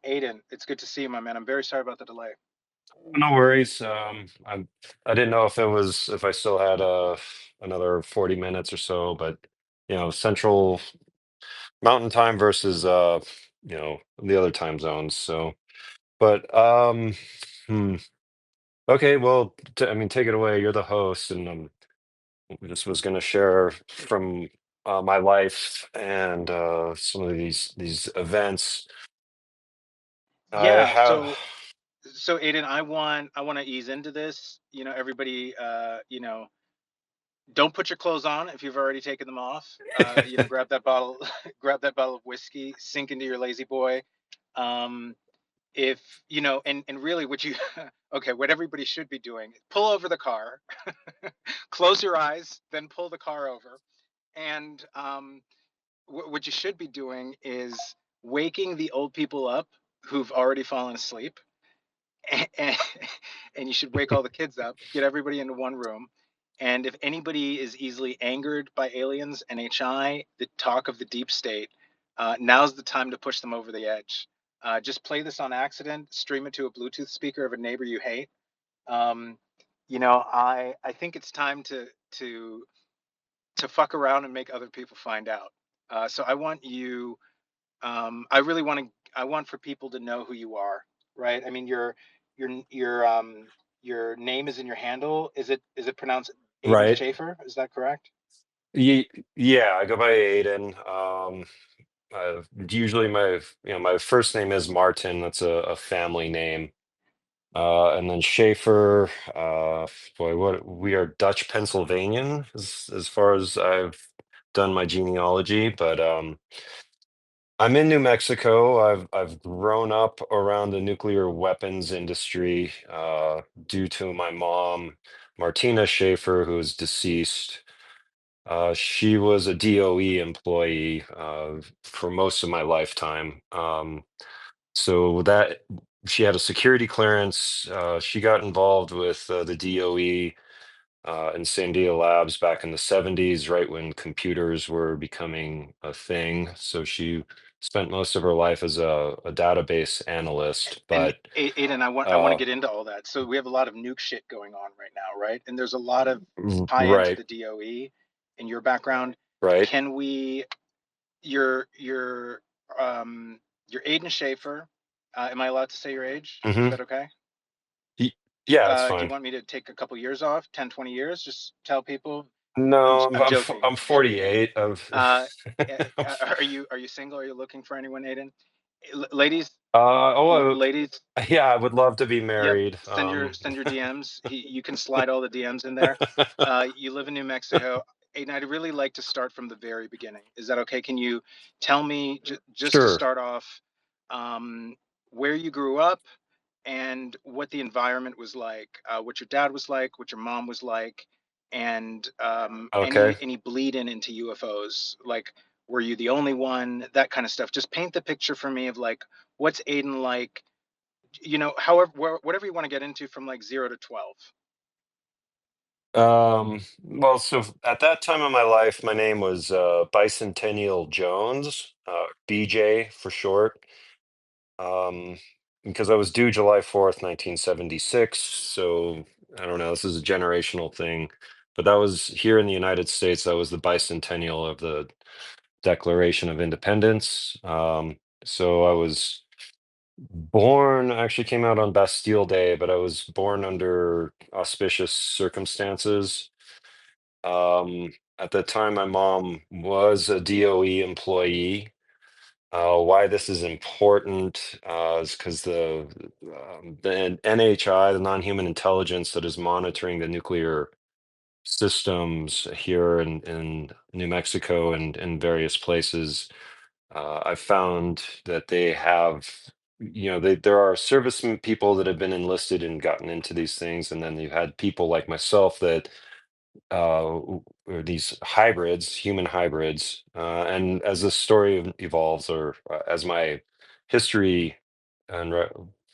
Aidan, it's good to see you, my man. I'm very sorry about the delay. No worries. I didn't know if I still had another 40 minutes or so, but Central Mountain Time versus the other time zones. So, but hmm. Okay, well, I mean, take it away. You're the host, and just was going to share from my life and some of these events. I Yeah, have. so Aidan, I want to ease into this. Everybody, don't put your clothes on if you've already taken them off. Grab that bottle, grab that bottle of whiskey, sink into your lazy boy. Um, if and really, what you, okay, what everybody should be doing, pull over the car, close your eyes, then pull the car over, and what you should be doing is waking the old people up who've already fallen asleep, and, and you should wake all the kids up, get everybody into one room. And if anybody is easily angered by aliens, NHI, the talk of the deep state, now's the time to push them over the edge. Just play this on accident, stream it to a Bluetooth speaker of a neighbor you hate. Um, I think it's time to fuck around and make other people find out. So I want you. I really want to. I want for people to know who you are, right? I mean, your name is in your handle. Is it pronounced Aidan Right. Shaffer? Is that correct? Ye Yeah, I go by Aiden. Usually my first name is Martin. That's a family name. And then Schaefer, boy, what we are Dutch Pennsylvanian as far as I've done my genealogy, but I'm in New Mexico. I've grown up around the nuclear weapons industry due to my mom, Martina Schaefer, who is deceased. She was a DOE employee for most of my lifetime. So that she had a security clearance. She got involved with the DOE and Sandia Labs back in the 70s, right when computers were becoming a thing. So she spent most of her life as a database analyst. And But Aidan, I want to uh, get into all that. So we have a lot of nuke shit going on right now, right? And there's a lot of tie into right, the DOE in your background. right. Can we? Your your you're Aidan Shaffer. Am I allowed to say your age? Is hmm that okay? Yeah, that's Do you fine. want me to take a couple years off, 10, 20 years? Just tell people. I'm No, I'm joking. I'm 48. Uh, are you single? Are you looking for anyone, Aiden? Ladies, oh, ladies. yeah, I would love to be Yep. married. Send your DMs. You can slide all the DMs in there. You live in New Mexico. Aiden, I'd really like to start from the very beginning. Is that okay? Can you tell me just to Sure. start off, um, where you grew up and what the environment was like, what your dad was like, what your mom was like, and Okay. any bleed in into UFOs? Like, were you the only one? That kind of stuff. Just paint the picture for me of like what's Aiden like, however, whatever you want to get into from like 0 to 12. Well, so at that time of my life, my name was Bicentennial Jones, BJ for short. Um, because I was due July 4th, 1976. So I don't know, this is a generational thing. But that was here in the United States, that was the bicentennial of the Declaration of Independence. So I was born, actually came out on Bastille Day, but I was born under auspicious circumstances. At the time, my mom was a DOE employee. Why this is important is because the NHI, the non-human intelligence that is monitoring the nuclear systems here in New Mexico and in various places, I've found that they have, there are servicemen people that have been enlisted and gotten into these things, and then you've had people like myself that or these hybrids, human hybrids, and as this story evolves, or as my history and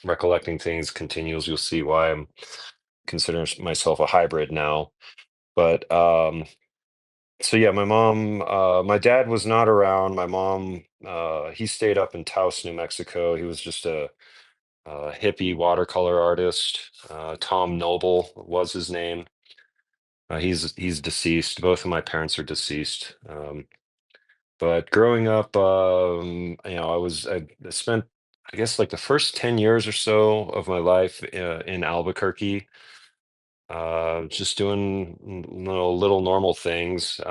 recollecting things continues, you'll see why I'm considering myself a hybrid now. But so yeah, my dad was not around. My mom he stayed up in Taos, New Mexico. He was just a hippie watercolor artist. Tom Noble was his name. He's deceased. Both of my parents are deceased. But growing up, I spent, I guess, like the first 10 years or so of my life in Albuquerque, just doing little normal things.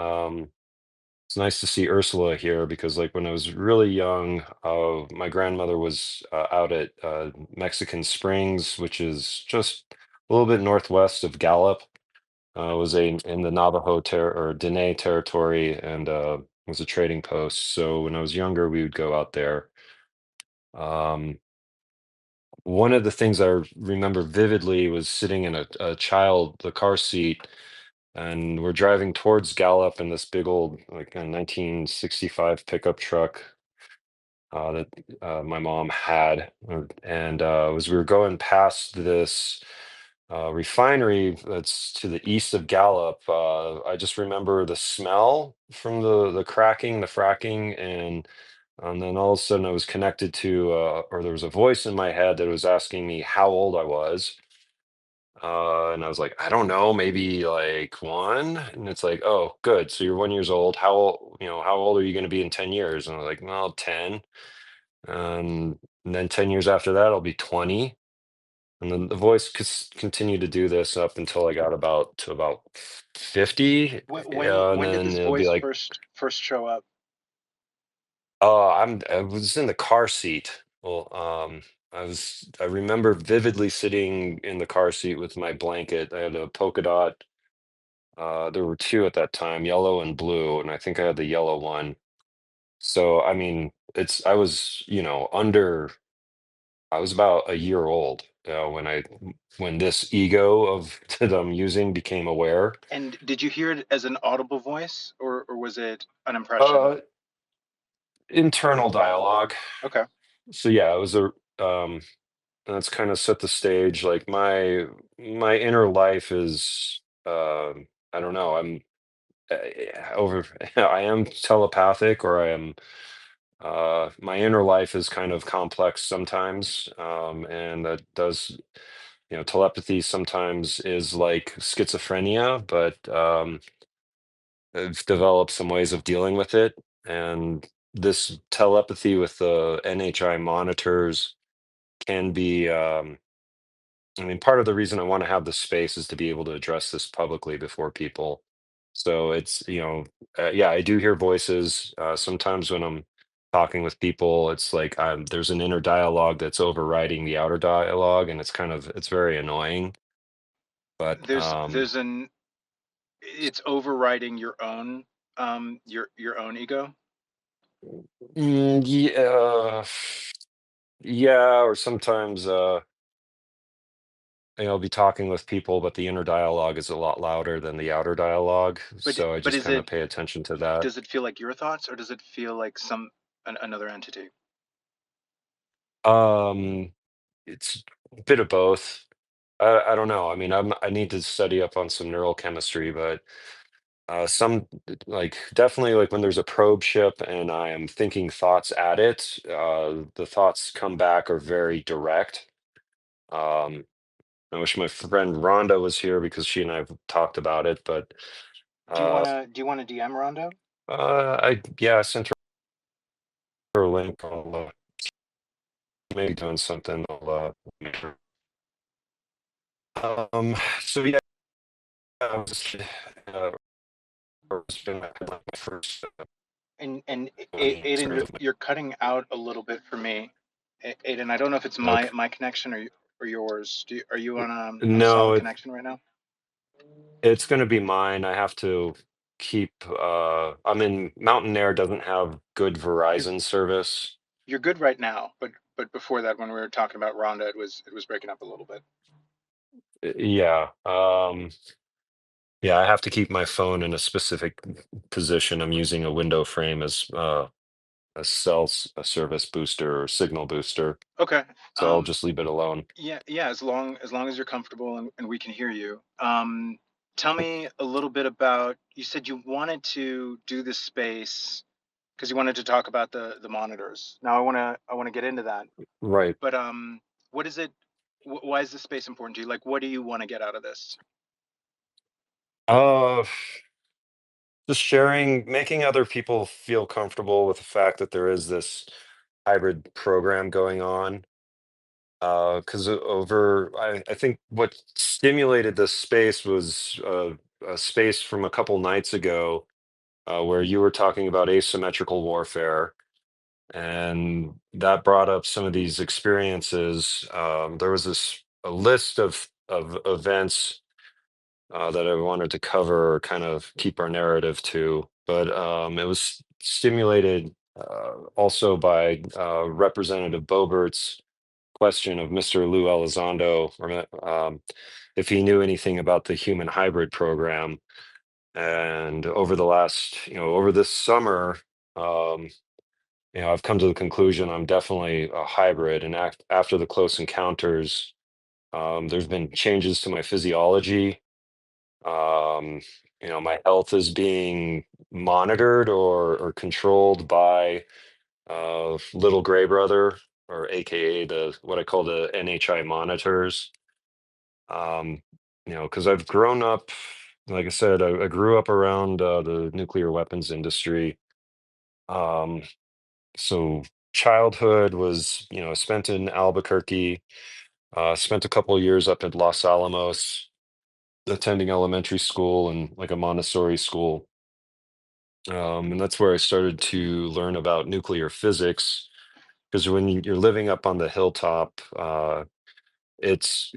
It's nice to see Ursula here because, like, when I was really young, my grandmother was out at Mexican Springs, which is just a little bit northwest of Gallup. Was in the Navajo or Dene territory, and was a trading post. So when I was younger, we would go out there. Um, One of the things I remember vividly was sitting in the car seat, and we're driving towards Gallup in this big old, like, a 1965 pickup truck that my mom had. And as we were going past this refinery that's to the east of Gallup, I just remember the smell from the cracking, the fracking, and then all of a sudden I was connected to, or there was a voice in my head that was asking me how old I was. And I was like, I don't know, maybe like one. And it's like, oh, good. So you're 1 years old. How old are you going to be in 10 years? And I was like, well, 10. And then 10 years after that, I'll be 20. And then the voice continued to do this up until I got about 50. And When did then this it'll be voice like, first show up? oh, I was in the car seat. Well, I remember vividly sitting in the car seat with my blanket. I had a polka dot. There were two at that time, yellow and blue, and I think I had the yellow one. So, I mean, I was about a year old when this ego of that I'm using became aware. And did you hear it as an audible voice, or was it an impression? Uh, Internal dialogue. Okay. So yeah, it was a um, that's kind of set the stage. Like my inner life is, I don't know. Over. I am telepathic, or I am. My inner life is kind of complex sometimes, and that does, telepathy sometimes is like schizophrenia, but I've developed some ways of dealing with it. And this telepathy with the NHI monitors can be, I mean, part of the reason I want to have this space is to be able to address this publicly before people. So it's, yeah, I do hear voices. Sometimes when I'm talking with people, it's like there's an inner dialogue that's overriding the outer dialogue, and it's very annoying. But There's an It's overriding your own ego. yeah, yeah, or sometimes I'll be talking with people, but the inner dialogue is a lot louder than the outer dialogue. So I But just is kind it of pay attention to that. does it feel like your thoughts, or does it feel like another entity? Um, it's a bit of both. I don't know. I mean, I need to study up on some neural chemistry, but some, like, definitely, like, when there's a probe ship and I am thinking thoughts at it, the thoughts come back are very direct. Um, I wish my friend Rhonda was here because she and I have talked about it, but uh, Do you want to DM Rondo? I sent her a link. I'll maybe doing something. Make her- so yeah, I was just, it's been my first And Aiden, experience. you're cutting out a little bit for me. Aiden, I don't know if it's Okay. my connection or yours. Are you on a No, solid connection right now? it's going to be mine. I have to keep. I'm in Mountain Air. Doesn't have good Because Verizon service. you're good right now, but before that, when we were talking about Rhonda, it was breaking up a little bit. Yeah. Yeah, I have to keep my phone in a specific position. I'm using a window frame as a service booster or signal booster. Okay. So I'll just leave it alone. Yeah. As long as you're comfortable and we can hear you. Tell me a little bit about. You said you wanted to do this space because you wanted to talk about the monitors. Now I want to get into that. Right. But what is it? Why is this space important to you? Like, what do you want to get out of this? Uh, just sharing, making other people feel comfortable with the fact that there is this hybrid program going on. Because I think what stimulated this space was a space from a couple nights ago where you were talking about asymmetrical warfare, and that brought up some of these experiences. There was this a list of events that I wanted to cover, or kind of keep our narrative to, but it was stimulated also by Representative Boebert's question of Mr. Lou Elizondo, if he knew anything about the human hybrid program. And over the last, over this summer, um, I've come to the conclusion I'm definitely a hybrid. And after the close encounters, there's been changes to my physiology. Um, my health is being monitored or controlled by little gray brother, or AKA the what I call the NHI monitors. Um, because I've grown up, like I said, I grew up around the nuclear weapons industry. Um, so childhood was, spent in Albuquerque. Spent a couple of years up at Los Alamos, attending elementary school and like a Montessori school. And that's where I started to learn about nuclear physics. Because when you're living up on the hilltop, it's,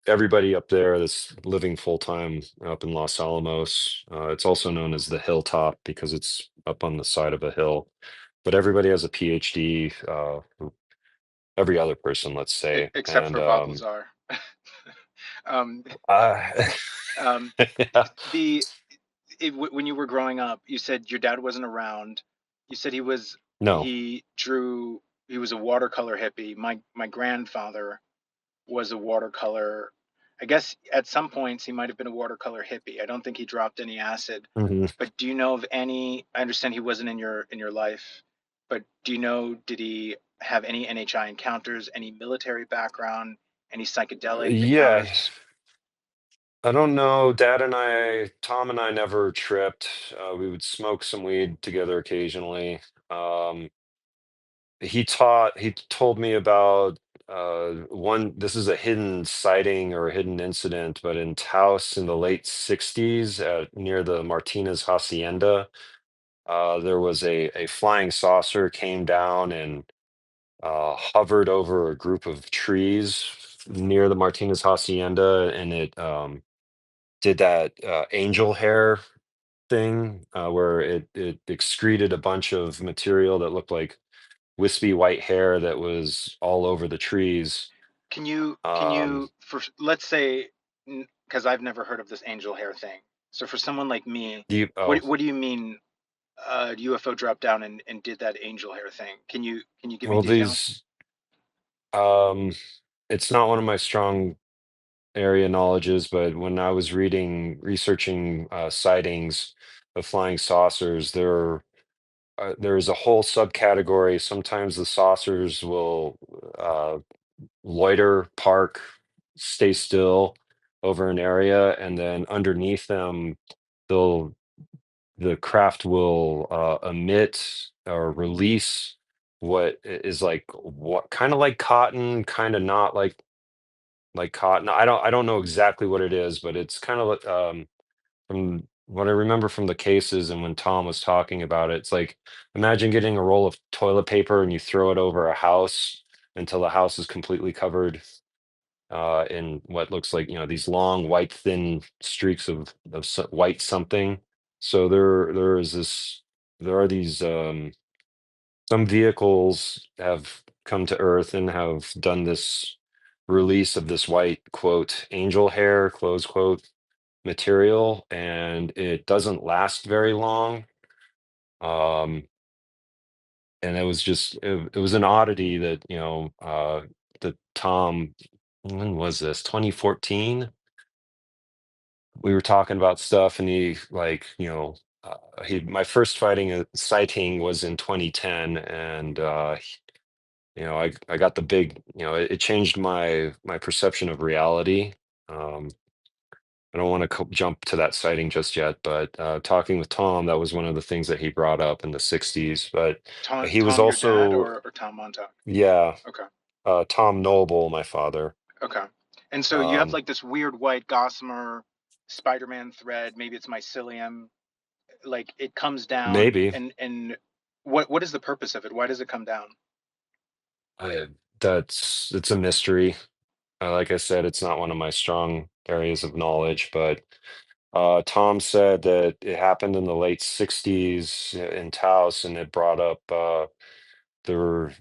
everybody up there that's living full time up in Los Alamos. It's also known as the hilltop because it's up on the side of a hill. But everybody has a PhD, every other person, let's say. Except And for 𝗶𝘁𝗶𝘁. um, uh, um, yeah, the when you were growing up, you said your dad wasn't around. You said no. he drew. He was a watercolor hippie. My grandfather was a watercolor. I guess at some points he might have been a watercolor hippie. I don't think he dropped any acid. Mhm. But do you know of any? I understand he wasn't in your life, but do you know, did he have any NHI encounters, any military background, any psychedelic Yeah, encounters? I don't know. Tom and I never tripped. We would smoke some weed together occasionally. He told me about one. This is a hidden sighting or a hidden incident, but in Taos in the late 60s, near the Martinez Hacienda, there was a flying saucer came down and hovered over a group of trees near the Martinez Hacienda, and it did that angel hair thing where it excreted a bunch of material that looked like wispy white hair that was all over the trees. Can Um, you for let's say, because I've never heard of this angel hair thing. So for someone like me, oh, what do you mean UFO dropped down and did that angel hair thing? Can you give me well, details? um, it's not one of my strong area knowledges, but when I was researching sightings of flying saucers, there's a whole subcategory. Sometimes the saucers will uh, loiter, park, stay still over an area, and then underneath them, they'll the craft will emit or release what is like what kind of like cotton, kind of not like cotton. I don't know exactly what it is, but it's kind of from what I remember from the cases and when Tom was talking about it, it's like imagine getting a roll of toilet paper and you throw it over a house until the house is completely covered in what looks like, these long white thin streaks of white something. So there are these some vehicles have come to Earth and have done this release of this white quote angel hair close quote material, and it doesn't last very long. Um, and it was an oddity that that Tom, when was this, 2014, we were talking about stuff, and he like my first fighting sighting was in 2010, and I got the big, it changed my perception of reality. Um, I don't want to jump to that sighting just yet, but talking with Tom, that was one of the things that he brought up in the 60s. But he was Tom, your dad, also, or Tom Montauk? yeah, Okay. Tom Noble, my father. Okay. And so you have Um, like this weird white gossamer Spider-Man thread. Maybe it's mycelium. Like it comes down, maybe and what is the purpose of it? Why does it come down? I, it's a mystery. Like I said, it's not one of my strong areas of knowledge, but Tom said that it happened in the late 60s in Taos, and it brought up there were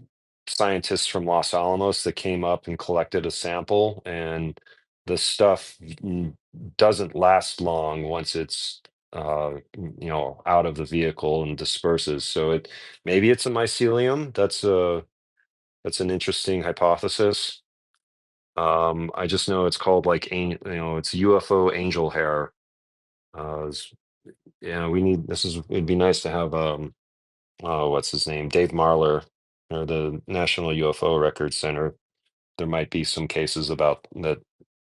scientists from Los Alamos that came up and collected a sample, and the stuff doesn't last long once it's out of the vehicle and disperses. So maybe it's a mycelium. That's an interesting hypothesis. I just know it's called like it's UFO angel hair. Yeah, we need this is it'd be nice to have what's his name? Dave Marler, or the National UFO Records Center. There might be some cases about that,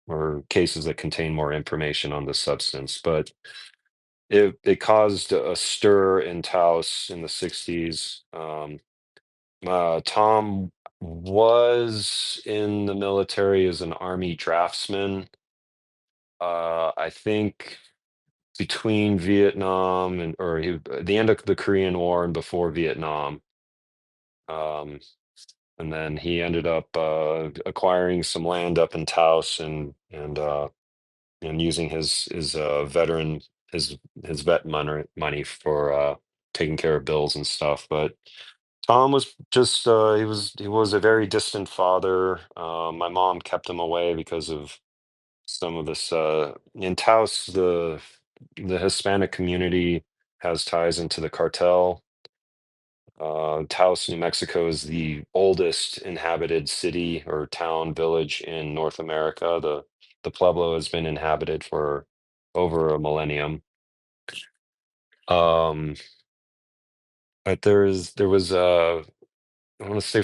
or cases that contain more information on the substance, but it caused a stir in Taos in the 60s. Tom was in the military as an army draftsman. I think between Vietnam the end of the Korean War and before Vietnam. Um, and then he ended up acquiring some land up in Taos, and using his veteran his his vet money for taking care of bills and stuff. But Tom was just he was a very distant father. My mom kept him away because of some of this in Taos. The Hispanic community has ties into the cartel. Taos, New Mexico is the oldest inhabited city or town village in North America. The Pueblo has been inhabited for over a millennium. Um, but there was I want to say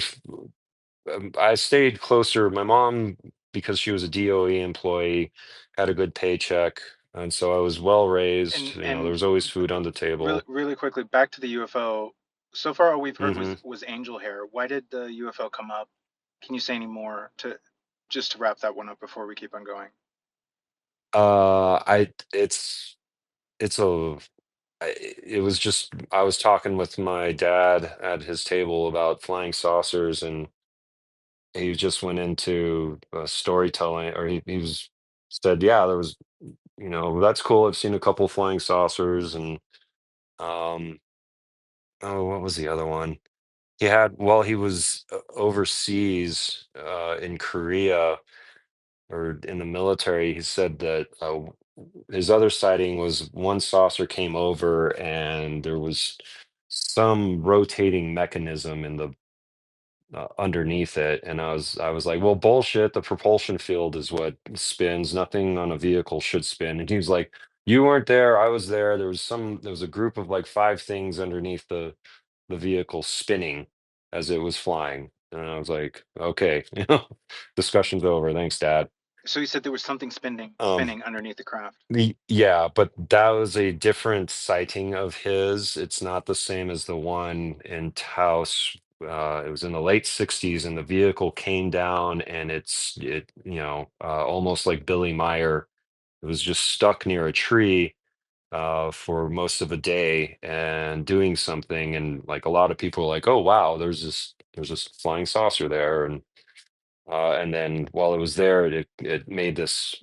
I stayed closer. My mom, because she was a DOE employee, had a good paycheck, and so I was well raised. There And was always food on the really table. really quickly back to the UFO. So far, all we've heard Hmm. was angel hair. Why did the UFO come up? Can you say any more to just to wrap that one up before we keep on going? I it's a it was just I was talking with my dad at his table about flying saucers, and he just went into storytelling, or he was said, yeah, there was, that's cool. I've seen a couple flying saucers, and um, oh, what was the other one? He had while he was overseas in Korea or in the military. He said that his other sighting was one saucer came over, and there was some rotating mechanism in the underneath it, and I was like, well, bullshit, the propulsion field is what spins. Nothing on a vehicle should spin. And he was like, you weren't there, I was there. There was a group of like five things underneath the vehicle spinning as it was flying, and I was like, okay, discussion's over, thanks, Dad. So you said there was something um spinning underneath the craft. yeah, but that was a different sighting of his. It's not the same as the one in Taos. It was in the late 60s, and the vehicle came down, and almost like Billy Meyer. It was just stuck near a tree for most of a day and doing something. And like a lot of people were like, oh, wow, there's this flying saucer there. And then while it was there, it made this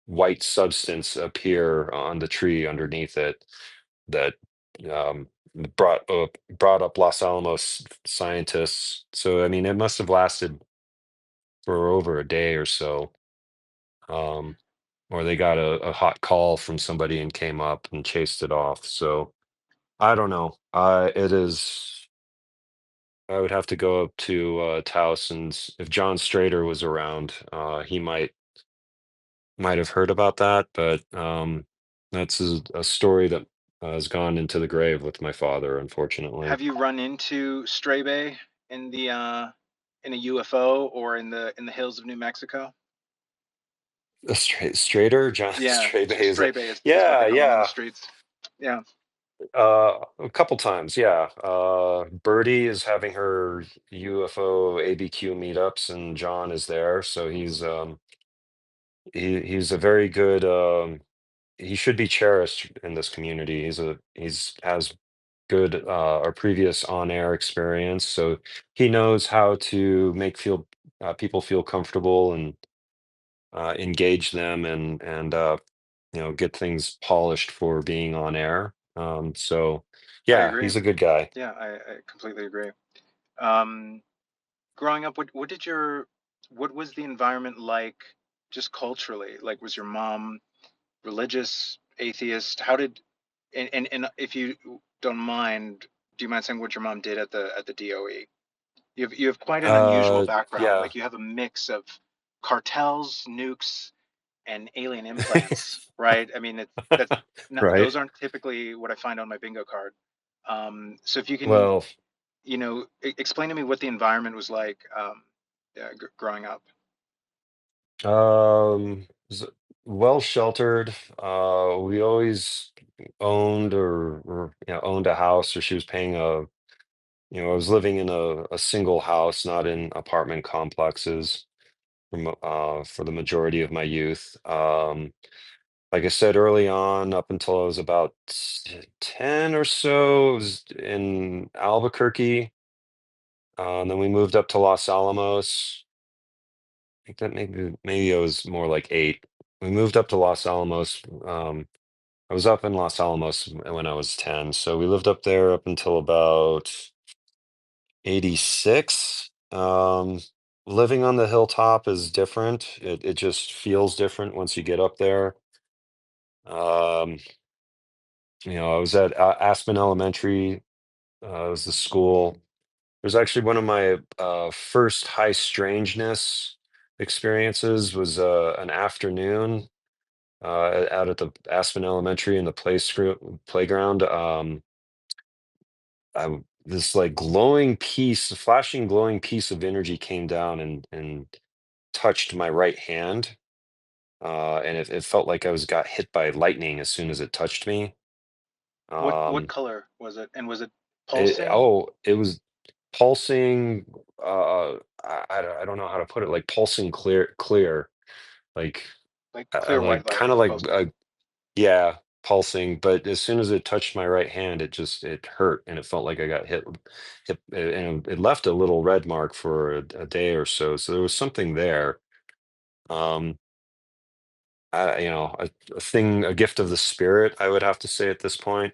white substance appear on the tree underneath it that um, brought up Los Alamos scientists. So I mean, it must have lasted for over a day or so, um, or they got a hot call from somebody and came up and chased it off. So I don't know. It is. I would have to go up to Taos, and if John Strader was around, he might have heard about that, but that's a story that has gone into the grave with my father, unfortunately. Have you run into 𝗬𝗍𝗍 in the in a UFO or in the hills of New Mexico? Straighter, John Yeah, Straight is a, 𝗬𝗍𝗍 is what they yeah, call them on the yeah. streets. Yeah, A couple times, yeah. Birdie is having her UFO ABQ meetups, and John is there, so he's a very good he should be cherished in this community. He's has good or previous on-air experience, so he knows how to make feel people feel comfortable and engage them and get things polished for being on air. So I yeah, agree. he's a good guy. Yeah, I completely agree. Um, Growing up, what was the environment like, just culturally? Like, was your mom religious, atheist? How did and if you don't mind, do you mind saying what your mom did at the DOE? You have quite an unusual background. Yeah. Like you have a mix of cartels, nukes, and alien implants, right? I mean, that's not, Right. those aren't typically what I find on my bingo card. So if you can, Well, explain to me what the environment was like, growing up. s- well sheltered. We always owned or owned a house, or she was paying I was living in a single house, not in apartment complexes for the majority of my youth. Like I said early on, up until I was about 10 or so, I was in Albuquerque. And then we moved up to Los Alamos. I think that maybe I was more like 8. We moved up to Los Alamos. I was up in Los Alamos when I was 10. So we lived up there up until about 86. Living on the hilltop is different. It just feels different once you get up there. Um, I was at Aspen Elementary. Was the school. It was actually one of my first high strangeness experiences. Was an afternoon out at the Aspen Elementary in the playground. This like flashing glowing piece of energy came down and touched my right hand, and it felt like got hit by lightning as soon as it touched me. What Um, color was it? And was it pulsing? it was pulsing. I don't know how to put it. Like pulsing clear, like Like clear white light, kind of like supposedly. yeah, pulsing. But as soon as it touched my right hand, it hurt, and it felt like I got hit, and it left a little red mark for a day or so. So there was something there. Um, a gift of the spirit, I would have to say at this point.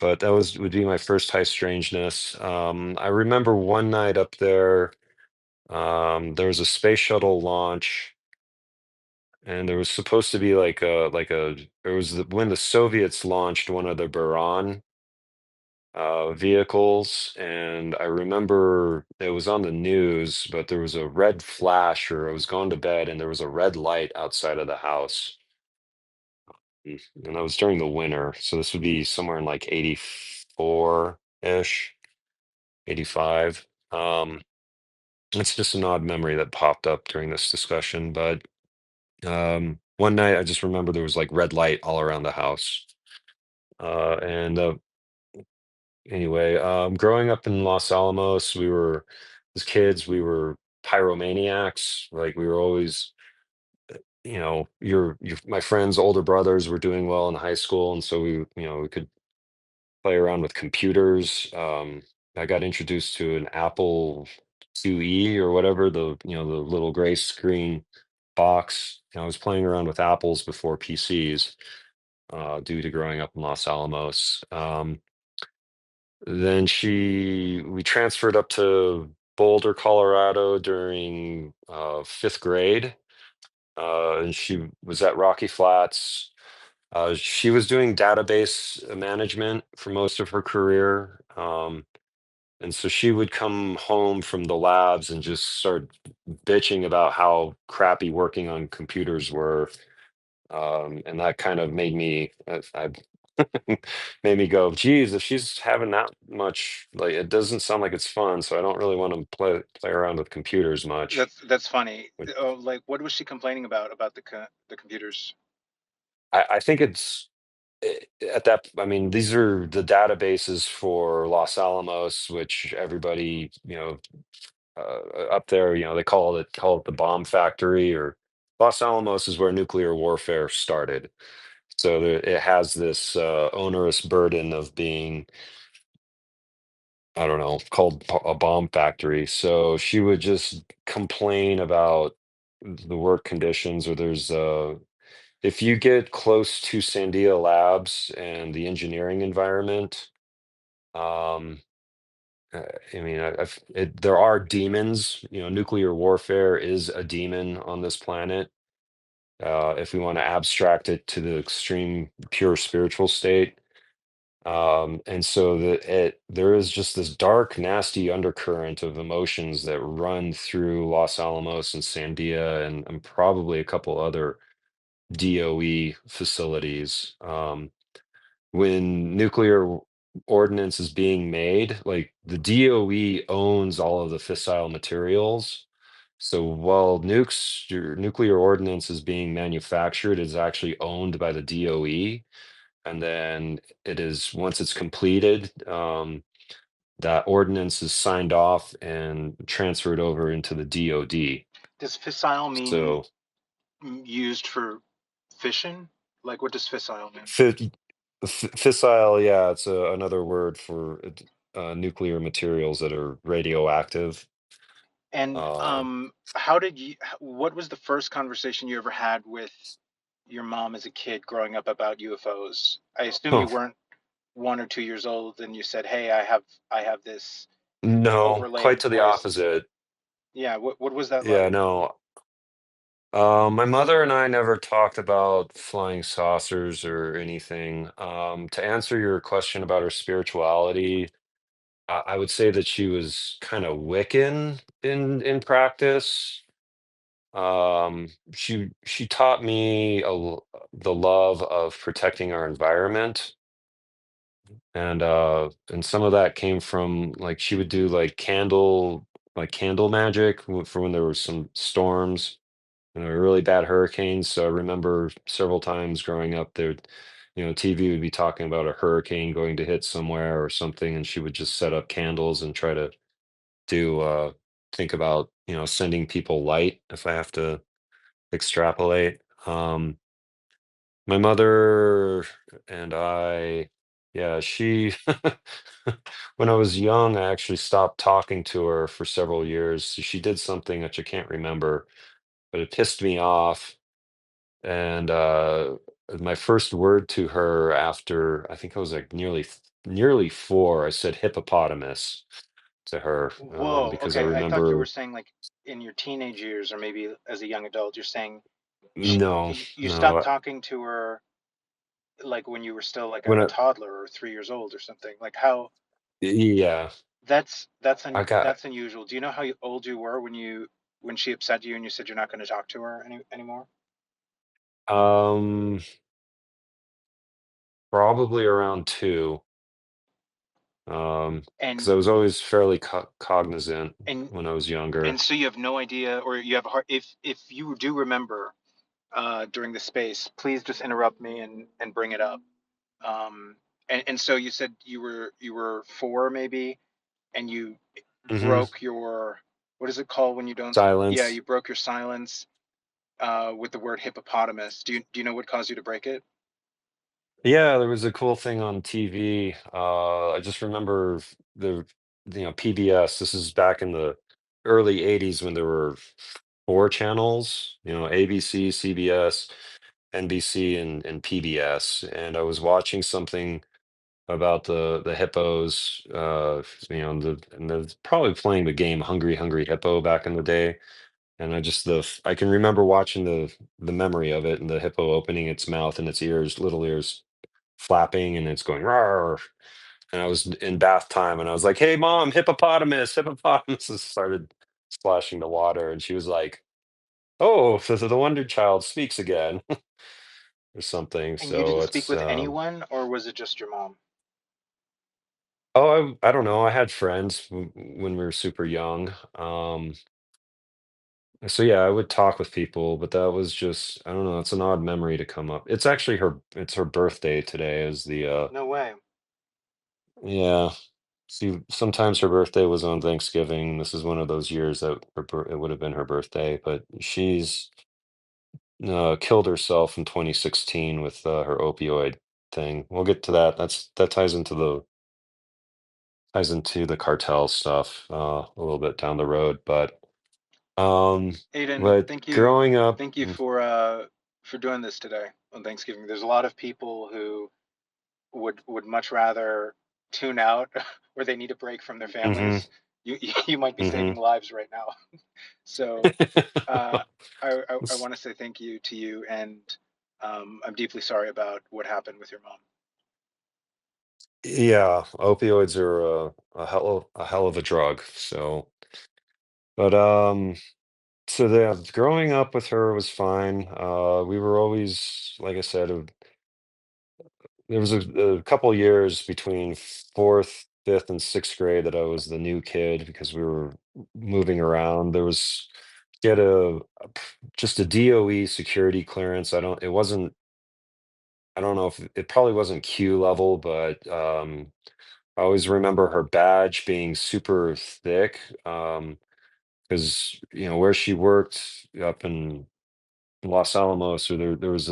But that would be my first high strangeness. I remember one night up there. There was a space shuttle launch, and there was supposed to be there was when the Soviets launched one of the Buran vehicles, and I remember it was on the news, but there was a red flash, or I was going to bed, and there was a red light outside of the house. And that was during the winter, so this would be somewhere in like 84-ish, 85. It's just an odd memory that popped up during this discussion, but one night I just remember there was like red light all around the house. And Anyway, growing up in Los Alamos, as kids, we were pyromaniacs. Like we were always, my friends' older brothers were doing well in high school, and so we could play around with computers. I got introduced to an Apple IIe or whatever, the little gray screen box. I was playing around with apples before PCs, due to growing up in Los Alamos. Then we transferred up to Boulder, Colorado during 5th grade, and she was at Rocky Flats. She was doing database management for most of her career. And so she would come home from the labs and just start bitching about how crappy working on computers were. And that kind of made me, Made me go, geez, if she's having that much, like, it doesn't sound like it's fun, so I don't really want to play around with computers much. That's funny. But Oh, like, what was she complaining about the computers? I think it's at that, I mean, these are the databases for Los Alamos, which everybody, up there, they call it the bomb factory, or Los Alamos is where nuclear warfare started. So it has this onerous burden of being, I don't know, called a bomb factory. So she would just complain about the work conditions, or if you get close to Sandia Labs and the engineering environment, um, uh, I mean, there are demons. Nuclear warfare is a demon on this planet. If we want to abstract it to the extreme, pure spiritual state. And so there is just this dark, nasty undercurrent of emotions that run through Los Alamos and Sandia, and probably a couple other DOE facilities. When nuclear ordnance is being made, like the DOE owns all of the fissile materials. So while your nuclear ordnance is being manufactured, it's actually owned by the DOE. And then once it's completed, that ordinance is signed off and transferred over into the DOD. Does fissile mean So used for fission? Like, what does fissile mean? fissile, yeah, it's another word for nuclear materials that are radioactive. And Uh, what was the first conversation you ever had with your mom as a kid growing up about UFOs? I assume you oh, weren't 1 or 2 years old and you said, "Hey, I have this no, overlay quite of to the voice." opposite. Yeah, what was that Yeah, like? no. My mother and I never talked about flying saucers or anything. To answer your question about her spirituality, I would say that she was kind of Wiccan in practice. She taught me the love of protecting our environment, and some of that came from, like, she would do like candle magic for when there were some storms and really bad hurricanes. So I remember several times growing up there, TV would be talking about a hurricane going to hit somewhere or something, and she would just set up candles and try to do think about sending people light, if I have to extrapolate. My mother and I, yeah, she when I was young, I actually stopped talking to her for several years. She did something that I can't remember, but it pissed me off. And my first word to her after, I think I was like nearly four, I said hippopotamus to her, Whoa, because I okay. I thought you were remember. saying like in your teenage years or maybe as a young adult, you're saying No, you stopped no. talking to her like when you were still like When a I, toddler or 3 years old or something. Like how yeah, I got that's unusual. Do you know how old you were when she upset you and you said you're not going to talk to her anymore? um probably around two. Because And I was always fairly cognizant and when I was younger. so you have no idea, or you have a hard, if you do remember during the space, please just interrupt me and bring it up. Um, and so you said you were four maybe, and you Hmm. broke your, what is it called when you don't, yeah, Silence. you broke your silence with the word hippopotamus. Do you know what caused you to break it? Yeah, there was a cool thing on TV. I just remember PBS. This is back in the early '80s when there were four channels. ABC, CBS, NBC, and PBS. And I was watching something about the hippos. And they're probably playing the game Hungry Hungry Hippo back in the day. And I can remember watching the memory of it, and the hippo opening its mouth and its ears, little ears flapping, and it's going "Rawr." And I was in bath time, and I was like, "Hey mom, hippopotamus, hippopotamus," and started splashing the water, and she was like, "Oh, so the wonder child speaks again." or something. And you So didn't speak it's with anyone, or was it just your mom? I don't know. I had friends when we were super young. So yeah, I would talk with people, but that was just I don't know. It's an odd memory to come up. It's actually her birthday today. Is the No way. yeah. See, sometimes her birthday was on Thanksgiving. This is one of those years that it would have been her birthday, but she's killed herself in 2016 with her opioid thing. We'll get to that. That ties into the cartel stuff a little bit down the road, um, Aidan, but growing up, thank you for doing this today on Thanksgiving. There's a lot of people who would much rather tune out or they need a break from their hmm families. You might be hmm saving lives right now. So uh, I want to say thank you to you, and I'm deeply sorry about what happened with your mom. Yeah, opioids are a hell of a drug. But so growing up with her was fine. We were always, like I said, there was a couple years between fourth, fifth, and sixth grade that I was the new kid because we were moving around. She had just a DOE security clearance. I don't know if it probably wasn't Q level, but I always remember her badge being super thick. Because where she worked up in Los Alamos, or there was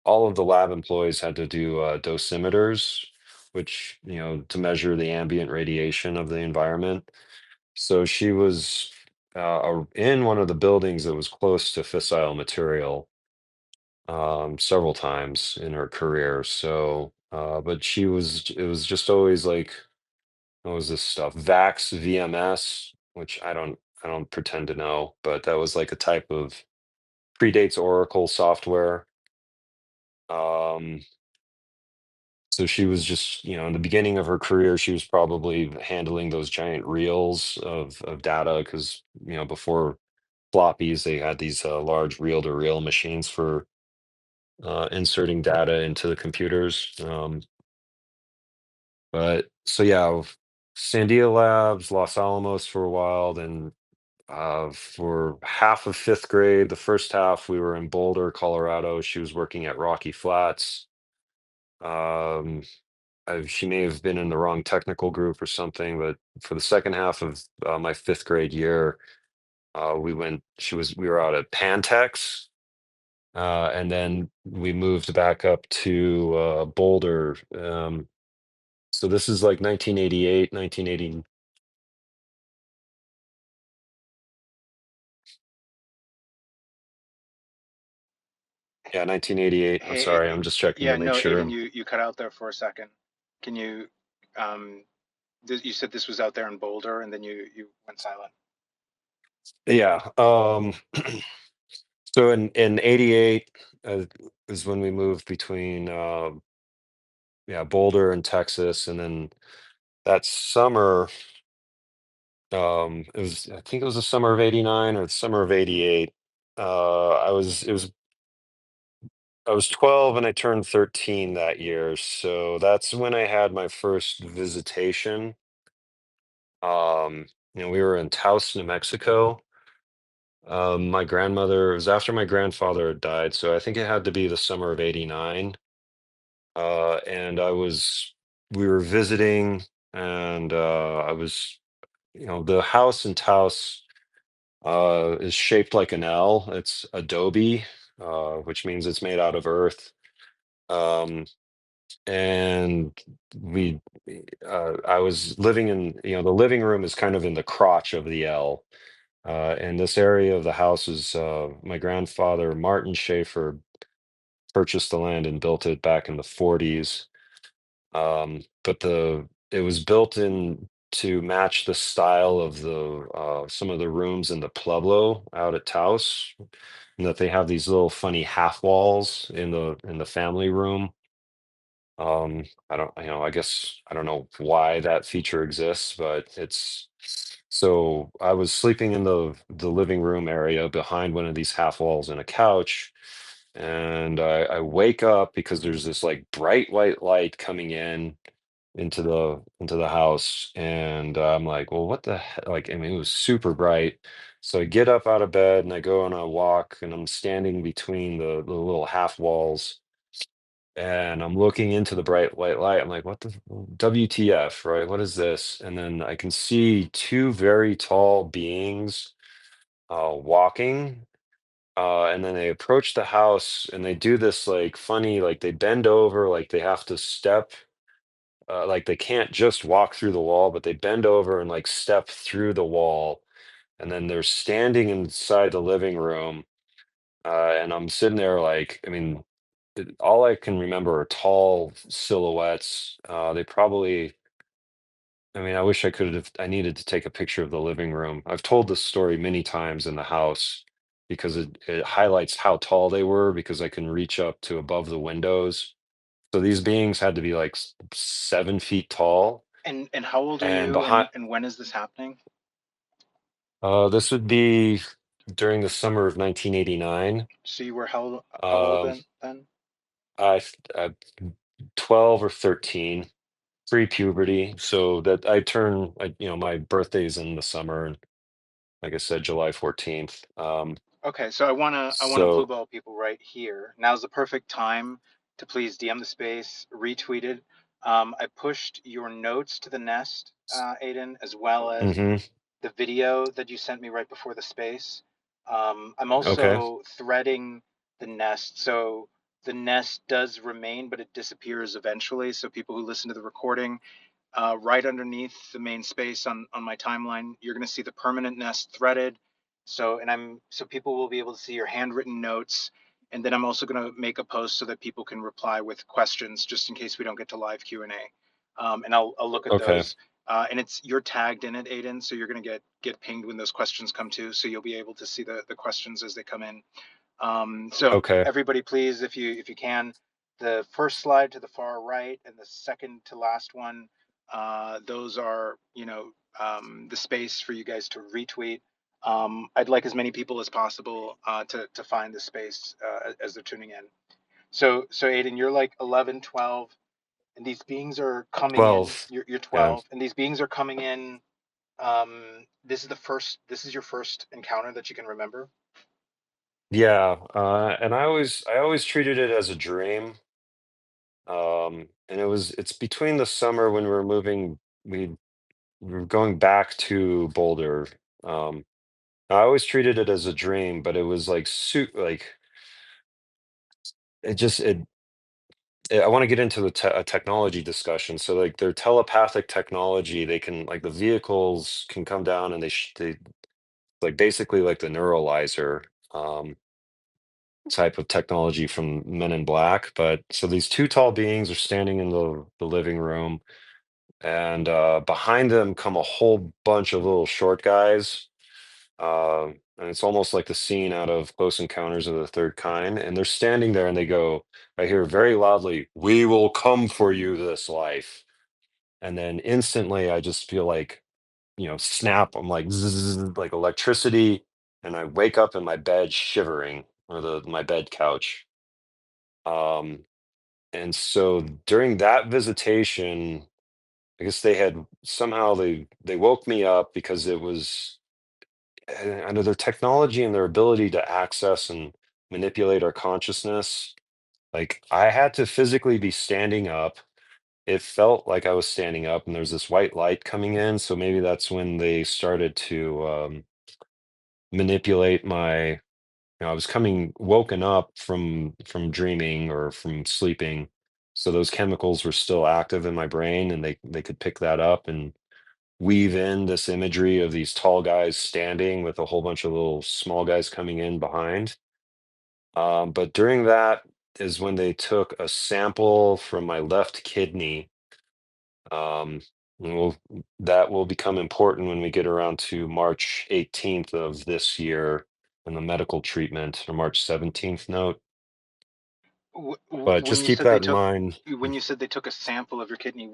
all of the lab employees had to do dosimeters, which to measure the ambient radiation of the environment. So she was in one of the buildings that was close to fissile material several times in her career. So, but it was just always like, what was this stuff? Vax VMS, which I don't pretend to know, but that was like a type of predates Oracle software. Um, so she was just, in the beginning of her career, she was probably handling those giant reels of data because, before floppies, they had these large reel-to-reel machines for inserting data into the computers. But so yeah, Sandia Labs, Los Alamos for a while, then for half of fifth grade, the first half we were in Boulder, Colorado. She was working at Rocky Flats. Um, she may have been in the wrong technical group or something, but for the second half of my fifth grade year, we were out at Pantex, and then we moved back up to Boulder. So this is like 1988, 1980. Yeah, 1988. I'm Hey, sorry, I'm just checking to yeah, make no, Aidan, sure. you cut out there for a second. Can you, you said this was out there in Boulder, and then you went silent. Yeah. So in '88 is when we moved between yeah, Boulder and Texas, and then that summer, I think it was the summer of '89 or the summer of '88. I was 12 and I turned 13 that year, so that's when I had my first visitation. We were in Taos, New Mexico. My grandmother, it was after my grandfather had died, so I think it had to be the summer of '89. And we were visiting, and the house in Taos is shaped like an L. It's adobe, which means it's made out of earth. Um, and we, I was living in, the living room is kind of in the crotch of the L. And this area of the house is my grandfather, Martin Schaefer, purchased the land and built it back in the '40s. But it was built in to match the style of the some of the rooms in the Pueblo out at Taos, and that they have these little funny half walls in the family room. I don't, I guess I don't know why that feature exists, but it's so I was sleeping in the living room area behind one of these half walls in a couch, and I wake up because there's this like bright white light coming in into the house, and I'm like, well, what the heck? Like, I mean, it was super bright. So I get up out of bed and I go on a walk, and I'm standing between the little half walls, and I'm looking into the bright white light. I'm like, what the WTF, right? What is this? And then I can see two very tall beings walking. And then they approach the house and they do this like funny, like they bend over, like they have to step, like they can't just walk through the wall, but they bend over and like step through the wall. And then they're standing inside the living room. And I'm sitting there like, I mean, all I can remember are tall silhouettes. They probably, I mean, I wish I could have, I needed to take a picture of the living room. I've told this story many times in the house because it highlights how tall they were because I can reach up to above the windows. So these beings had to be like 7 feet tall. And how old are And you, behind, and when is this happening? this would be during the summer of 1989. So you were how old Um, then? I, I 12 or 13, pre-puberty. So that I turn, my birthday's in the summer, and like I said, July 14th. Okay, so I wanna blue So, ball people right here. Now's the perfect time to please DM the space, retweet it. I pushed your notes to the nest, Aidan, as well as hmm the video that you sent me right before the space. I'm okay, also threading the nest, so the nest does remain, but it disappears eventually. So people who listen to the recording, right underneath the main space on my timeline, you're going to see the permanent nest threaded. So people will be able to see your handwritten notes, and then I'm also going to make a post so that people can reply with questions, just in case we don't get to live Q&A. And I'll look at okay, those. And you're tagged in it, Aidan, so you're going to get pinged when those questions come too. So you'll be able to see the questions as they come in. So okay, everybody, please, if you can, the first slide to the far right and the second to last one, those are the space for you guys to retweet. I'd like as many people as possible to find the space as they're tuning in. So Aidan, you're like 11, 12, and these beings are coming in. 12. You're Yeah, 12, and these beings are coming in. This is the first. This is your first encounter that you can remember. yeah. And I always treated it as a dream. And it's between the summer when we were moving, we were going back to Boulder. Um, I always treated it as a dream, but it was like like it just I want to get into a technology discussion. So like their telepathic technology, they can like the vehicles can come down and they like basically like the neuralizer um, type of technology from Men in Black. But so these two tall beings are standing in the living room, and behind them come a whole bunch of little short guys. And it's almost like the scene out of Close Encounters of the Third Kind. And they're standing there and they go, I hear very loudly, "We will come for you this life." And then instantly I just feel like, snap. I'm like, zzz, like electricity. And I wake up in my bed shivering, or my bed couch. Um, and so during that visitation, I guess they woke me up because it was under their technology and their ability to access and manipulate our consciousness. Like I had to physically be standing up. It felt like I was standing up, and there's this white light coming in. So maybe that's when they started to manipulate my. I was coming woken up from dreaming or from sleeping, so those chemicals were still active in my brain, and they could pick that up and weave in this imagery of these tall guys standing with a whole bunch of little small guys coming in behind. But during that is when they took a sample from my left kidney. Um, that will become important when we get around to March 18th of this year and the medical treatment, or March 17th note. But When just you keep said that in mind. they took a sample of your kidney,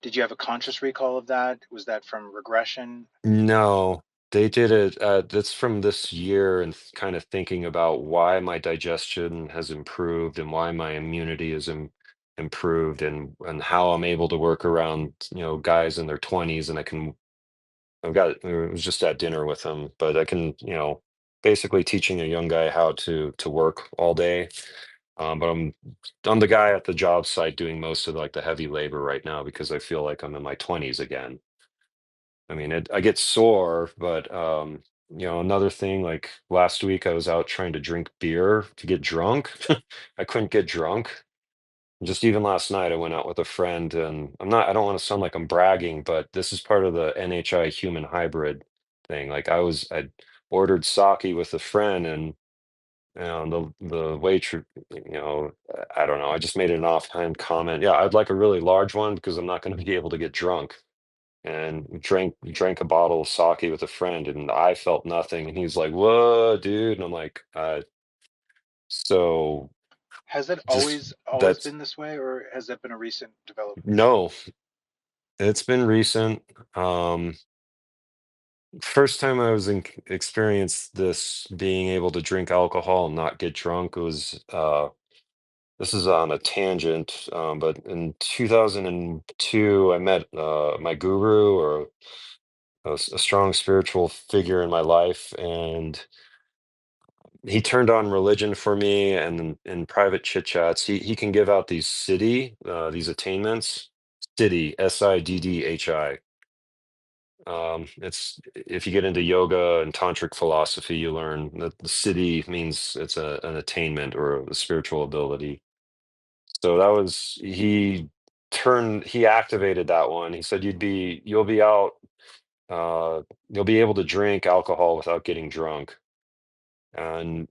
did you have a conscious recall of that? Was that from regression? No, they did it. That's from this year, and kind of thinking about why my digestion has improved and why my immunity is improved, and how I'm able to work around guys in their 20s, and I can. I was just at dinner with them, but I can basically teaching a young guy how to work all day. But I'm the guy at the job site doing most of like the heavy labor right now because I feel like I'm in my 20s again. I mean, I get sore, but another thing, like last week, I was out trying to drink beer to get drunk. I couldn't get drunk. Just even last night, I went out with a friend, and I don't want to sound like I'm bragging, but this is part of the NHI human hybrid thing. Like I ordered sake with a friend, and the waitress, I don't know. I just made an offhand comment. Yeah, I'd like a really large one because I'm not going to be able to get drunk, and drank a bottle of sake with a friend, and I felt nothing, and he's like, "Whoa, dude," and I'm like, so Has that just always that's been this way, or has that been a recent development? no, it's been recent. um First time I was experienced this, being able to drink alcohol and not get drunk, was this is on a tangent, but in 2002 I met my guru, or a strong spiritual figure in my life, and he turned on religion for me. And in private chit chats, he can give out these attainments. Siddhi, Siddhi. It's If you get into yoga and tantric philosophy, you learn that the siddhi means it's an attainment or a spiritual ability. So that was he activated that one. He said you'll be out, you'll be able to drink alcohol without getting drunk. And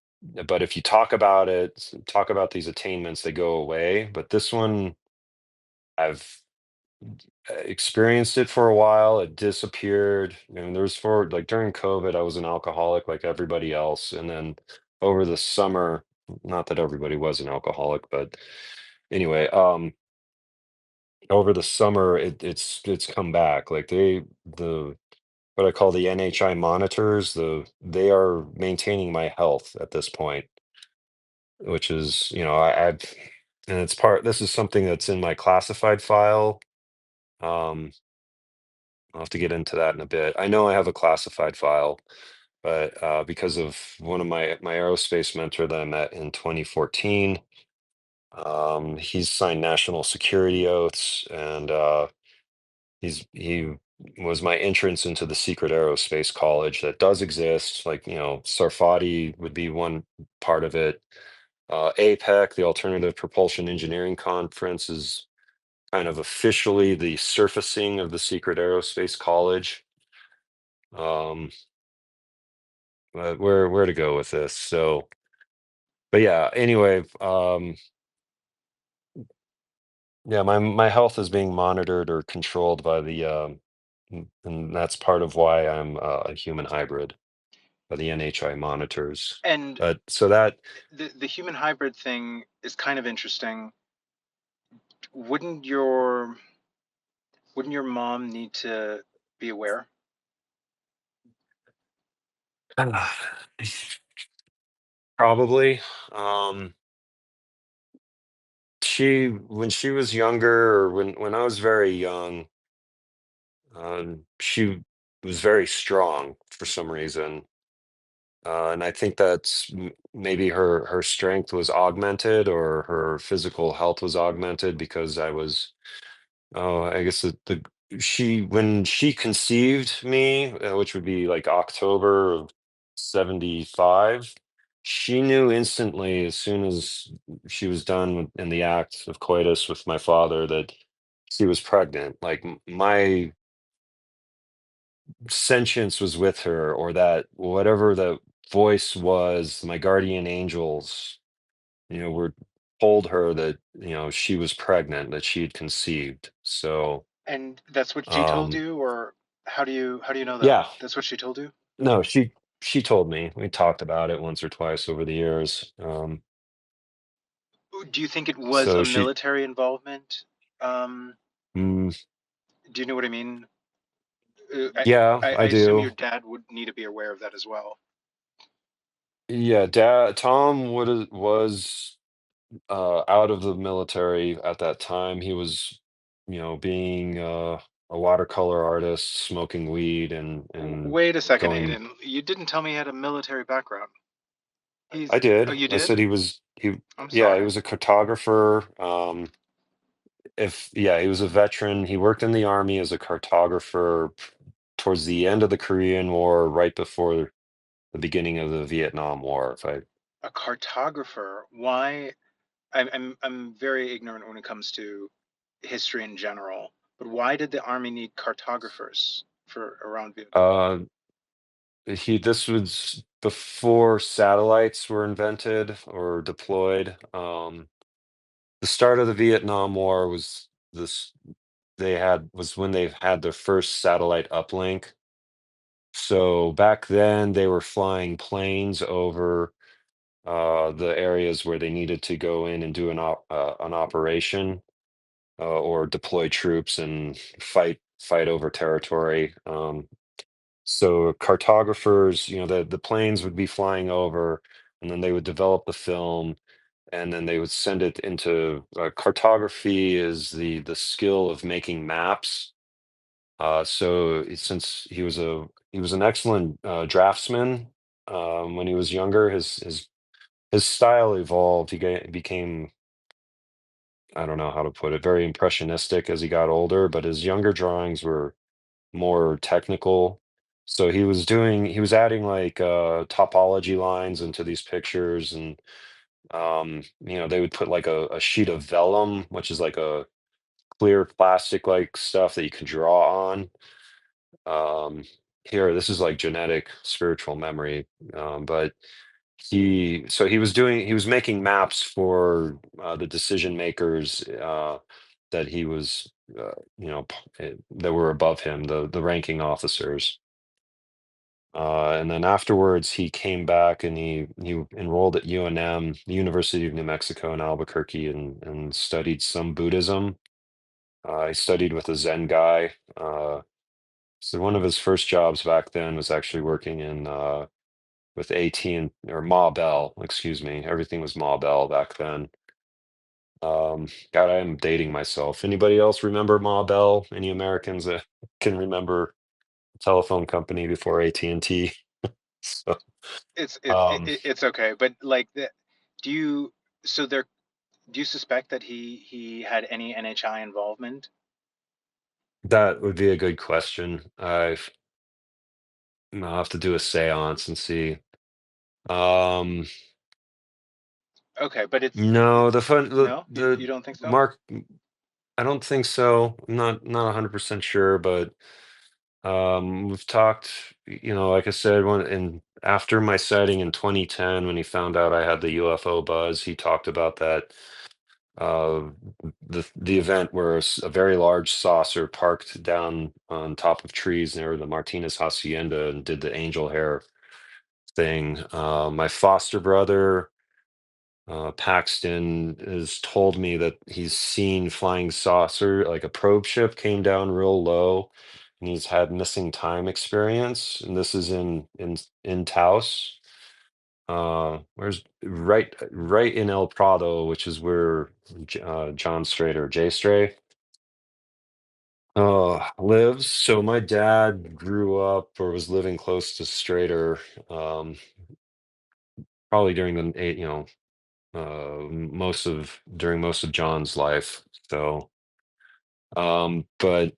but if you talk about these attainments, they go away. But this one, I've experienced it for a while. It disappeared. I mean, there was for like during COVID, I was an alcoholic like everybody else. And then over the summer, not that everybody was an alcoholic, but anyway, over the summer, it's come back. Like the what I call the NHI monitors, they are maintaining my health at this point, which is, I've, and this is something that's in my classified file. Um, I'll have to get into that in a bit. I know I have a classified file, but because of one of my aerospace mentor that I met in 2014, he's signed national security oaths, and he was my entrance into the secret aerospace college that does exist. Like, Sarfati would be one part of it. APEC, the Alternative Propulsion Engineering Conference, is kind of officially the surfacing of the secret aerospace college. Um, but where to go with this? So, but yeah. Anyway, yeah, my health is being monitored or controlled by and that's part of why I'm a human hybrid, by the NHI monitors. And But so that the human hybrid thing is kind of interesting. Wouldn't your wouldn't your mom need to be aware? probably, um, when she was younger, or when I was very young, she was very strong for some reason. And I think that's maybe her strength was augmented, or her physical health was augmented, because I guess she when she conceived me, which would be like October of 75, she knew instantly, as soon as she was done in the act of coitus with my father, that she was pregnant. Like, my sentience was with her, or that whatever the voice was, my guardian angels, were told her that she was pregnant, that she had conceived. So And that's what she told um you, or how do you know that? yeah, That's what she told you? no, she told me. We talked about it once or twice over the years. Do you think it was So a she military involvement? Um, mm, do you know what I mean? I, Yeah, I I assume your do. dad would need to be aware of that as well. Yeah, dad, Tom was out of the military at that time. He was, being a watercolor artist, smoking weed and Wait a second, going. Aiden. You didn't tell me he had a military background. I Oh, did. you I did? said I'm yeah, he sorry. was a cartographer. If yeah, he was a veteran. He worked in the army as a cartographer towards the end of the Korean War, right before the beginning of the Vietnam War. If I A cartographer. Why? I'm very ignorant when it comes to history in general. But why did the army need cartographers for around Vietnam? uh, this was before satellites were invented or deployed. The start of the Vietnam War was this they had was when they had their first satellite uplink. So back then they were flying planes over the areas where they needed to go in and do an operation or deploy troops and fight over territory. So cartographers, the planes would be flying over, and then they would develop the film, and then they would send it into cartography is the skill of making maps. Since he was an excellent draftsman when he was younger, his style evolved. Became, I don't know how to put it, very impressionistic as he got older, but his younger drawings were more technical. So he was adding like topology lines into these pictures, and they would put like a sheet of vellum, which is like a clear plastic like stuff that you can draw on. Um, Here, this is like genetic spiritual memory, but he was making maps for the decision makers that he was that were above him, the ranking officers. And then afterwards, he came back and he enrolled at UNM, the University of New Mexico in Albuquerque, and studied some Buddhism. He studied with a Zen guy. So one of his first jobs back then was actually working in with AT and or Ma Bell, excuse me. Everything was Ma Bell back then. God, I am dating myself. Anybody else remember Ma Bell? Any Americans that can remember a telephone company before AT&T? So, um, It's okay, but like do you so there do you suspect that he had any NHI involvement? that would be a good question. I'll have to do a seance and see. Um, Okay, but no, no, you don't think so? Mark, I don't think so. I'm not 100% sure, but we've talked, like I said, when and after my sighting in 2010, when he found out I had the UFO buzz, he talked about that uh, the event where a very large saucer parked down on top of trees near the Martinez Hacienda and did the angel hair thing. My foster brother Paxton has told me that he's seen flying saucer, like a probe ship came down real low, and he's had missing time experience. And this is in Taos. Where's right in El Prado, which is where John Strader, Jay Stray, lives. So my dad grew up or was living close to Strader, um, probably during during most of John's life. So, but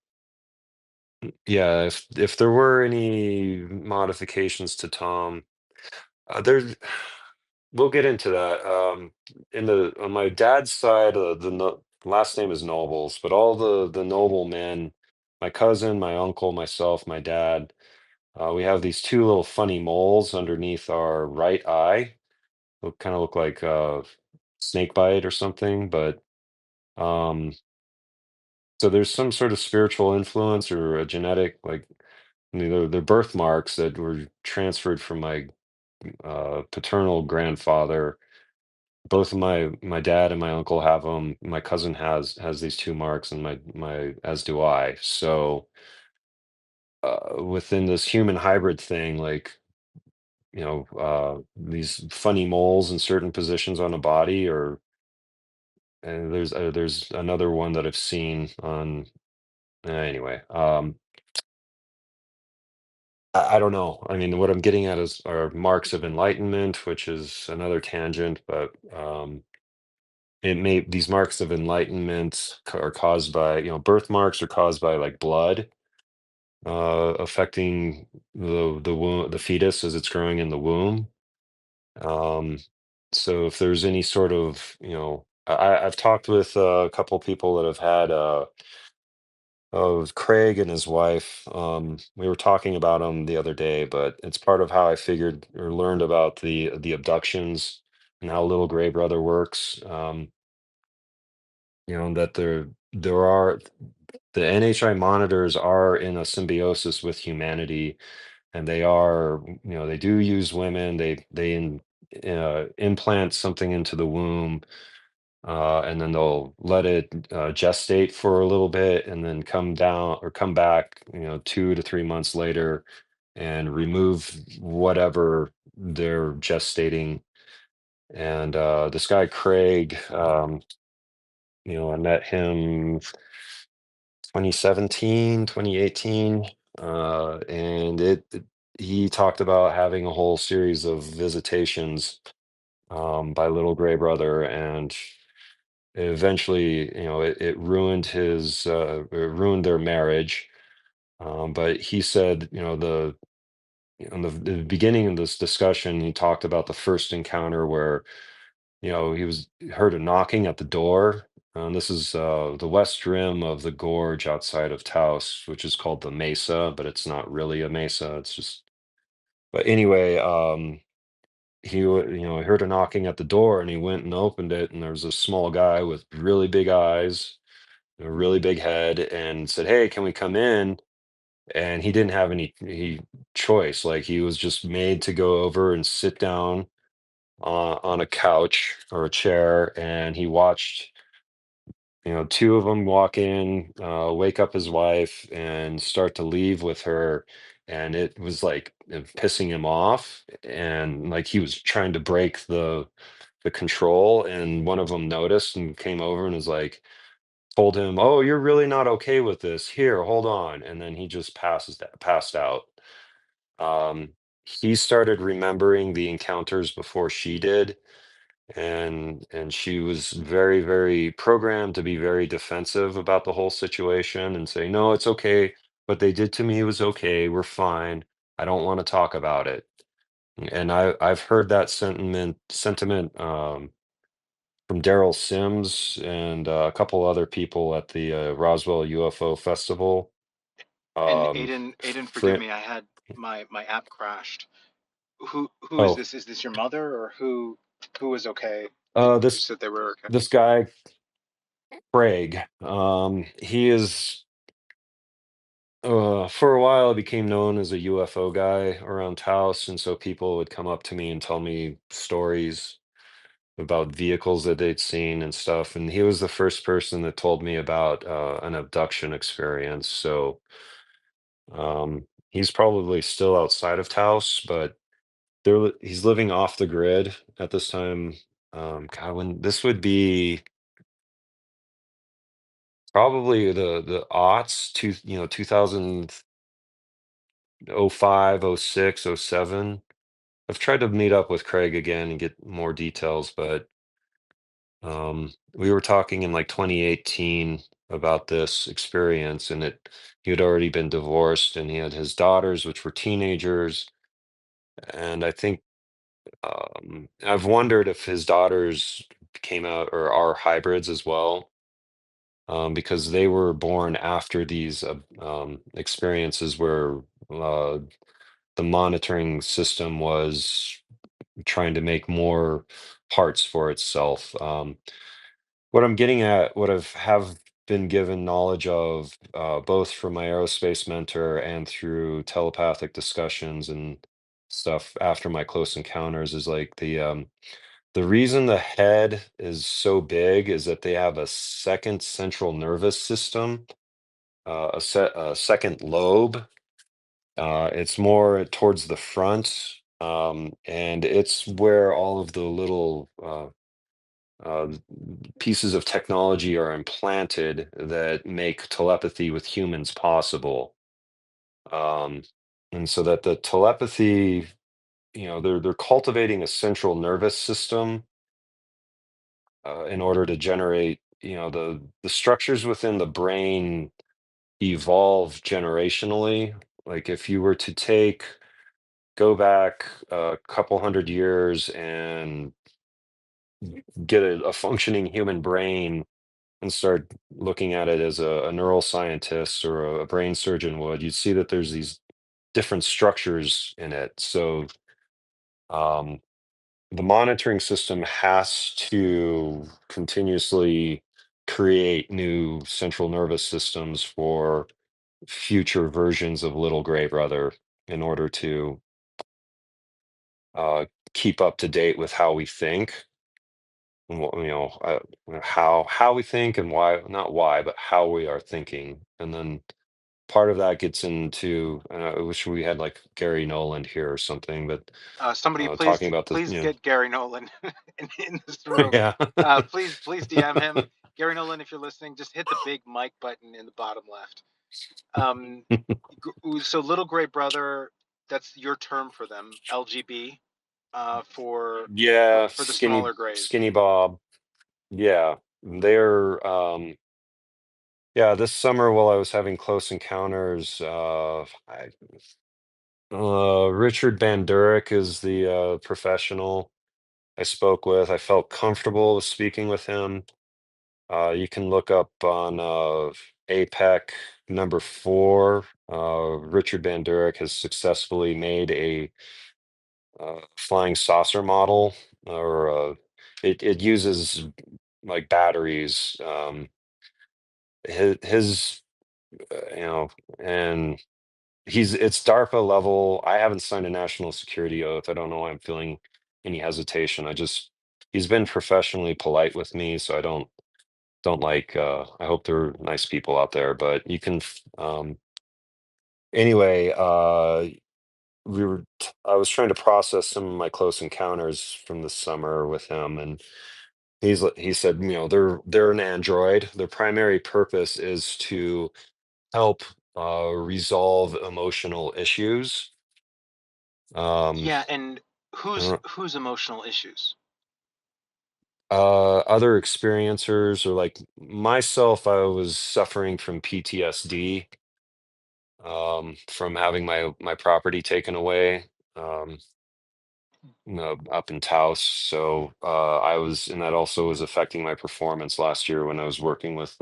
yeah, if there were any modifications to Tom, there's we'll get into that. In the on my dad's side, last name is Nobles, but all the noble men, my cousin, my uncle, myself, my dad, we have these two little funny moles underneath our right eye. Kind of look like snake bite or something, but um so there's some sort of spiritual influence or a genetic, like, they're birthmarks that were transferred from my paternal grandfather. Both of my dad and my uncle have them. My cousin has these two marks, and my as do I. So within this human hybrid thing, like, these funny moles in certain positions on a body, or and there's another one that I've seen on anyway. I don't know. I mean, what I'm getting at is are marks of enlightenment, which is another tangent, but it may these marks of enlightenment are caused by, birthmarks are caused by like blood affecting the womb, the fetus as it's growing in the womb. Um, so if there's any sort of, I've talked with a couple people that have had of Craig and his wife. We were talking about him the other day, but it's part of how I figured or learned about the abductions and how little gray brother works. That there are the NHI monitors are in a symbiosis with humanity, and they are, they do use women. They implant something into the womb, and then they'll let it gestate for a little bit, and then come down or come back, 2 to 3 months later, and remove whatever they're gestating. And this guy Craig, I met him 2017, 2018, and he talked about having a whole series of visitations by little gray brother, and eventually, it ruined it ruined their marriage. But he said, in the beginning of this discussion, he talked about the first encounter where, he heard a knocking at the door. This is the west rim of the gorge outside of Taos, which is called the Mesa, but it's not really a mesa. It's just, but anyway, he heard a knocking at the door, and he went and opened it, and there was a small guy with really big eyes, a really big head, and said, "Hey, can we come in?" And he didn't have any choice. Like, he was just made to go over and sit down on a couch or a chair, and he watched, two of them walk in, wake up his wife, and start to leave with her. And it was like pissing him off, and like he was trying to break the control. And one of them noticed and came over and was like, told him, "Oh, you're really not okay with this. Here, hold on." And then he just passed out. Um, he started remembering the encounters before she did, and she was very, very programmed to be very defensive about the whole situation and say, "No, it's okay. What they did to me was okay. We're fine. I don't want to talk about it." And I've heard that sentiment from Daryl Sims and a couple other people at the Roswell UFO Festival. And Um, Aidan, forgive fr- me, I had my app crashed. Who is oh, this? Is this your mother, or who is okay? Who this said they were okay? this guy Craig. He is for a while became known as a UFO guy around Taos, and so people would come up to me and tell me stories about vehicles that they'd seen and stuff. And he was the first person that told me about an abduction experience. So he's probably still outside of Taos, but he's living off the grid at this time. God, when this would be probably the aughts, 2005, '06, '07. I've tried to meet up with Craig again and get more details, but we were talking in like 2018 about this experience, and he had already been divorced, and he had his daughters, which were teenagers. And I think I've wondered if his daughters came out or are hybrids as well, because they were born after these experiences where uh, the monitoring system was trying to make more parts for itself. What I'm getting at, what I've have been given knowledge of, both from my aerospace mentor and through telepathic discussions and stuff after my close encounters, is like the reason the head is so big is that they have a second central nervous system, a second lobe, It's more towards the front, and it's where all of the little uh, pieces of technology are implanted that make telepathy with humans possible. Um, and so that the telepathy, they're cultivating a central nervous system in order to generate, the structures within the brain evolve generationally. Like if you were to go back a couple hundred years and get a functioning human brain and start looking at it as a neuroscientist or a brain surgeon would, you'd see that there's these different structures in it. So um, the monitoring system has to continuously create new central nervous systems for future versions of little gray brother in order to uh, keep up to date with how we think and how we think and why, not why, but how we are thinking. And then part of that gets into, and I wish we had like Gary Nolan here or something, but Somebody talking about the, please get Gary Nolan in this room. yeah. Please DM him. Gary Nolan, if you're listening, just hit the big mic button in the bottom left. Um, so little gray brother, that's your term for them, LGB, Yeah, for the smaller grays. skinny Bob. Yeah, they're yeah. This summer, while I was having close encounters, Richard Bandurek is the professional I spoke with. I felt comfortable with speaking with him. You can look up on APEC number 4. Richard Bandurek has successfully made a flying saucer model, or it uses like batteries. His and it's DARPA level. I haven't signed a national security oath. I don't know why I'm feeling any hesitation. He's been professionally polite with me, so I don't like I hope they're nice people out there, but you can anyway, I was trying to process some of my close encounters from the summer with him, and he said, they're an android. Their primary purpose is to help resolve emotional issues. Um, Yeah, and I don't know, whose emotional issues? other experiencers, or like myself, I was suffering from PTSD from having my property taken away up in Taos. So and that also was affecting my performance last year when I was working with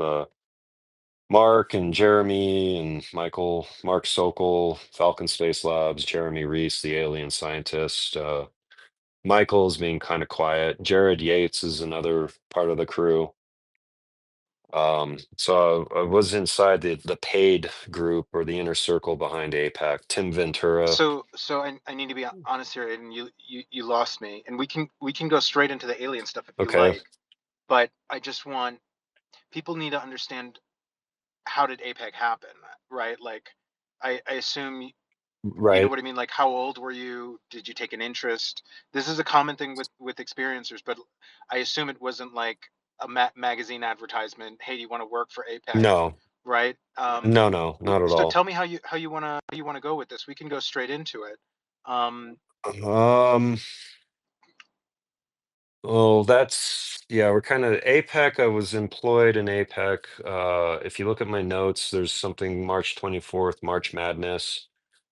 Mark and Jeremy and Michael, Mark Sokol, Falcon Space Labs, Jeremy Reese, the alien scientist. Michael's being kind of quiet. Jared Yates is another part of the crew. So I was inside the paid group, or the inner circle behind APAC. Tim Ventura. So I need to be honest here, and you lost me, and we can go straight into the alien stuff if you Okay, like, but I just want people need to understand, how did APEC happen, right? Like, I assume you know right. what I mean. Like, how old were you? Did you take an interest? This is a common thing with experiencers, but I assume it wasn't like a magazine advertisement. Hey, do you want to work for APEC? No, Right? no, not at So all. tell me how you wanna go with this. We can go straight into it. Um, Um, Oh, yeah, we're kind of APEC. I was employed in APEC. If you look at my notes, there's something March 24th, March Madness.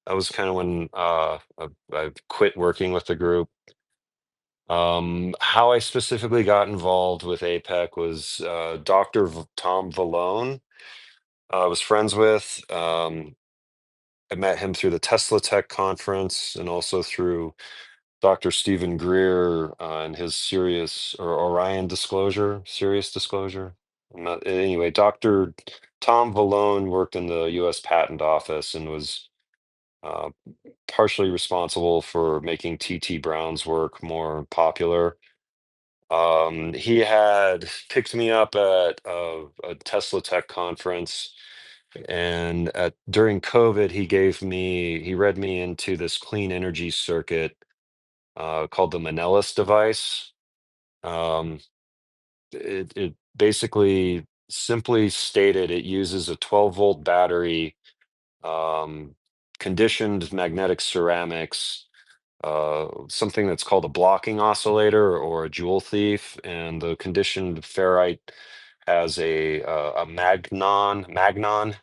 That was kind of when I quit working with the group. How I specifically got involved with APEC was Dr. Tom Vallone. I was friends with. I met him through the Tesla Tech conference and also through Dr. Stephen Greer and his Serious Disclosure. Anyway, Dr. Tom Vallone worked in the U.S. Patent Office and was uh, partially responsible for making T.T. Brown's work more popular. He had picked me up at a Tesla Tech conference And during COVID, he read me into this clean energy circuit called the Manila device. Um, it basically, simply stated, it uses a 12-volt battery, um, conditioned magnetic ceramics, something that's called a blocking oscillator or a jewel thief, and the conditioned ferrite has a magnon, magnon.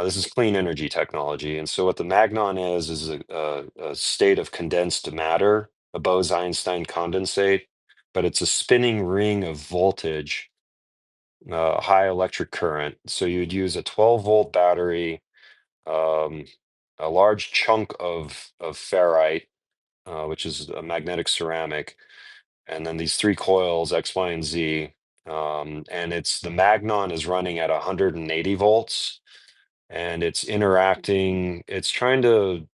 This is clean energy technology, and so what the magnon is a state of condensed matter, a Bose-Einstein condensate, but it's a spinning ring of voltage, high electric current. So you'd use a 12-volt battery, um, a large chunk of ferrite, which is a magnetic ceramic, and then these three coils, X, Y, and Z. And the magnon is running at 180 volts, and it's trying to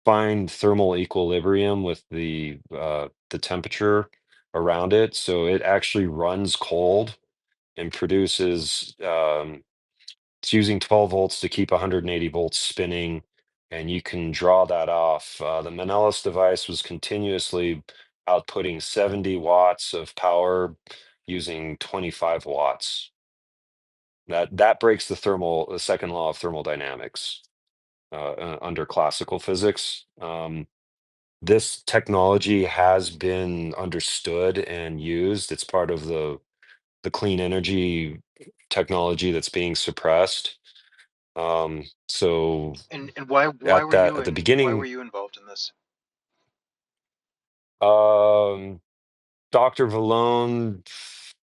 find thermal equilibrium with the temperature around it. So it actually runs cold and produces, it's using 12 volts to keep 180 volts spinning, and you can draw that off. The Manila device was continuously outputting 70 watts of power using 25 watts. That breaks the second law of thermodynamics under classical physics. This technology has been understood and used. It's part of the clean energy technology that's being suppressed. So And why at were that you at the in why were beginning, you involved in this? um, Dr. Vallone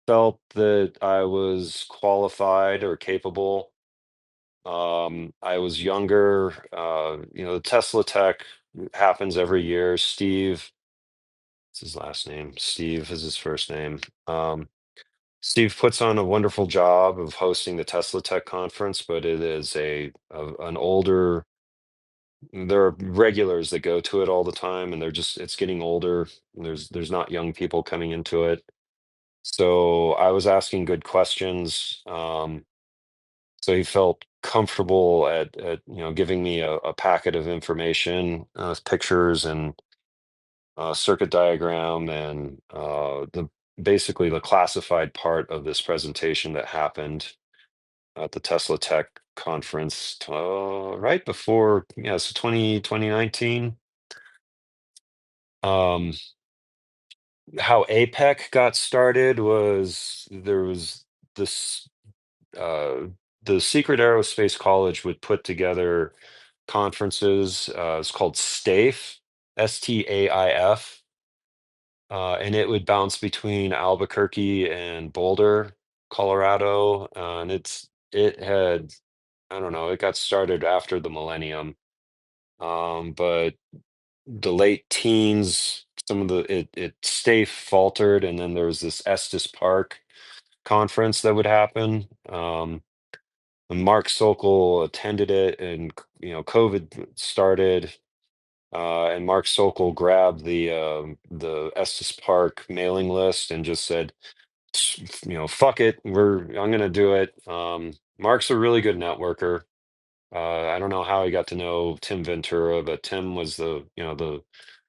felt that I was qualified or capable. I was younger. The Tesla Tech happens every year. Steve, what's his last name? Steve is his first name. Steve puts on a wonderful job of hosting the Tesla Tech conference, but it is an older. There are regulars that go to it all the time, and it's getting older. There's not young people coming into it. So I was asking good questions. So he felt comfortable at giving me a packet of information, with pictures and circuit diagram, and the basically the classified part of this presentation that happened at the Tesla Tech conference right before, yeah, so 2019. Um, how APEC got started was there was this uh, the secret aerospace college would put together conferences. It's called STAIF, STAIF, and it would bounce between Albuquerque and Boulder, Colorado. And it had, I don't know, it got started after the millennium, but the late teens, some of it STAIF faltered, and then there was this Estes Park conference that would happen. And Mark Sokol attended it, and COVID started, and Mark Sokol grabbed the Estes Park mailing list and just said, fuck it, I'm gonna do it. Mark's a really good networker. I don't know how he got to know Tim Ventura, but Tim was the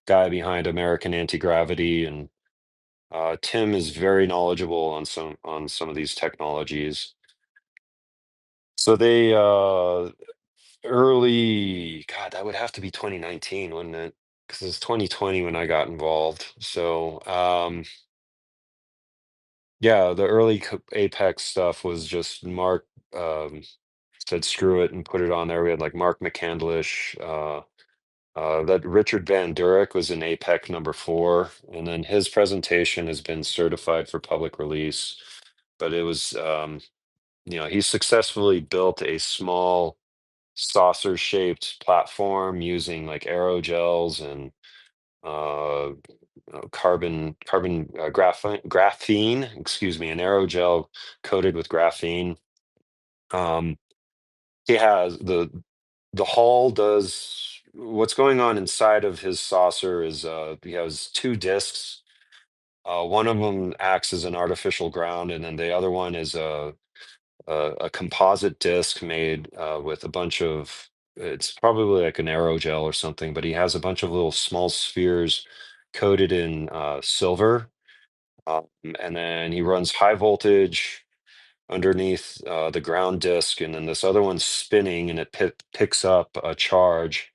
guy behind American Anti-Gravity, and Tim is very knowledgeable on some of these technologies. So they early, God, that would have to be 2019, wouldn't it? Because it's 2020 when I got involved. So yeah, the early Apex stuff was just Mark said screw it and put it on there. We had like Mark McCandlish, that Richard Van Durek was in APEC number 4, and then his presentation has been certified for public release. But it was, he successfully built a small saucer-shaped platform using like aerogels and graphene, excuse me, an aerogel coated with graphene. Um, he has the hull does what's going on inside of his saucer is he has 2 discs. One of them acts as an artificial ground, and then the other one is a composite disc made with a bunch of, it's probably like an aerogel or something, but he has a bunch of little small spheres coated in silver. Um, and then he runs high voltage underneath the ground disk, and then this other one's spinning, and it picks up a charge.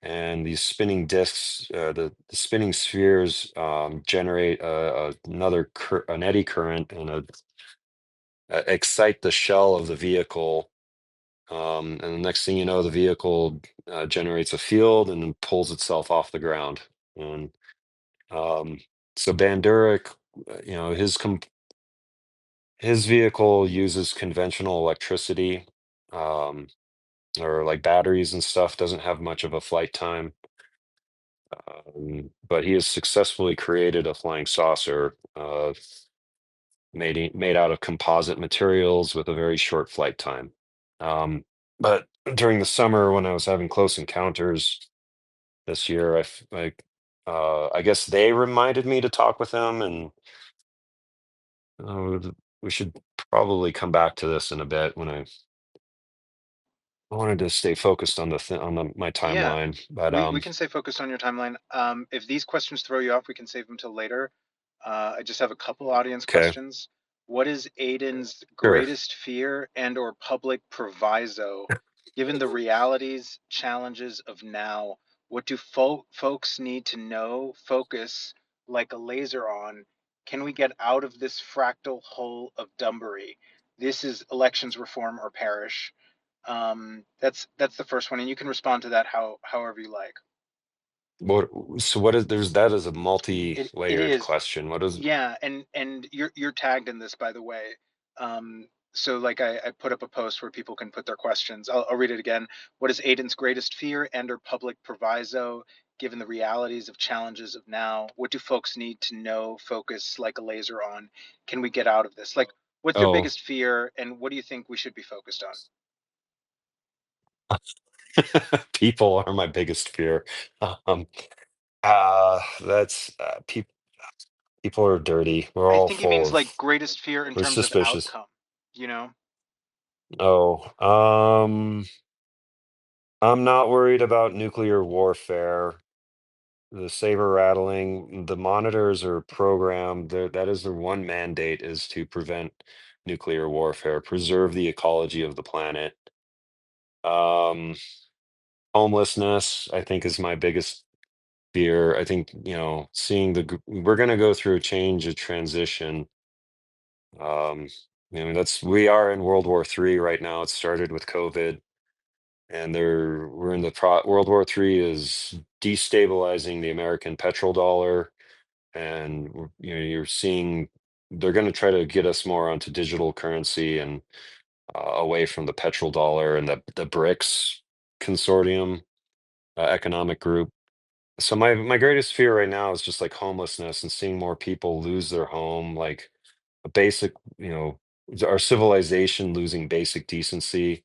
And these spinning disks, the spinning spheres, generate an eddy current and excite the shell of the vehicle. And the next thing you know, the vehicle generates a field and then pulls itself off the ground. And um, so Banduric, his vehicle uses conventional electricity, um, or like batteries and stuff. Doesn't have much of a flight time. But he has successfully created a flying saucer made out of composite materials with a very short flight time. But during the summer, when I was having close encounters this year, I guess they reminded me to talk with him, and we should probably come back to this in a bit when I wanted to stay focused on my Yeah, timeline. But we can stay focused on your timeline. If these questions throw you off, we can save them till later. I just have a couple audience okay, questions. What is Aidan's sure. greatest fear and or public proviso? Given the realities, challenges of now, what do folks need to know, focus like a laser on? Can we get out of this fractal hole of dumbery? This is elections reform or perish. That's the first one, and you can respond to that however you like. What so what is there's that is a It multi-layered is. question. What is Yeah, and you're tagged in this, by the way. So like I put up a post where people can put their questions. I'll read it again. What is Aidan's greatest fear and or public proviso given the realities of challenges of now? What do folks need to know, focus like a laser on? Can we get out of this? Like, what's your oh biggest fear and what do you think we should be focused on? people are my biggest fear. Um that's people are dirty. We're I all think he full means like of greatest fear in we're terms of suspicious. outcome, you know? Oh, I'm not worried about nuclear warfare. The saber rattling, the monitors are programmed. That is their one mandate, is to prevent nuclear warfare, preserve the ecology of the planet. Um, Homelessness, I think, is my biggest fear. I think, seeing we're going to go through a change, a transition. Um, we are in World War III right now. It started with COVID, and we're in World War III is destabilizing the American petrol dollar, and you're seeing they're going to try to get us more onto digital currency and away from the petrol dollar and the BRICS consortium economic group. So my greatest fear right now is just like homelessness and seeing more people lose their home, like a basic, our civilization losing basic decency.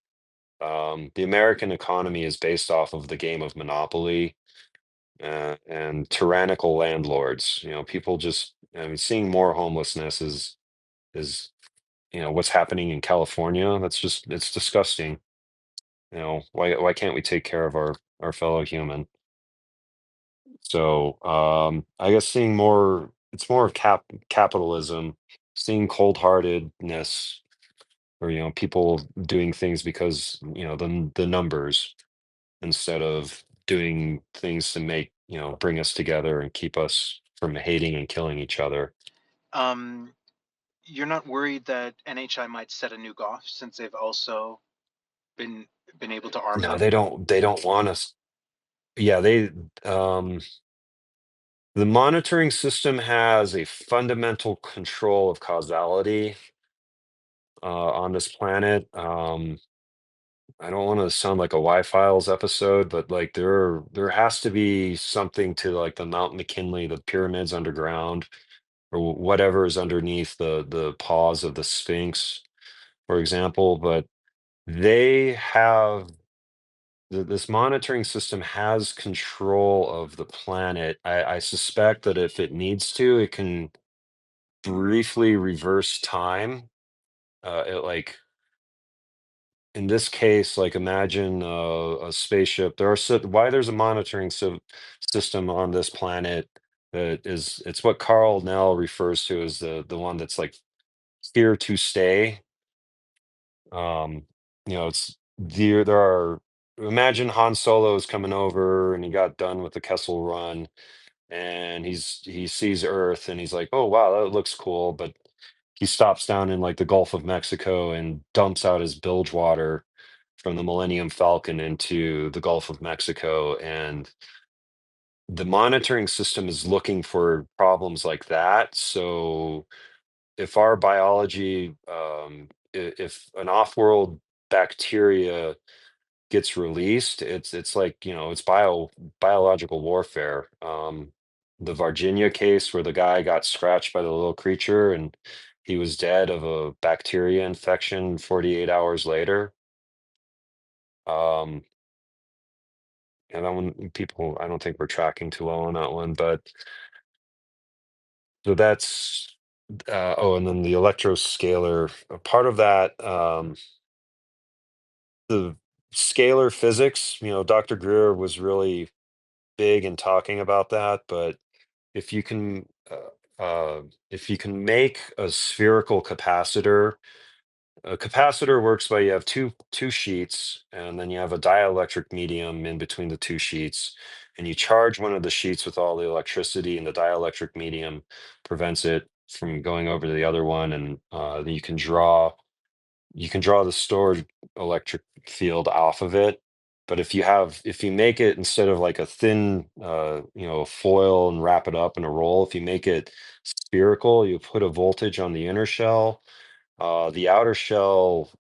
The American economy is based off of the game of Monopoly and tyrannical landlords. People just, I mean, seeing more homelessness is what's happening in California. It's disgusting. Why can't we take care of our fellow human? So I guess seeing more, it's more of capitalism, seeing cold-heartedness, or people doing things because the numbers, instead of doing things to bring us together and keep us from hating and killing each other. Um, you're not worried that NHI might set a nuke off since they've also been been able to arm No, it? they don't want us. Yeah, um the monitoring system has a fundamental control of causality on this planet. I don't want to sound like a Y-Files episode, but like there has to be something to like the Mount McKinley, the pyramids underground, or whatever is underneath the paws of the Sphinx, for example. But they have this monitoring system has control of the planet. I suspect that if it needs to, it can briefly reverse time. It like in this case, like imagine a spaceship. Why there's a monitoring system on this planet that is, it's what Carl Nell refers to as the one that's like here to stay. It's there are, imagine Han Solo is coming over and he got done with the Kessel Run and he sees Earth and he's like, oh wow, that looks cool, but he stops down in like the Gulf of Mexico and dumps out his bilge water from the Millennium Falcon into the Gulf of Mexico. And the monitoring system is looking for problems like that. So if our biology, if an off-world bacteria gets released, it's like, it's biological warfare. The Virginia case where the guy got scratched by the little creature and he was dead of a bacteria infection 48 hours later. Um, and that one, people, I don't think we're tracking too well on that one, but so that's and then the electroscalar, a part of that, the scalar physics, Dr. Greer was really big in talking about that, but if you can if you can make a spherical capacitor, a capacitor works by you have two sheets and then you have a dielectric medium in between the two sheets and you charge one of the sheets with all the electricity and the dielectric medium prevents it from going over to the other one, and then you can draw the stored electric field off of it. But if you make it, instead of like a thin foil and wrap it up in a roll, if you make it spherical, you put a voltage on the inner shell. The outer shell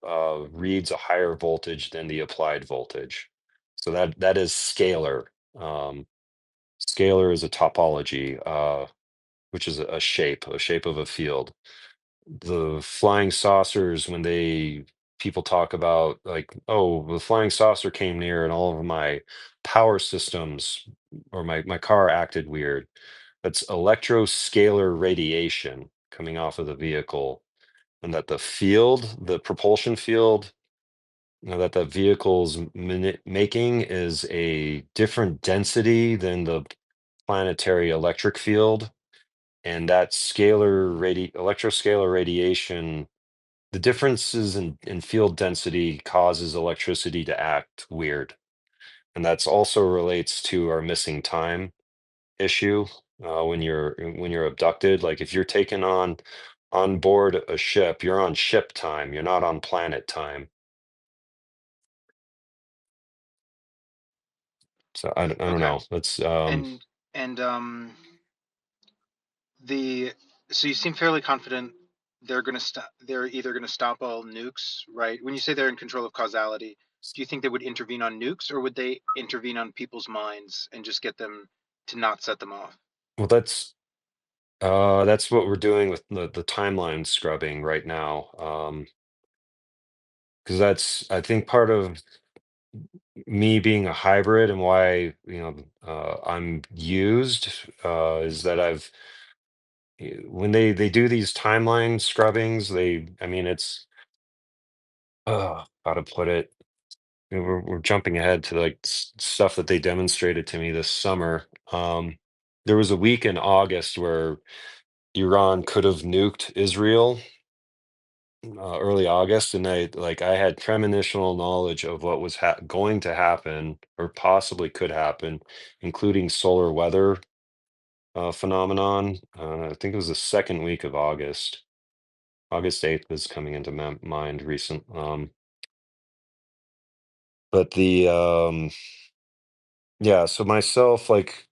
reads a higher voltage than the applied voltage. So that is scalar. um, Scalar is a topology, which is a shape of a field. The flying saucers, when people talk about like, oh, the flying saucer came near and all of my power systems or my car acted weird. That's electroscalar radiation coming off of the vehicle, and that the propulsion field, that the vehicle's making is a different density than the planetary electric field, and that electroscalar radiation, the differences in field density causes electricity to act weird. And that's also relates to our missing time issue. When you're abducted, like if you're taken on board a ship, you're on ship time, you're not on planet time. So I don't Okay. know. That's And the so you seem fairly confident they're either gonna stop all nukes, right? When you say they're in control of causality, do you think they would intervene on nukes or would they intervene on people's minds and just get them to not set them off? well, that's what we're doing with the timeline scrubbing right now. Because that's, I think, part of me being a hybrid and why I'm used is that when they do these timeline scrubbings, I mean, it's how to put it. We're jumping ahead to like stuff that they demonstrated to me this summer. There was a week in August where Iran could have nuked Israel, early August, and I had premonitional knowledge of what was going to happen or possibly could happen, including solar weather phenomenon. I think it was the second week of August. August 8th was coming into my mind recent. But yeah, so myself, like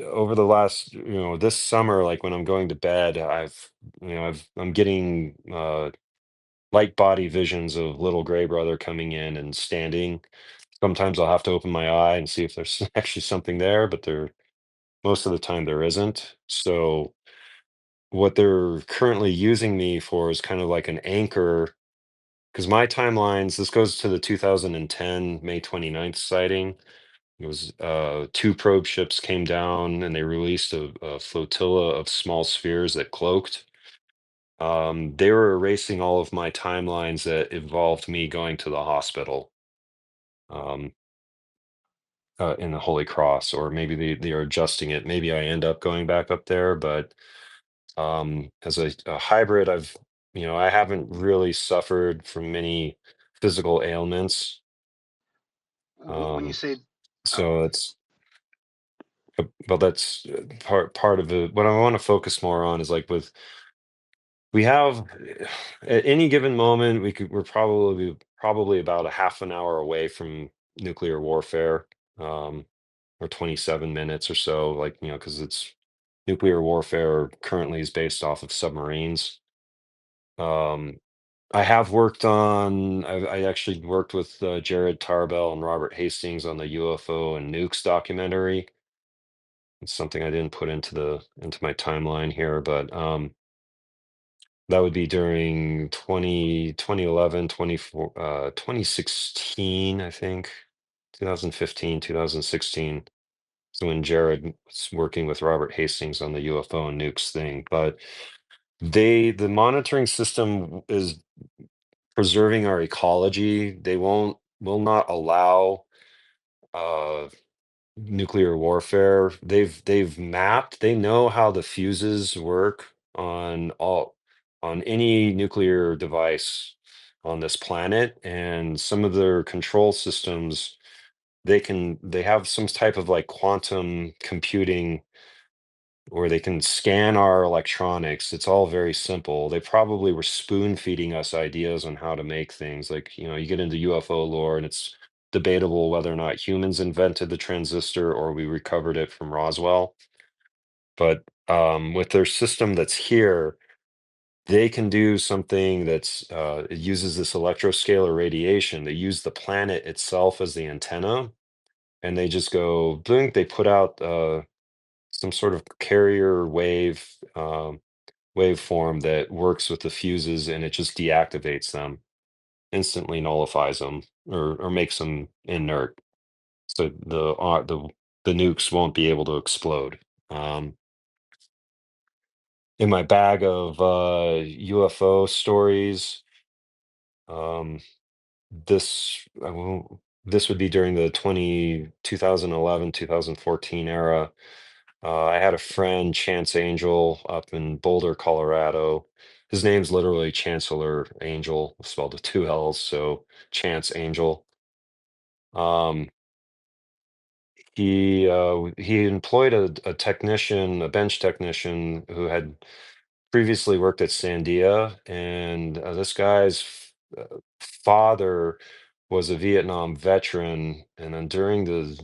over the last, this summer, like when I'm going to bed, I'm getting light body visions of little gray brother coming in and standing. Sometimes I'll have to open my eye and see if there's actually something there, but most of the time there isn't. So what they're currently using me for is kind of like an anchor, because my timelines, this goes to the 2010 May 29th sighting. It was two probe ships came down and they released a flotilla of small spheres that cloaked. They were erasing all of my timelines that involved me going to the hospital um, in the Holy Cross, or maybe they are adjusting it. Maybe I end up going back up there, but as a hybrid, I haven't really suffered from many physical ailments. When you Um, say, oh, so it's, but that's part of it. What I want to focus more on is like we have at any given moment we're probably about a half an hour away from nuclear warfare, um, or 27 minutes or so, like, because it's nuclear warfare currently is based off of submarines. Um, I actually worked with 𝗬𝗓𝗏 and Robert Hastings on the UFO and nukes documentary. It's something I didn't put into my timeline here, but that would be during 2011, 2016, I think, 2015, 2016. So when Jared was working with Robert Hastings on the UFO and nukes thing, but the monitoring system is preserving our ecology. They will not allow uh, nuclear warfare. They've mapped. They know how the fuses work on any nuclear device on this planet, and some of their control systems. They have some type of like quantum computing where they can scan our electronics. It's all very simple. They probably were spoon feeding us ideas on how to make things. Like, you get into UFO lore and it's debatable whether or not humans invented the transistor or we recovered it from Roswell. But with their system that's here, they can do something it uses this electroscalar radiation. They use the planet itself as the antenna, and they just go blink. They put out some sort of carrier waveform that works with the fuses, and it just deactivates them, instantly nullifies them, or makes them inert, so the nukes won't be able to explode. Um, in my bag of UFO stories, um, this would be during the 2011 2014 era. I had a friend, Chance Angel, up in Boulder, Colorado. His name's literally Chancellor Angel, spelled with two L's, so Chance Angel. Um, he employed a technician, a bench technician who had previously worked at Sandia, and this guy's father was a Vietnam veteran, and then during the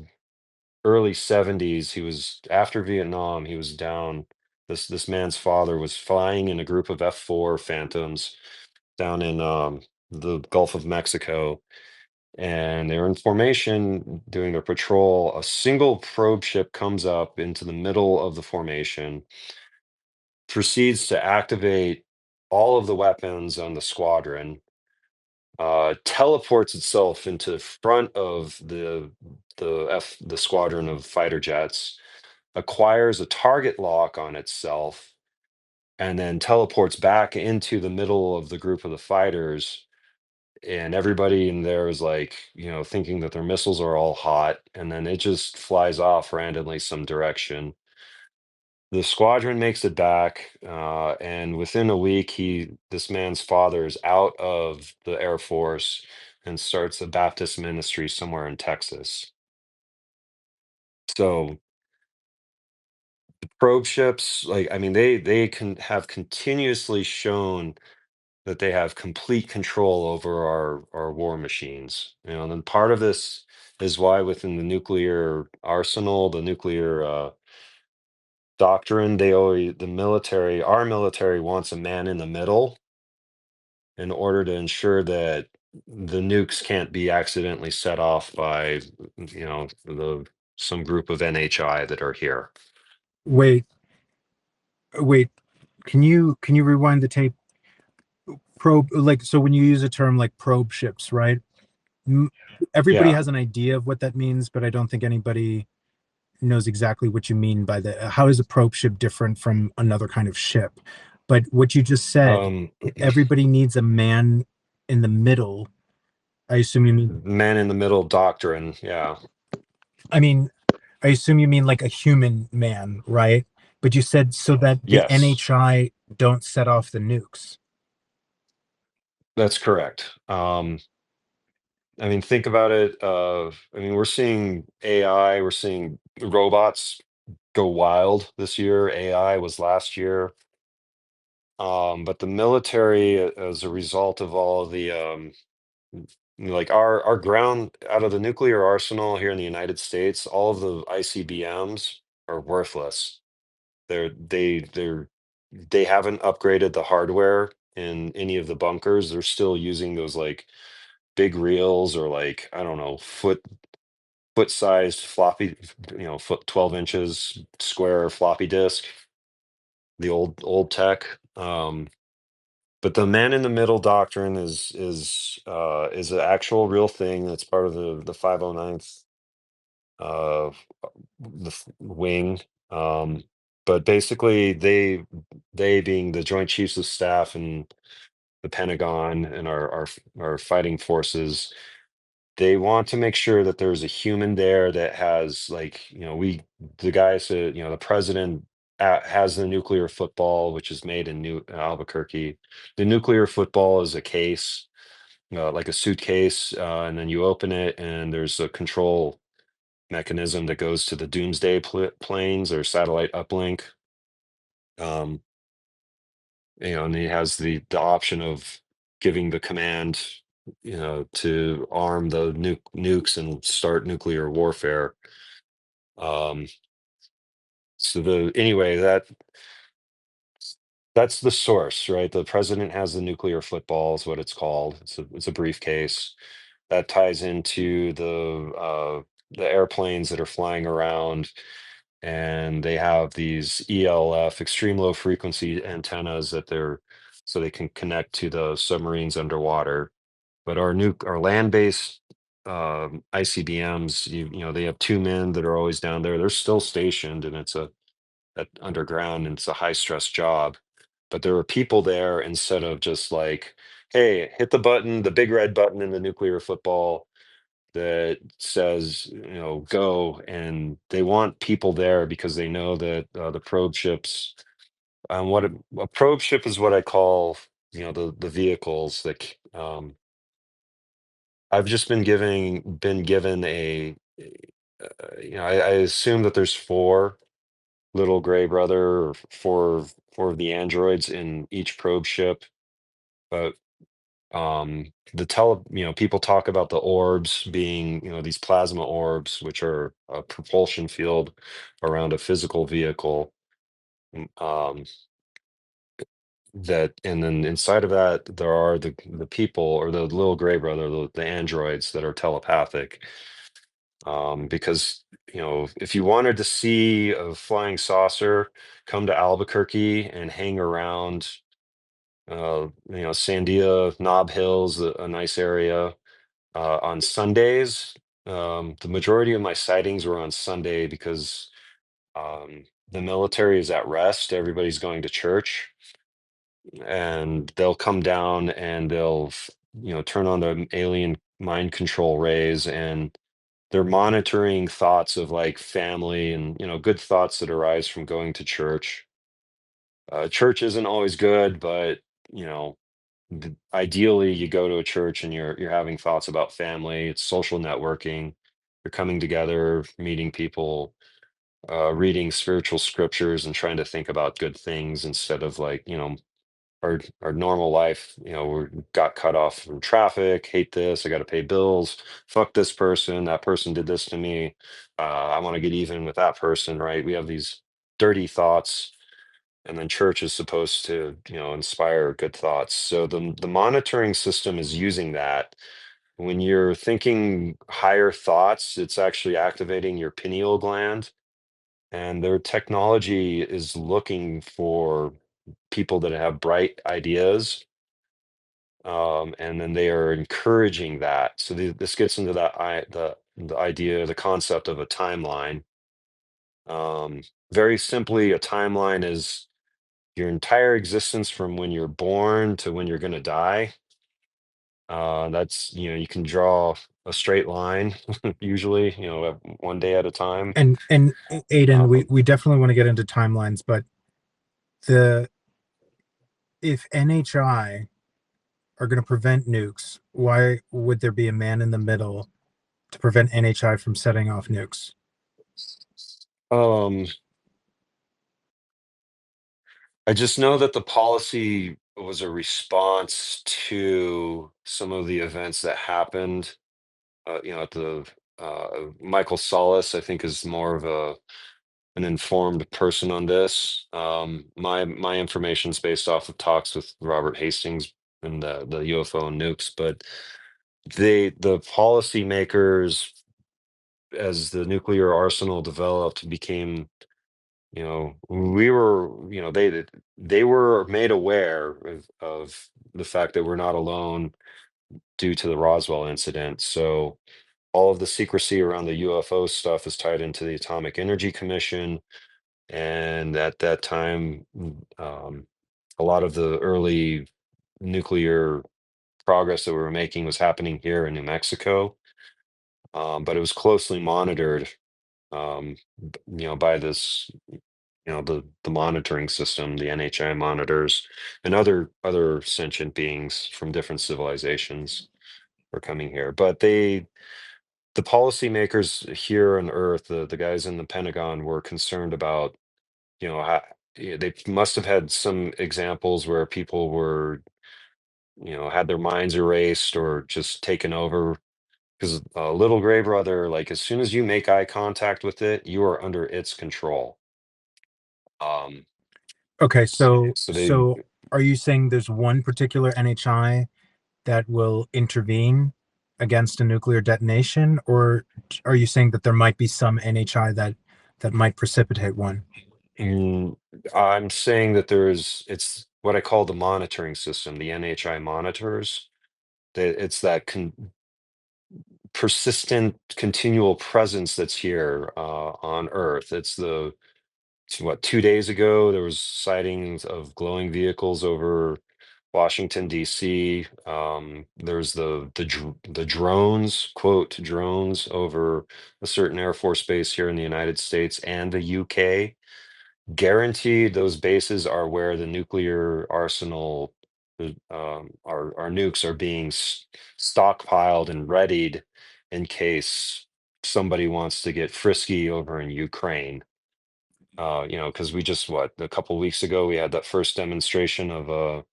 early 70s, he was after Vietnam, he was down. This man's father was flying in a group of F-4 Phantoms down in the Gulf of Mexico, and they were in formation doing their patrol. A single probe ship comes up into the middle of the formation, proceeds to activate all of the weapons on the squadron, teleports itself into front of the squadron of fighter jets, acquires a target lock on itself, and then teleports back into the middle of the group of the fighters. And everybody in there is like, thinking that their missiles are all hot, and then it just flies off randomly some direction. The squadron makes it back, and within a week, this man's father is out of the Air Force and starts a Baptist ministry somewhere in Texas. So probe ships, like, I mean, they can have continuously shown that they have complete control over our war machines. And then part of this is why within the nuclear arsenal, the nuclear doctrine, our military wants a man in the middle in order to ensure that the nukes can't be accidentally set off by, some group of NHI that are here. Wait, wait. Can you rewind the tape? Probe, like, so when you use a term like probe ships, right? M- Everybody Yeah. has an idea of what that means, but I don't think anybody knows exactly what you mean by the. How is a probe ship different from another kind of ship? But what you just said, Um, everybody needs a man in the middle. I assume you mean, Man in the middle doctrine. Yeah. I mean, I assume you mean like a human man, right? But you said so that the Yes, NHI don't set off the nukes. that's correct. I mean, think about it. I mean, we're seeing AI, we're seeing robots go wild this year. AI was last year. But the military, as a result of all the like our ground out of the nuclear arsenal here in the United States, all of the ICBMs are worthless. They haven't upgraded the hardware in any of the bunkers. They're still using those like big reels or like I don't know foot sized floppy, foot 12 inches square floppy disk, the old tech. But the man in the middle doctrine is an actual real thing that's part of the 509th uh wing. But basically they being the Joint Chiefs of Staff and the Pentagon and our fighting forces, they want to make sure that there's a human there that has like, the guys that, the president has the nuclear football, which is made in New Albuquerque. The nuclear football is a case, like a suitcase, and then you open it and there's a control mechanism that goes to the doomsday planes or satellite uplink. Um, and he has the option of giving the command, to arm the nukes and start nuclear warfare. Um, so the anyway that's the source, right? The president has the nuclear football is what it's called. It's a briefcase that ties into the airplanes that are flying around, and they have these ELF, extreme low frequency antennas that they're so they can connect to the submarines underwater. But our land-based ICBMs, they have two men that are always down there. They're still stationed, and it's underground, and it's a high stress job. But there are people there instead of just like, hey, hit the button, the big red button in the nuclear football that says, go. And they want people there because they know that the probe ships, a probe ship is what I call, the vehicles that I've just been given I assume that there's four little gray brother or four of the androids in each probe ship. But people talk about the orbs being, these plasma orbs, which are a propulsion field around a physical vehicle. Um, that and then inside of that there are the people or the little gray brother, the androids that are telepathic. Because if you wanted to see a flying saucer, come to Albuquerque and hang around Sandia, Nob Hills, a nice area. On Sundays, the majority of my sightings were on Sunday because the military is at rest. Everybody's going to church, and they'll come down and they'll, turn on the alien mind control rays, and they're monitoring thoughts of like family and, good thoughts that arise from going to church. Church isn't always good, but you know, ideally you go to a church and you're having thoughts about family. It's social networking. You're coming together, meeting people, reading spiritual scriptures, and trying to think about good things instead of like, our normal life. We got cut off from traffic. Hate this. I got to pay bills. Fuck this person. That person did this to me. I want to get even with that person. Right? We have these dirty thoughts, and then church is supposed to, inspire good thoughts. So the monitoring system is using that. When you're thinking higher thoughts, it's actually activating your pineal gland, and their technology is looking for people that have bright ideas, and then they are encouraging that. So this gets into the idea, the concept of a timeline. Very simply, a timeline is your entire existence from when you're born to when you're going to die. That's, you can draw a straight line usually, one day at a time. And Aidan, Um, we definitely want to get into timelines, but if NHI are going to prevent nukes, why would there be a man in the middle to prevent NHI from setting off nukes? I just know that the policy was a response to some of the events that happened. At the Michael Solis, I think, is more of an informed person on this. My information is based off of talks with Robert Hastings and the UFO and nukes, but the policymakers, as the nuclear arsenal developed, became, we were, they were made aware of the fact that we're not alone due to the Roswell incident. So all of the secrecy around the UFO stuff is tied into the Atomic Energy Commission. And at that time, a lot of the early nuclear progress that we were making was happening here in New Mexico. But it was closely monitored, by this, the monitoring system, the NHI monitors, and other sentient beings from different civilizations were coming here. But the policymakers here on Earth, the guys in the Pentagon, were concerned about, they must have had some examples where people were, had their minds erased or just taken over. Because little gray brother, like as soon as you make eye contact with it, you are under its control. Um, Okay, so so they, are you saying there's one particular NHI that will intervene against a nuclear detonation, or are you saying that there might be some NHI that might precipitate one? mm, I'm saying that it's what I call the monitoring system, the NHI monitors. That it's that persistent, continual presence that's here on Earth. What, 2 days ago, there was sightings of glowing vehicles over Washington, D.C. There's the drones, quote, drones over a certain Air Force base here in the United States and the UK. Guaranteed those bases are where the nuclear arsenal, our nukes are being stockpiled and readied in case somebody wants to get frisky over in Ukraine. Because we just, a couple weeks ago, we had that first demonstration of a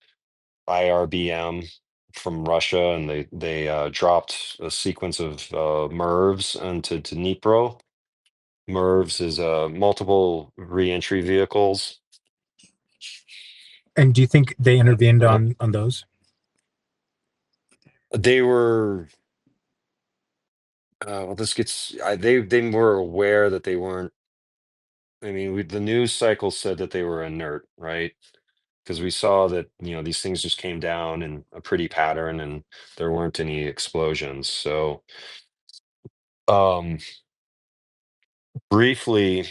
IRBM from Russia, and they dropped a sequence of MIRVs into Dnipro. MIRVs is multiple reentry vehicles. And do you think they intervened Uh, on those? they were well, they were aware that they weren't. I mean, the news cycle said that they were inert, right? Because we saw that, these things just came down in a pretty pattern and there weren't any explosions. So um briefly,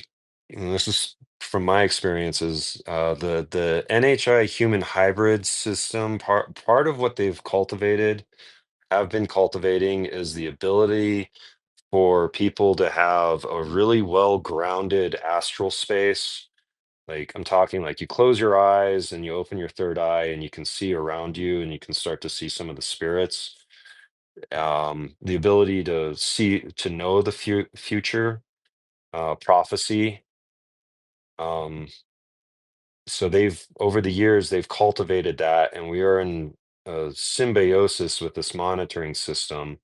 and this is from my experiences, the NHI human hybrid system, part of what they've cultivated, have been cultivating, is the ability for people to have a really well grounded astral space. Like, I'm talking like you close your eyes and you open your third eye and you can see around you and you can start to see some of the spirits. The ability to know the future, prophecy. Um, so over the years, they've cultivated that, and we are in symbiosis with this monitoring system,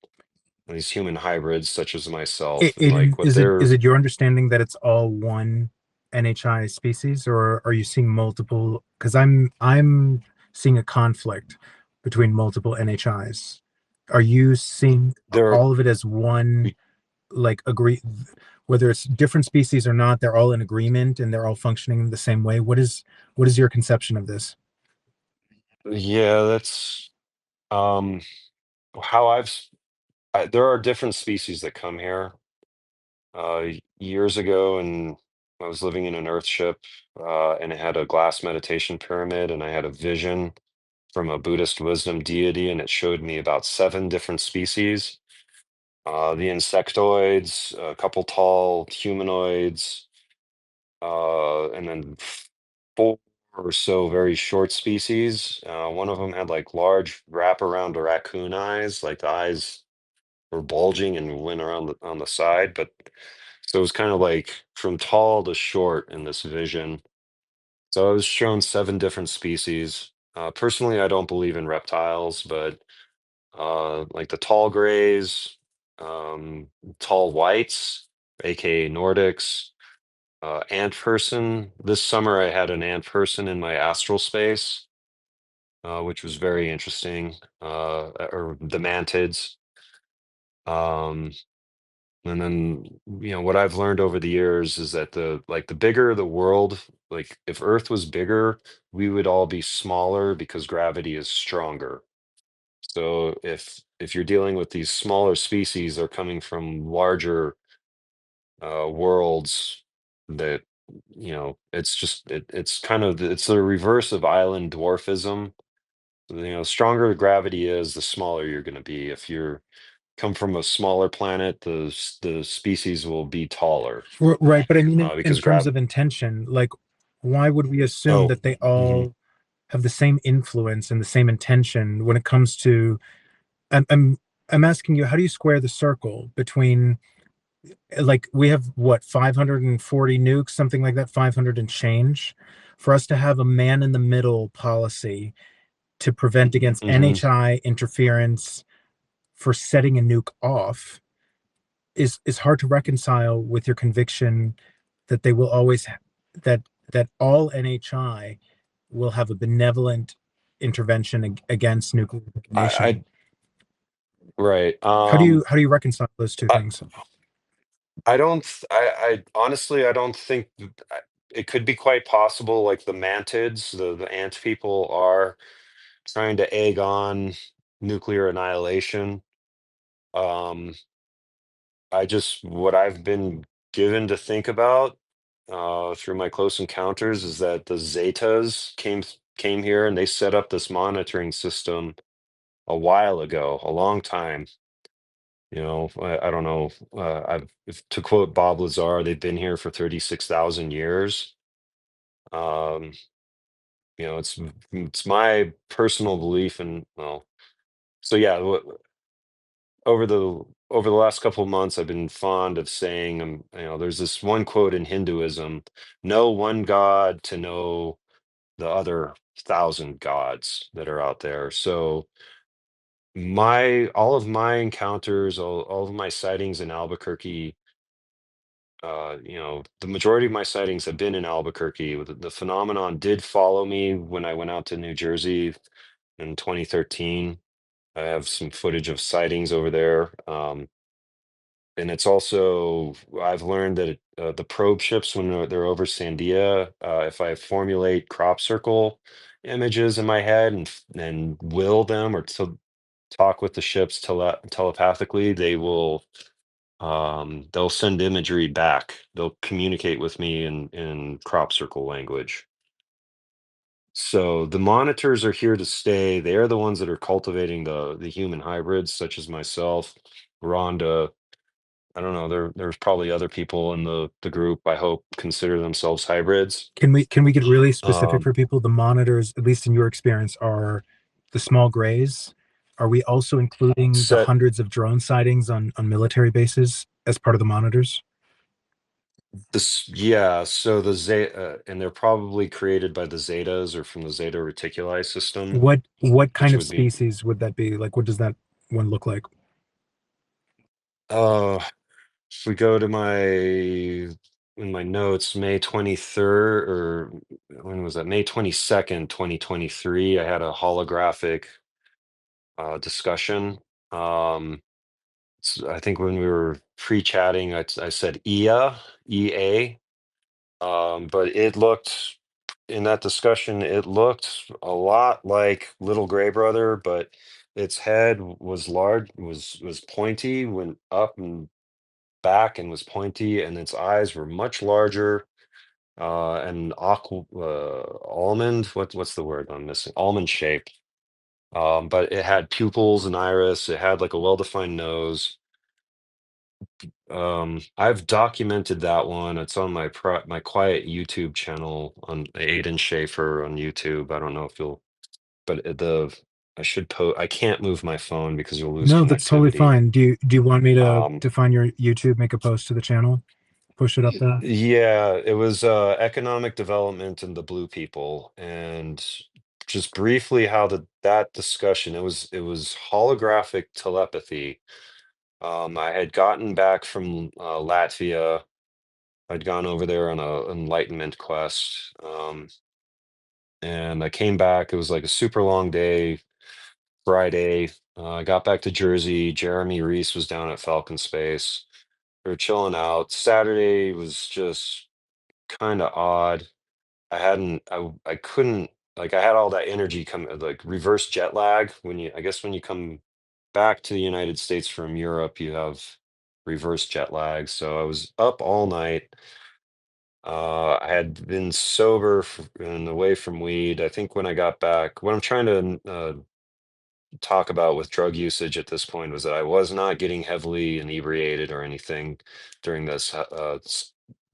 these human hybrids such as myself, and like what Is they're it your understanding that it's all one NHI species, or are you seeing multiple? Because I'm seeing a conflict between multiple NHIs. Are you seeing they're all of it as one, like agree, whether it's different species or not, they're all in agreement and they're all functioning the same way? What is your conception of this? Yeah, that's um how there are different species that come here years ago, and I was living in an Earth ship, and it had a glass meditation pyramid, and I had a vision from a Buddhist wisdom deity, and it showed me about 7 different species. The insectoids, a couple tall humanoids, and then 4 or so very short species. One of them had like large wraparound raccoon eyes, like the eyes were bulging and went around on the side. But so it was kind of like from tall to short in this vision. So I was shown 7 different species. Personally, I don't believe in reptiles, but like the tall grays, tall whites, aka Nordics, ant person. This summer, I had an ant person in my astral space, which was very interesting. Or the mantids. Um, and then, what I've learned over the years is that the bigger the world, like if Earth was bigger, we would all be smaller because gravity is stronger. So if you're dealing with these smaller species, they're coming from larger worlds that it's just it's kind of it's the reverse of island dwarfism. Stronger the gravity is, the smaller you're going to be. If you're come from a smaller planet, the species will be taller, Right, but I mean, in because terms of intention, like, why would we assume oh that they mhm. all have the same influence and the same intention when it comes to? I'm asking you, how do you square the circle between, like, we have what, 540 nukes, something like that, 500 and change, for us to have a man in the middle policy to prevent against Mhm. NHI interference for setting a nuke off is hard to reconcile with your conviction that they will always that that all NHI will have a benevolent intervention against nuclear detonation. I right How do you reconcile those two I, things? I don't I honestly I don't think it could be quite possible, like the mantids, the ant people are trying to egg on nuclear annihilation. um what I've been given to think about through my close encounters is that the Zetas came here and they set up this monitoring system a while ago, a long time. I don't know. To quote Bob Lazar, they've been here for 36,000 years. Um, it's my personal belief, and well, so yeah. Over the last couple of months, I've been fond of saying, there's this one quote in Hinduism: "Know one God to know the other 1,000 gods that are out there." So my all of my encounters, all of my sightings in Albuquerque, the majority of my sightings have been in Albuquerque. The phenomenon did follow me when I went out to New Jersey in 2013. I have some footage of sightings over there. And it's also, I've learned that the probe ships, when they're over Sandia, if I formulate crop circle images in my head and will them or to talk with the ships telepathically, they'll send imagery back. They'll communicate with me in crop circle language. So the monitors are here to stay. They are the ones that are cultivating the human hybrids, such as myself, Rhonda. I don't know. There's probably other people in the group, I hope, consider themselves hybrids. Can we get really specific Um, for people? The monitors, at least in your experience, are the small grays. Are we also including the set hundreds of drone sightings on military bases as part of the monitors? this, yeah. So the Zeta, and they're probably created by the Zetas or from the Zeta Reticuli system, What kind which of would be. species would that be? Like, what does that one look like? Uh, if we go to my notes, May 23rd, or when was that? May 22nd, 2023. I had a holographic discussion. I think when we were pre-chatting, I said EA, EA. But it looked in that discussion, it looked a lot like Little Gray Brother, but its head was large, was pointy, went up and back and was pointy, and its eyes were much larger. and almond. What's the word I'm missing? Almond shape. But it had pupils and iris. It had like a well-defined nose. I've documented that one. It's on my quiet YouTube channel on Aidan Shaffer on YouTube. I don't know if you'll, but I should post. I can't move my phone because you'll lose No, that's totally connectivity. fine. Do you want me to Um, find your YouTube, make a post to the channel, push it up there? yeah, it was economic development and the blue people, and just briefly how that discussion. It was holographic telepathy. I had gotten back from Latvia. I'd gone over there on a enlightenment quest, and I came back. It was like a super long day. Friday, I got back to Jersey. Jeremy Reese was down at Falcon Space. We were chilling out. Saturday was just kind of odd. I couldn't, like, I had all that energy come, like reverse jet lag. I guess when you come back to the United States from Europe, you have reverse jet lag. So I was up all night. I had been sober and away from weed. I think when I got back, what I'm trying to talk about with drug usage at this point was that I was not getting heavily inebriated or anything during this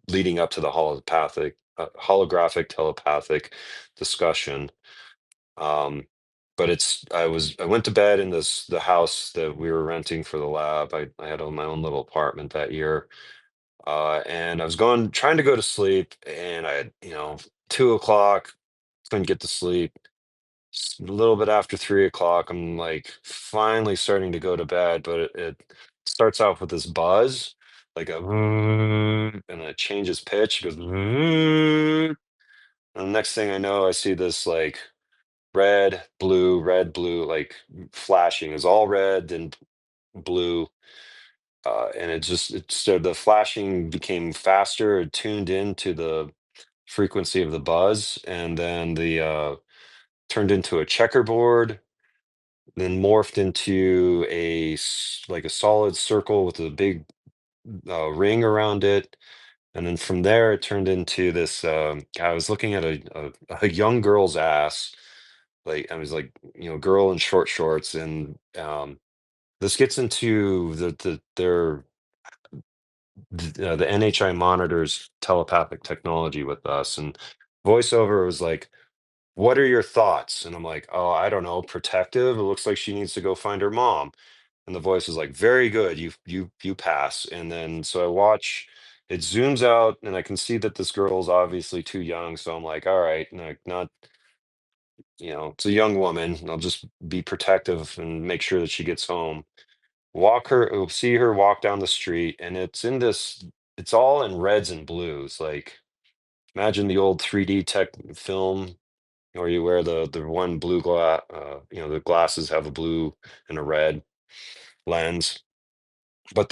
leading up to the holographic telepathic discussion. Um, but I went to bed in the house that we were renting for the lab. I had my own little apartment that year. And I was trying to go to sleep, and I had, 2 o'clock, couldn't get to sleep. A little bit after 3 o'clock, I'm like finally starting to go to bed, but it starts off with this buzz, like a, and it changes pitch. It goes, and the next thing I know, I see this like red, blue, like flashing. Is all red and blue. And so the flashing became faster. It tuned into the frequency of the buzz, and then turned into a checkerboard, then morphed into like a solid circle with a big ring around it. And then from there, it turned into this. I was looking at a young girl's ass. Like I was like, girl in short shorts, and this gets into the NHI monitors telepathic technology with us, and voiceover was like, "What are your thoughts?" And I'm like, "Oh, I don't know, protective. It looks like she needs to go find her mom." And the voice is like, "Very good, you pass." And then so I watch. It zooms out, and I can see that this girl is obviously too young. So I'm like, "All right, not, it's a young woman. I'll just be protective and make sure that she gets home." See her walk down the street, and it's all in reds and blues. Like, imagine the old 3D tech film where you wear the one blue glass, the glasses have a blue and a red lens. But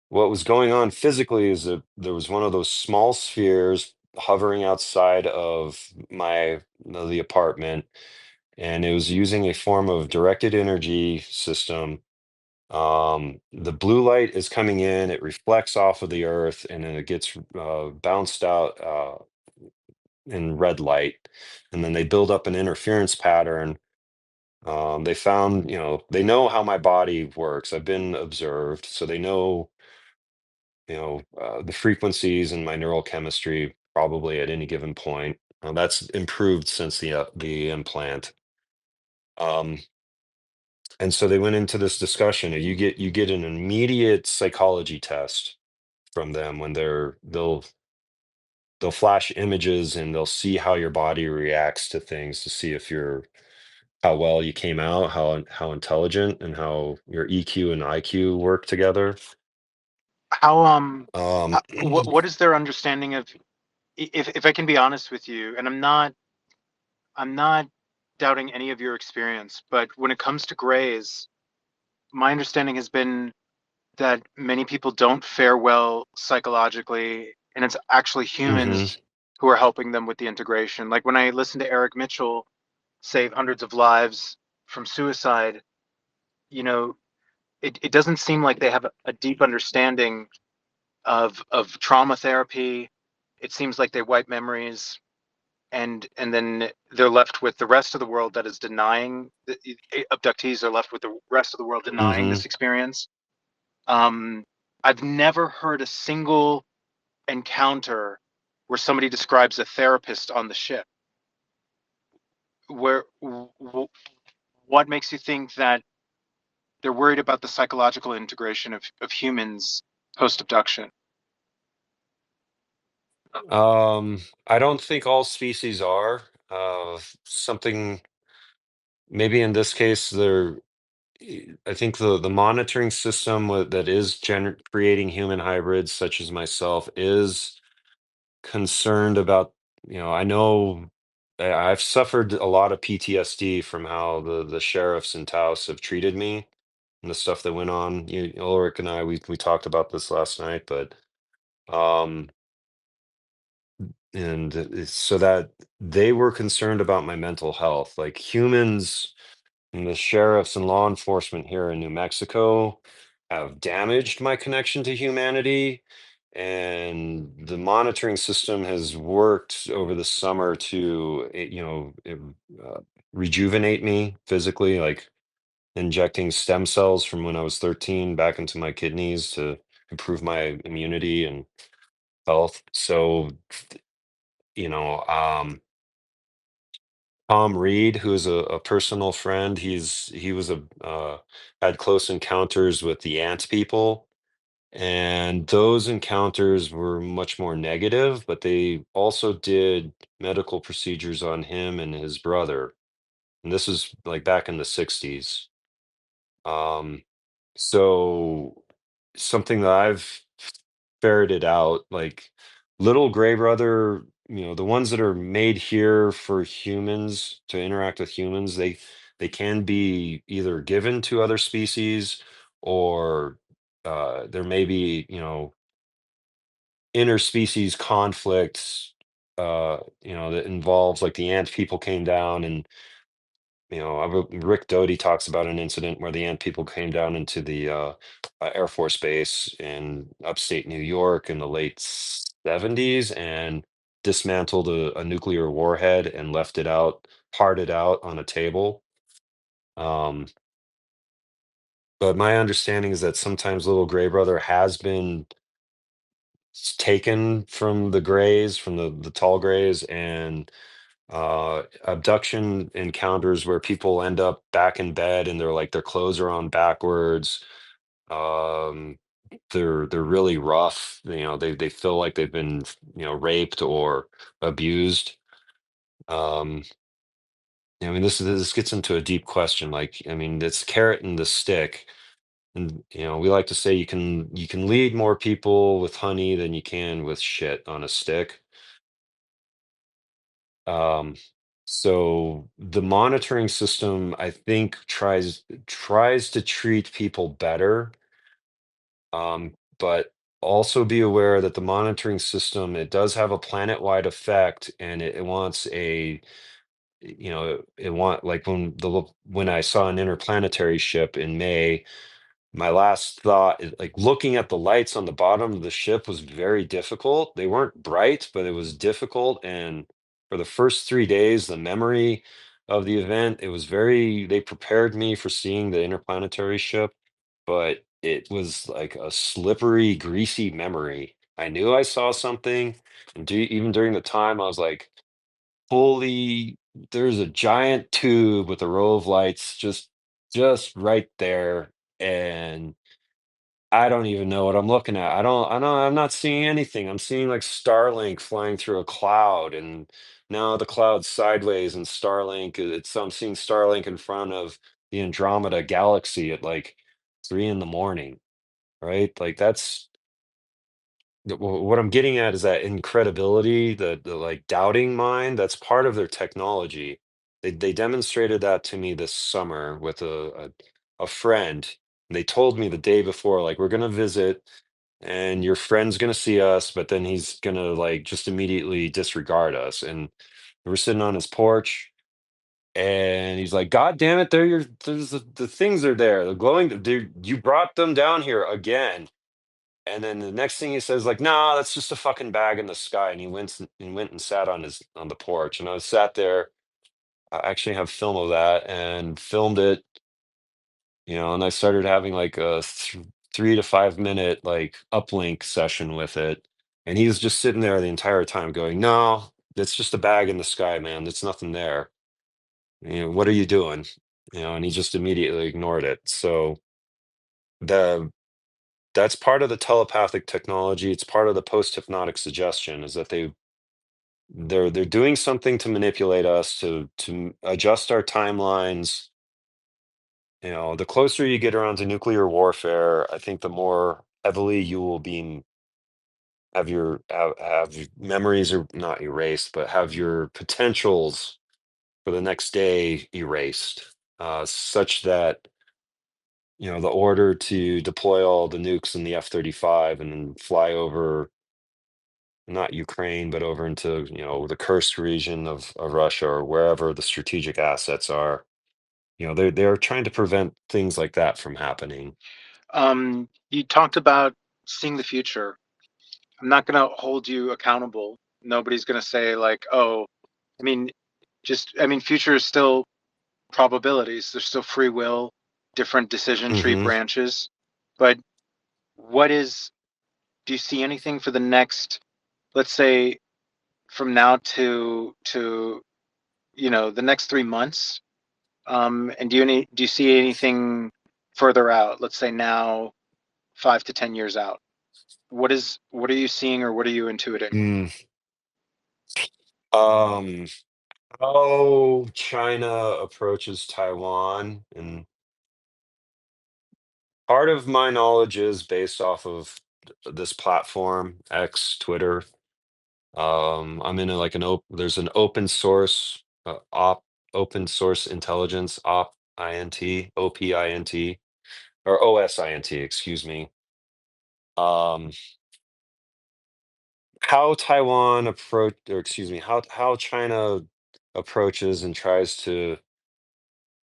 what was going on physically is that there was one of those small spheres hovering outside of the apartment, and it was using a form of directed energy system. The blue light is coming in, it reflects off of the earth, and then it gets bounced out in red light. And then they build up an interference pattern. They found, they know how my body works. I've been observed, so they know, the frequencies in my neural chemistry probably at any given point. That's improved since the implant. Um, and so they went into this discussion. And you get an immediate psychology test from them when they'll flash images, and they'll see how your body reacts to things to see if how well you came out, how intelligent, and how your EQ and IQ work together. How Um, what is their understanding of, if I can be honest with you, and I'm not doubting any of your experience, but when it comes to grays, my understanding has been that many people don't fare well psychologically, and it's actually mhm. humans who are helping them with the integration. Like when I listen to Eric Mitchell save hundreds of lives from suicide, you know, it doesn't seem like they have a deep understanding of trauma therapy it seems like they wipe memories, and then they're left with the rest of the world that is denying, the abductees are left with the rest of the world denying Mm-hmm. this experience. I've never heard a single encounter where somebody describes a therapist on the ship. Where what makes you think that they're worried about the psychological integration of humans post abduction? I don't think all species are. Something maybe in this case, I think the monitoring system that is creating human hybrids, such as myself, is concerned about. I know I've suffered a lot of PTSD from how the sheriffs in Taos have treated me and the stuff that went on. Ulrich and I, we talked about this last night, but um, and so that they were concerned about my mental health, like humans and the sheriffs and law enforcement here in New Mexico have damaged my connection to humanity. And the monitoring system has worked over the summer to, rejuvenate me physically, like injecting stem cells from when I was 13 back into my kidneys to improve my immunity and health. So, you know, um, Tom Reed, who's a personal friend, he was had close encounters with the ant people, and those encounters were much more negative, but they also did medical procedures on him and his brother. And this is like back in the 60s. Um, so something that I've ferreted out, like little gray brother, the ones that are made here for humans to interact with humans, they can be either given to other species, or there may be, interspecies conflicts, that involves, like, the ant people came down and Rick Doty talks about an incident where the ant people came down into the Air Force Base in upstate New York in the late 70s and dismantled a nuclear warhead and left it out, parted out on a table. Um, but my understanding is that sometimes little gray brother has been taken from the grays, from the tall grays, and abduction encounters where people end up back in bed and their clothes are on backwards. um they're really rough, they feel like they've been raped or abused. um I mean, this gets into a deep question. Like, I mean, it's carrot and the stick. And we like to say you can lead more people with honey than you can with shit on a stick. Um, so the monitoring system, I think, tries to treat people better, but also be aware that the monitoring system, it does have a planet-wide effect, and it wants like when I saw an interplanetary ship in May. My last thought is, like, looking at the lights on the bottom of the ship was very difficult. They weren't bright, but it was difficult. And for the first 3 days, the memory of the event, they prepared me for seeing the interplanetary ship, but it was like a slippery, greasy memory. I knew I saw something. And even during the time, I was like, fully, there's a giant tube with a row of lights just right there. And I don't even know what I'm looking at. I'm not seeing anything. I'm seeing like Starlink flying through a cloud, and now the cloud's sideways and I'm seeing Starlink in front of the Andromeda galaxy at like 3 in the morning, right? Like, that's what I'm getting at, is that incredibility, the like doubting mind. That's part of their technology. They demonstrated that to me this summer with a friend. They told me the day before, like, we're gonna visit, and your friend's gonna see us, but then he's gonna like just immediately disregard us. And we're sitting on his porch, and he's like, "God damn it! There's the things are there. The glowing. You brought them down here again." And then the next thing he says, like, "Nah, that's just a fucking bag in the sky." And he went and sat on the porch, and I was sat there. I actually have film of that and filmed it, and I started having like a 3 to 5 minute like uplink session with it, and he was just sitting there the entire time going, "No, it's just a bag in the sky, man. There's nothing there. What are you doing?" And he just immediately ignored it. So the that's part of the telepathic technology. It's part of the post-hypnotic suggestion is that they're doing something to manipulate us to adjust our timelines. The closer you get around to nuclear warfare, I think the more heavily you will be have your memories are not erased, but have your potentials for the next day erased, such that the order to deploy all the nukes in the F-35 and then fly over not Ukraine, but over into the Kursk region of Russia or wherever the strategic assets are. They're trying to prevent things like that from happening. You talked about seeing the future. I'm not going to hold you accountable. Nobody's going to say like, oh, I mean, future is still probabilities. There's still free will, different decision tree Hmm. branches. But what is, do you see anything for the next, let's say, from now to the next 3 months? And do you see anything further out? Let's say now, 5 to 10 years out. What are you seeing, or what are you intuiting? Mm. Um, how China approaches Taiwan, and part of my knowledge is based off of this platform, X, Twitter. I'm in there's an open source open source intelligence OPINT or OSINT, excuse me. Um, how Taiwan approach or excuse me, how China approaches and tries to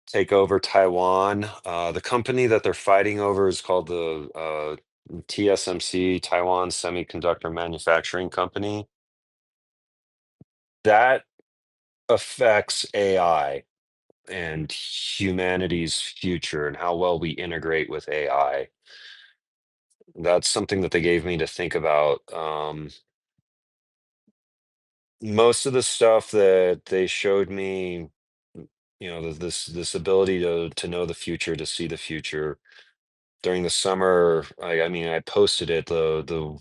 take over Taiwan. The company that they're fighting over is called the TSMC, Taiwan Semiconductor Manufacturing Company. That affects AI and humanity's future and how well we integrate with AI. That's something that they gave me to think about. Most of the stuff that they showed me, this ability to know the future, to see the future during the summer. I posted it, the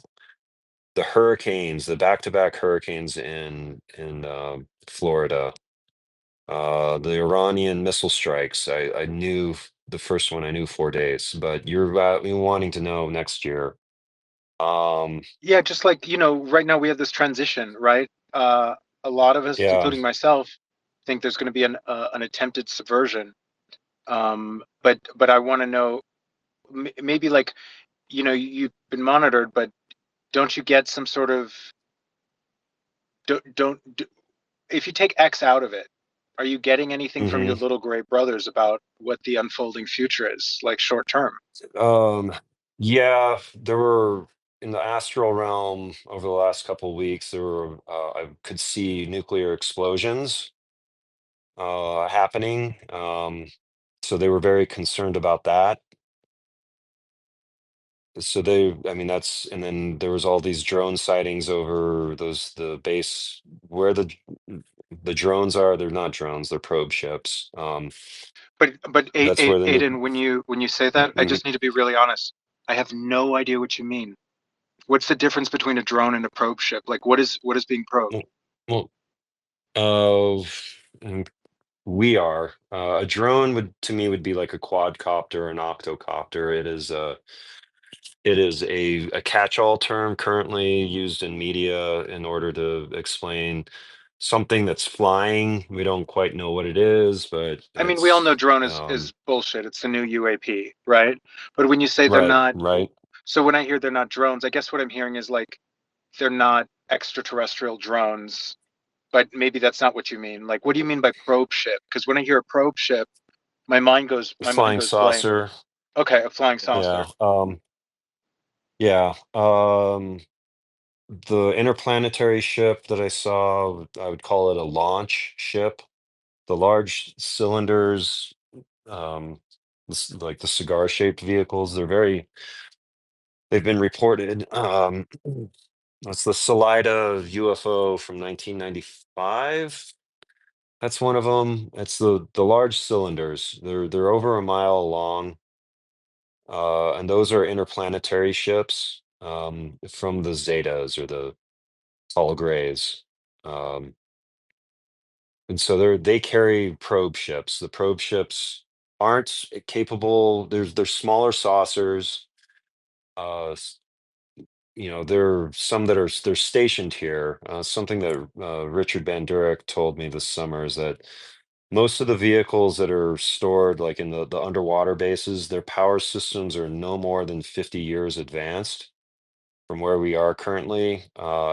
hurricanes, the back-to-back hurricanes in Florida, the Iranian missile strikes. I knew the first one. I knew 4 days, but you're wanting to know next year. Um, Yeah, just like, right now we have this transition, right? A lot of us, yeah. including myself, think there's going to be an attempted subversion. But I want to know, maybe like, you've been monitored, but don't you get some sort of, don't if you take X out of it, are you getting anything from your Hmm. little gray brothers about what the unfolding future is, like short term? Um, yeah, there were in the astral realm over the last couple of weeks, I could see nuclear explosions happening. So they were very concerned about that. So that's, and then there was all these drone sightings over the base where the drones are. They're not drones, they're probe ships. But That's where the new. Aiden, when you say that, I Mhm. just need to be really honest. I have no idea what you mean. What's the difference between a drone and a probe ship? Like, what is being probed? Well, uh, mm, we are a drone would to me would be like a quadcopter, an octocopter. It is a catch-all term currently used in media in order to explain something that's flying. We don't quite know what it is, but I mean, we all know it's drone is bullshit. It's the new UAP, right? But when you say they're right, not, right. so when I hear they're not drones, I guess what I'm hearing is like they're not extraterrestrial drones. But maybe that's not what you mean. Like, what do you mean by probe ship? Because when I hear a probe ship, my mind Flying goes blank. saucer. Okay, a flying Yeah. saucer. Yeah. The interplanetary ship that I saw, I would call it a launch ship. The large cylinders, like the cigar-shaped vehicles, they've been reported. That's the 𝗬𝗲𝗂 UFO from 1995. That's one of them. It's the large cylinders. They're over a mile long, and those are interplanetary ships from the Zetas or the tall grays. Um, and so they carry probe ships. The probe ships aren't capable. There's smaller saucers. Uh, there are some that they're stationed here. Something that Richard Bandurek told me this summer is that most of the vehicles that are stored, like in the underwater bases, their power systems are no more than 50 years advanced from where we are currently,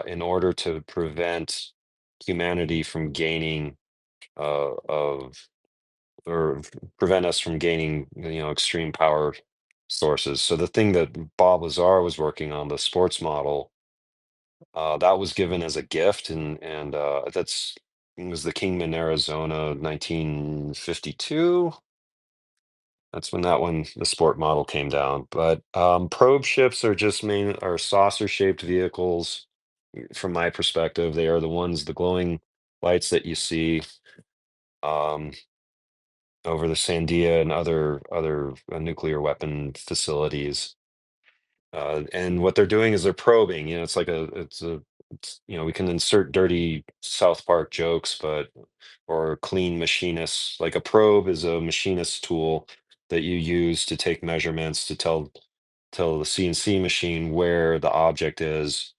in order to prevent humanity from gaining of or prevent us from gaining, extreme power sources. So the thing that Bob Lazar was working on, the sports model, that was given as a gift, and that's it was the Kingman, Arizona, 1952. That's when the sport model came down. But probe ships are just are saucer-shaped vehicles. From my perspective, they are the glowing lights that you see um, over the Sandia and other nuclear weapon facilities. And what they're doing is they're probing. We can insert dirty South Park jokes, or clean machinists. Like a probe is a machinist tool that you use to take measurements to tell the CNC machine where the object is.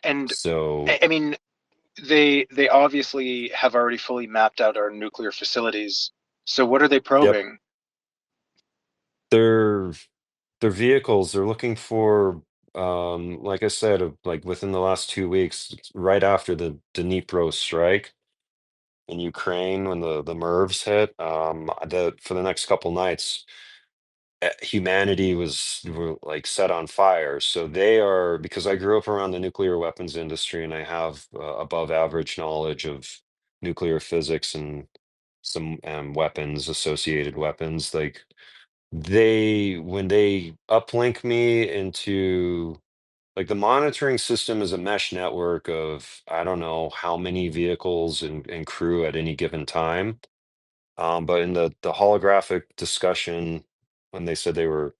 And So, I mean, they obviously have already fully mapped out our nuclear facilities. So what are they yep, probing? they're vehicles. They're looking for, like I said, like within the last 2 weeks, right after the Dnipro strike in Ukraine, when the MIRVs hit, for the next couple nights, humanity were like set on fire. So they are, because I grew up around the nuclear weapons industry and I have above average knowledge of nuclear physics and some weapons, associated weapons. Like when they uplink me into, like, the monitoring system is a mesh network of I don't know how many vehicles and crew at any given time. But in the holographic discussion, when they said they were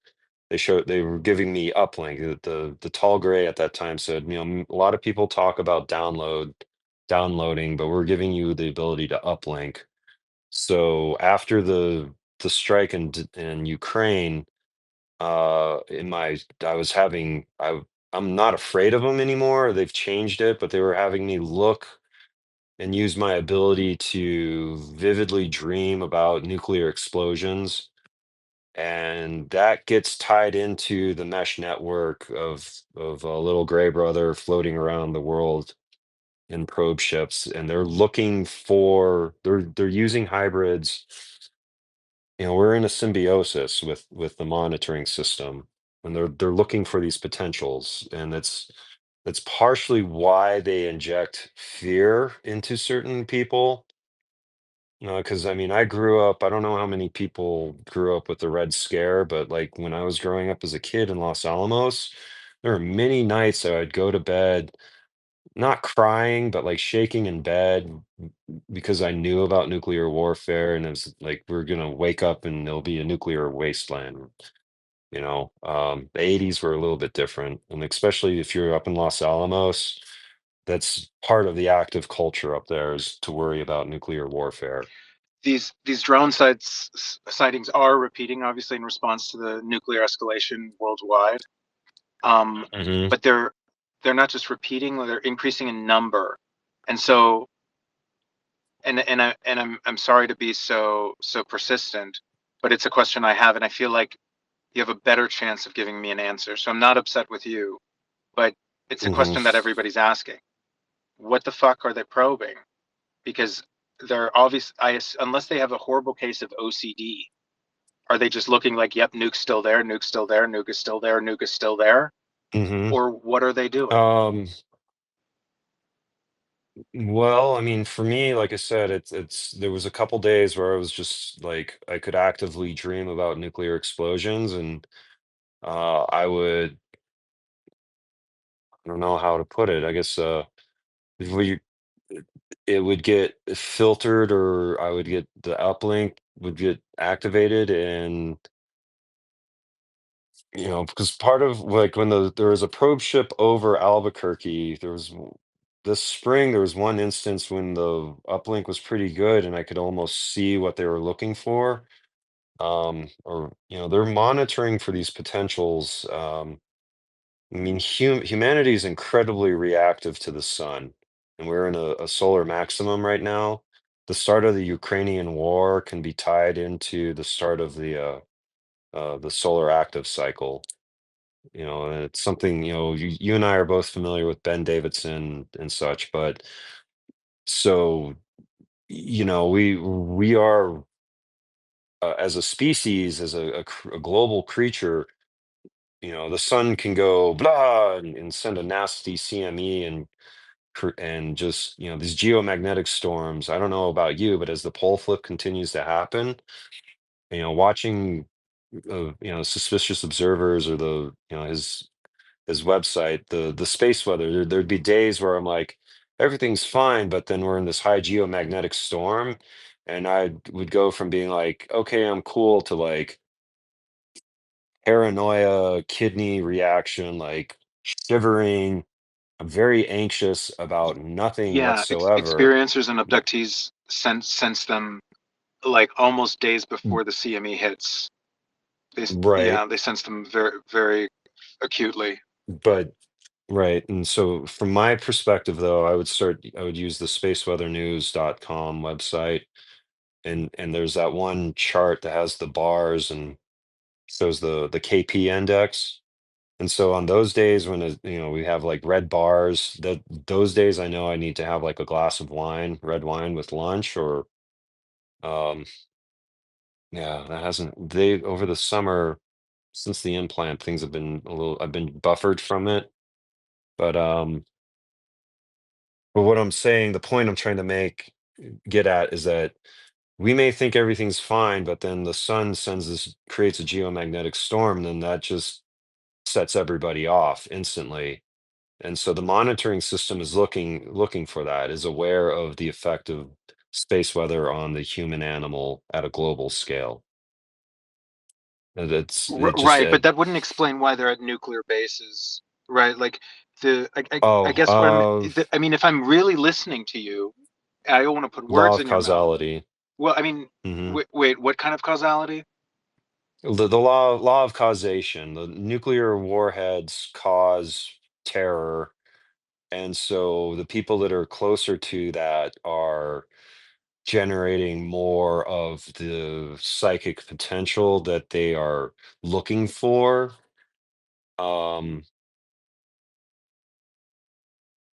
giving me uplink. The tall gray at that time said, a lot of people talk about downloading, but we're giving you the ability to uplink. So after the strike in Ukraine, I was having I'm not afraid of them anymore. They've changed it, but they were having me look and use my ability to vividly dream about nuclear explosions, and that gets tied into the mesh network of a little gray brother floating around the world in probe ships, and they're using hybrids. We're in a symbiosis with the monitoring system, and they're looking for these potentials, and that's partially why they inject fear into certain people. Because I mean, I grew up, I don't know how many people grew up with the Red Scare, but like when I was growing up as a kid in Los Alamos, there were many nights I would go to bed, not crying, but like shaking in bed because I knew about nuclear warfare. And it was like, we're going to wake up and there'll be a nuclear wasteland. The 80s were a little bit different. And especially if you're up in Los Alamos, that's part of the active culture up there is to worry about nuclear warfare. These drone sightings are repeating, obviously, in response to the nuclear escalation worldwide. Hmm. But they're not just repeating; they're increasing in number. And so, I'm sorry to be so persistent, but it's a question I have, and I feel like you have a better chance of giving me an answer. So I'm not upset with you, but it's a Hmm. question that everybody's asking. What the fuck are they probing? Because they're obvious. Unless they have a horrible case of OCD, are they just looking like, yep, nuke's still there, nuke's still there, nuke is still there, nuke is still there? Hmm. or what are they doing? Well, I mean, for me, like I said, it's there was a couple days where I was just like I could actively dream about nuclear explosions, and I would, I don't know how to put it. I guess we it would get filtered, or I would get the uplink would get activated, and because part of like when there was a probe ship over Albuquerque, this spring there was one instance when the uplink was pretty good and I could almost see what they were looking for. Or they're monitoring for these potentials. I mean, humanity is incredibly reactive to the sun, and we're in a solar maximum right now. The start of the Ukrainian war can be tied into the start of the solar active cycle. And it's something, you and I are both familiar with Ben Davidson and such, but so, we are, as a species, as a global creature, the sun can go blah and send a nasty CME and just, these geomagnetic storms. I don't know about you, but as the pole flip continues to happen, watching, suspicious observers, or his website, the space weather, there'd be days where I'm like, everything's fine, but then we're in this high geomagnetic storm, and I would go from being like, okay, I'm cool, to like paranoia, kidney reaction, like shivering. I'm very anxious about nothing Yeah, whatsoever. experiencers and abductees sense them like almost days Mm. before the CME hits. Right, Yeah, they sense them very, very acutely. but right. And so from my perspective, though, I would use the spaceweathernews.com website, and there's that one chart that has the bars and shows the KP index. And so on those days when we have like red bars, that those days I know I need to have like a glass of wine, red wine with lunch, or um yeah, that hasn't they over the summer, since the implant, things have been I've been buffered from it. But what I'm saying, the point I'm trying to get at, is that we may think everything's fine, but then the sun creates a geomagnetic storm, then that just sets everybody off instantly. And so the monitoring system is looking for that, is aware of the effect of space weather on the human animal at a global scale. And it just Right, but that wouldn't explain why they're at nuclear bases, right? Like I oh, guess I mean, if I'm really listening to you, I don't want to put law words of in your mouth. causality. Well, I mean, Hmm. wait, what kind of causality? The law of causation. The nuclear warheads cause terror, and so the people that are closer to that are generating more of the psychic potential that they are looking for. Um,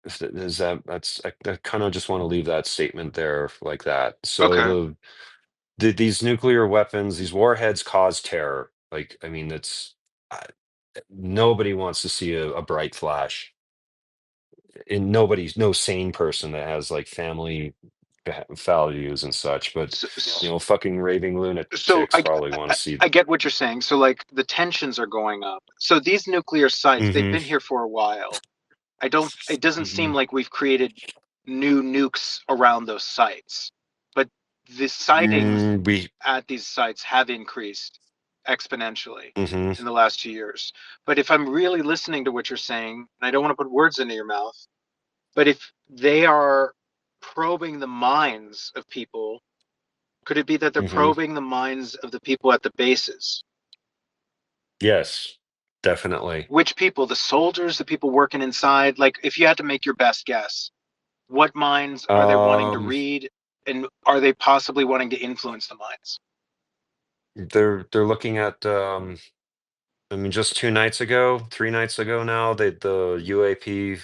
is I kind of just want to leave that statement there like that. So Okay. these nuclear weapons, these warheads cause terror. Like, I mean, I, nobody wants to see a bright flash. And no sane person that has like family values and such, but So, fucking raving so lunatics probably want to see. I get what you're saying. So like the tensions are going up. So these nuclear sites, they've Hmm. been here for a while. It doesn't seem Hmm. like we've created new nukes around those sites, but the sightings We. at these sites have increased exponentially Hmm. in the last 2 years. But if I'm really listening to what you're saying, and I don't want to put words into your mouth, but if they are probing the minds of people, could it be that they're Hmm. probing the minds of the people at the bases? Yes, definitely. Which people? The soldiers, the people working inside? Like, if you had to make your best guess, what minds are they wanting to Um, read? And are they possibly wanting to influence the minds? they're looking at. I mean, just 2 nights ago, 3 nights ago now, the UAP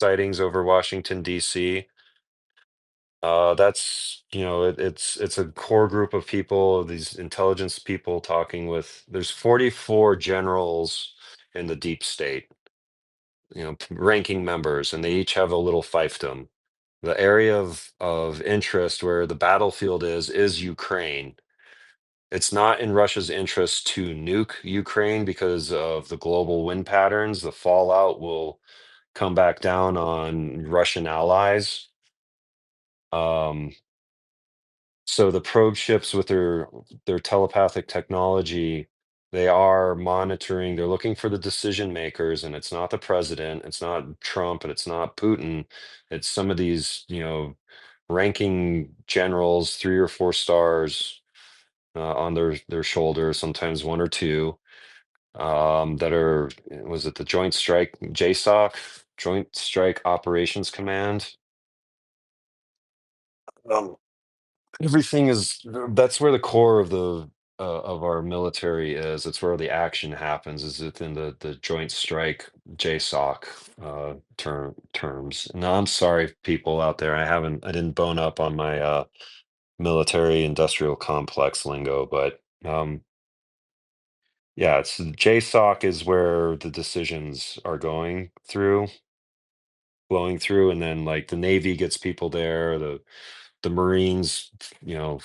sightings over Washington D.C. That's it's a core group of people, these intelligence people talking with. There's 44 generals in the deep state. ranking members, and they each have a little fiefdom. The area of interest where the battlefield is Ukraine. It's not in Russia's interest to nuke Ukraine because of the global wind patterns. The fallout will come back down on Russian allies. So the probe ships with their telepathic technology, they are monitoring, they're looking for the decision makers, and it's not the president, it's not Trump, and it's not Putin. It's some of these, ranking generals, 3 or 4 stars on their shoulders, sometimes one or two, that are, was it the Joint Strike, JSOC, Joint Strike Operations Command? Um, Everything is that's where the core of our military is. It's where the action happens, is within the Joint Strike JSOC terms. No, I'm sorry, people out there. I didn't bone up on my military industrial complex lingo, but yeah, it's JSOC is where the decisions are flowing through, and then like the Navy gets people there, the Marines, you know,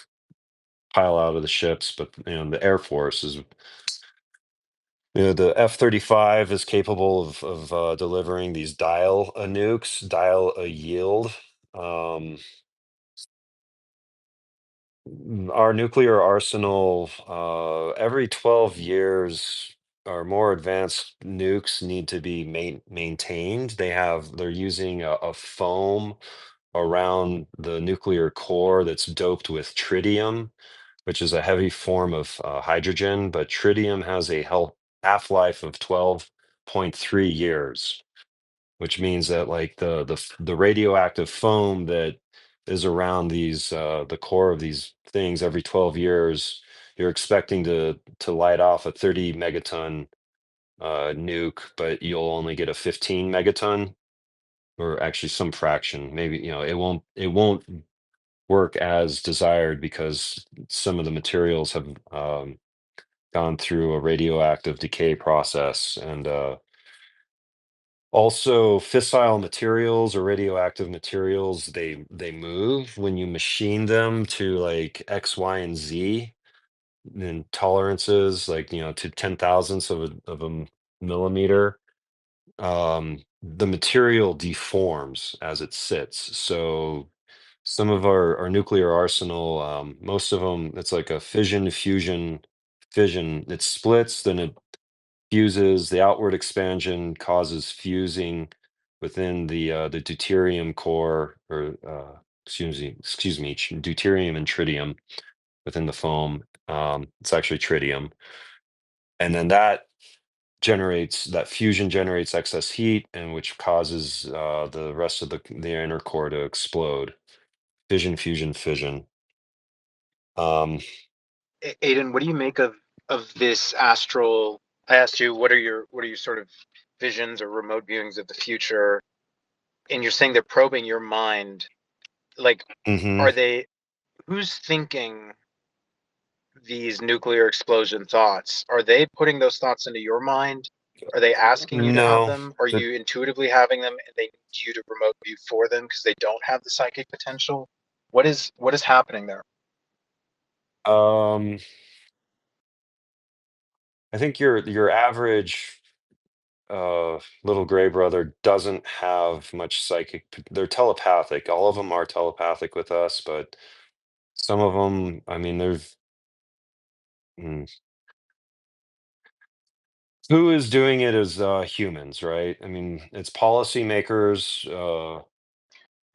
pile out of the ships, but the Air Force is, the F-35 is capable of delivering these dial a nukes, dial a yield. Our nuclear arsenal, every 12 years, our more advanced nukes need to be maintained. They're using a foam around the nuclear core that's doped with tritium, which is a heavy form of hydrogen, but tritium has a half-life of 12.3 years, which means that like the radioactive foam that is around the core of these things every 12 years, you're expecting to light off a 30 megaton nuke, but you'll only get a 15 megaton, or actually some fraction. Maybe, it won't work as desired because some of the materials have gone through a radioactive decay process, and also fissile materials or radioactive materials, they move when you machine them to like X, Y, and Z in tolerances, like to 10 thousandths of a millimeter. The material deforms as it sits. So some of our nuclear arsenal, most of them, it's like a fission. It splits, then it fuses. The outward expansion causes fusing within the deuterium core, or excuse me, deuterium and tritium within the foam. It's actually tritium, and then that fusion generates excess heat, and which causes the rest of the inner core to explode. Fission, fusion, fission. Aidan, what do you make of this astral? I asked you, what are your sort of visions or remote viewings of the future? And you're saying they're probing your mind. Like, hmm are they? Who's thinking these nuclear explosion thoughts? Are they putting those thoughts into your mind? Are they asking you to have No, them? Are you intuitively having them, and they need you to remote view for them because they don't have the psychic potential? What is happening there? um, I think your average little gray brother doesn't have much psychic. They're telepathic. All of them are telepathic with us, but some of them, I mean, mm, who is doing it is humans, right? I mean, it's policymakers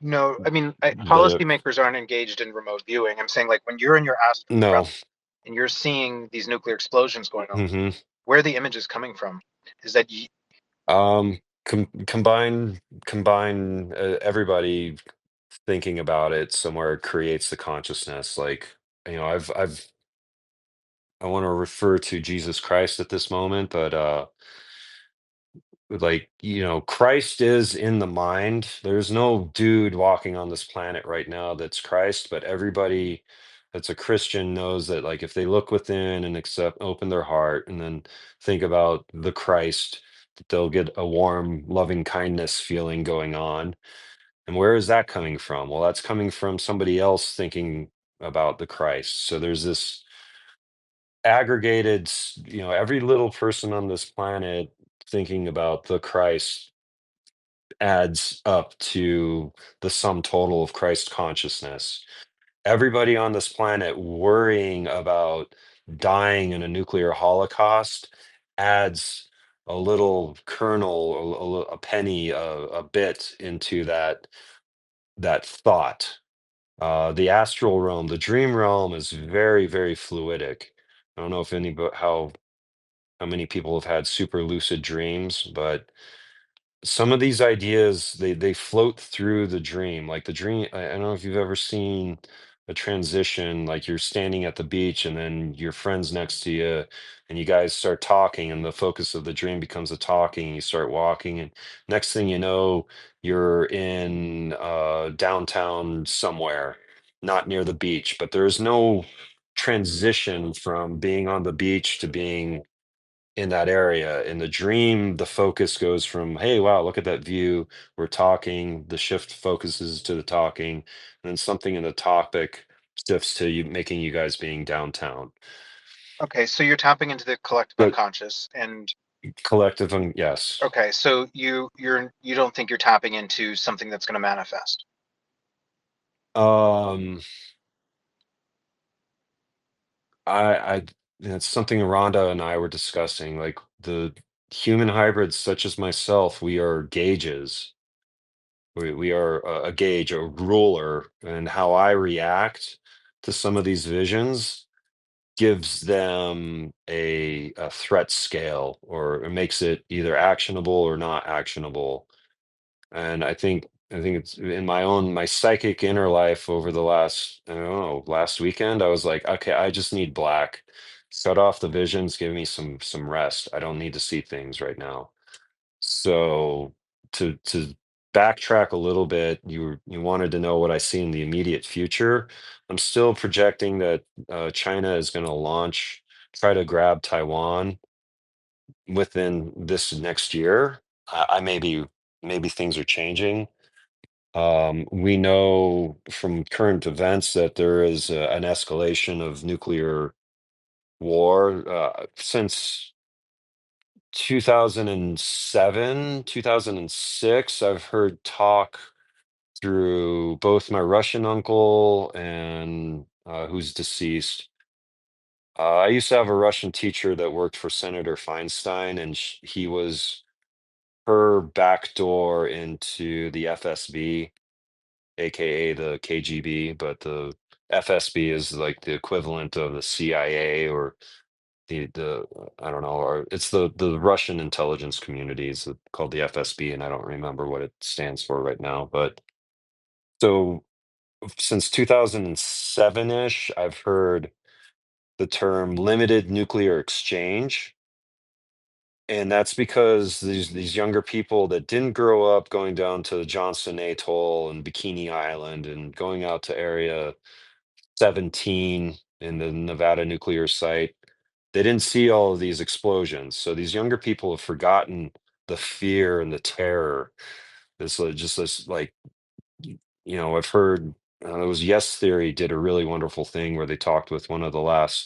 No, I mean, that policymakers aren't engaged in remote viewing. I'm saying, like, when you're in your astral realm no. and you're seeing these nuclear explosions going on, hmm where are the images coming from? Is that combine everybody thinking about it somewhere creates the consciousness. Like, I want to refer to Jesus Christ at this moment, but like, Christ is in the mind. There's no dude walking on this planet right now that's Christ, but everybody that's a Christian knows that, like, if they look within and open their heart and then think about the Christ, they'll get a warm, loving kindness feeling going on. And where is that coming from? Well, that's coming from somebody else thinking about the Christ. So there's this aggregated, every little person on this planet thinking about the Christ adds up to the sum total of Christ consciousness. Everybody on this planet worrying about dying in a nuclear holocaust adds a little kernel, a penny, a bit into that thought. The astral realm, the dream realm, is very, very fluidic. I don't know if how many people have had super lucid dreams, but some of these ideas they float through the dream. Like the dream, I don't know if you've ever seen a transition, like you're standing at the beach and then your friend's next to you and you guys start talking and the focus of the dream becomes the talking and you start walking and next thing you know you're in downtown somewhere, not near the beach, but there's no transition from being on the beach to being in that area. In the dream, the focus goes from, hey, wow, look at that view. We're talking. The shift focuses to the talking. And then something in the topic shifts to you making you guys being downtown. Okay, so you're tapping into the collective But unconscious, and collective, yes. okay, so you don't think you're tapping into something that's going to manifest. Um, I, it's something Rhonda and I were discussing. Like the human hybrids, such as myself, we are gauges. We are a gauge, a ruler, and how I react to some of these visions gives them a threat scale, or it makes it either actionable or not actionable. And I think it's in my psychic inner life over the last, I don't know, last weekend, I was like, okay, I just need black. Shut off the visions, give me some rest. I don't need to see things right now. So to backtrack a little bit, you wanted to know what I see in the immediate future. I'm still projecting that China is going to try to grab Taiwan within this next year. I maybe things are changing. We know from current events that there is an escalation of nuclear war since 2007, 2006. I've heard talk through both my Russian uncle and who's deceased. I used to have a Russian teacher that worked for Senator Feinstein, and he was her backdoor into the FSB, aka the KGB, but the FSB is like the equivalent of the CIA or the I don't know, or it's the Russian intelligence community is called the FSB, and I don't remember what it stands for right now. But so since 2007-ish, I've heard the term limited nuclear exchange. And that's because these younger people that didn't grow up going down to Johnson Atoll and Bikini Island and going out to Area 17 in the Nevada nuclear site, they didn't see all of these explosions. So these younger people have forgotten the fear and the terror. Just this like, I've heard it was Yes Theory did a really wonderful thing where they talked with one of the last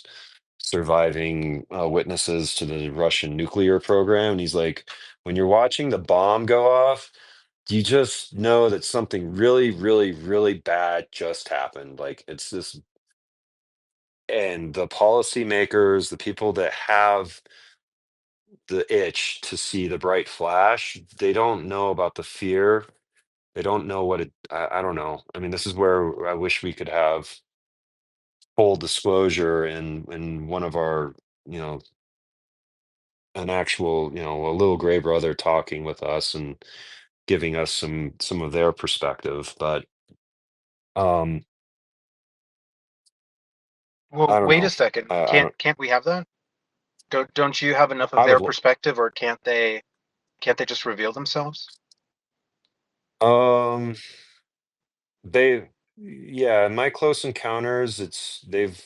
surviving witnesses to the Russian nuclear program. And he's like, when you're watching the bomb go off, you just know that something really, really, really bad just happened. Like it's this, and the policymakers, the people that have the itch to see the bright flash, they don't know about the fear. They don't know what I don't know. I mean, this is where I wish we could have full disclosure in one of our, you know, an actual, a little gray brother talking with us and giving us some of their perspective. But um, Well, I don't wait a know. second. I don't. Can't we have that? Don't you have enough of I their would. perspective, or can't they just reveal themselves? Um, they, yeah, in my close encounters, they've.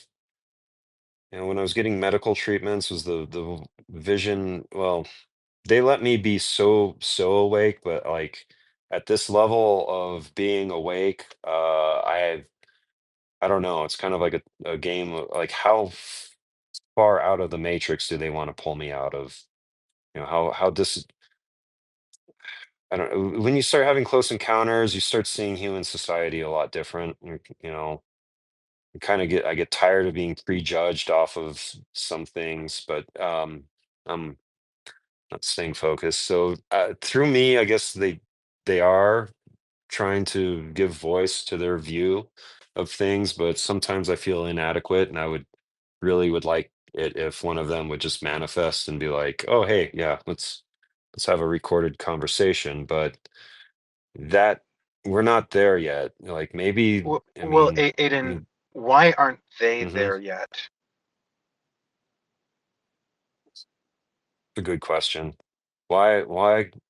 When I was getting medical treatments, was the vision. Well, they let me be so awake, but like at this level of being awake, I don't know. It's kind of like a game of like how far out of the matrix do they want to pull me out of? You know, how this I don't know. When you start having close encounters, you start seeing human society a lot different. You know, I get tired of being prejudged off of some things, but I'm not staying focused. So through me, I guess they are trying to give voice to their view of things, but sometimes I feel inadequate, and I would like it if one of them would just manifest and be like, "Oh, hey, yeah, let's have a recorded conversation." But that we're not there yet. Like maybe, I Well, mean, Aidan, why aren't they mhm, there yet? a good question. Why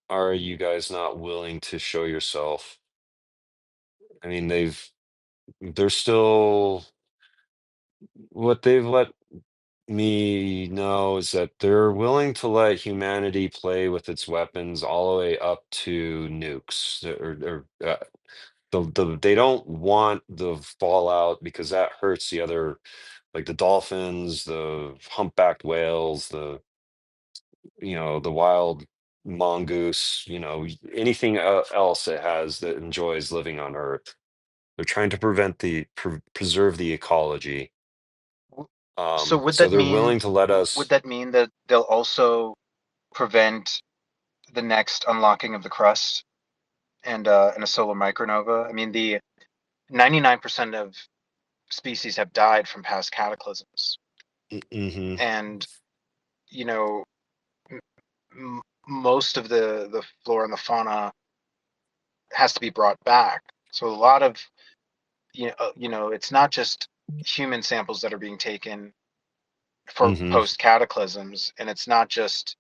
are you guys not willing to show yourself? I mean, they're still what they've let me know is that they're willing to let humanity play with its weapons all the way up to nukes. They don't want the fallout because that hurts the other, like the dolphins, the humpbacked whales, the wild mongoose, anything else it has that enjoys living on Earth. They're trying to preserve the ecology. W- So So they're willing to let would us. that mean that they'll also prevent the next unlocking of the crust and a solar micronova? I mean, the 99% of species have died from past cataclysms, Hmm. and you know, most of the flora and the fauna has to be brought back. So a lot of it's not just human samples that are being taken for Hmm. post cataclysms, and it's not just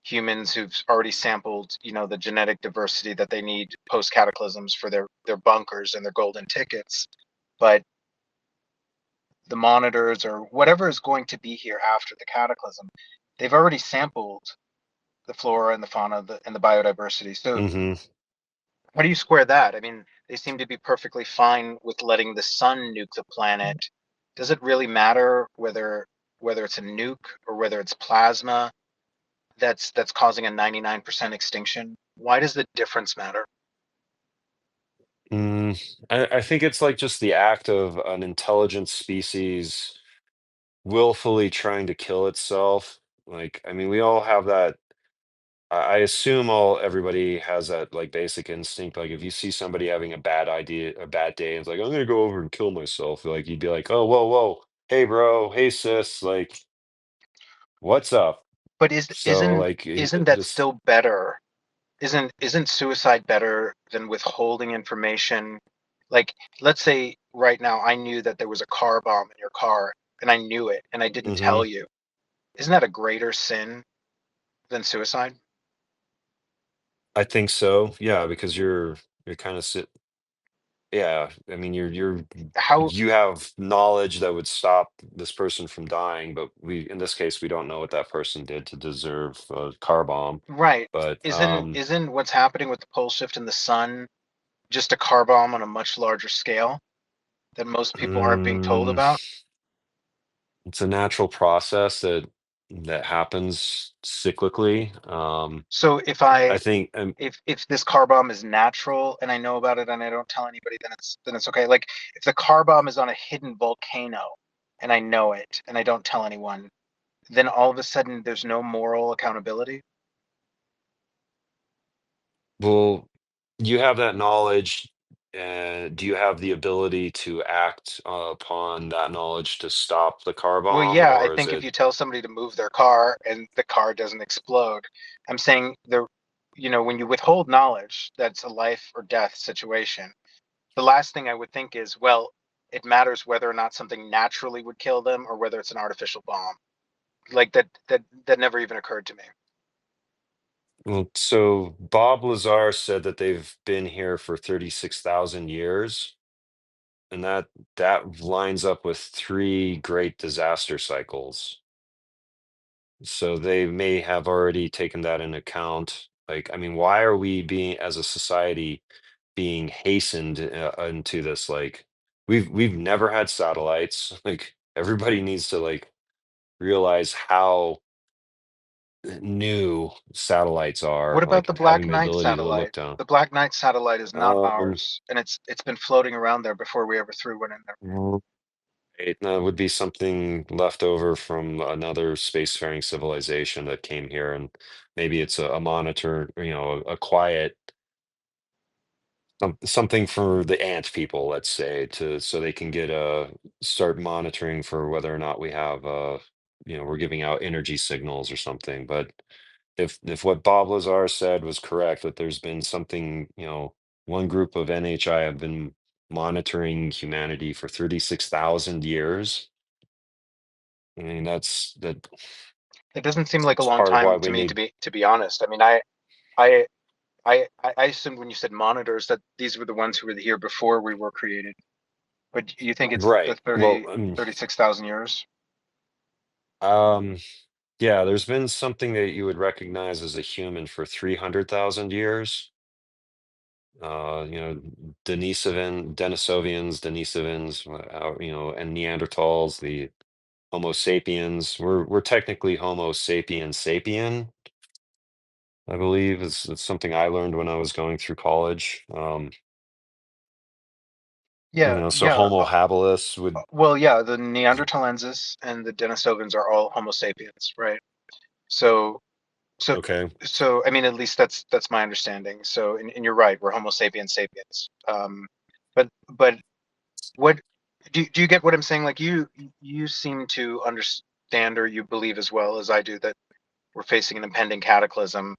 humans who've already sampled the genetic diversity that they need post cataclysms for their bunkers and their golden tickets, but the monitors or whatever is going to be here after the cataclysm, they've already sampled the flora and the fauna and the biodiversity. So Hmm. how do you square that? I mean, they seem to be perfectly fine with letting the sun nuke the planet. Does it really matter whether it's a nuke or whether it's plasma that's causing a 99% extinction? Why does the difference matter? I think it's like just the act of an intelligent species willfully trying to kill itself. Like, I mean, we all have that. I assume everybody has that like basic instinct. Like, if you see somebody having a bad idea, a bad day, and it's like, I'm gonna go over and kill myself. Like, you'd be like, oh, whoa, whoa, hey, bro, hey, sis, like, what's up? But So, like, isn't that this. still better? Isn't suicide better than withholding information? Like, let's say right now I knew that there was a car bomb in your car and I knew it and I didn't Hmm. tell you. Isn't that a greater sin than suicide? I think so. Yeah, because you're kind of yeah, I mean, How you have knowledge that would stop this person from dying, but in this case, we don't know what that person did to deserve a car bomb. right. But Isn't what's happening with the pole shift in the sun just a car bomb on a much larger scale that most people aren't being told mm, about? it's a natural process that happens cyclically. So I think, if this car bomb is natural and I know about it and I don't tell anybody, then it's okay. Like if the car bomb is on a hidden volcano and I know it and I don't tell anyone, then all of a sudden there's no moral accountability. well, you have that knowledge. And do you have the ability to act upon that knowledge to stop the car Well, bomb, yeah, I or is think if it? you tell somebody to move their car and the car doesn't explode, I'm saying when you withhold knowledge, that's a life or death situation. The last thing I would think is, well, it matters whether or not something naturally would kill them or whether it's an artificial bomb. Like that never even occurred to me. Well, so Bob Lazar said that they've been here for 36,000 years, and that lines up with three great disaster cycles. So they may have already taken that into account. Like, I mean, why are we being, as a society, being hastened into this? Like, we've never had satellites. Like, everybody needs to like realize how new satellites What are, about like the Black having the Knight ability to look satellite? down. The Black Knight satellite is not Um, ours, and it's been floating around there before we ever threw one in there. it would be something left over from another spacefaring civilization that came here, and maybe it's a monitor, a quiet something for the ant people, let's say, to so they can get start monitoring for whether or not we have we're giving out energy signals or something. But if what Bob Lazar said was correct, that there's been something, one group of NHI have been monitoring humanity for 36,000 years. I mean, that It doesn't seem like a it's long part of why time to we me, need. to be honest. I mean, I assumed when you said monitors that these were the ones who were here before we were created. But you think it's the Right. Well, 36,000 years? um, yeah, there's been something that you would recognize as a human for 300,000 years. You know, Denisovans, and Neanderthals, the Homo sapiens. We're technically Homo sapiens sapien, I believe, is it's something I learned when I was going through college. Yeah, So yeah. Homo habilis would. Well, yeah, the Neanderthalensis and the Denisovans are all Homo sapiens, right? So, so, Okay. so, I mean, at least that's my understanding. So, and you're right, we're Homo sapiens sapiens. But what do you get what I'm saying? Like you seem to understand, or you believe as well as I do, that we're facing an impending cataclysm.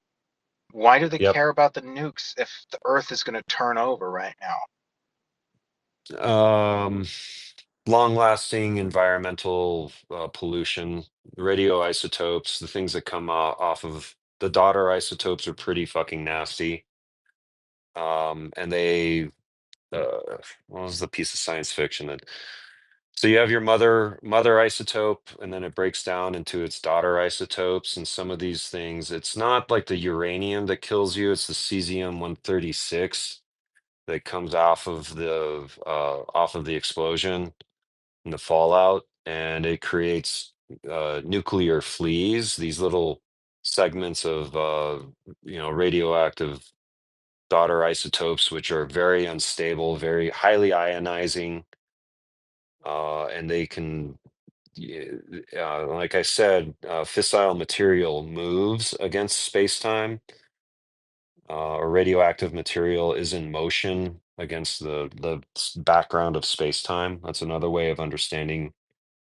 Why do they Yep. care about the nukes if the Earth is going to turn over right now? Um, Long-lasting environmental pollution, radioisotopes, the things that come off of the daughter isotopes are pretty fucking nasty. And they, what was the piece of science fiction that? So you have your mother isotope, and then it breaks down into its daughter isotopes. And some of these things, it's not like the uranium that kills you; it's the cesium-136 that comes off of the explosion and the fallout, and it creates nuclear fleas, these little segments of radioactive daughter isotopes, which are very unstable, very highly ionizing, and they can, like I said, fissile material moves against space-time, or radioactive material is in motion against the background of space-time. That's another way of understanding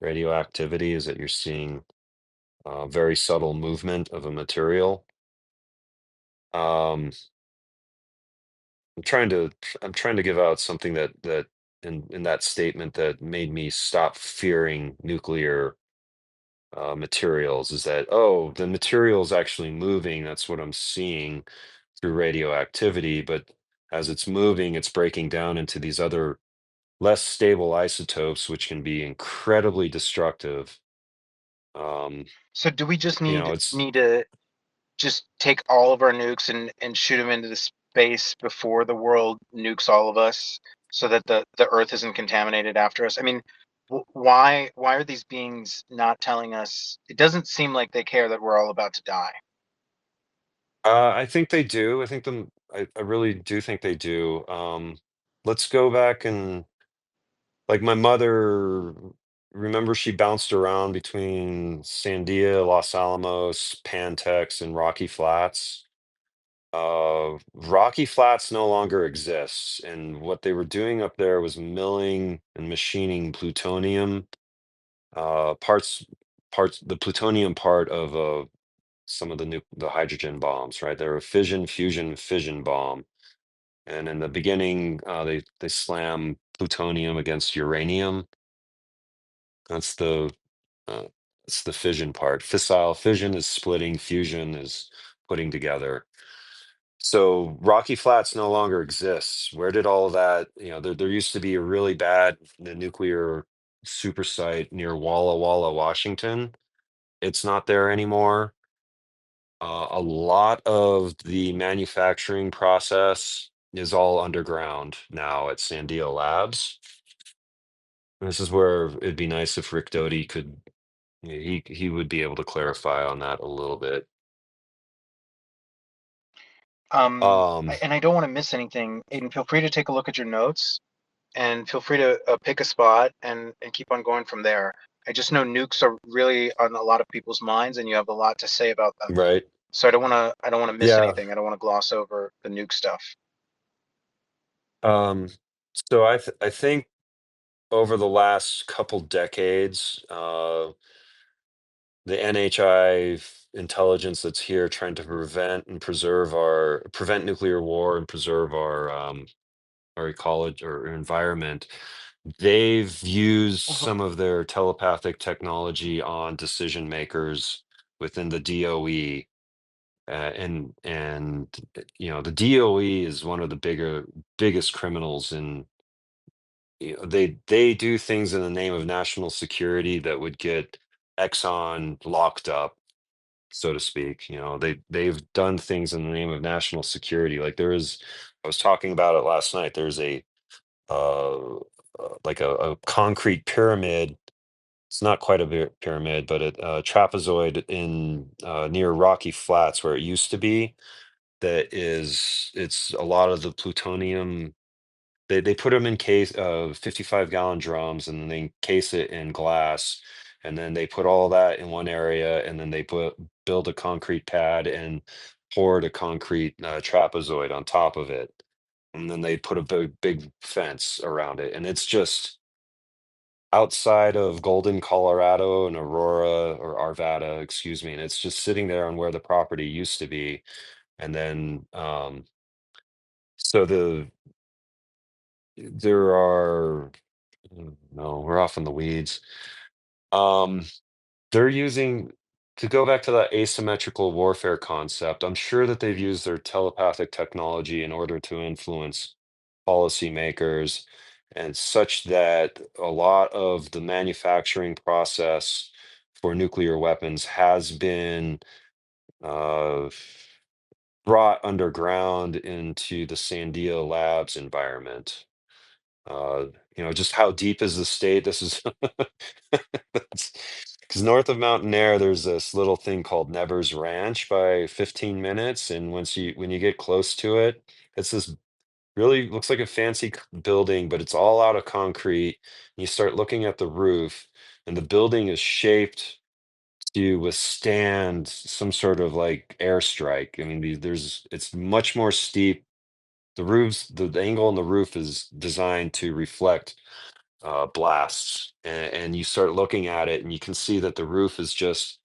radioactivity, is that you're seeing very subtle movement of a material. Um, I'm trying to I'm trying to give out something that in that statement that made me stop fearing nuclear materials, is that, oh, the material is actually moving. That's what I'm seeing through radioactivity. But as it's moving, it's breaking down into these other less stable isotopes, which can be incredibly destructive. Um, So do we just it's need to just take all of our nukes and shoot them into the space before the world nukes all of us, so that the Earth isn't contaminated after us? I mean, why are these beings not telling us? It doesn't seem like they care that we're all about to die. I think they do. I really do think they do. Let's go back and, like, my mother, remember, she bounced around between Sandia, Los Alamos, Pantex, and Rocky Flats. Rocky Flats no longer exists, and what they were doing up there was milling and machining plutonium, parts the plutonium part of some of the hydrogen bombs, right? They're a fission, fusion, fission bomb. And in the beginning, they slam plutonium against uranium. That's the uh, that's the fission part. Fissile fission is splitting, fusion is putting together. So Rocky Flats no longer exists. Where did all of that? There used to be a really bad nuclear super site near Walla Walla, Washington. it's not there anymore. A lot of the manufacturing process is all underground now at Sandia Labs. And this is where it'd be nice if Rick Doty could, he would be able to clarify on that a little bit. Um, And I don't want to miss anything. Aidan, feel free to take a look at your notes and feel free to pick a spot and keep on going from there. I just know nukes are really on a lot of people's minds, and you have a lot to say about them. right. So I don't want to miss Yeah. anything. I don't want to gloss over the nuke stuff. Um, so I think over the last couple decades, the NHI intelligence that's here trying to prevent nuclear war and preserve our ecology or environment. They've used some of their telepathic technology on decision makers within the DOE. And the DOE is one of the biggest criminals in, they do things in the name of national security that would get Exxon locked up, so to speak. They've done things in the name of national security. Like I was talking about it last night. There's like a concrete pyramid. It's not quite a pyramid, but a trapezoid in near Rocky Flats where it used to be. It's a lot of the plutonium. They put them in 55-gallon drums, and then they encase it in glass, and then they put all that in one area, and then they build a concrete pad and poured a concrete trapezoid on top of it, and then they put a big fence around it, and it's just outside of Golden, Colorado, and Aurora or Arvada, excuse me, and it's just sitting there on where the property used to be, and then so there are. No, we're off in the weeds. Um, they're using to go back to that asymmetrical warfare concept. I'm sure that they've used their telepathic technology in order to influence policymakers, and such that a lot of the manufacturing process for nuclear weapons has been uh, brought underground into the Sandia Labs environment. Uh, just how deep is the state? This is because north of Mountain Air, there's this little thing called Nevers Ranch by 15 minutes, and when you get close to it, it's this really looks like a fancy building, but it's all out of concrete. You start looking at the roof, and the building is shaped to withstand some sort of like airstrike. I mean, it's much more steep. The angle on the roof is designed to reflect blasts, and you start looking at it, and you can see that the roof is just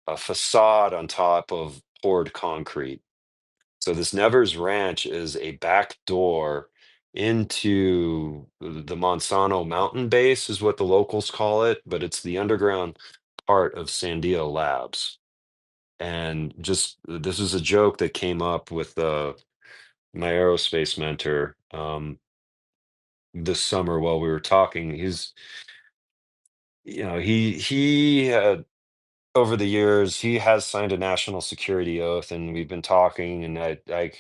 a facade on top of poured concrete. So this Nevers Ranch is a back door into the Monsanto mountain base, is what the locals call it, but it's the underground part of Sandia Labs. And just this is a joke that came up with my aerospace mentor this summer while we were talking. He over the years, he has signed a national security oath, and we've been talking, and I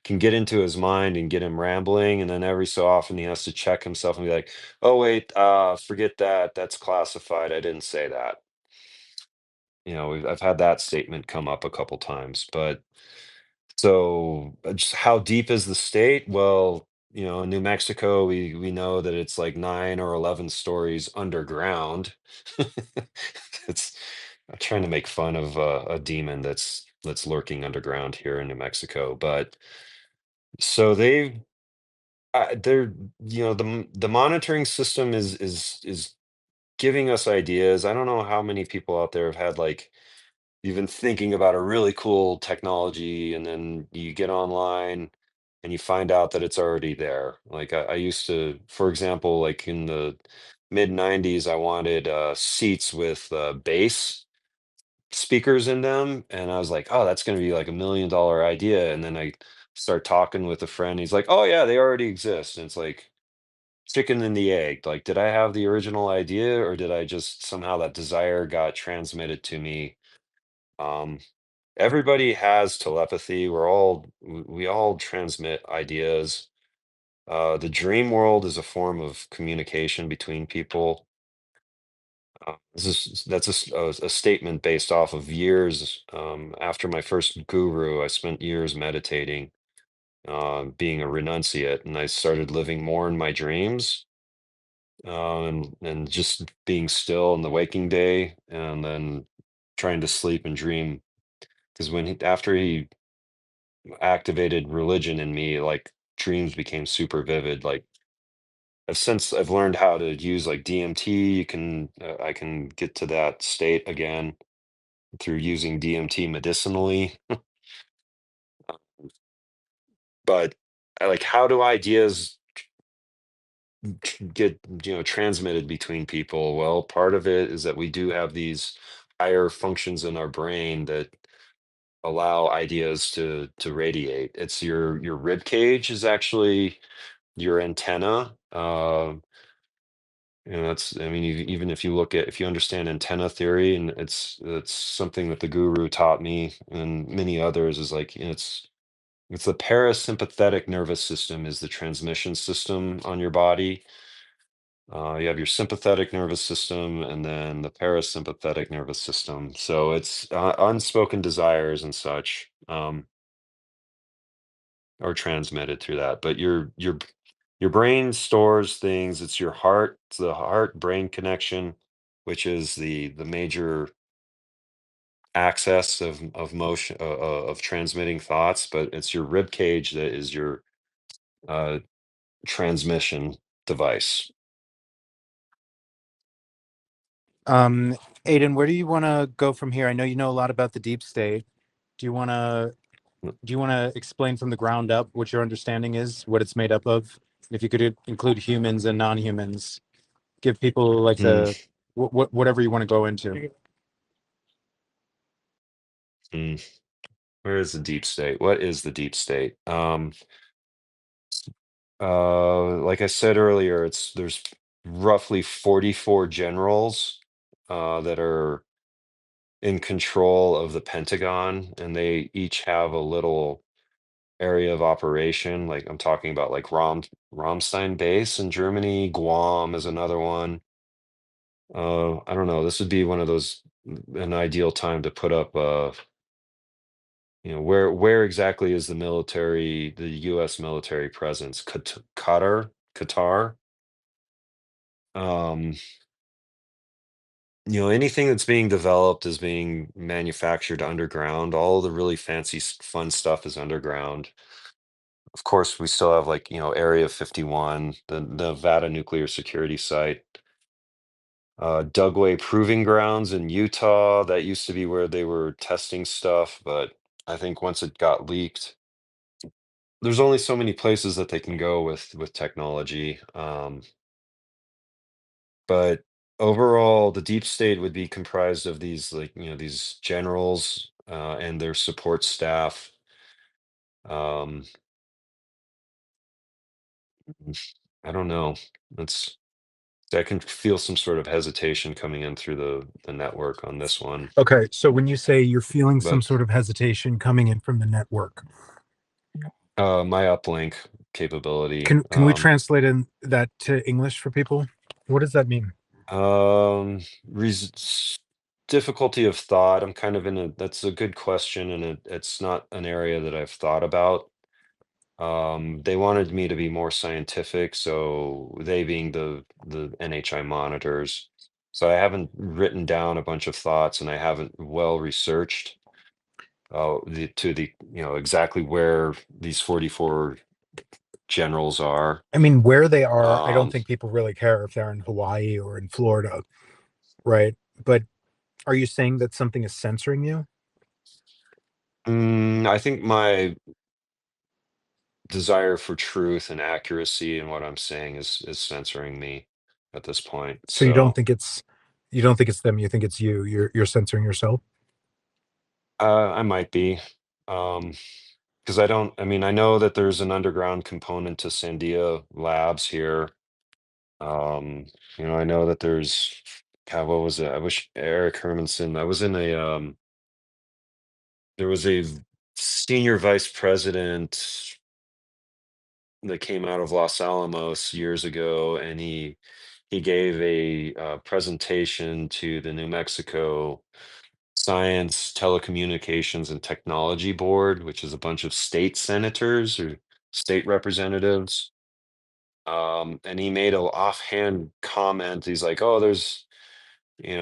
can get into his mind and get him rambling, and then every so often he has to check himself and be like, "Oh wait, forget that. That's classified. I didn't say that." I've had that statement come up a couple times, but so just how deep is the state? Well, in New Mexico, we know that it's like 9 or 11 stories underground. It's I'm trying to make fun of a demon that's lurking underground here in New Mexico, but so they're the monitoring system is giving us ideas. I don't know how many people out there have had like you've been thinking about a really cool technology, and then you get online and you find out that it's already there. Like I used to, for example, like in the mid 90s, I wanted seats with bass speakers in them, and I was like, oh, that's going to be like $1 million idea. And then I start talking with a friend, he's like, oh yeah, they already exist. And it's like, chicken and the egg. Like, did I have the original idea, or did I just somehow that desire got transmitted to me? Um, Everybody has telepathy. We all transmit ideas. The dream world is a form of communication between people. That's a statement based off of years. After my first guru, I spent years meditating, being a renunciate, and I started living more in my dreams, and just being still in the waking day, and then trying to sleep and dream. Because after he activated religion in me, like dreams became super vivid. Like I've learned how to use like DMT. I can get to that state again through using DMT medicinally. But like, how do ideas get transmitted between people? Well, part of it is that we do have these higher functions in our brain that allow ideas to radiate. It's your rib cage is actually your antenna. That's, I mean, even if you understand antenna theory, and it's something that the guru taught me and many others, is like, it's the parasympathetic nervous system is the transmission system on your body. You have your sympathetic nervous system and then the parasympathetic nervous system. So it's unspoken desires and such, are transmitted through that. But your brain stores things. It's your heart. It's the heart brain connection, which is the major access of motion, of transmitting thoughts. But it's your rib cage that is your uh, transmission device. Um, Aidan, where do you want to go from here? I know you know a lot about the deep state. Do you want to explain from the ground up what your understanding is, what it's made up of? If you could include humans and non-humans, give people like Mm, whatever you want to go into. mm. Where is the deep state? What is the deep state? Like I said earlier, there's roughly 44 generals that are in control of the Pentagon, and they each have a little area of operation. Like I'm talking about like Ramstein base in Germany, Guam is another one. I don't know. This would be one of those an ideal time to put up where exactly is the US military presence? Qatar. Um, anything that's being developed is being manufactured underground. All the really fancy, fun stuff is underground. Of course, we still have like, Area 51, the Nevada nuclear security site, Dugway Proving Grounds in Utah. That used to be where they were testing stuff, but I think once it got leaked, there's only so many places that they can go with technology. But overall, the deep state would be comprised of these, like, these generals and their support staff. Um, I don't know. It's I can feel some sort of hesitation coming in through the network on this one. Okay, so when you say you're feeling some But sort of hesitation coming in from the network, my uplink capability, can we translate that to English for people? What does that mean? um, difficulty of thought. I'm kind of that's a good question, and it's not an area that I've thought about. They wanted me to be more scientific, so they being the NHI monitors. So I haven't written down a bunch of thoughts, and I haven't well researched exactly where these 44 generals are. I mean, where they are, I don't Um, think people really care if they're in Hawaii or in Florida, right? But are you saying that something is censoring you? I think my desire for truth and accuracy in what I'm saying is censoring me at this point. So So you don't think it's them, you think it's you. You're censoring yourself. I might be. Um, because I don't, I mean, I know that there's an underground component to Sandia Labs here. You know, I know that there's, God, what was it? I wish Eric Hermanson. I was in a there was a senior vice president that came out of Los Alamos years ago, and he gave a presentation to the New Mexico Science, Telecommunications, and Technology Board, which is a bunch of state senators or state representatives. And he made an offhand comment. He's like, "Oh, there's, you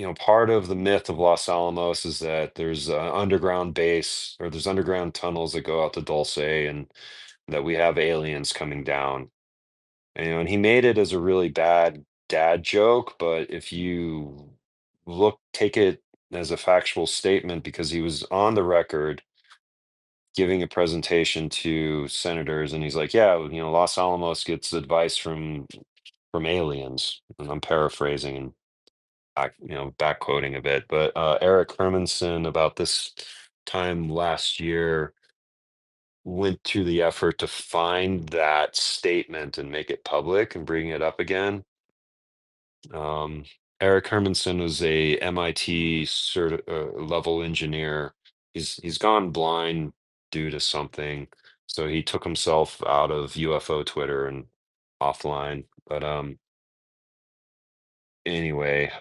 know, part of the myth of Los Alamos is that there's an underground base or there's underground tunnels that go out to Dulce, and that we have aliens coming down." And, and he made it as a really bad dad joke, but if you take it as a factual statement, because he was on the record giving a presentation to senators, and he's like, "Yeah, Los Alamos gets advice from aliens," and I'm paraphrasing and back quoting a bit, but Eric Hermanson about this time last year went to the effort to find that statement and make it public and bring it up again. Um, Eric Hermanson was a MIT level engineer. He's gone blind due to something, so he took himself out of UFO Twitter and offline. But anyway,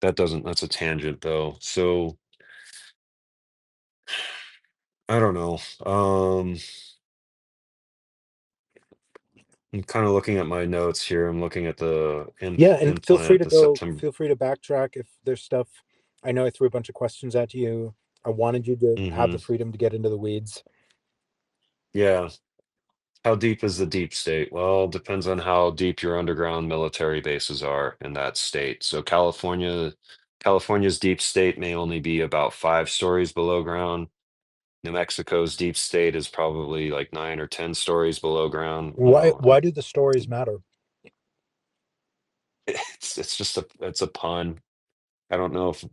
that's a tangent though. So I don't know. I'm kind of looking at my notes here. I'm looking at the Yeah, and implant, the September. feel free to backtrack if there's stuff. I know I threw a bunch of questions at you. I wanted you to have Hmm. the freedom to get into the weeds. Yeah. How deep is the deep state? Well, it depends on how deep your underground military bases are in that state. So California's deep state may only be about 5 stories below ground. New Mexico's deep state is probably like 9 or 10 stories below ground. Why do the stories matter? It's just it's a pun. I don't know if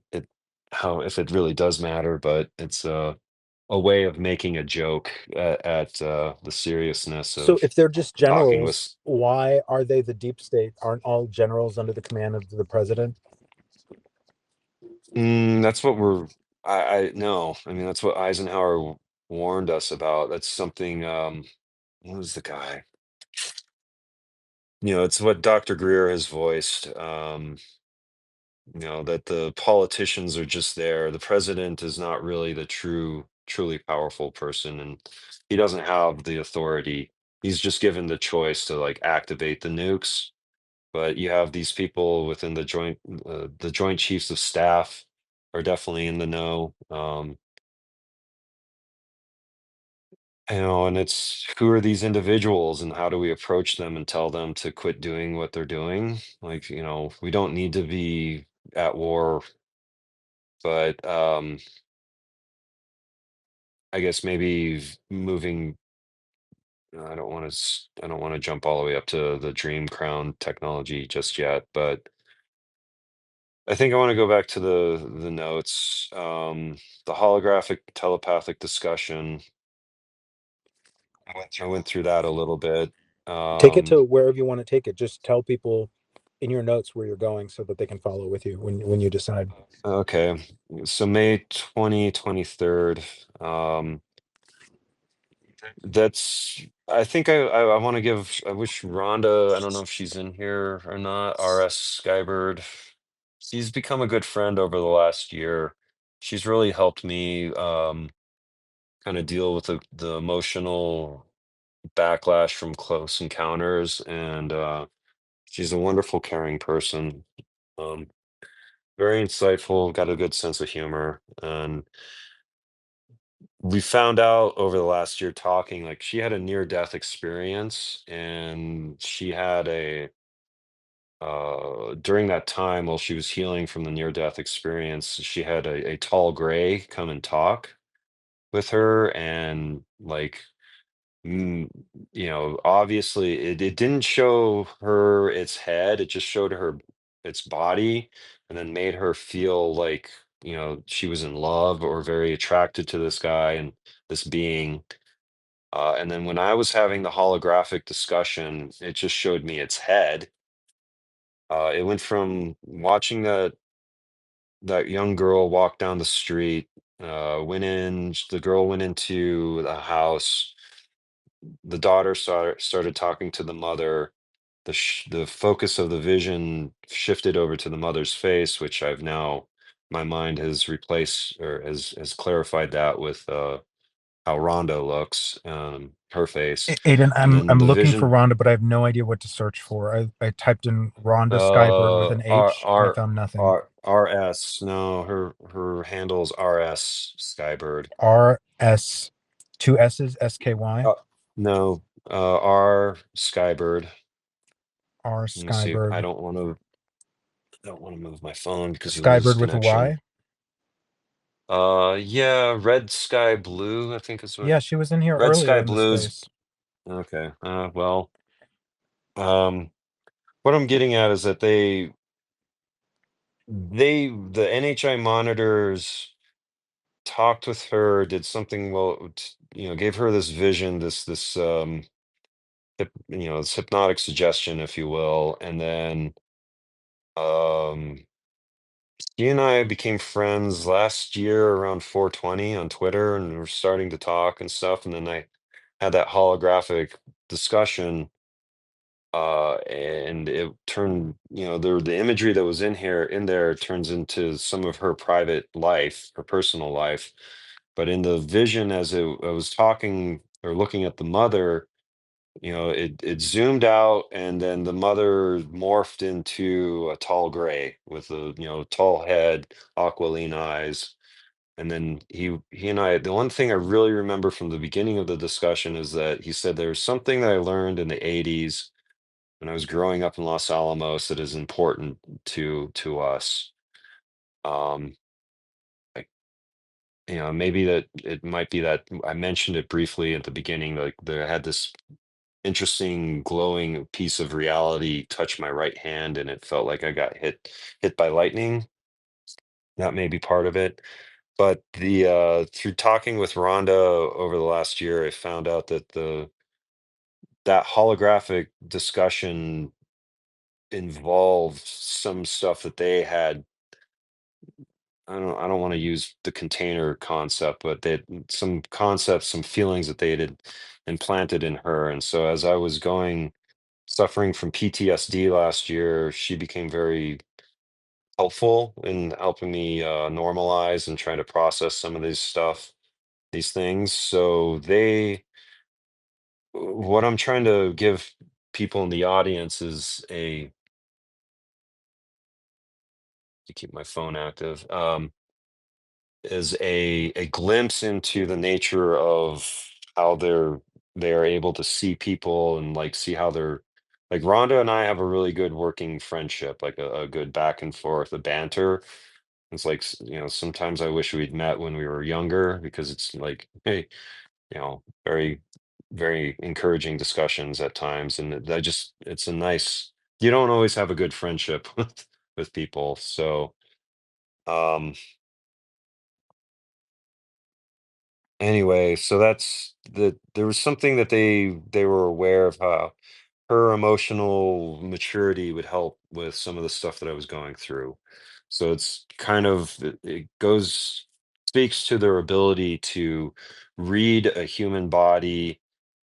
it really does matter, but it's a way of making a joke at the seriousness So of if they're just talking generals, with. why are they the deep state? Aren't all generals under the command of the president? That's what we're. I no. I mean, that's what Eisenhower warned us about. That's something. What was the guy? It's what Dr. Greer has voiced. That the politicians are just there. The president is not really the truly powerful person, and he doesn't have the authority. He's just given the choice to like activate the nukes. But you have these people within the Joint Chiefs of Staff are definitely in the know. And it's who are these individuals and how do we approach them and tell them to quit doing what they're doing? Like, we don't need to be at war, but I guess maybe moving. I don't want to jump all the way up to the Dream Crown technology just yet, but I think I want to go back to the notes. The holographic telepathic discussion. I went through that a little bit. Take it Um, to wherever you want to take it. Just tell people in your notes where you're going so that they can follow with you when you decide. okay, so May 23rd. That's. I think I want to give. I wish Rhonda. I don't know if she's in here or not. R.S. Skybird. She's become a good friend over the last year. She's really helped me kind of deal with the emotional backlash from close encounters, and she's a wonderful, caring person. Um, Very insightful, got a good sense of humor, and we found out over the last year talking, like she had a near-death experience, and she had a during that time while she was healing from the near-death experience, she had a tall gray come and talk with her, and like Mm, obviously it didn't show her its head, it just showed her its body, and then made her feel like, she was in love or very attracted to this guy and this being. And then when I was having the holographic discussion, it just showed me its head. It went from watching that young girl walk down the street, the girl went into the house, the daughter started talking to the mother. The focus of the vision shifted over to the mother's face, which my mind has replaced or has clarified that with how Rhonda looks, her face. Aiden, And I'm then I'm the looking for vision, Rhonda, but I have no idea what to search for. I typed in Rhonda Skybird with uh, an R H, and I R found nothing. RS, no, her handle's RS Skybird. RS, two S's, SKY, Uh, no, R Skybird. R Let me see. Skybird, I don't want to move my phone because you lose Skybird with a connection. Y. Yeah, red sky blue, I think is what Yeah, she was in here red earlier sky in the blues. space. Okay. Well, um, what I'm getting at is that the NHI monitors talked with her, did something, well, gave her this vision, this hypnotic suggestion, if you will, and then um he and I became friends last year around 420 on Twitter, and we're starting to talk and stuff. And then I had that holographic discussion, and it turned, the imagery that was in there turns into some of her private life, her personal life. But in the vision, I was talking or looking at the mother, it zoomed out, and then the mother morphed into a tall gray with a tall head, aquiline eyes. And then he and I, the one thing I really remember from the beginning of the discussion is that he said there's something that I learned in the 80s when I was growing up in Los Alamos that is important to us. Um, like, maybe that it might be that I mentioned it briefly at the beginning, like there had this interesting glowing piece of reality touch my right hand, and it felt like I got hit by lightning. That may be part of it. But the through talking with Rhonda over the last year, I found out that that holographic discussion involved some stuff that they had. I don't want to use the container concept, but they had some concepts, some feelings that they had implanted in her. And so as I was suffering from PTSD last year, she became very helpful in helping me normalize and try to process some of these things. So what I'm trying to give people in the audience is to keep my phone active, is a glimpse into the nature of how they are able to see people and like see how they're like Rhonda and I have a really good working friendship, like a good back and forth, a banter. It's like, sometimes I wish we'd met when we were younger because it's like, hey, very, very encouraging discussions at times. And it's you don't always have a good friendship with people. So, um, anyway, so there was something that they were aware of how her emotional maturity would help with some of the stuff that I was going through. So it's kind of it goes speaks to their ability to read a human body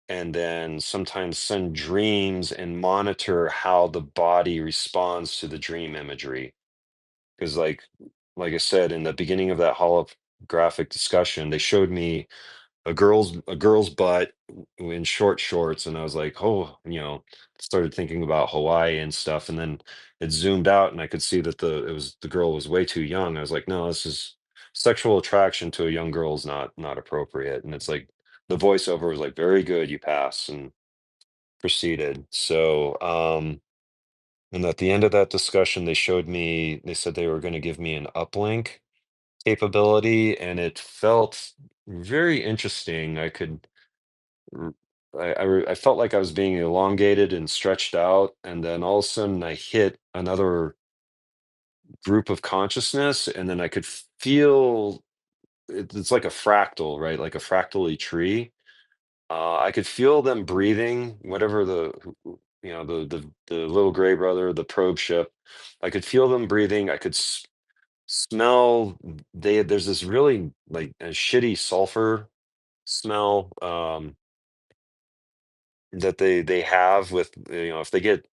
and then sometimes send dreams and monitor how the body responds to the dream imagery. Because like I said in the beginning of that holographic discussion, they showed me a girl's butt in short shorts, and I was like, oh, started thinking about Hawaii and stuff, and then it zoomed out, and I could see that the girl was way too young. I was like, no, this is sexual attraction to a young girl is not appropriate, and it's like the voiceover was like, very good, you pass, and proceeded. So, and at the end of that discussion, they said they were going to give me an uplink capability, and it felt very interesting. R- I felt like I was being elongated and stretched out, and then all of a sudden I hit another group of consciousness, and then I could feel it's like a fractal, right? Like a fractally tree. I could feel them breathing, whatever the little gray brother, the probe ship. I could feel them breathing. I could smell. There's this really like a shitty sulfur smell that they have with if they get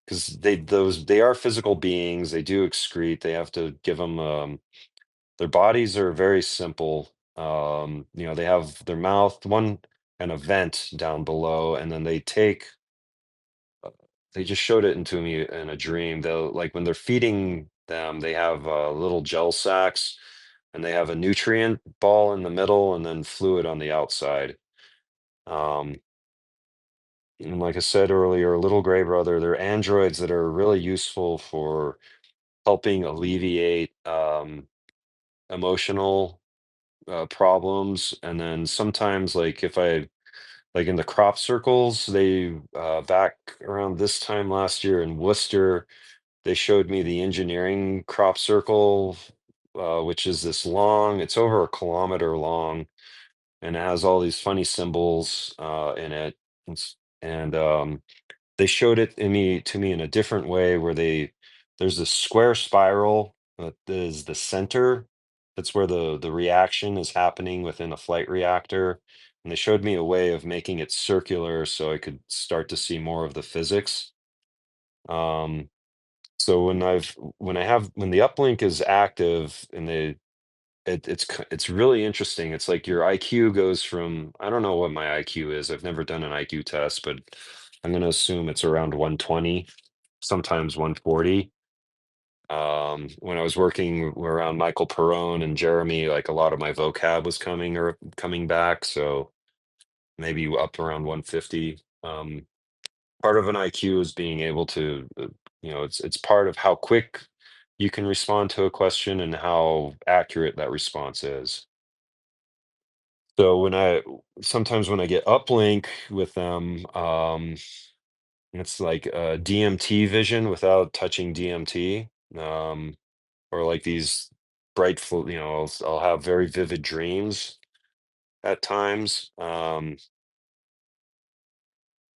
because they are physical beings. They do excrete. They have to give them their bodies are very simple. They have their mouth, one and a vent down below, and then they just showed it into me in a dream. They'll like when they're feeding them, they have little gel sacks, and they have a nutrient ball in the middle, and then fluid on the outside. Um, and like I said earlier, little gray brother, they're androids that are really useful for helping alleviate emotional problems. And then sometimes, like if I like in the crop circles, they back around this time last year in Worcester, they showed me the engineering crop circle, which is this long, it's over a kilometer long, and it has all these funny symbols in it. And they showed it to me in a different way where there's this square spiral that is the center. That's where the reaction is happening within a flight reactor. And they showed me a way of making it circular so I could start to see more of the physics. Um, so when the uplink is active and it's really interesting. It's like your IQ goes from, I don't know what my IQ is. I've never done an IQ test, but I'm going to assume it's around 120, sometimes 140. When I was working around Michael Perrone and Jeremy, like a lot of my vocab was coming back. So maybe up around 150. Part of an IQ is being able to, it's part of how quick you can respond to a question and how accurate that response is. So sometimes when I get uplink with them, it's like DMT vision without touching DMT, or like these I'll have very vivid dreams at times.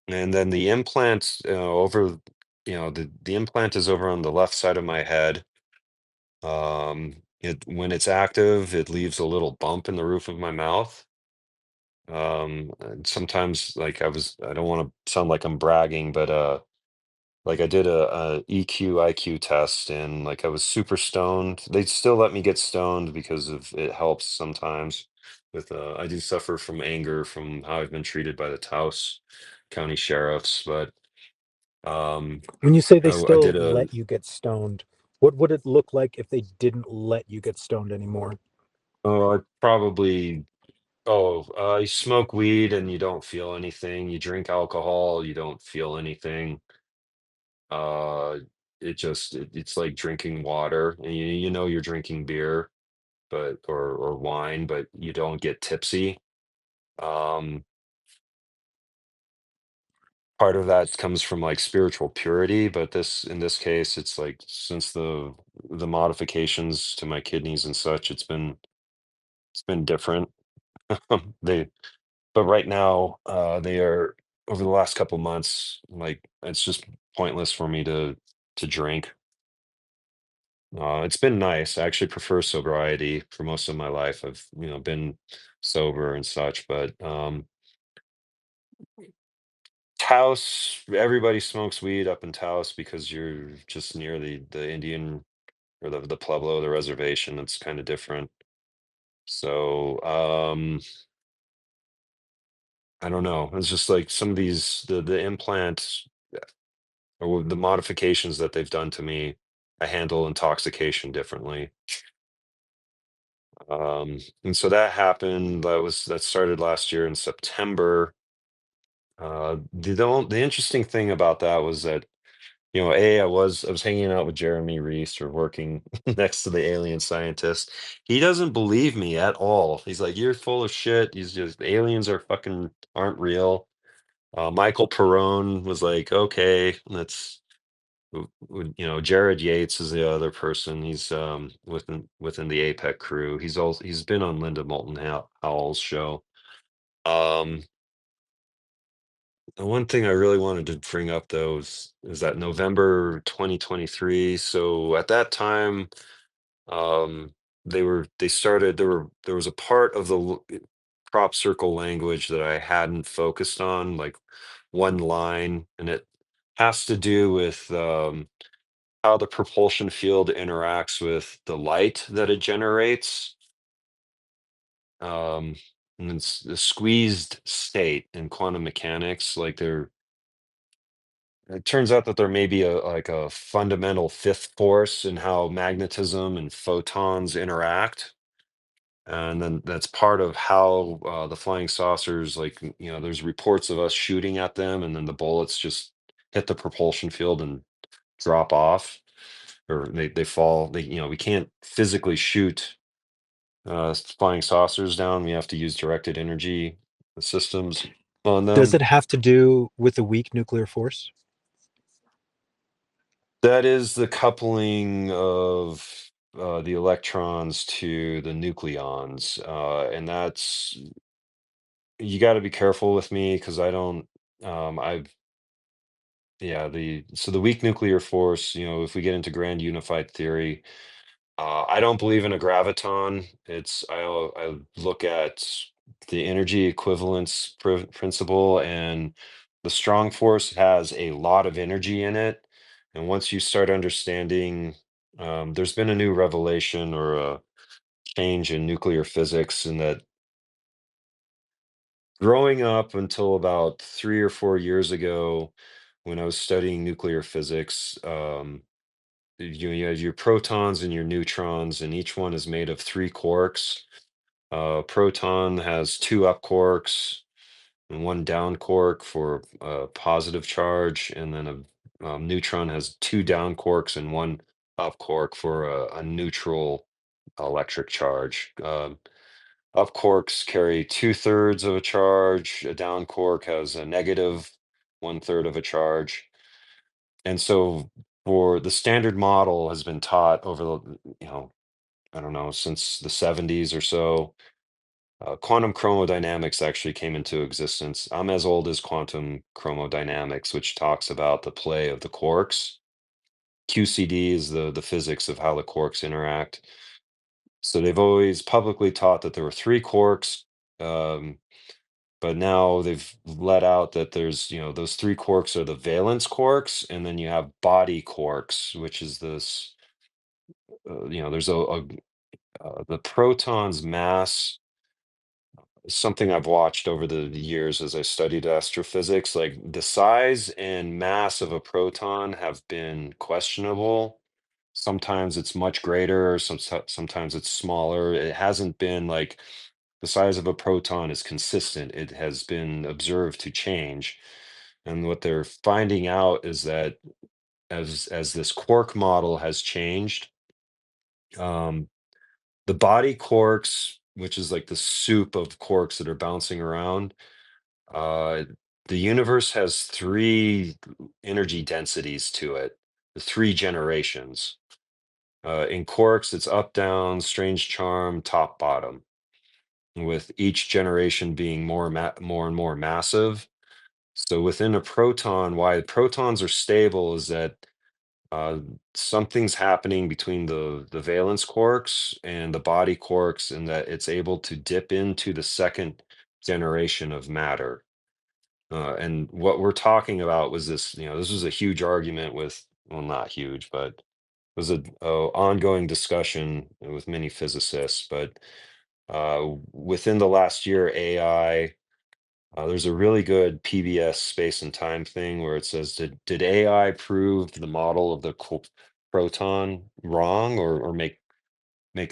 And then the implant the implant is over on the left side of my head. When it's active, it leaves a little bump in the roof of my mouth. And sometimes I don't want to sound like I'm bragging, but like I did a EQ IQ test and like I was super stoned. They still let me get stoned because of it helps sometimes with I do suffer from anger from how I've been treated by the Taos County sheriffs, but When you say they I still did a let you get stoned, what would it look like if they didn't let you get stoned anymore? I probably you smoke weed and you don't feel anything. You drink alcohol, you don't feel anything. Uh, it's like drinking water, and you know you're drinking beer, but or wine, but you don't get tipsy. Um, Part of that comes from like spiritual purity, but in this case, it's like since the modifications to my kidneys and such, it's been different. They But right now, they are over the last couple months, like it's just pointless for me to drink. It's been nice. I actually prefer sobriety for most of my life. I've, been sober and such, but Taos, everybody smokes weed up in Taos because you're just near the Indian or the Pueblo, the reservation. It's kind of different. So I don't know. It's just like some of the implants or the modifications that they've done to me. I handle intoxication differently. And so that happened. That started last year in September. The interesting thing about that was that I was hanging out with Jeremy Reese or working next to the alien scientist. He doesn't believe me at all. He's like, "You're full of shit. He's just aliens aren't real." Michael Perrone was like, "Okay, Jared Yates is the other person. He's within the APEC crew. He's been on Linda Moulton Howell's show. Um, The one thing I really wanted to bring up though is that November 2023. So at that time, um, they started there was a part of the crop circle language that I hadn't focused on, like one line, and it has to do with how the propulsion field interacts with the light that it generates. Um, and it's the squeezed state in quantum mechanics. Like it turns out that there may be a fundamental fifth force in how magnetism and photons interact. And then that's part of how the flying saucers, like, there's reports of us shooting at them, and then the bullets just hit the propulsion field and drop off, or they fall. We can't physically shoot flying saucers down. We have to use directed energy systems on Does them. it have to do with the weak nuclear force? That is the coupling of the electrons to the nucleons, and that's you got to be careful with me because I don't. I've Yeah, the weak nuclear force. If we get into grand unified theory, I don't believe in a graviton. I look at the energy equivalence principle, and the strong force has a lot of energy in it. And once you start understanding, there's been a new revelation or a change in nuclear physics, in that growing up until about 3 or 4 years ago, when I was studying nuclear physics, you have your protons and your neutrons, and each one is made of three quarks. Proton has two up quarks and one down quark for positive charge, and then a neutron has two down quarks and one up quark for a neutral electric charge. Up quarks carry 2/3 of a charge. A down quark has a negative 1/3 of a charge. And so, for the standard model has been taught over I don't know, since the 70s or so. Quantum chromodynamics actually came into existence. I'm as old as quantum chromodynamics, which talks about the play of the quarks. QCD is the physics of how the quarks interact. So they've always publicly taught that there were three quarks, um, but now they've let out that there's, those three quarks are the valence quarks, and then you have body quarks, which is this, there's the proton's mass, something I've watched over the years as I studied astrophysics. Like, the size and mass of a proton have been questionable. Sometimes it's much greater, sometimes it's smaller. It hasn't been like the size of a proton is consistent. It has been observed to change. And what they're finding out is that as this quark model has changed, um, the body quarks, which is like the soup of quarks that are bouncing around, uh, the universe has three energy densities to it, the three generations. In quarks, it's up, down, strange charm, top, bottom, with each generation being more and more massive. So within a proton, why protons are stable is that uh, something's happening between the valence quarks and the body quarks, and that it's able to dip into the second generation of matter. And what we're talking about was this, this was a huge argument with, well, not huge, but it was a ongoing discussion with many physicists. But within the last year, AI, there's a really good PBS space and time thing where it says, did AI prove the model of the proton wrong, or make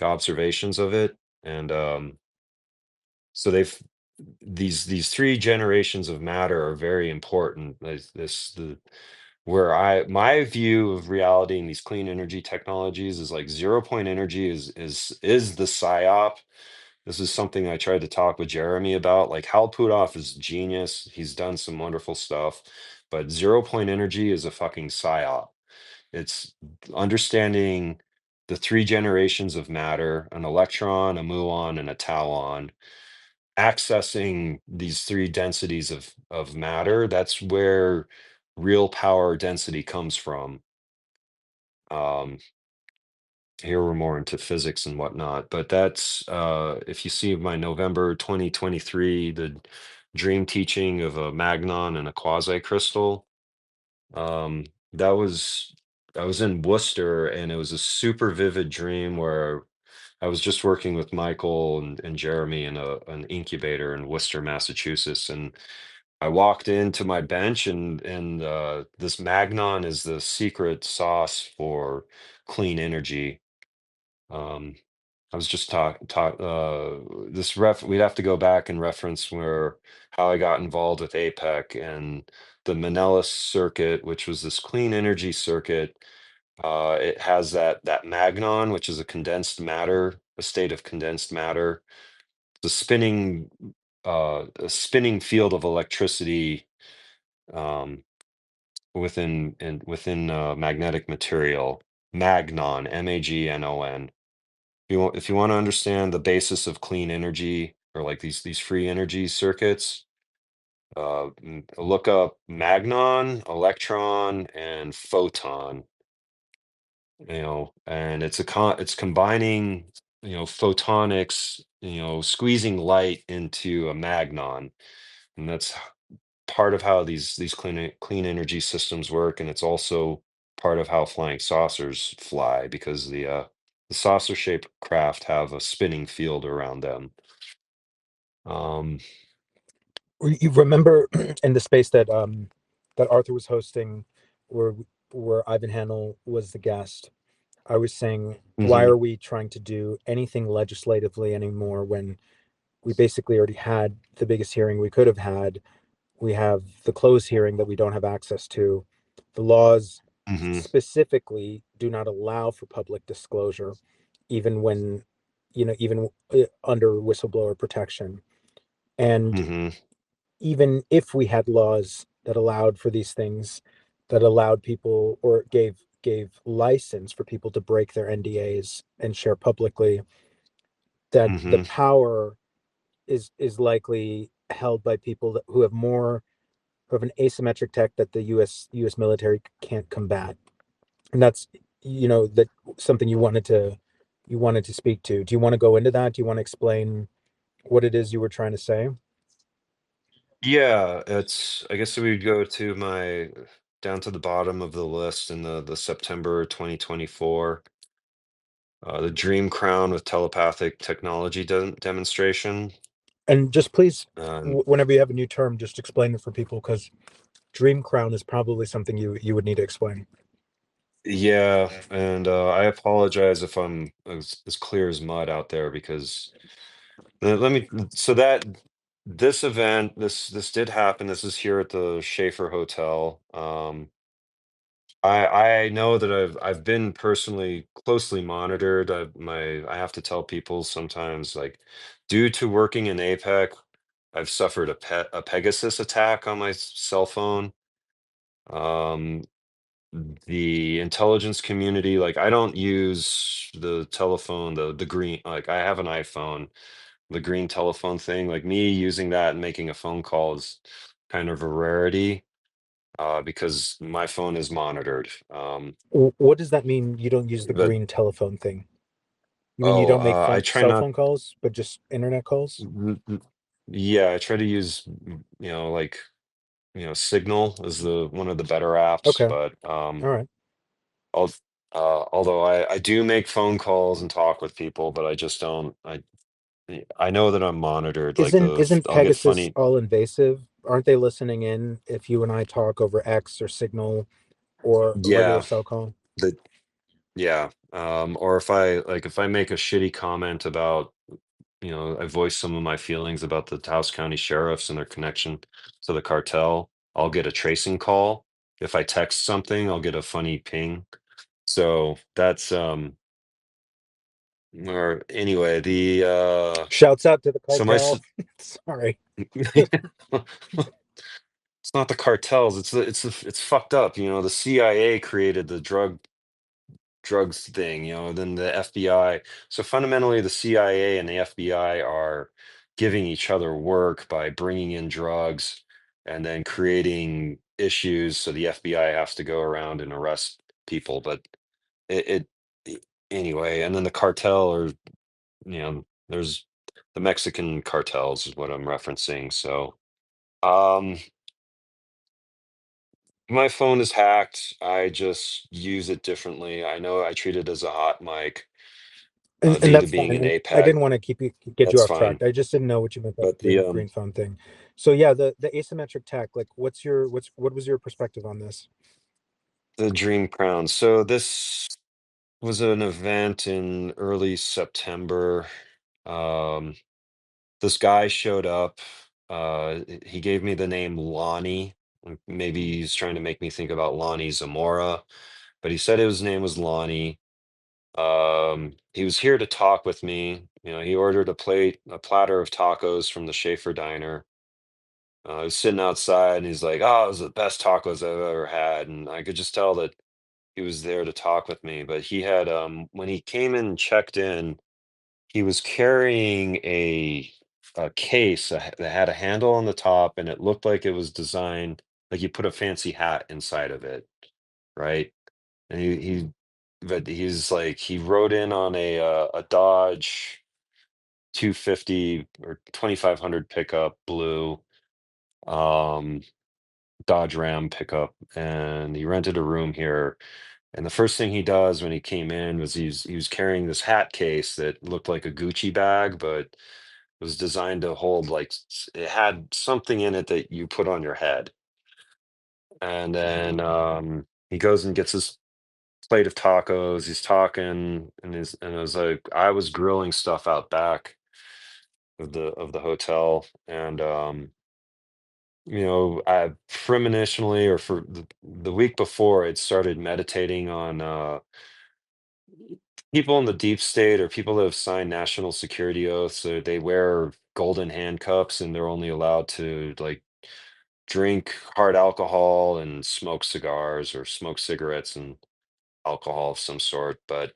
observations of it? And so these three generations of matter are very important. Where my view of reality in these clean energy technologies is like zero point energy is the psyop. This is something I tried to talk with Jeremy about. Like, Hal is genius. He's done some wonderful stuff, but zero point energy is a fucking psyop. It's understanding the three generations of matter: an electron, a muon, and a tauon. accessing these three densities of matter. That's where real power density comes from. Here we're more into physics and whatnot, but that's if you see my November 2023, the dream teaching of a magnon and a quasi crystal. That was I was in Worcester, and it was a super vivid dream where I was just working with Michael and Jeremy in an incubator in Worcester, Massachusetts, and I walked into my bench, and this magnon is the secret sauce for clean energy. Um, I was just we'd have to go back and reference where how I got involved with APEC and the Manila circuit, which was this clean energy circuit. It has that magnon, which is a condensed matter, a state of condensed matter, the a spinning field of electricity um, within magnetic material. Magnon, MAGNON. If you want to understand the basis of clean energy, or like these free energy circuits, look up magnon, electron, and photon. And it's combining, photonics, squeezing light into a magnon, and that's part of how these clean energy systems work, and it's also part of how flying saucers fly, because the saucer shaped craft have a spinning field around them. um You remember in the space that that Arthur was hosting, where Ivan Hanel was the guest, I was saying, why mhm, are we trying to do anything legislatively anymore when we basically already had the biggest hearing we could have had? We have the closed hearing that we don't have access to. The laws mhm, specifically do not allow for public disclosure, even when, even under whistleblower protection. And mhm, even if we had laws that allowed for these things, that allowed people, or gave license for people to break their NDAs and share publicly, that the mhm. power is likely held by people who have more of an asymmetric tech that the US military can't combat. And that's, that something you wanted to speak to. Do you want to go into that? Do you want to explain what it is you were trying to say? Yeah, I guess we would go to my down to the bottom of the list in the September 2024, the Dream Crown with telepathic technology demonstration. And just please, um, whenever you have a new term, just explain it for people, because dream crown is probably something you would need to explain. Yeah, and I apologize if I'm as clear as mud out there, because let me. So that this event, this did happen. This is here at the Schaefer Hotel. I know that I've been personally closely monitored. I have to tell people sometimes, like, due to working in APEC, I've suffered a Pegasus attack on my cell phone. Um, the intelligence community, like, I don't use the telephone, the green, like, I have an iPhone, the green telephone thing, like, me using that and making a phone call is kind of a rarity, because my phone is monitored. What does that mean, you don't use the But green telephone thing? You mean you don't make I try cell not. phone calls, but just internet calls? Yeah, I try to use, like, Signal is the one of the better apps, Okay. but All right. I'll, although I do make phone calls and talk with people, but I just don't. I know that I'm monitored. Like, Isn't I'll get Pegasus funny. all invasive? Aren't they listening in if you and I talk over X or Signal or a regular Yeah, cell call? the yeah. Or if I make a shitty comment about, I voice some of my feelings about the Taos County sheriffs and their connection to the cartel, I'll get a tracing call. If I text something, I'll get a funny ping. So that's or anyway, Shouts out to the so my cartel. Sorry. it's not the cartels, it's fucked up. The CIA created the drugs thing, then the FBI. So fundamentally, the CIA and the FBI are giving each other work by bringing in drugs and then creating issues so the FBI has to go around and arrest people. But anyway, and then the cartel, or there's the Mexican cartels is what I'm referencing. So my phone is hacked. I just use it differently. I know I treat it as a hot mic And due to that's being fine. an And I APEC. didn't want to get you That's off track. fine. I just didn't know what you meant by But the green phone thing. So yeah, the asymmetric tech, like what was your perspective on this? the Dream Crown. So this was an event in early September. Um, this guy showed up. He gave me the name Lonnie. Maybe he's trying to make me think about Lonnie Zamora, but he said his name was Lonnie. He was here to talk with me. He ordered a platter of tacos from the Schaefer Diner. I was sitting outside, and he's like, "Oh, it was the best tacos I've ever had," and I could just tell that he was there to talk with me. But he had, when he came in and checked in, he was carrying a case that had a handle on the top, and it looked like it was designed like you put a fancy hat inside of it, right? And but he's like, he rode in on a Dodge 250 or 2500 pickup, blue um, Dodge Ram pickup, and he rented a room here. And the first thing he does when he came in was he was carrying this hat case that looked like a Gucci bag, but was designed to hold like it had something in it that you put on your head. And then he goes and gets his plate of tacos. He's talking, and it was like I was grilling stuff out back of the hotel, and I premonitionally, or for the week before, I'd started meditating on people in the deep state, or people that have signed national security oaths. So they wear golden handcuffs, and they're only allowed to like drink hard alcohol and smoke cigars or smoke cigarettes and alcohol of some sort. But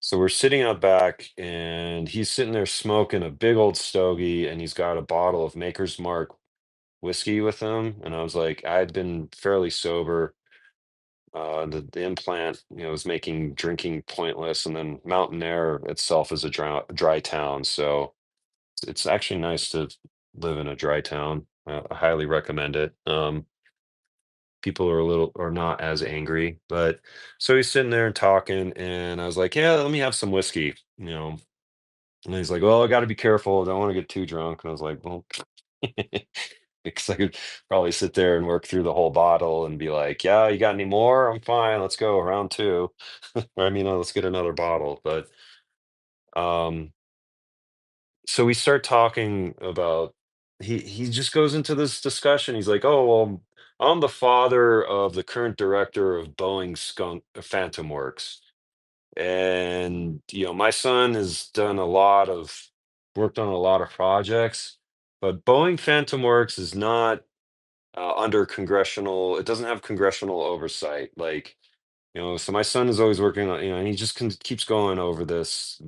so we're sitting out back, and he's sitting there smoking a big old stogie, and he's got a bottle of Maker's Mark whiskey with him. And I was like, I'd been fairly sober. The implant, was making drinking pointless, and then Mountain Air itself is a dry town, so it's actually nice to live in a dry town. I highly recommend it. People are not as angry, but so he's sitting there and talking, and I was like, yeah, let me have some whiskey, and he's like, well, I got to be careful, I don't want to get too drunk. And I was like, well, because I could probably sit there and work through the whole bottle and be like, yeah, you got any more? I'm fine, let's go round two. Or, I mean, let's get another bottle. But um so we start talking about, he just goes into this discussion. He's like, oh, well, I'm the father of the current director of Boeing skunk Phantom Works, and my son has done a lot of worked on a lot of projects, but Boeing Phantom Works is not under congressional, it doesn't have congressional oversight. Like, so my son is always working on, and he just keeps going over this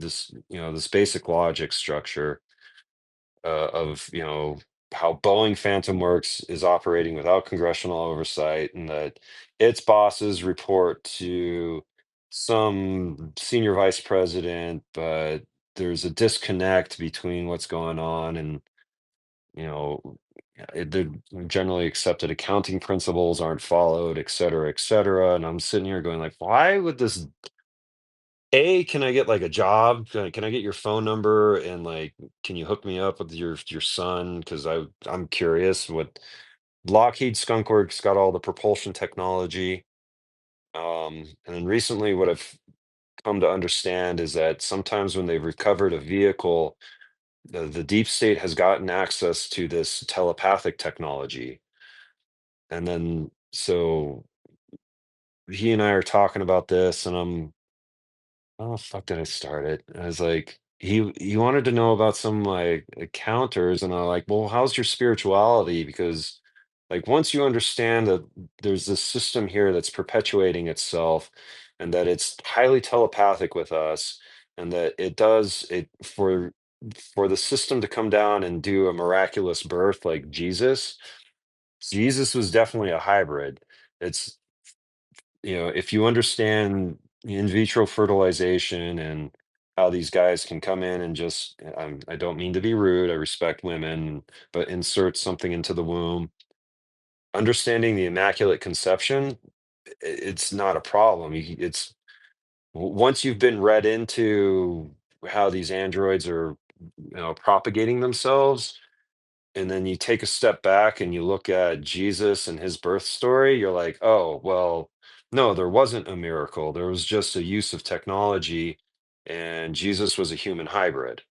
basic logic structure of how Boeing Phantom Works is operating without congressional oversight, and that its bosses report to some senior vice president, but there's a disconnect between what's going on, and you know the generally accepted accounting principles aren't followed, et cetera, et cetera. And I'm sitting here going like, why would this, can I get like a job? Can I get your phone number, and like, can you hook me up with your son? Because I'm curious. What Lockheed Skunk Works got all the propulsion technology. And then recently, what I've come to understand is that sometimes when they've recovered a vehicle, the deep state has gotten access to this telepathic technology. And then so he and I are talking about this, and oh fuck, did I start it? I was like, he wanted to know about some like counters, and I'm like, well, how's your spirituality? Because like once you understand that there's this system here that's perpetuating itself, and that it's highly telepathic with us, and that it does it for for the system to come down and do a miraculous birth like Jesus was definitely a hybrid. It's, if you understand in vitro fertilization and how these guys can come in and just, I don't mean to be rude, I respect women, but insert something into the womb. Understanding the Immaculate Conception, it's not a problem. It's once you've been read into how these androids are, propagating themselves, and then you take a step back and you look at Jesus and his birth story, you're like, oh, well, no, there wasn't a miracle. There was just a use of technology, and Jesus was a human hybrid.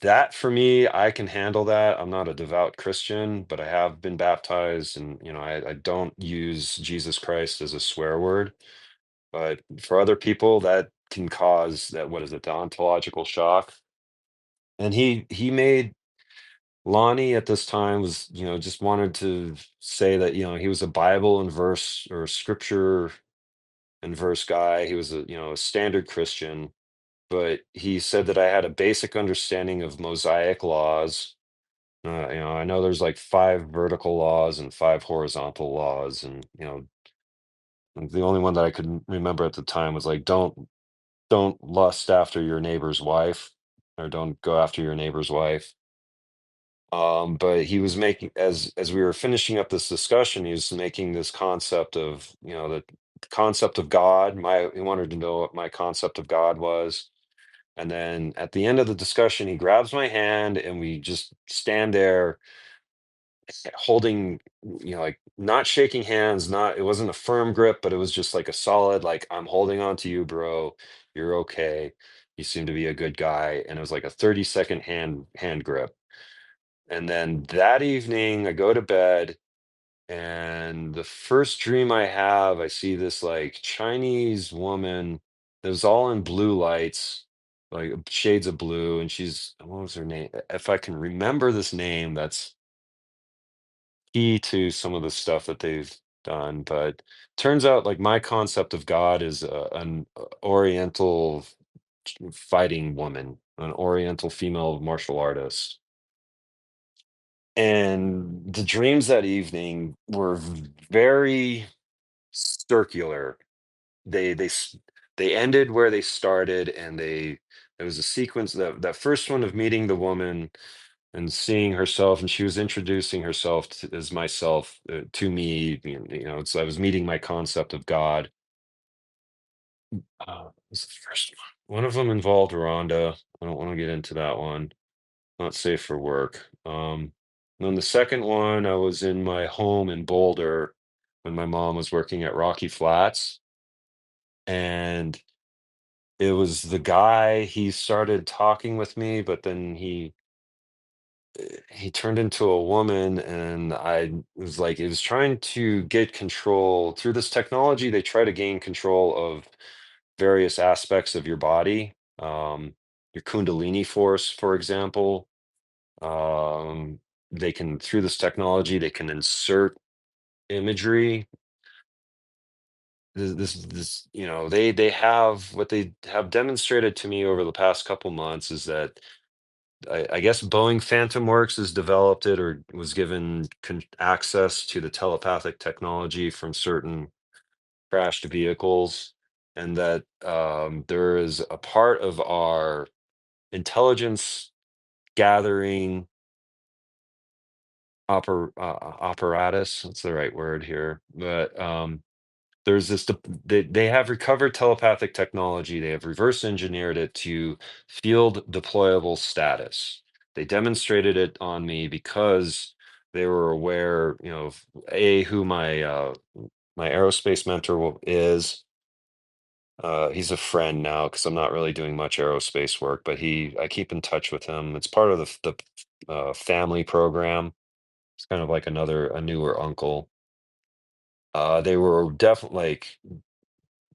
That for me, I can handle that. I'm not a devout Christian, but I have been baptized, and I don't use Jesus Christ as a swear word. But for other people, that can cause that, what is it, the ontological shock. And he made Lonnie at this time was, just wanted to say that, he was a Bible and verse or scripture and verse guy. He was a standard Christian, but he said that I had a basic understanding of Mosaic laws. I know there's like 5 vertical laws and 5 horizontal laws, and the only one that I could remember at the time was like, don't lust after your neighbor's wife, or don't go after your neighbor's wife. But he was making, as we were finishing up this discussion, he was making this concept of, the concept of God. He wanted to know what my concept of God was. And then at the end of the discussion, he grabs my hand and we just stand there holding, like not shaking hands, it wasn't a firm grip, but it was just like a solid, like, I'm holding on to you, bro. You're okay. You seem to be a good guy. And it was like a 30-second hand grip. And then that evening, I go to bed, and the first dream I have, I see this like Chinese woman that was all in blue lights, like shades of blue. And what was her name? If I can remember this name, that's key to some of the stuff that they've done. But turns out, like, my concept of God is an Oriental fighting woman, an Oriental female martial artist. And the dreams that evening were very circular. They they s- they ended where they started, and there was a sequence, that first one of meeting the woman and seeing herself, and she was introducing herself as myself, to me. So I was meeting my concept of God. What was the first one? One of them involved Rhonda. I don't want to get into that one. Not safe for work. And then the second one, I was in my home in Boulder when my mom was working at Rocky Flats, and it was the guy. He started talking with me, but then he turned into a woman, and I was like, it was trying to get control through this technology. They try to gain control of various aspects of your body, your Kundalini force, for example. Um, they can, through this technology, they can insert imagery. They have, what they have demonstrated to me over the past couple months is that I guess Boeing Phantom Works has developed it, or was given access to the telepathic technology from certain crashed vehicles, and that there is a part of our intelligence gathering apparatus. What's the right word here? But there's they have recovered telepathic technology. They have reverse engineered it to field deployable status. They demonstrated it on me because they were aware, of who my aerospace mentor is. He's a friend now because I'm not really doing much aerospace work, but I keep in touch with him. It's part of the family program. It's kind of like a newer uncle. They were definitely like,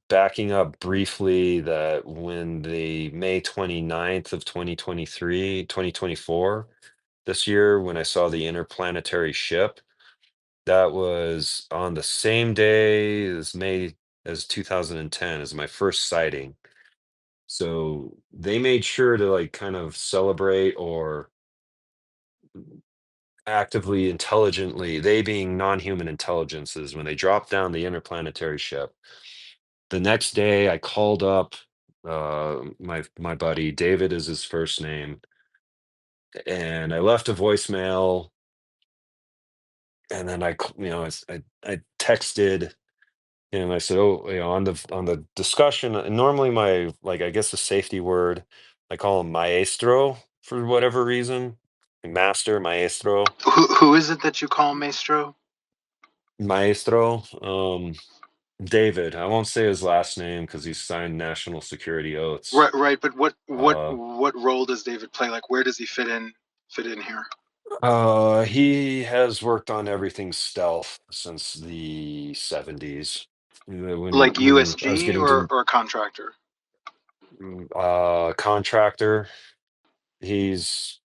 backing up briefly, that when the May 29th of 2024, this year, when I saw the interplanetary ship, that was on the same day as 2010, as my first sighting. So they made sure to like kind of celebrate or actively intelligently, they being non-human intelligences, when they dropped down the interplanetary ship. The next day I called up my buddy, David is his first name, and I left a voicemail, and then I texted him. I said, oh, on the discussion, and normally my, like, I guess the safety word, I call him maestro for whatever reason. Master, maestro. Who is it that you call Maestro? Maestro. David. I won't say his last name because he's signed national security oaths. Right. But Uh, what role does David play? Like, where does he fit in here? he has worked on everything stealth since the 70s. Like When I was USG getting to or contractor? contractor, he's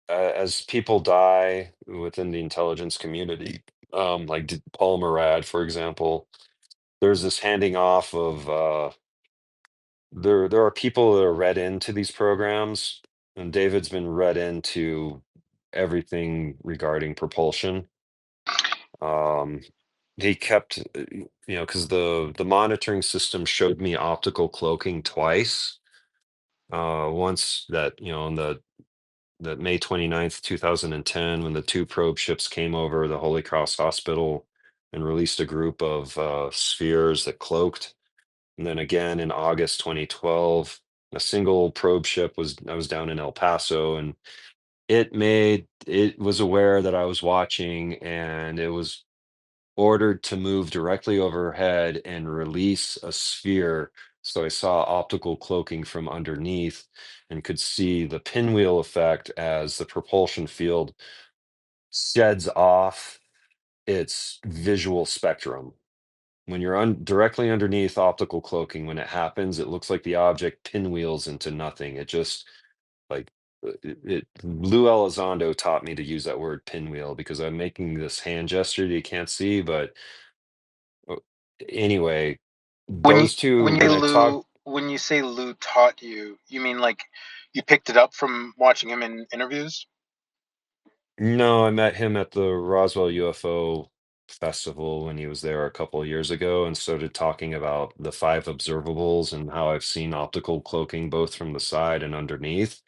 as people die within the intelligence community, like Paul Murad, for example, there's this handing off of there are people that are read into these programs, and David's been read into everything regarding propulsion. Um, he kept, because the monitoring system showed me optical cloaking twice. Once that, on the May 29th, 2010, when the two probe ships came over the Holy Cross Hospital and released a group of spheres that cloaked. And then again in August 2012, a single probe ship I was down in El Paso, and it was aware that I was watching, and it was ordered to move directly overhead and release a sphere. So I saw optical cloaking from underneath and could see the pinwheel effect as the propulsion field sheds off its visual spectrum. When you're directly underneath optical cloaking, when it happens, it looks like the object pinwheels into nothing. It just like Lou Elizondo taught me to use that word pinwheel because I'm making this hand gesture that you can't see, but uh, anyway, When you those two, when you say when I talk, Lou taught you, you mean like you picked it up from watching him in interviews? no, I met him at the Roswell UFO festival when he was there a couple of years ago and started talking about the five observables and how I've seen optical cloaking both from the side and underneath.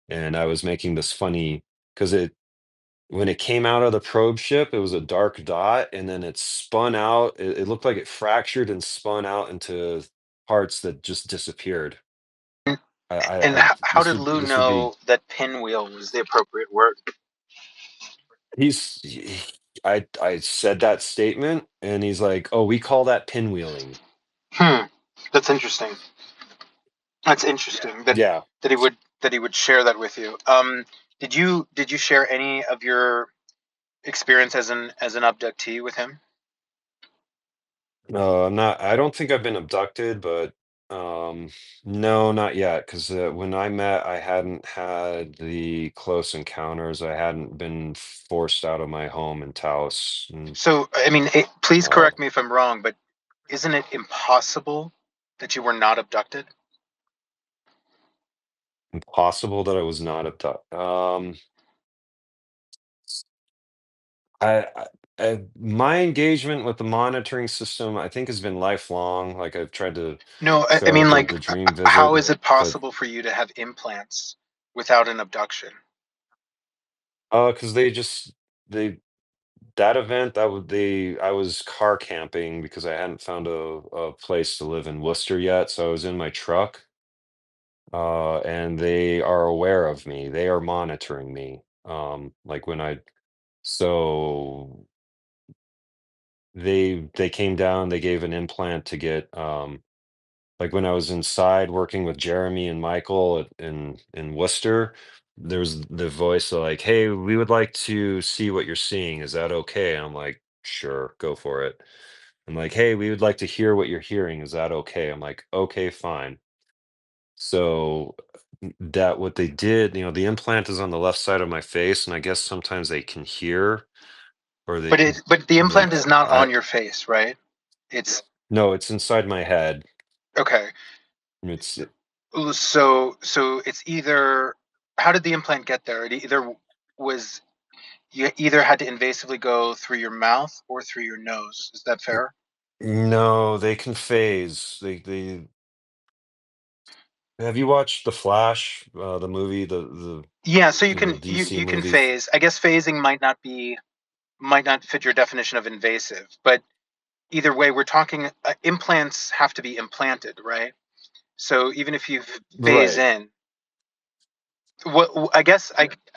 And I was making this funny because when it came out of the probe ship, it was a dark dot, and then it spun out. It looked like it fractured and spun out into parts that just disappeared. And how did Lou This would be know that pinwheel was the appropriate word? he's he- I said that statement, and he's like, "Oh, we call that pinwheeling." Hmm, that's interesting. That's interesting Yeah. that he would share that with you. Did you share any of your experience as an abductee with him? I'm not. I don't think I've been abducted, but no, not yet. Because when I met, I hadn't had the close encounters. I hadn't been forced out of my home in Taos. And, So, I mean, please uh, correct me if I'm wrong, but isn't it impossible that you were not abducted? impossible that I was not abducted. I, I, my engagement with the monitoring system, I think, has been lifelong. Like I've tried to No, I show mean, at like, the dream how visit, is it but possible for you to have implants without an abduction? because they that event I was car camping because I hadn't found a place to live in Worcester yet, so I was in my truck, and they are aware of me. They are monitoring me. Like when I so they came down, they gave an implant to get like when I was inside working with Jeremy and Michael in Worcester, there's the voice of like, "Hey, we would like to see what you're seeing. Is that okay?" And I'm like, "Sure, go for it." I'm like, "Hey, we would like to hear what you're hearing. Is that okay?" I'm like, "Okay, fine." So that what they did, the implant is on the left side of my face, and I guess sometimes they can hear or they But the implant like is not I on your face, right? It's no, it's inside my head. okay. It's So it's either, how did the implant get there? It either was, you either had to invasively go through your mouth or through your nose. Is that fair? No, they can phase. They have you watched The Flash, the movie, the Yeah, so you can DC you can movie? phase. I guess phasing might not fit your definition of invasive, but either way, we're talking implants have to be implanted, right? So even if you phase Right. in, what I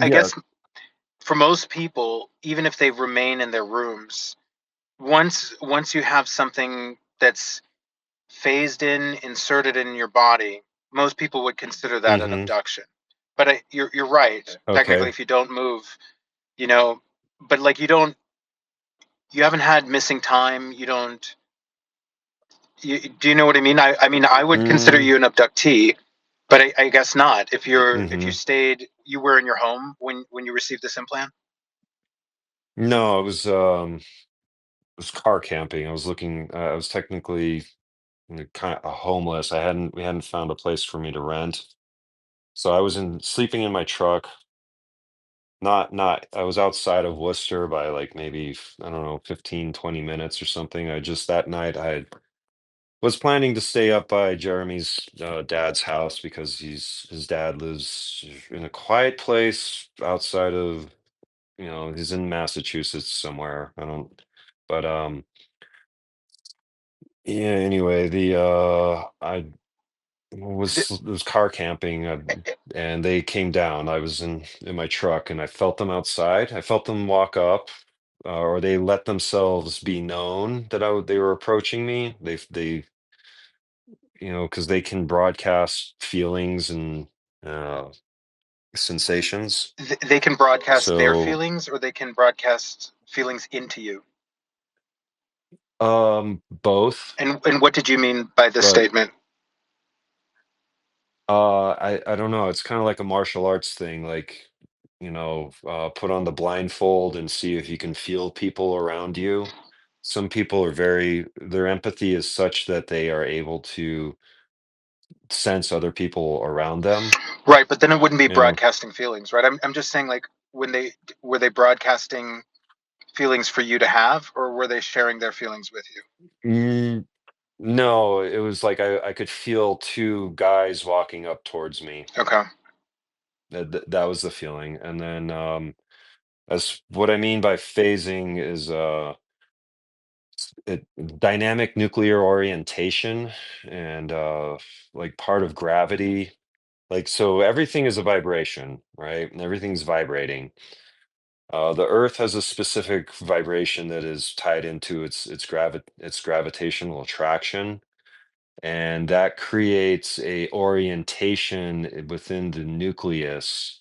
Yeah. guess for most people, even if they remain in their rooms, once you have something that's phased in, inserted in your body, most people would consider that an Mm-hmm. abduction. But you're right. Technically, Okay. if you don't move, you know, but like you haven't had missing time. You don't. Do you know what I mean? I mean, I would consider Mm, you an abductee, but I guess not. If you mm-hmm. stayed, you were in your home when you received this implant. No, it was car camping. I was looking. I was technically kind of homeless. We hadn't found a place for me to rent, so I was in sleeping in my truck. Not. I was outside of Worcester by like maybe I don't know 15, 20 minutes or something. I just that night I was planning to stay up by Jeremy's dad's house because his dad lives in a quiet place outside of he's in Massachusetts somewhere. I don't, but yeah. Anyway, the I was car camping and they came down. I was in my truck and I felt them outside. I felt them walk up. Or they let themselves be known that they were approaching me. They because they can broadcast feelings and uh, sensations. They can broadcast their So, feelings, or they can broadcast feelings into you. both, And what did you mean by this but statement? I don't know. It's kind of like a martial arts thing, like put on the blindfold and see if you can feel people around you. Some people are their empathy is such that they are able to sense other people around them. Right, but then it wouldn't be You know, broadcasting feelings, right? I'm just saying, like, when they were they broadcasting feelings for you to have, or were they sharing their feelings with you? Mm, no, it was like I could feel two guys walking up towards me. Okay. That was the feeling. And then as what I mean by phasing is dynamic nuclear orientation and like part of gravity. Like so everything is a vibration, right? And everything's vibrating. The Earth has a specific vibration that is tied into its gravitational attraction, and that creates a orientation within the nucleus.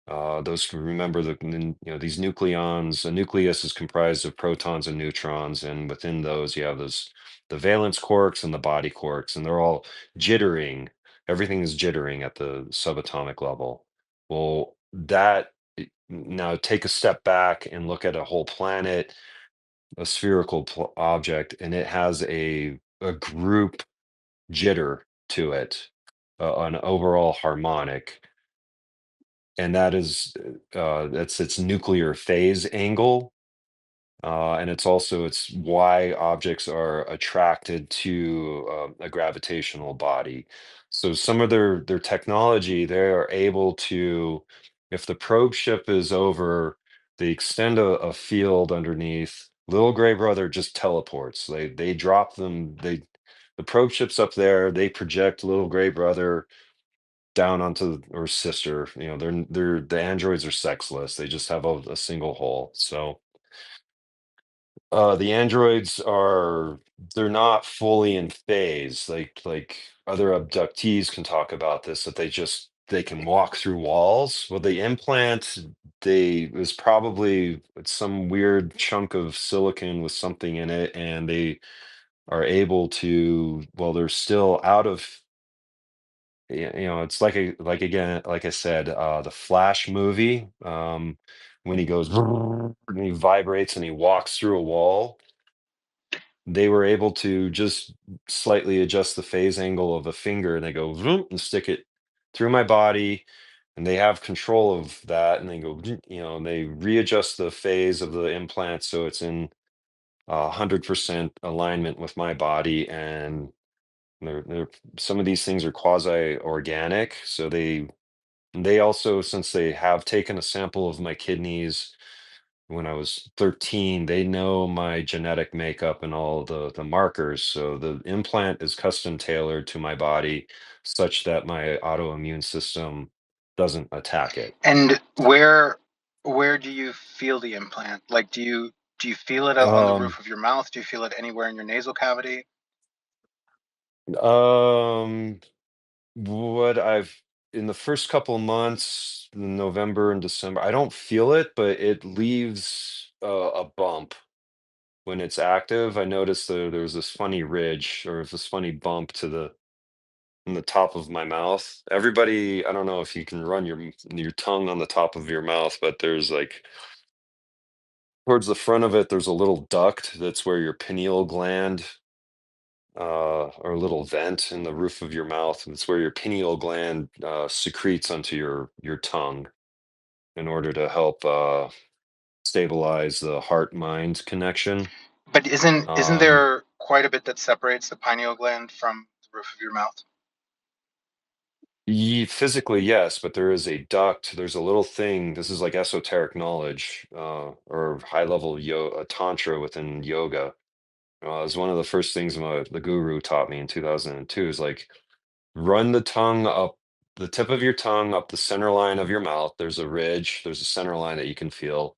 Those who remember these nucleons. A nucleus is comprised of protons and neutrons, and within those you have the valence quarks and the body quarks, and they're all jittering. Everything is jittering at the subatomic level. Well, now take a step back and look at a whole planet, a spherical object, and it has a group jitter to it, an overall harmonic, and that's its nuclear phase angle, and it's why objects are attracted to a gravitational body. So some of their technology, they are able to, if the probe ship is over, they extend a field underneath. Little Gray Brother just teleports. They drop them. The probe ship's up there. They project Little Gray Brother down onto or sister. The androids are sexless. They just have a single hole. So the androids they're not fully in phase. Like other abductees can talk about this, that they can walk through walls. Well, the implant they is probably some weird chunk of silicon with something in it, and they are able to, well, they're still out of it's like again, like I said, the Flash movie, when he goes and he vibrates and he walks through a wall. they were able to just slightly adjust the phase angle of a finger, and they go vroom, and stick it through my body, and they have control of that, and they go, and they readjust the phase of the implant so it's in 100% alignment with my body. And some of these things are quasi-organic, so they also, since they have taken a sample of my kidneys when I was 13, they know my genetic makeup and all the markers. So the implant is custom tailored to my body such that my autoimmune system doesn't attack it. And where do you feel the implant? Like, do you feel it on the Um, roof of your mouth? Do you feel it anywhere in your nasal cavity? um, what I've in the first couple of months, November and December, I don't feel it, but it leaves a bump when it's active. I noticed there's this funny ridge or this funny bump in the top of my mouth. Everybody, I don't know if you can run your tongue on the top of your mouth, but there's like towards the front of it, there's a little duct that's where your pineal gland, or a little vent in the roof of your mouth. And it's where your pineal gland secretes onto your tongue in order to help stabilize the heart-mind connection. But isn't Um, there quite a bit that separates the pineal gland from the roof of your mouth? Physically, yes, but there is a duct. There's a little thing. This is like esoteric knowledge, or high-level tantra within yoga. It was one of the first things the guru taught me in 2002. Is like run the tongue up the tip of your tongue up the center line of your mouth. There's a ridge. There's a center line that you can feel,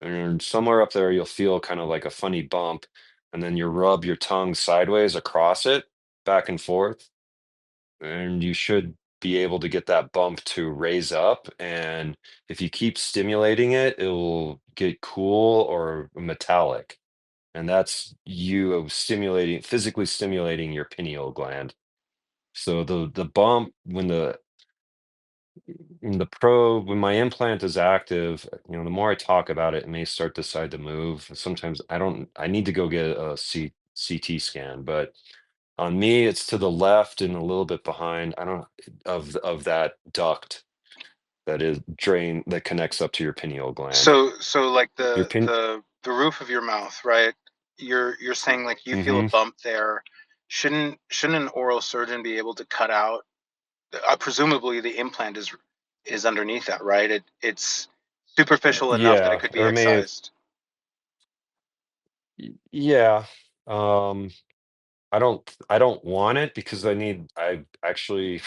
and somewhere up there you'll feel kind of like a funny bump, and then you rub your tongue sideways across it, back and forth, and you should be able to get that bump to raise up. And if you keep stimulating it, it will get cool or metallic. And that's you physically stimulating your pineal gland. So the bump when my implant is active, the more I talk about it, it may start to decide to move. Sometimes I need to go get a CT scan, but on me, it's to the left and a little bit behind. I don't of that duct that connects up to your pineal gland. So like Your pin. the roof of your mouth, right? You're saying like you feel a Hmm. bump there. Shouldn't an oral surgeon be able to cut out? Presumably the implant is underneath that, right? It's superficial enough that it Yeah, could be or may excised. yeah. Um, I don't want it because I actually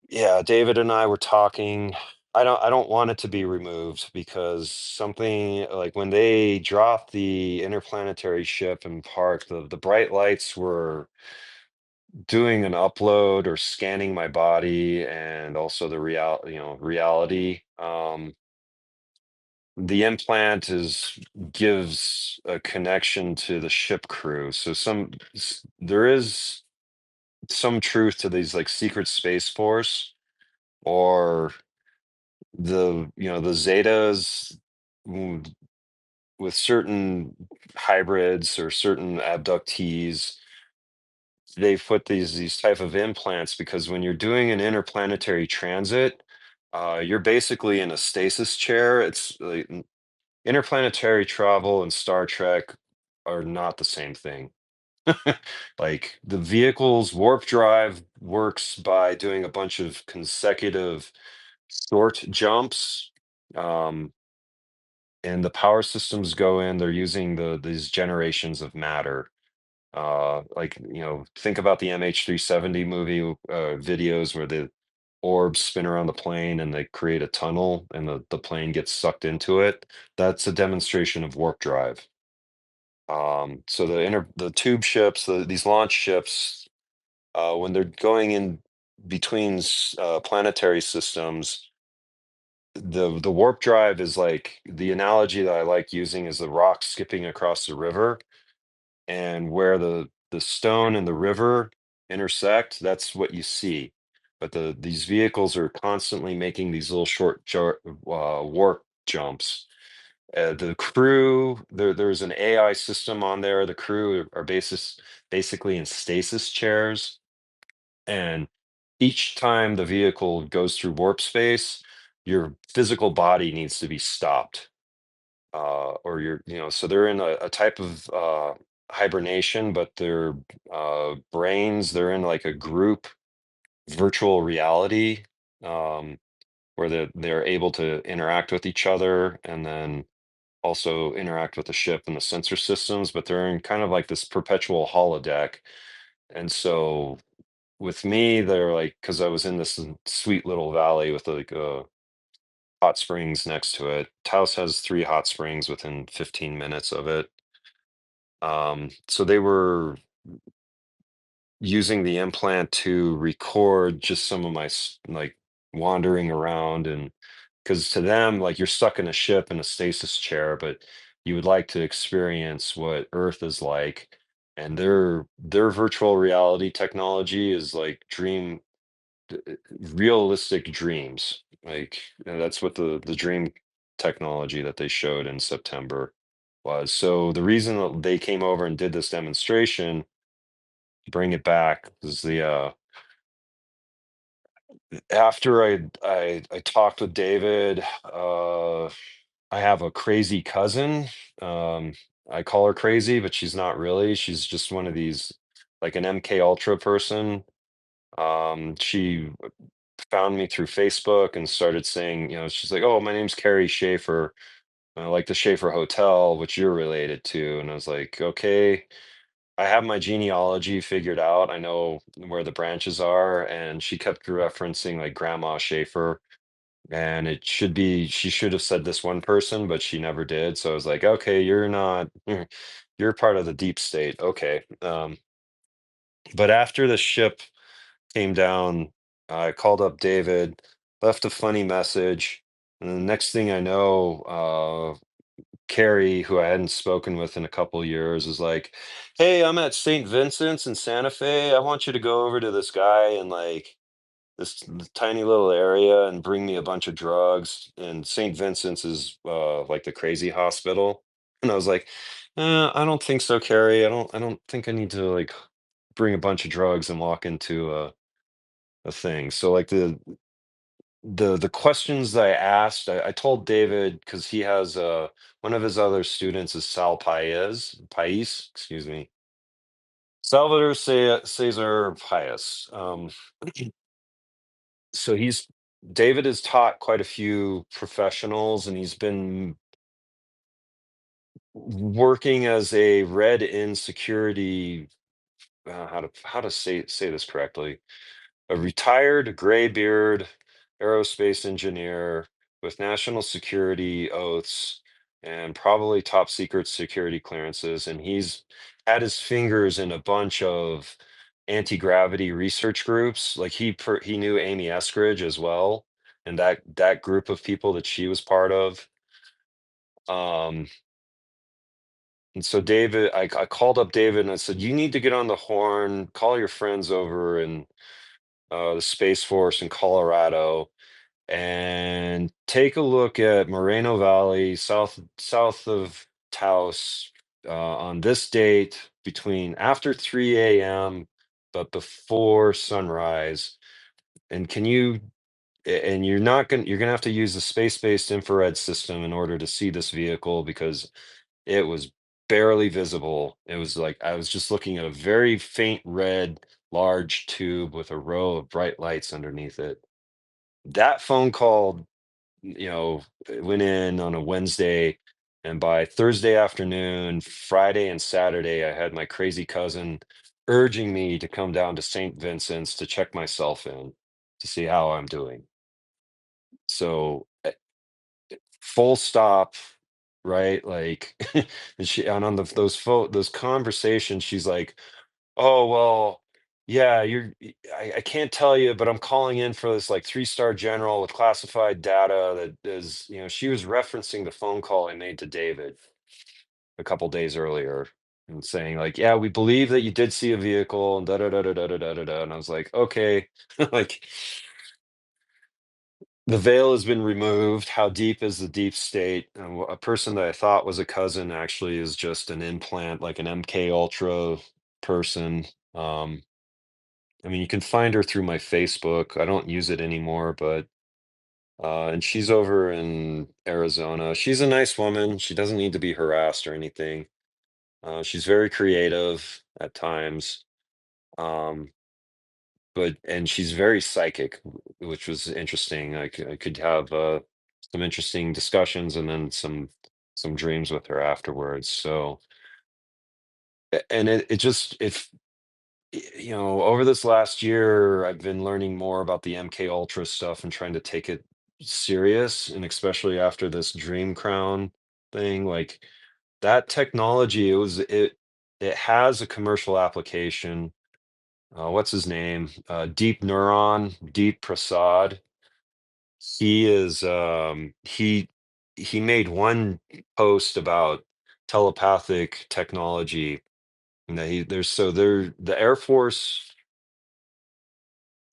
yeah, David and I were talking. I don't want it to be removed because something like when they dropped the interplanetary ship in Park, the bright lights were doing an upload or scanning my body, and also the reality. The implant gives a connection to the ship crew. So there is some truth to these like secret space force, or the Zetas, mm, with certain hybrids or certain abductees. They put these type of implants because when you're doing an interplanetary transit, you're basically in a stasis chair. It's like interplanetary travel and Star Trek are not the same thing. Like the vehicle's warp drive works by doing a bunch of consecutive short jumps. Um, and the power systems go in, they're using these generations of matter. Like, think about the MH370 movie videos where the orbs spin around the plane and they create a tunnel and the plane gets sucked into it. That's a demonstration of warp drive. So the tube ships, these launch ships, when they're going in between planetary systems, the warp drive is like the analogy that I like using is the rock skipping across the river, and where the stone and the river intersect, that's what you see. But these vehicles are constantly making these little short warp jumps, The crew, there's an AI system on there. The crew are basically in stasis chairs, and each time the vehicle goes through warp space, your physical body needs to be stopped, or so they're in a type of hibernation, but their brains, they're in like a group virtual reality, um, where they're able to interact with each other and then also interact with the ship and the sensor systems, but they're in kind of like this perpetual holodeck. And so with me, they're like, because I was in this sweet little valley with like hot springs next to it. Taos has 3 hot springs within 15 minutes of it. So they were using the implant to record just some of my like wandering around, and because to them, like, you're stuck in a ship in a stasis chair, but you would like to experience what Earth is like. And their virtual reality technology is like realistic dreams. Like, that's what the dream technology that they showed in September was. So the reason that they came over and did this demonstration, bring it back, is after I talked with David. I have a crazy cousin. Um, I call her crazy, but she's not really. She's just one of these, like an MK Ultra person. She found me through Facebook and started saying, she's like, "Oh, my name's Carrie Schaefer. I like the Schaefer Hotel, which you're related to." And I was like, "Okay, I have my genealogy figured out. I know where the branches are." And she kept referencing like Grandma Schaefer, and she should have said this one person, but she never did. So I was like, "Okay, you're not, you're part of the deep state." Okay. But after the ship came down, I called up David, left a funny message. And the next thing I know, Carrie, who I hadn't spoken with in a couple of years, is like, "Hey, I'm at St. Vincent's in Santa Fe. I want you to go over to this guy and like this tiny little area and bring me a bunch of drugs." And St. Vincent's is like the crazy hospital. And I was like, I don't think so, Carrie. I don't think I need to like bring a bunch of drugs and walk into a thing. So like the questions that I asked, I told David, because he has one of his other students is Pais, excuse me. Salvador Cesar Pais. So David has taught quite a few professionals, and he's been working as a red-in security. How to say this correctly? A retired graybeard aerospace engineer with national security oaths and probably top secret security clearances, and he's had his fingers in a bunch of anti-gravity research groups. Like he knew Amy Eskridge as well, and that group of people that she was part of. Um, and so I called up David and I said, "You need to get on the horn, call your friends over and the Space Force in Colorado, and take a look at Moreno Valley, south of Taos, on this date between after 3 a.m. but before sunrise. And you're gonna have to use the space-based infrared system in order to see this vehicle because it was barely visible. It was like I was just looking at a very faint red large tube with a row of bright lights underneath it." That phone call, went in on a Wednesday, and by Thursday afternoon, Friday and Saturday, I had my crazy cousin urging me to come down to St. Vincent's to check myself in to see how I'm doing. So full stop, right? Like, and on those conversations, she's like, "Oh, well, yeah, I can't tell you, but I'm calling in for this like 3-star general with classified data that is," she was referencing the phone call I made to David a couple days earlier and saying like, "Yeah, we believe that you did see a vehicle and da da da da da da da da da." And I was like, "Okay." Like, The veil has been removed. How deep is the deep state? A person that I thought was a cousin actually is just an implant, like an MK Ultra person. I mean, you can find her through my Facebook. I don't use it anymore, but and she's over in Arizona. She's a nice woman. She doesn't need to be harassed or anything. She's very creative at times. Um, but and she's very psychic, which was interesting. I could have some interesting discussions and then some dreams with her afterwards. So and it just if you know, over this last year, I've been learning more about the MK Ultra stuff and trying to take it serious, and especially after this Dream Crown thing, like that technology, it has a commercial application. What's his name? Deep Neuron, Deep Prasad. He is he made one post about telepathic technology, and that there's so there the Air Force,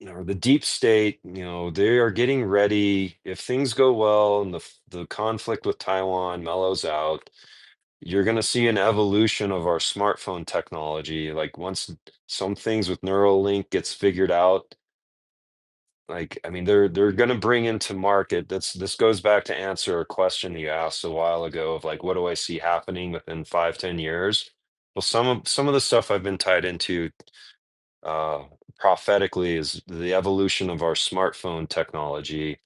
or the deep state, they are getting ready. If things go well and the conflict with Taiwan mellows out, you're going to see an evolution of our smartphone technology. Like once some things with Neuralink gets figured out, like I mean, they're going to bring into market. This goes back to answer a question you asked a while ago of like, what do I see happening within 5-10 years? Well, some of the stuff I've been tied into uh, prophetically is the evolution of our smartphone technology,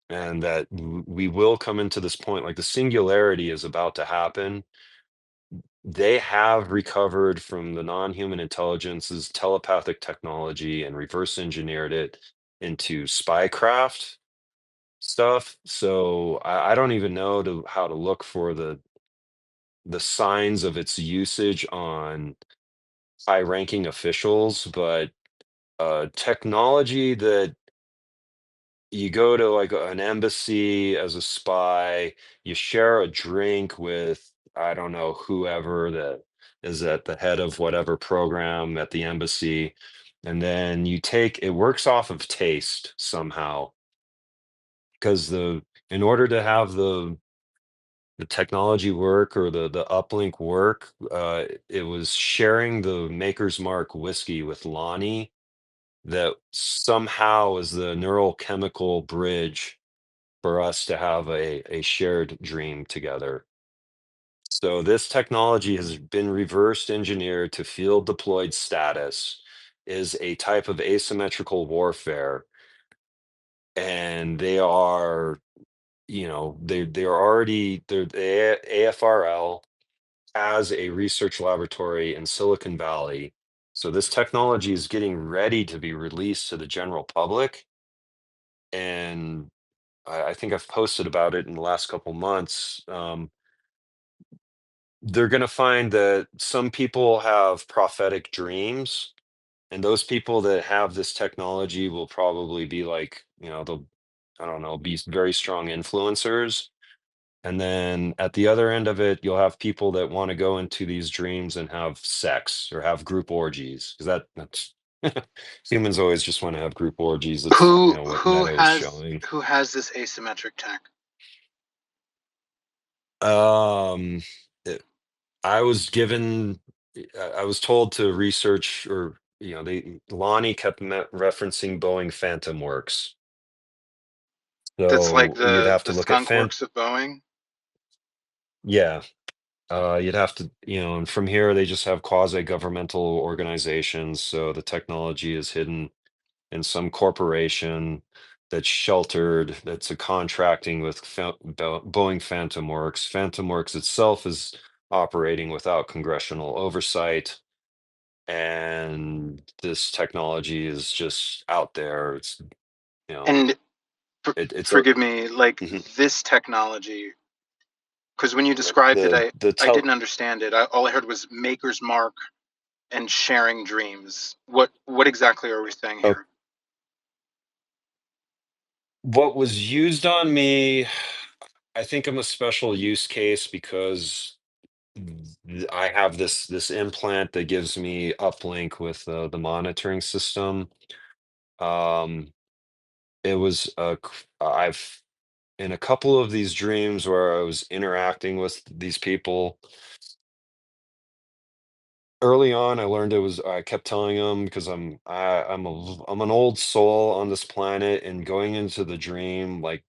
and that we will come into this point, like the singularity is about to happen. They have recovered from the non-human intelligence's telepathic technology and reverse engineered it into spycraft stuff. So I don't even know how to look for the signs of its usage on high-ranking officials, but technology that you go to like an embassy as a spy, you share a drink with, I don't know, whoever that is at the head of whatever program at the embassy, and then it works off of taste somehow, because in order to have the technology work, or the uplink work, it was sharing the Maker's Mark whiskey with Lonnie that somehow is the neurochemical bridge for us to have a shared dream together. So this technology has been reversed engineered to field deployed status, is a type of asymmetrical warfare, and they are, they're already the AFRL has a research laboratory in Silicon Valley. So this technology is getting ready to be released to the general public, and I think I've posted about it in the last couple months. They're going to find that some people have prophetic dreams, and those people that have this technology will probably be like, they'll, I don't know, be very strong influencers. And then at the other end of it, you'll have people that want to go into these dreams and have sex or have group orgies, because that's humans always just want to have group orgies. That's Who what who Meta is has showing. who has this asymmetric tech? Um, I was given, I was told to research, or Lonnie kept referencing Boeing Phantom Works. That's like So you'd have the to look at skunk works of Boeing. yeah, you'd have to, and from here they just have quasi-governmental organizations. So the technology is hidden in some corporation that's sheltered, that's a contracting with Boeing Phantom Works. Phantom Works itself is operating without congressional oversight, and this technology is just out there. It's And it's a forgive me, like mhm. this technology, because when you described it, the the I tel didn't understand it. All I heard was Maker's Mark and sharing dreams. What exactly are we saying oh, here? what was used on me, I think I'm a special use case because I have this implant that gives me uplink with the monitoring system. Um, it was I've in a couple of these dreams where I was interacting with these people. Early on, I learned I kept telling them because I'm an old soul on this planet, and going into the dream, like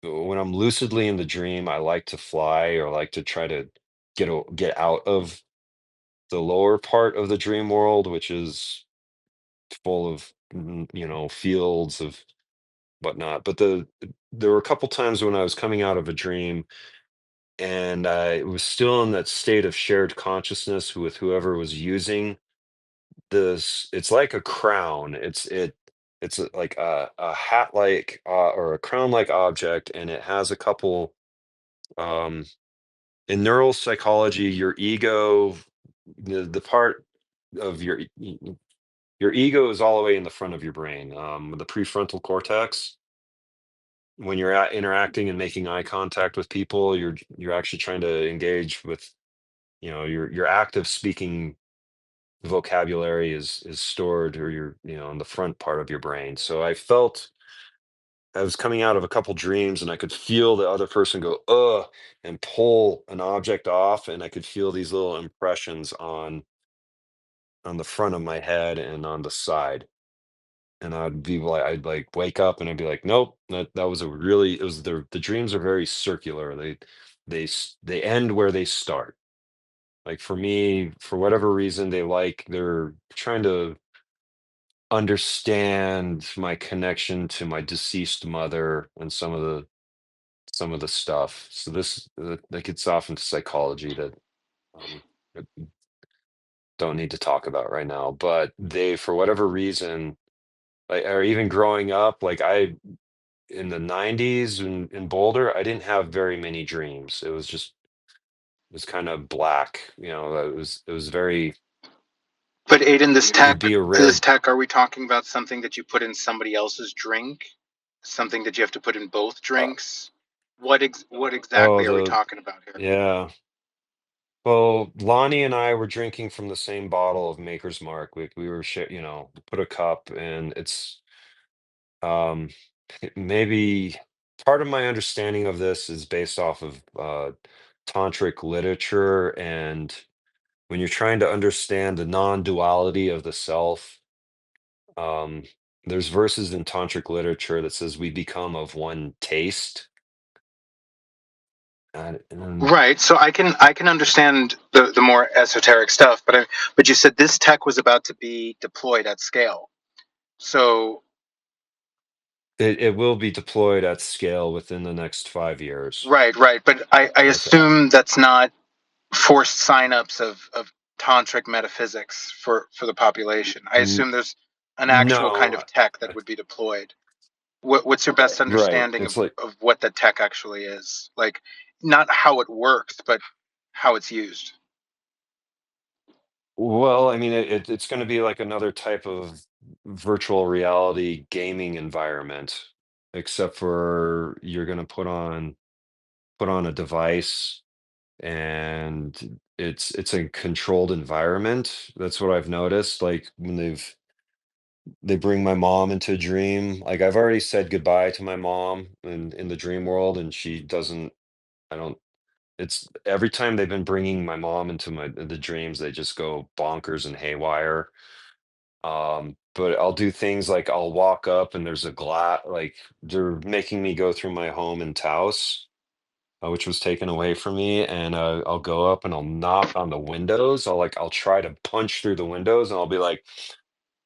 when I'm lucidly in the dream, I like to fly or like to try to get out of the lower part of the dream world, which is full of fields of whatnot. But there were a couple times when I was coming out of a dream and I was still in that state of shared consciousness with whoever was using this. It's like a crown. Like a hat like or a crown like object, and it has a couple um in neuropsychology, your ego, the part of your ego is all the way in the front of your brain, the prefrontal cortex. When you're interacting and making eye contact with people, you're actually trying to engage with, your active speaking vocabulary is stored, or in the front part of your brain. So I was coming out of a couple dreams, and I could feel the other person go, ugh, and pull an object off, and I could feel these little impressions on the front of my head and on the side. And I'd like wake up and I'd be like, nope, that was it was the dreams are very circular. They end where they start. Like for me, for whatever reason, they're trying to understand my connection to my deceased mother and some of the stuff. So that gets off into psychology that um, I don't need to talk about right now. But they, for whatever reason, like, or even growing up, like in the 90s in Boulder, I didn't have very many dreams. It was kind of black. It was very, But Aidan, this it'd tech, be a rare. are we talking about something that you put in somebody else's drink? Something that you have to put in both Uh, drinks? What oh, exactly are we talking about here? yeah. Well, Lonnie and I were drinking from the same bottle of Maker's Mark. We were put a cup, and um maybe part of my understanding of this is based off of tantric literature. And when you're trying to understand the non-duality of the self, um there's verses in tantric literature that says we become of one taste. And Right. So I can understand the more esoteric stuff, but you said this tech was about to be deployed at scale. So it will be deployed at scale within the next 5 years. right. But I I th- assume that's not forced signups of tantric metaphysics for the population. I n- assume there's an actual kind no, of tech that I- would be deployed. What's your best right. understanding It's like, of what the tech actually is? Like, not how it works, but how it's used. well, I mean, it's going to be like another type of virtual reality gaming environment, except for you're going to put on a device, and it's a controlled environment. That's what I've noticed. Like when they bring my mom into a dream. Like I've already said goodbye to my mom in the dream world, and she doesn't. I don't. It's every time they've been bringing my mom into the dreams, they just go bonkers and haywire. But I'll do things like I'll walk up and there's a glass, like they're making me go through my home in Taos, which was taken away from me. And I'll go up and I'll knock on the windows. I'll try to punch through the windows, and I'll be like,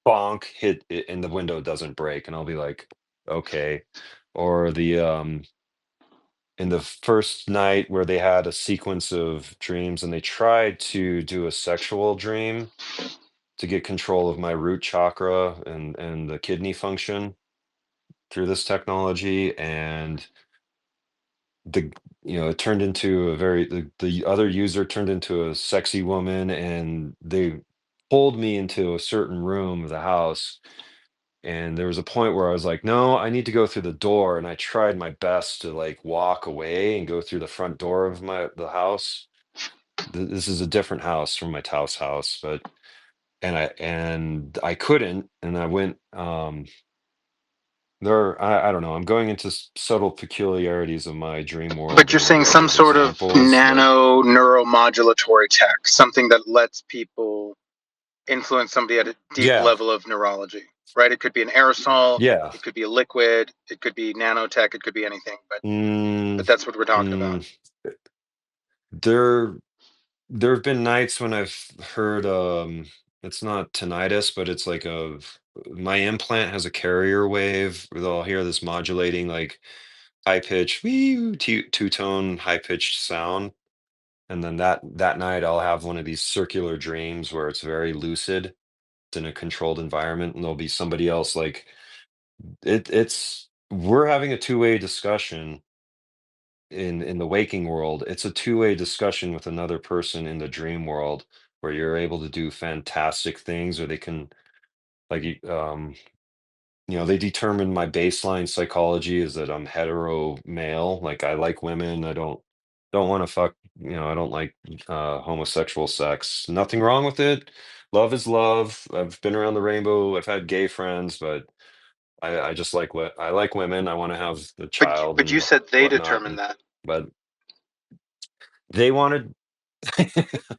bonk, hit it, and the window doesn't break. And I'll be like, okay. Or in the first night where they had a sequence of dreams and they tried to do a sexual dream to get control of my root chakra and the kidney function through this technology. And the it turned into the other user turned into a sexy woman, and they pulled me into a certain room of the house. And there was a point where I was like, no, I need to go through the door. And I tried my best to like walk away and go through the front door of the house. This is a different house from my Taos house, but and I couldn't. And I went, I don't know. I'm going into subtle peculiarities of my dream world But you're and a saying bunch some of sort of examples, but nano neuromodulatory tech, something that lets people influence somebody at a deep yeah, level of neurology, right? It could be an aerosol, yeah. it could be a liquid, it could be nanotech, it could be anything, but Mm, that's what we're talking about. mm, there there have been nights when I've heard it's not tinnitus, but it's like my implant has a carrier wave where I'll hear this modulating like high pitched two-tone high pitched sound. And then that night I'll have one of these circular dreams where it's very lucid. It's in a controlled environment and there'll be somebody else like it's we're having a two-way discussion in the waking world. It's a two-way discussion with another person in the dream world where you're able to do fantastic things or they can like they determine my baseline psychology is that I'm hetero male. Like I like women. I don't want to fuck, I don't like homosexual sex. Nothing wrong with it. Love is love. I've been around the rainbow. I've had gay friends, but I just like what I like women. I want to have the child But you and said they whatnot. determined that. But they wanted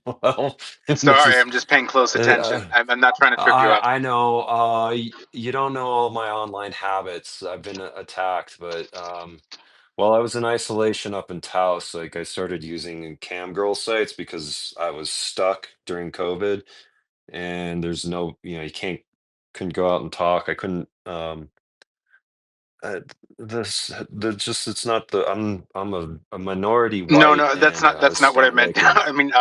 well, this Sorry, is I'm just paying close attention. uh, I'm not trying to trip you up. I know you don't know all my online habits. I've been attacked, but while I was in isolation up in Taos, like I started using cam girl sites because I was stuck during COVID and there's no, you couldn't go out and talk. I couldn't uh, the just it's not the I'm a minority No, white no, and that's not what I meant. Hispanic and I mean,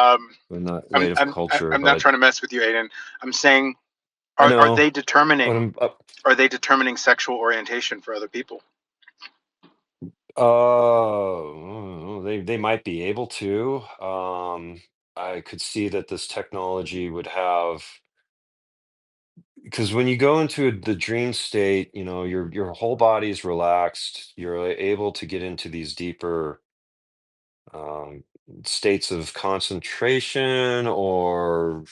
not native culture, I'm not but trying to mess with you, Aidan. I'm saying, I are know they what determining I'm sexual orientation for other people? they might be able to. I could see that this technology would have because when you go into the dream state, your whole body is relaxed. You're able to get into these deeper um, states of concentration, or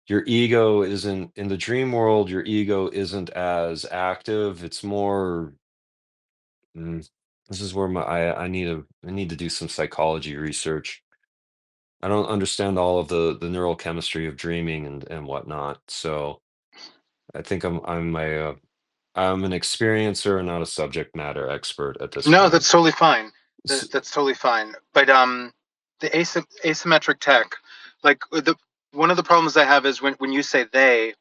your ego isn't in the dream world. Your ego isn't as active. It's more. Mm, this is where I need to do some psychology research. I don't understand all of the neurochemistry of dreaming and whatnot. So I think I'm an experiencer and not a subject matter expert at this No, point. that's totally fine. S- That's totally fine. But the asymmetric tech, like the one of the problems I have is when you say they,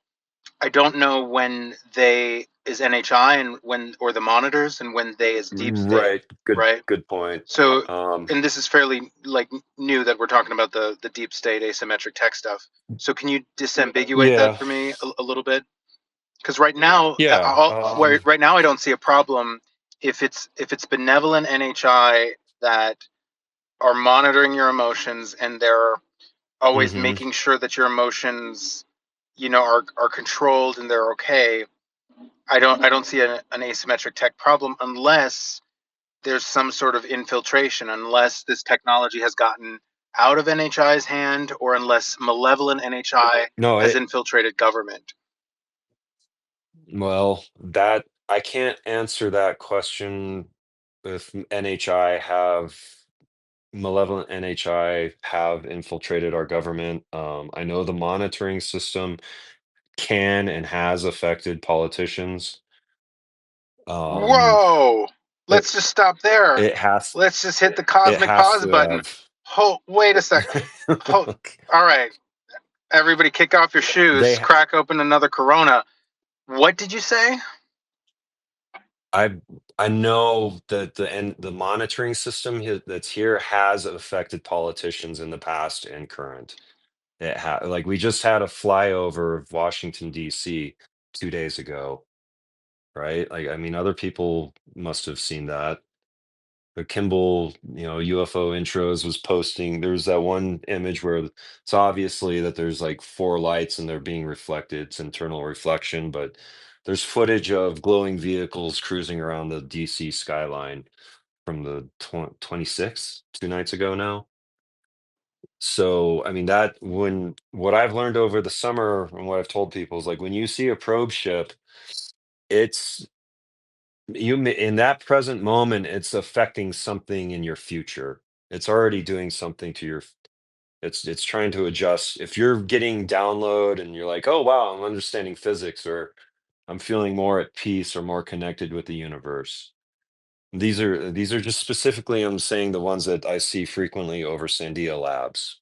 I don't know when they is NHI and when or the monitors and when they is deep state, right. right? Good point. So, Um, and this is fairly like new that we're talking about the deep state asymmetric tech stuff. So, can you disambiguate that yeah. for me a little bit? Because right now, Yeah. right now I don't see a problem if it's benevolent NHI that are monitoring your emotions and they're always hmm making sure that your emotions, are controlled and they're okay. I don't see an asymmetric tech problem unless there's some sort of infiltration, unless this technology has gotten out of NHI's hand or unless malevolent NHI No, has infiltrated government. well, that I can't answer that question if NHI have malevolent NHI have infiltrated our government. I know the monitoring system can and has affected politicians. Um, Whoa! it Let's just stop there. it has Let's just hit the it cosmic has pause to button. have. Wait a sec. Hold, all right, everybody, kick off your shoes. They Crack open another Corona. What did you say? I I know that the monitoring system that's here has affected politicians in the past and current. Like we just had a flyover of Washington D.C. 2 days ago, right? Like I mean, other people must have seen that. The Kimball, UFO intros was posting. There's that one image where it's obviously that there's like four lights and they're being reflected. It's internal reflection, but there's footage of glowing vehicles cruising around the DC skyline from the 26th, 2 nights ago now. So, I mean, what I've learned over the summer and what I've told people is like when you see a probe ship, it's in that present moment, it's affecting something in your future. It's already doing something to your. It's trying to adjust. If you're getting download and you're like, oh wow, I'm understanding physics, or I'm feeling more at peace or more connected with the universe. These are just specifically, I'm saying, the ones that I see frequently over Sandia Labs,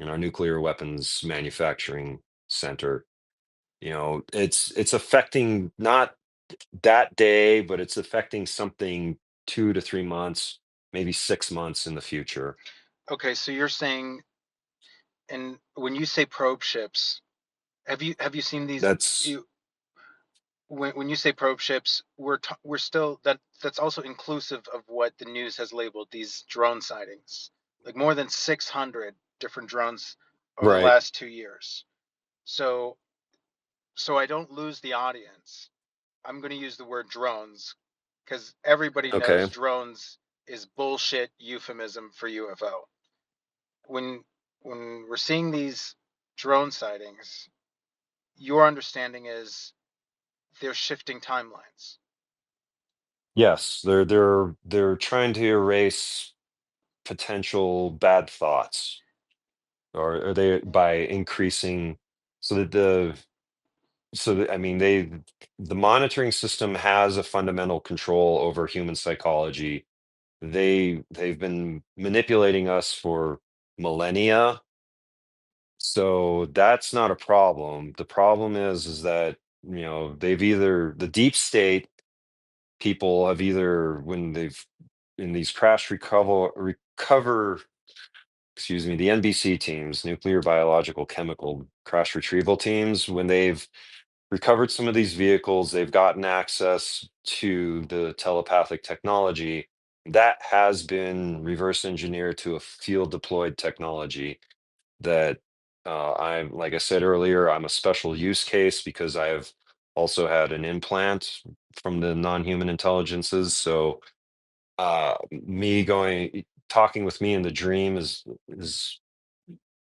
our nuclear weapons manufacturing center. It's affecting not that day, but it's affecting something 2 to 3 months, maybe 6 months in the future. Okay, so you're saying, and when you say probe ships, have you seen these? That's You when you say probe ships, we're still that's also inclusive of what the news has labeled these drone sightings, like more than 600 different drones over the right. last 2 years. So I don't lose the audience. I'm going to use the word drones because everybody knows Okay. drones is bullshit euphemism for UFO. When we're seeing these drone sightings, your understanding is they're shifting timelines. Yes, they're trying to erase potential bad thoughts, or are they by increasing so that I mean, the monitoring system has a fundamental control over human psychology. They've been manipulating us for millennia, so that's not a problem. The problem is that they've either the deep state people have either when they've in these crash recover excuse me, the NBC teams, nuclear biological chemical crash retrieval teams, when they've recovered some of these vehicles, they've gotten access to the telepathic technology that has been reverse engineered to a field deployed technology that I'm, like I said earlier, I'm a special use case because I have also had an implant from the non-human intelligences. So me going talking with me in the dream is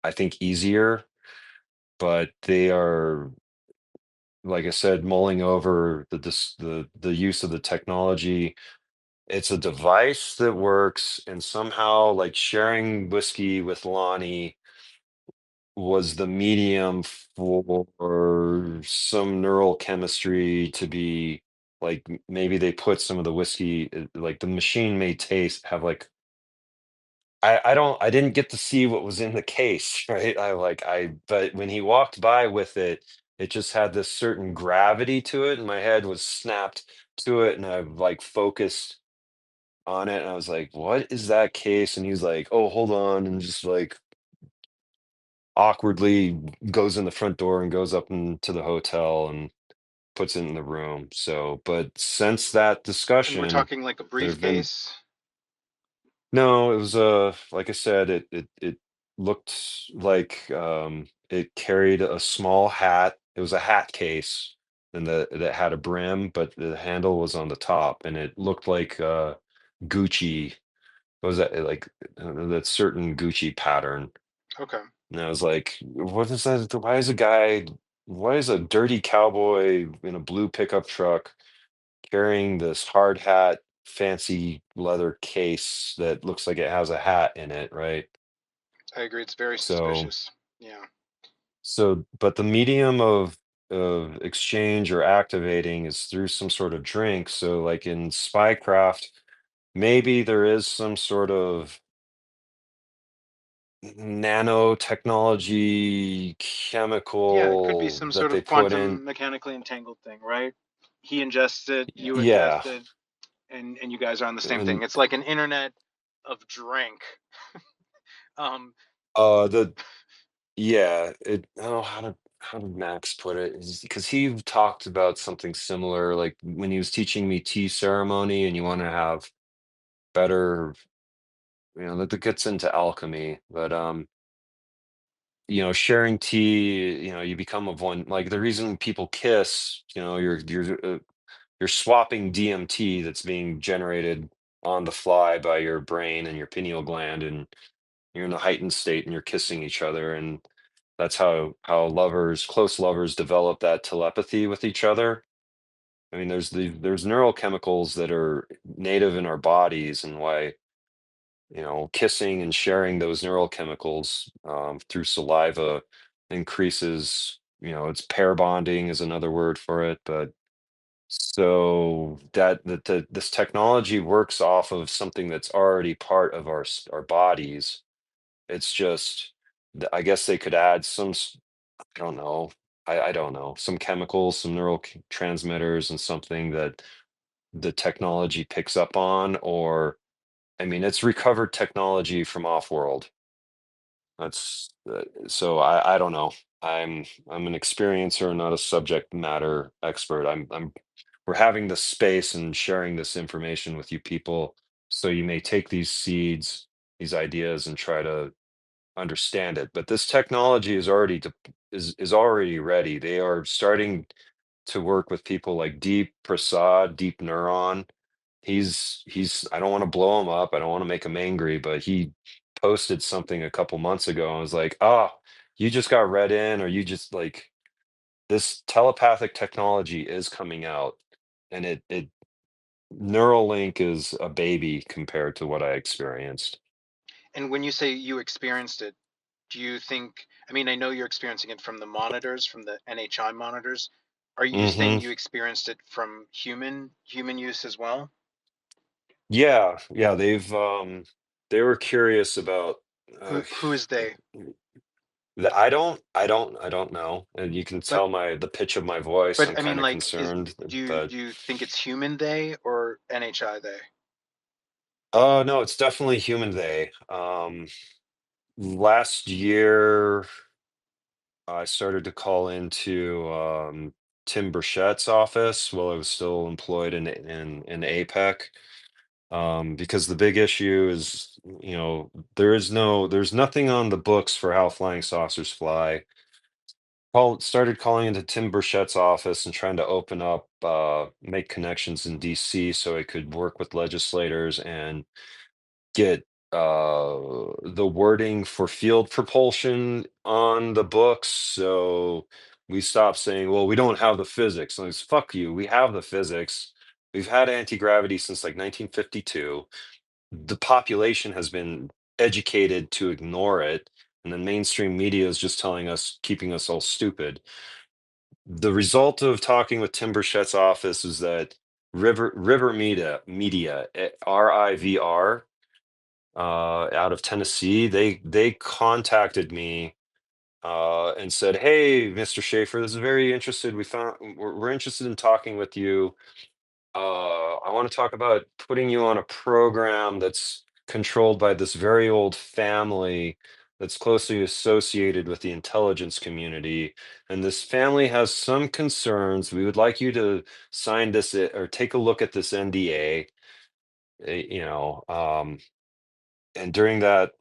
I think easier, but they are, like I said, mulling over the use of the technology. It's a device that works, and somehow, like sharing whiskey with Lonnie was the medium for some neural chemistry to be like maybe they put some of the whiskey, like the machine may taste have like I didn't get to see what was in the case, right? But when he walked by with it, it just had this certain gravity to it, and my head was snapped to it, and I like focused on it, and I was like, "What is that case?" And he's like, "Oh, hold on," and just like awkwardly goes in the front door and goes up into the hotel and puts it in the room. So, but since that And we're discussion, talking like a there have been briefcase. no, it was like I said, it looked like it carried a small hat. It was a hat case and that had a brim, but the handle was on the top and it looked like Gucci. What was that like that certain Gucci pattern? Okay. And I was like, what is that? Why is a dirty cowboy in a blue pickup truck carrying this hard hat, fancy leather case that looks like it has a hat in it, right? I agree. It's very So, suspicious. Yeah. but the medium of exchange or activating is through some sort of drink. So, like in spycraft, maybe there is some sort of nanotechnology Yeah, it could be chemical some that sort they of put in. quantum mechanically entangled thing, right? He ingests it, you Yeah. ingest it, and you guys are on the same thing. And It's like an internet of drink. Um, the Yeah, oh, how did Max put it? Because he talked about something similar, like when he was teaching me tea ceremony, and you want to have better, that gets into alchemy. But sharing tea, you become of one. Like the reason people kiss, you're swapping DMT that's being generated on the fly by your brain and your pineal gland, and you're in a heightened state, and you're kissing each other, and that's how close lovers develop that telepathy with each other. I mean, there's neurochemicals that are native in our bodies, and why, kissing and sharing those neurochemicals through saliva increases, it's pair bonding is another word for it. But so this technology works off of something that's already part of our bodies. It's just, I guess they could add I don't know. I don't know, some chemicals, some neurotransmitters, and something that the technology picks up on, or I mean, it's recovered technology from off-world. That's so I don't know. I'm an experiencer, not a subject matter expert. We're having this space and sharing this information with you people, so you may take these seeds, these ideas, and try to understand it. But this technology is already ready. They are starting to work with people like 𝗬𝗓, Deep Neuron. He's I don't want to blow him up. I don't want to make him angry, but he posted something a couple months ago and was like, "Ah, you just got read in, or you just like this telepathic technology is coming out, and it Neuralink is a baby compared to what I experienced." And when you say you experienced it, do you think, I mean, I know you're experiencing it from the monitors, from the NHI monitors. Are you Hmm. saying you experienced it from human use as well? Yeah, they were curious about uh, Who is they? I don't know. And you can But tell the pitch of my voice. but I'm I kind mean, of like, concerned, do you but think it's human they or NHI they? oh no, it's definitely human they. Last year I started to call into 𝗬𝗶𝘁𝗶𝘁𝗃's office while I was still employed in APEC. Because the big issue is, there's nothing on the books for how flying saucers fly. Started calling into 𝗬𝗶𝘁𝗃's office and trying to open up, make connections in DC so I could work with legislators and get the wording for field propulsion on the books. So we stopped saying, well, we don't have the physics. Like, fuck you, we have the physics. We've had anti-gravity since like 1952. The population has been educated to ignore it, and the mainstream media is just telling us, keeping us all stupid. The result of talking with 𝗬𝗶𝘁𝗃's office is that River Media, RIVR, out of Tennessee, they contacted me and said, "Hey, Mr. Schaefer, this is very interested. We're interested in talking with you. I want to talk about putting you on a program that's controlled by this very old family that's closely associated with the intelligence community. And this family has some concerns. We would like you to sign this or take a look at this NDA." And during that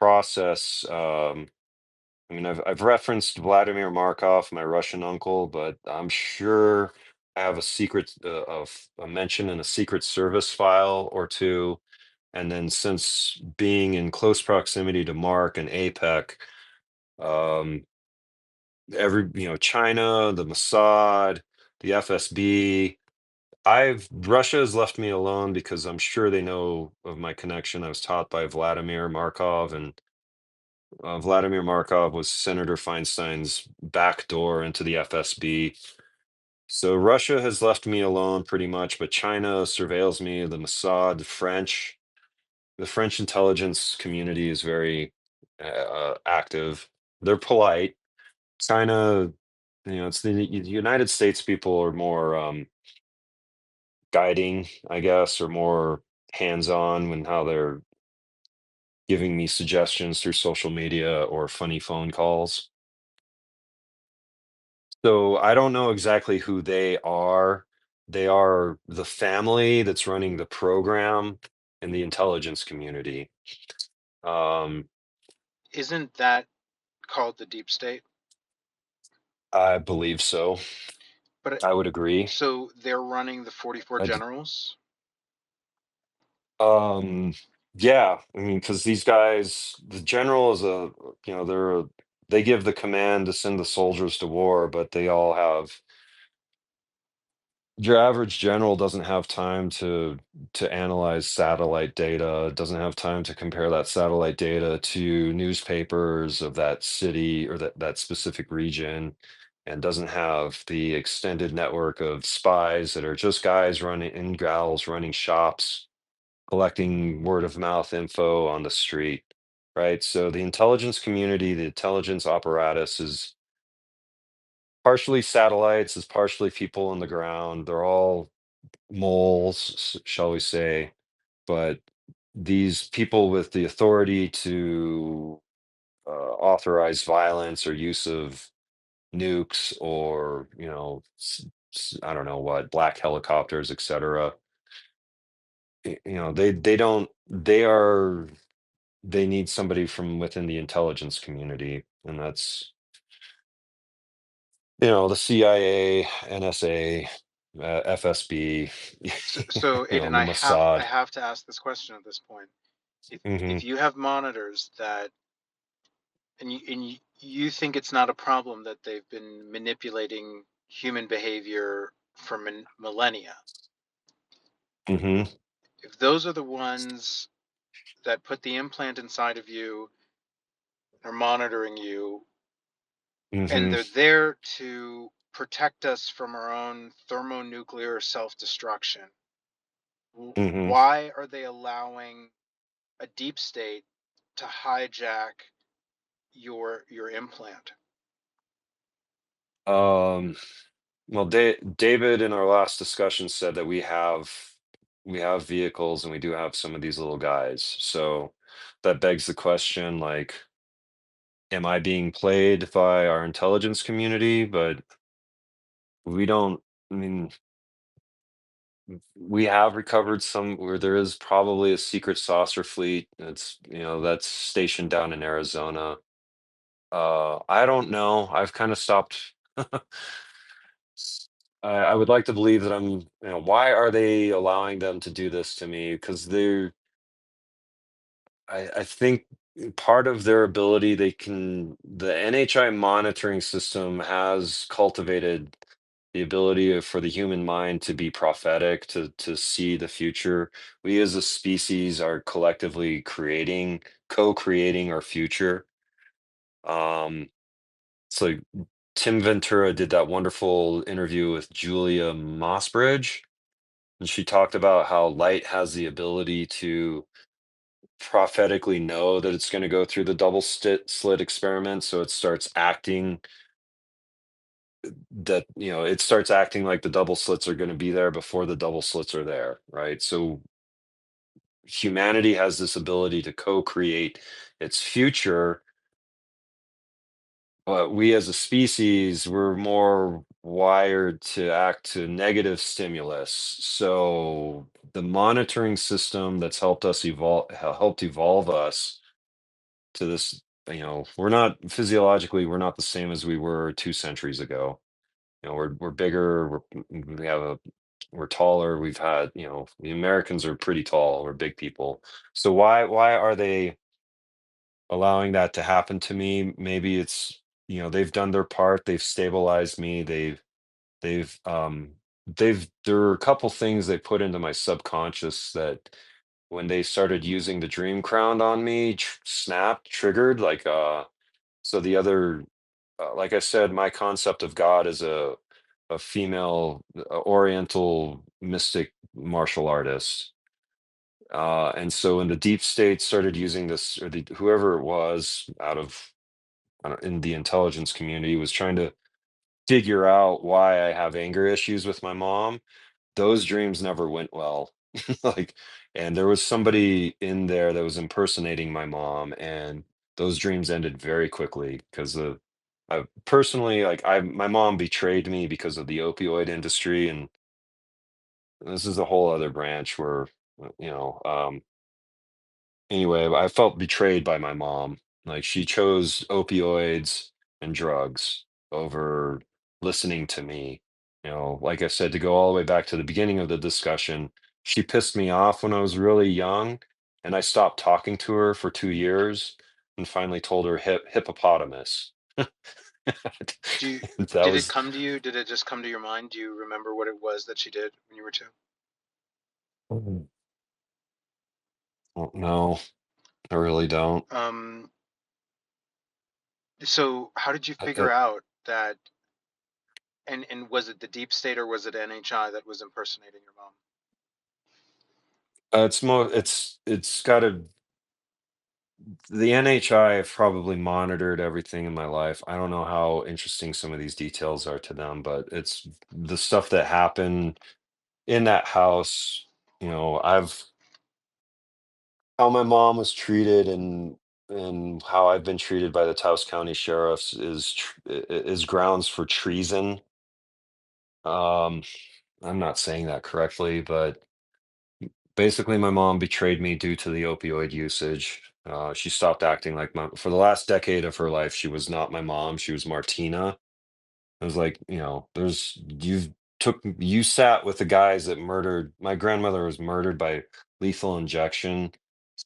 process, I mean, I've referenced Vladimir Markov, my Russian uncle, but I'm sure I have a secret of a mention in a Secret Service file or two. And then, since being in close proximity to Mark and APEC, um, China, the Mossad, the FSB, Russia has left me alone because I'm sure they know of my connection. I was taught by Vladimir Markov, and Vladimir Markov was Senator Feinstein's back door into the FSB. So Russia has left me alone pretty much, but China surveils me, the Mossad, the French intelligence community is very active. They're polite. China, it's the United States people are more guiding, I guess, or more hands-on when how they're giving me suggestions through social media or funny phone calls. So I don't know exactly who they are. They are the family that's running the program in the intelligence community. Um, Isn't that called the deep state? I believe so. But I would agree. so they're running the 44 I d generals? um, yeah, I mean, because these guys, the general is they give the command to send the soldiers to war, but your average general doesn't have time to analyze satellite data, doesn't have time to compare that satellite data to newspapers of that city or that specific region, and doesn't have the extended network of spies that are just guys running and gals running shops, collecting word of mouth info on the street, right? So the intelligence community, the intelligence apparatus is partially satellites, is partially people on the ground. They're all moles, shall we say, but these people with the authority to authorize violence or use of nukes or, I don't know what, black helicopters, etc. They don't, they need somebody from within the intelligence community, and that's, the CIA, NSA, FSB, So Aidan, the I Mossad. have to ask this question at this point. Hmm. If you have monitors that, you think it's not a problem that they've been manipulating human behavior for millennia, Hmm. if those are the ones that put the implant inside of you, are monitoring you, and Hmm. they're there to protect us from our own thermonuclear self-destruction, Hmm. why are they allowing a deep state to hijack your implant? Um, well, David in our last discussion said that we have vehicles and we do have some of these little guys. So that begs the question, like, am I being played by our intelligence community? But we don't, I mean, we have recovered some where there is probably a secret saucer fleet. That's stationed down in Arizona. I don't know. I've kind of stopped. I would like to believe that why are they allowing them to do this to me? Because I think part of their ability, the NHI monitoring system has cultivated the ability for the human mind to be prophetic, to see the future. We as a species are collectively co-creating our future. Um, so Tim Ventura did that wonderful interview with Julia Mossbridge, and she talked about how light has the ability to prophetically know that it's going to go through the slit experiment. So it starts acting like the double slits are going to be there before the double slits are there, right? So humanity has this ability to co-create its future, but we as a species, we're more wired to act to negative stimulus. So the monitoring system that's helped evolve us to this, we're not physiologically, we're not the same as we were 2 centuries ago. We're bigger, we're taller. We've had, the Americans are pretty tall, we're big people. So why are they allowing that to happen to me? Maybe it's, they've done their part, they've stabilized me, they've there are a couple things they put into my subconscious that when they started using the dream crown on me, triggered, like so the other, like I said, my concept of God is a female Oriental mystic martial artist. And so when the deep state started using this, or whoever it was out of, in the intelligence community was trying to figure out why I have anger issues with my mom, those dreams never went well. Like, and there was somebody in there that was impersonating my mom, and those dreams ended very quickly because I personally, like, my mom betrayed me because of the opioid industry, and this is a whole other branch where, you know, um, anyway, I felt betrayed by my mom. Like, she chose opioids and drugs over listening to me. Like I said, to go all the way back to the beginning of the discussion, she pissed me off when I was really young, and I stopped talking to her for 2 years and finally told her hippopotamus. That Did it was, come to you? Did it just come to your mind? Do you remember what it was that she did when you were 2? oh, no, I really don't. Um, so how did you figure It, out that, and was it the deep state or was it NHI that was impersonating your mom? it's got to, the NHI have probably monitored everything in my life. I don't know how interesting some of these details are to them, but it's the stuff that happened in that house. I've how my mom was treated and how I've been treated by the Taos County sheriffs is grounds for treason. Um, I'm not saying that correctly, but basically, my mom betrayed me due to the opioid usage. She stopped acting like for the last decade of her life. She was not my mom. She was Martina. I was like, you sat with the guys that murdered my grandmother was murdered by lethal injection.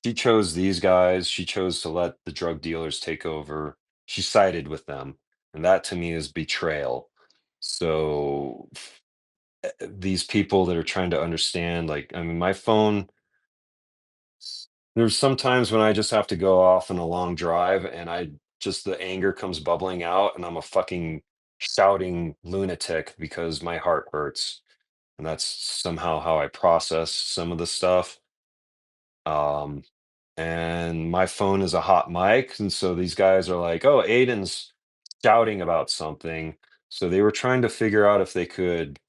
She chose these guys. She chose to let the drug dealers take over. She sided with them. And that to me is betrayal. So these people that are trying to understand, like, I mean, my phone, there's sometimes when I just have to go off on a long drive and the anger comes bubbling out and I'm a fucking shouting lunatic because my heart hurts. And that's somehow how I process some of the stuff. Um, and my phone is a hot mic. And so these guys are like, oh, Aidan's shouting about something. So they were trying to figure out if they could,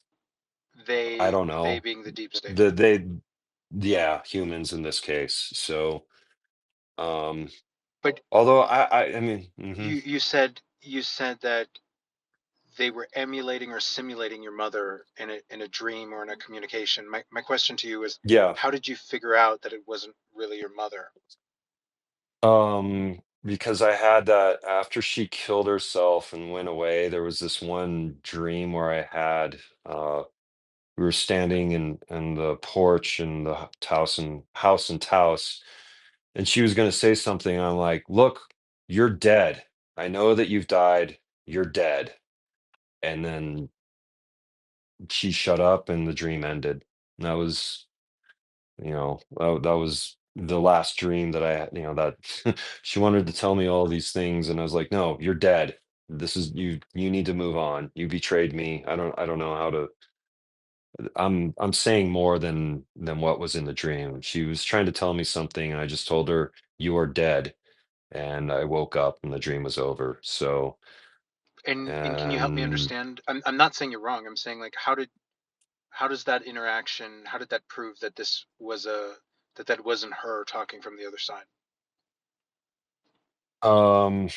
I don't They know, being the deep state. they, yeah, humans in this case. So, um, But although I mean, you said that they were emulating or simulating your mother in a dream or in a communication. My question to you is, yeah, how did you figure out that it wasn't really your mother? because I had that after she killed herself and went away, there was this one dream where we were standing in the porch in the house in Taos, and she was going to say something. I'm like, look, you're dead. I know that you've died. You're dead. And then she shut up and the dream ended. And that was, that was the last dream that I had, that she wanted to tell me all these things. And I was like, no, you're dead. This is you need to move on. You betrayed me. I don't know how to, I'm saying more than what was in the dream. She was trying to tell me something and I just told her you are dead. And I woke up and the dream was over. So, And can you help me and understand? I'm not saying you're wrong. I'm saying, like, how does that interaction, how did that prove that that wasn't her talking from the other side? um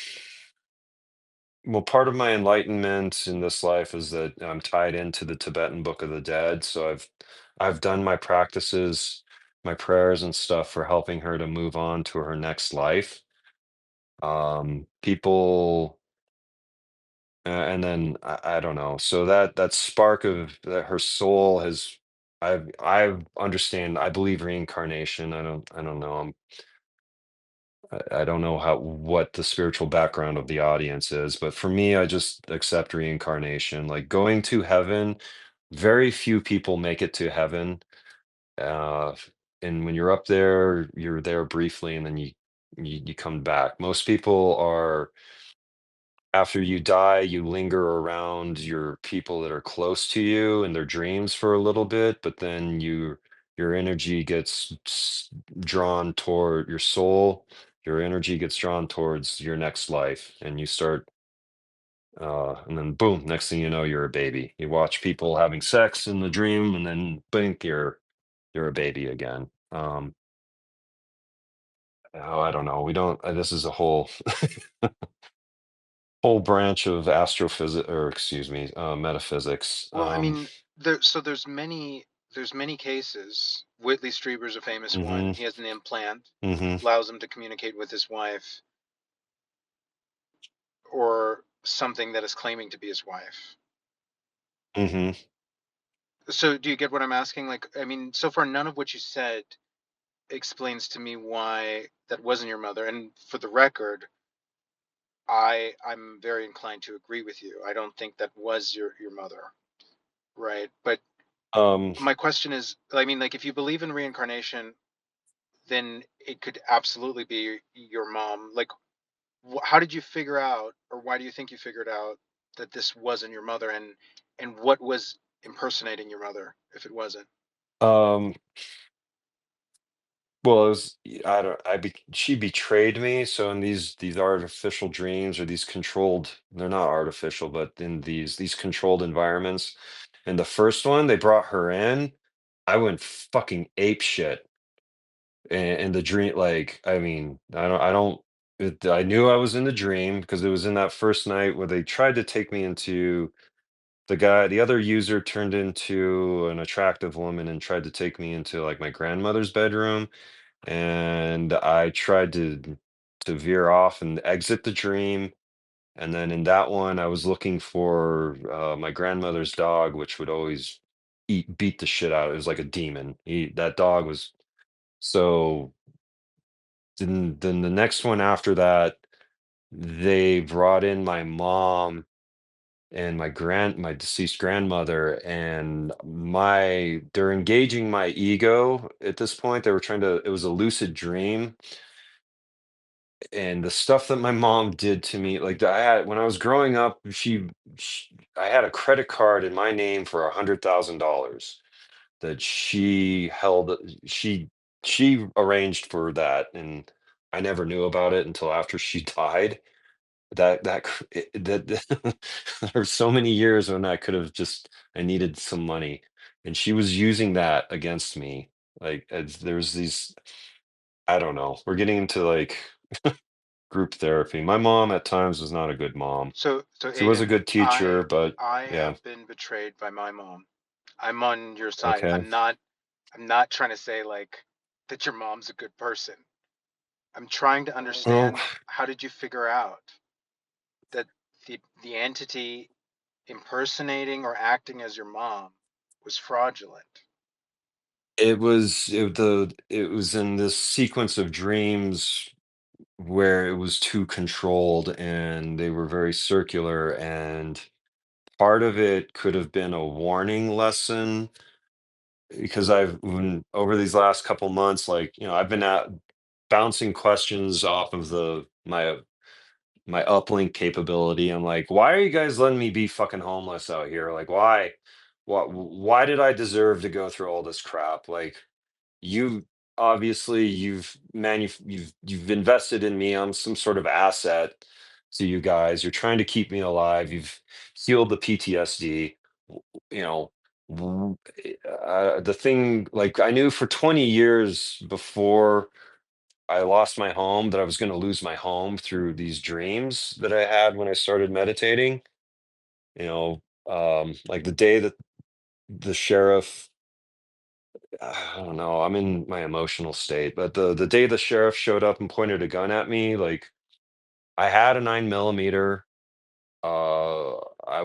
well, part of my enlightenment in this life is that I'm tied into the Tibetan Book of the Dead. So I've done my practices, my prayers and stuff for helping her to move on to her next life. People and then I don't know. So that spark of that her soul has I understand, I believe reincarnation. I don't know. I don't know what the spiritual background of the audience is, but for me, I just accept reincarnation. Like going to heaven, very few people make it to heaven. Uh, and when you're up there, you're there briefly, and then you come back. Most people are after you die, you linger around your people that are close to you in their dreams for a little bit, but then your energy gets drawn toward your soul. Your energy gets drawn towards your next life, and you start, and then boom, next thing you know, you're a baby. You watch people having sex in the dream, and then blink, you're a baby again. Oh, I don't know. We don't. This is a whole branch of astrophysics, or excuse me, metaphysics. Well, I mean, there's many cases. Whitley Strieber's a famous one. Hmm. He has an implant, Hmm. allows him to communicate with his wife or something that is claiming to be his wife. Hmm. So do you get what I'm asking? Like, I mean, so far none of what you said explains to me why that wasn't your mother. And for the record, I'm very inclined to agree with you. I don't think that was your mother, right? But Um, my question is, I mean, like, if you believe in reincarnation, then it could absolutely be your mom. Like, how did you figure out, or why do you think you figured out that this wasn't your mother, and what was impersonating your mother if it wasn't? um, well, it was, I don't, she betrayed me. So in these artificial dreams or these controlled, they're not artificial, but in these controlled environments. And the first one, they brought her in. I went fucking ape shit. And the dream, like, I mean, I knew I was in the dream because it was in that first night where they tried to take me into the other user turned into an attractive woman and tried to take me into like my grandmother's bedroom. And I tried to veer off and exit the dream. And then in that one, I was looking for my grandmother's dog, which would always beat the shit out. It was like a demon. That dog was so. Then the next one after that, they brought in my mom and my deceased grandmother, and they're engaging my ego at this point. They were trying to, it was a lucid dream. And the stuff that my mom did to me, like I had when I was growing up, I had a credit card in my name for $100,000 that she held. She arranged for that, and I never knew about it until after she died. That there were so many years when I needed some money, and she was using that against me. Like there's these, I don't know. We're getting into like group therapy. My mom at times was not a good mom. So She was a Aidan, good teacher, but I yeah, have been betrayed by my mom. I'm on your side. okay. I'm not trying to say like that your mom's a good person. I'm trying to Well, understand, how did you figure out that the entity impersonating or acting as your mom was fraudulent? it was in this sequence of dreams where it was too controlled and they were very circular, and part of it could have been a warning lesson because over these last couple months, like, I've been bouncing questions off of my uplink capability. I'm like, why are you guys letting me be fucking homeless out here? Like, why did I deserve to go through all this crap? Like, you obviously you've invested in me. I'm some sort of asset to you guys. You're trying to keep me alive. You've healed the PTSD. You know, the thing, like, I knew for 20 years before I lost my home that I was going to lose my home through these dreams that I had when I started meditating. Like the day that the sheriff, I don't know, I'm in my emotional state, but the day the sheriff showed up and pointed a gun at me, like, I had a 9 millimeter. Uh, I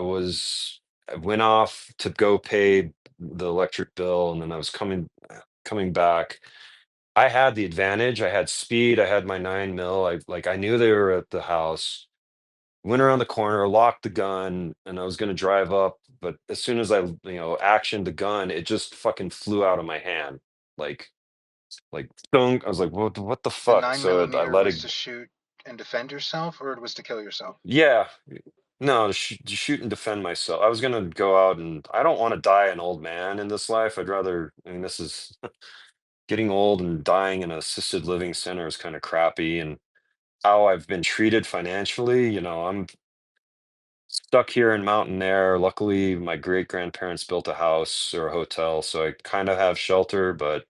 went off to go pay the electric bill, and then I was coming back. I had the advantage. I had speed. I had my 9 mil. I knew they were at the house. Went around the corner, locked the gun, and I was gonna drive up. But as soon as I, actioned the gun, it just fucking flew out of my hand. Like, thunk. I was like, what the The fuck? nine So I millimeter let was it. to shoot and defend yourself, or it was to kill yourself? Yeah, no, to shoot and defend myself. I was gonna go out, and I don't want to die an old man in this life. I'd rather. I mean, this is getting old and dying in an assisted living center is kind of crappy, and how I've been treated financially. I'm stuck here in mountain air. Luckily, my great grandparents built a house or a hotel, so I kind of have shelter. But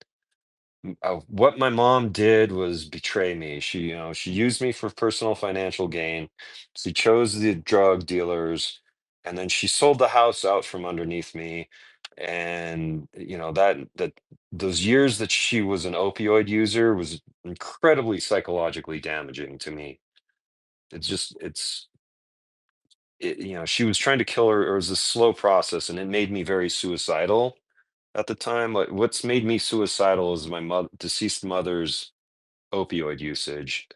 what my mom did was betray me. She used me for personal financial gain. She chose the drug dealers, and then she sold the house out from underneath me. And that those years that she was an opioid user was incredibly psychologically damaging to me. She was trying to kill her. It was a slow process, and it made me very suicidal at the time. Like, what's made me suicidal is my deceased mother's opioid usage.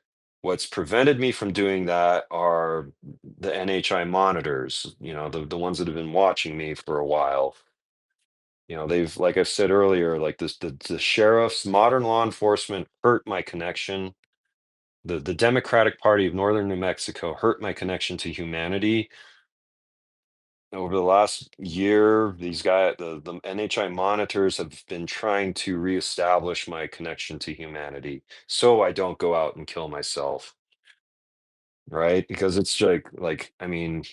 What's prevented me from doing that are the NHI monitors, you know, the ones that have been watching me for a while. You know, they've, like I've said earlier, like this, the sheriffs, modern law enforcement hurt my connection. The Democratic Party of Northern New Mexico hurt my connection to humanity. Over the last year, these guys, the NHI monitors have been trying to reestablish my connection to humanity so I don't go out and kill myself, right? Because it's like, I mean,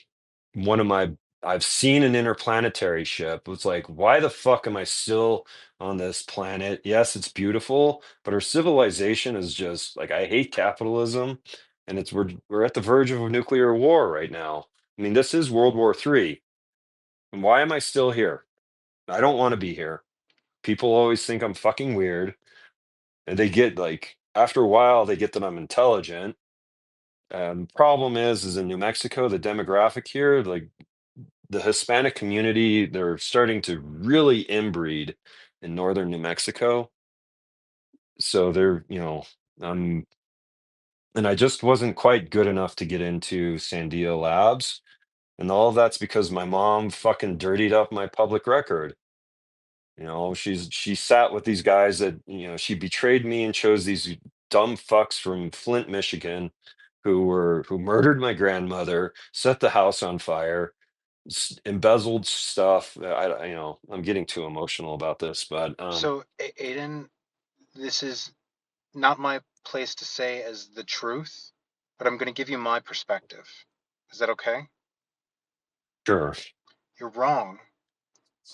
one of my I've seen an interplanetary ship. It's like, why the fuck am I still on this planet? Yes, it's beautiful, but our civilization is just like, I hate capitalism, and it's we're at the verge of a nuclear war right now. I mean, this is World War III. And why am I still here? I don't want to be here. People always think I'm fucking weird, and they get like after a while they get that I'm intelligent. Problem is in New Mexico, the demographic here, like the Hispanic community, they're starting to really inbreed in northern New Mexico. So they're, you know, and I just wasn't quite good enough to get into Sandia Labs. And all of that's because my mom fucking dirtied up my public record. You know, she sat with these guys that, you know, she betrayed me and chose these dumb fucks from Flint, Michigan, who murdered my grandmother, set the house on fire, embezzled stuff. You know, I'm getting too emotional about this, but So, Aidan, this is not my place to say as the truth, but I'm going to give you my perspective. Is that okay? sure. You're wrong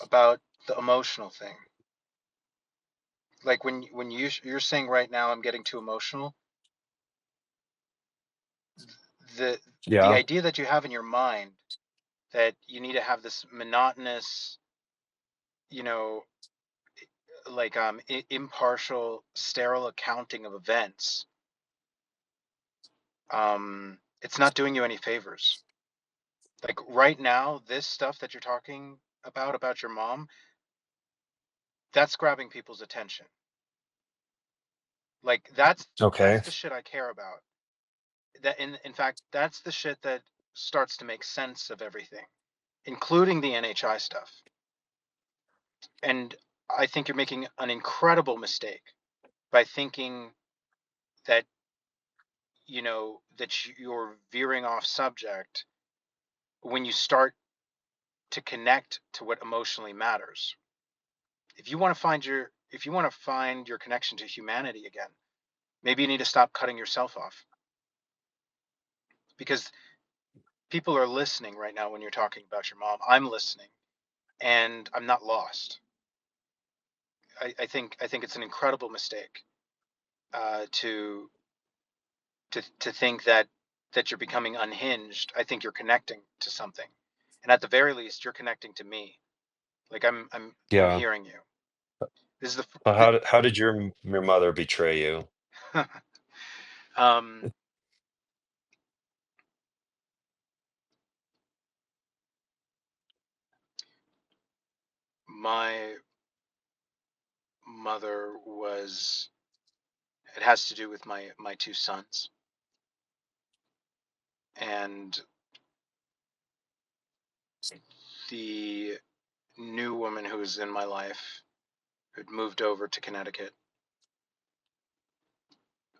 about the emotional thing. Like when you're saying right now I'm getting too emotional, the the Yeah. idea that you have in your mind that you need to have this monotonous, you know, like impartial, sterile accounting of events, it's not doing you any favors. Like right now, this stuff that you're talking about your mom, that's grabbing people's attention. Like that's Okay. the shit I care about. That in fact, that's the shit that starts to make sense of everything, including the NHI stuff. And I think you're making an incredible mistake by thinking that, you know, that you're veering off subject when you start to connect to what emotionally matters. If you want to find your connection to humanity again, maybe you need to stop cutting yourself off, because people are listening right now when you're talking about your mom. I'm listening, and I'm not lost. I think it's an incredible mistake to think that you're becoming unhinged. I think you're connecting to something, and at the very least, you're connecting to me. Like I'm Yeah. hearing you. This is How did your mother betray you? the um my mother was. It has to do with my two sons, and the new woman who was in my life who'd moved over to Connecticut.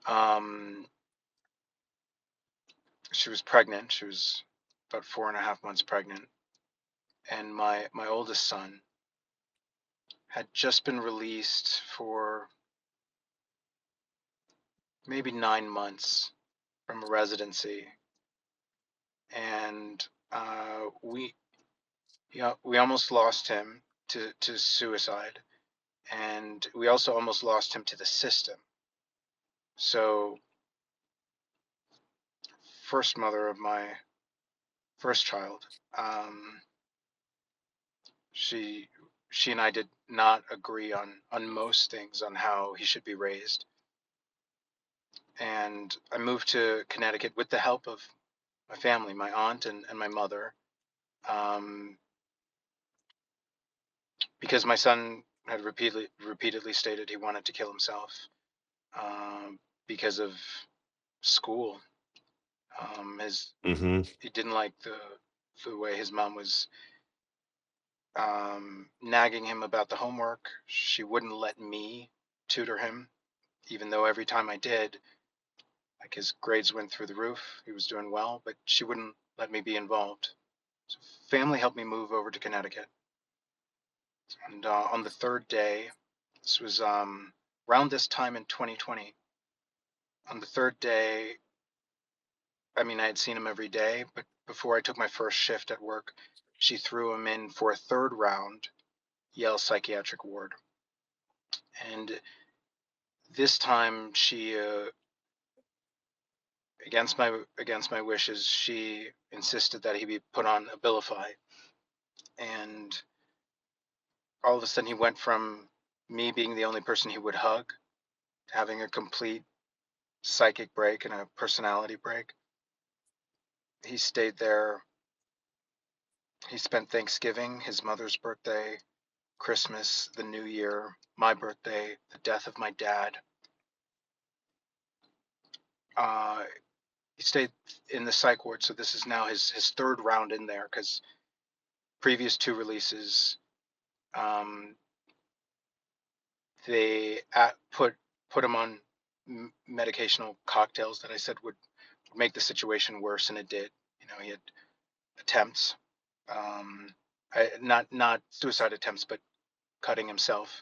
Um, she was pregnant. She was about 4.5 months pregnant, and my oldest son had just been released for maybe 9 months from a residency, and we almost lost him to suicide, and we also almost lost him to the system. So, first mother of my first child, um, she she and I did not agree on most things on how he should be raised, and I moved to Connecticut with the help of my family, my aunt and my mother, um, because my son had repeatedly stated he wanted to kill himself, because of school. Mm-hmm. He didn't like the way his mom was nagging him about the homework. She wouldn't let me tutor him, even though every time I did, like his grades went through the roof. He was doing well, but she wouldn't let me be involved. So family helped me move over to Connecticut. And on the third day, this was around this time in 2020, on the third day, I mean, I had seen him every day, but before I took my first shift at work, she threw him in for a third round Yale psychiatric ward. And this time she, against my wishes, she insisted that he be put on Abilify. And all of a sudden he went from me being the only person he would hug to having a complete psychic break and a personality break. He stayed there. He spent Thanksgiving, his mother's birthday, Christmas, the New Year, my birthday, the death of my dad. He stayed in the psych ward, so this is now his third round in there, because previous two releases, they put him on medicational cocktails that I said would make the situation worse, and it did. You know, he had attempts, not suicide attempts, but cutting himself.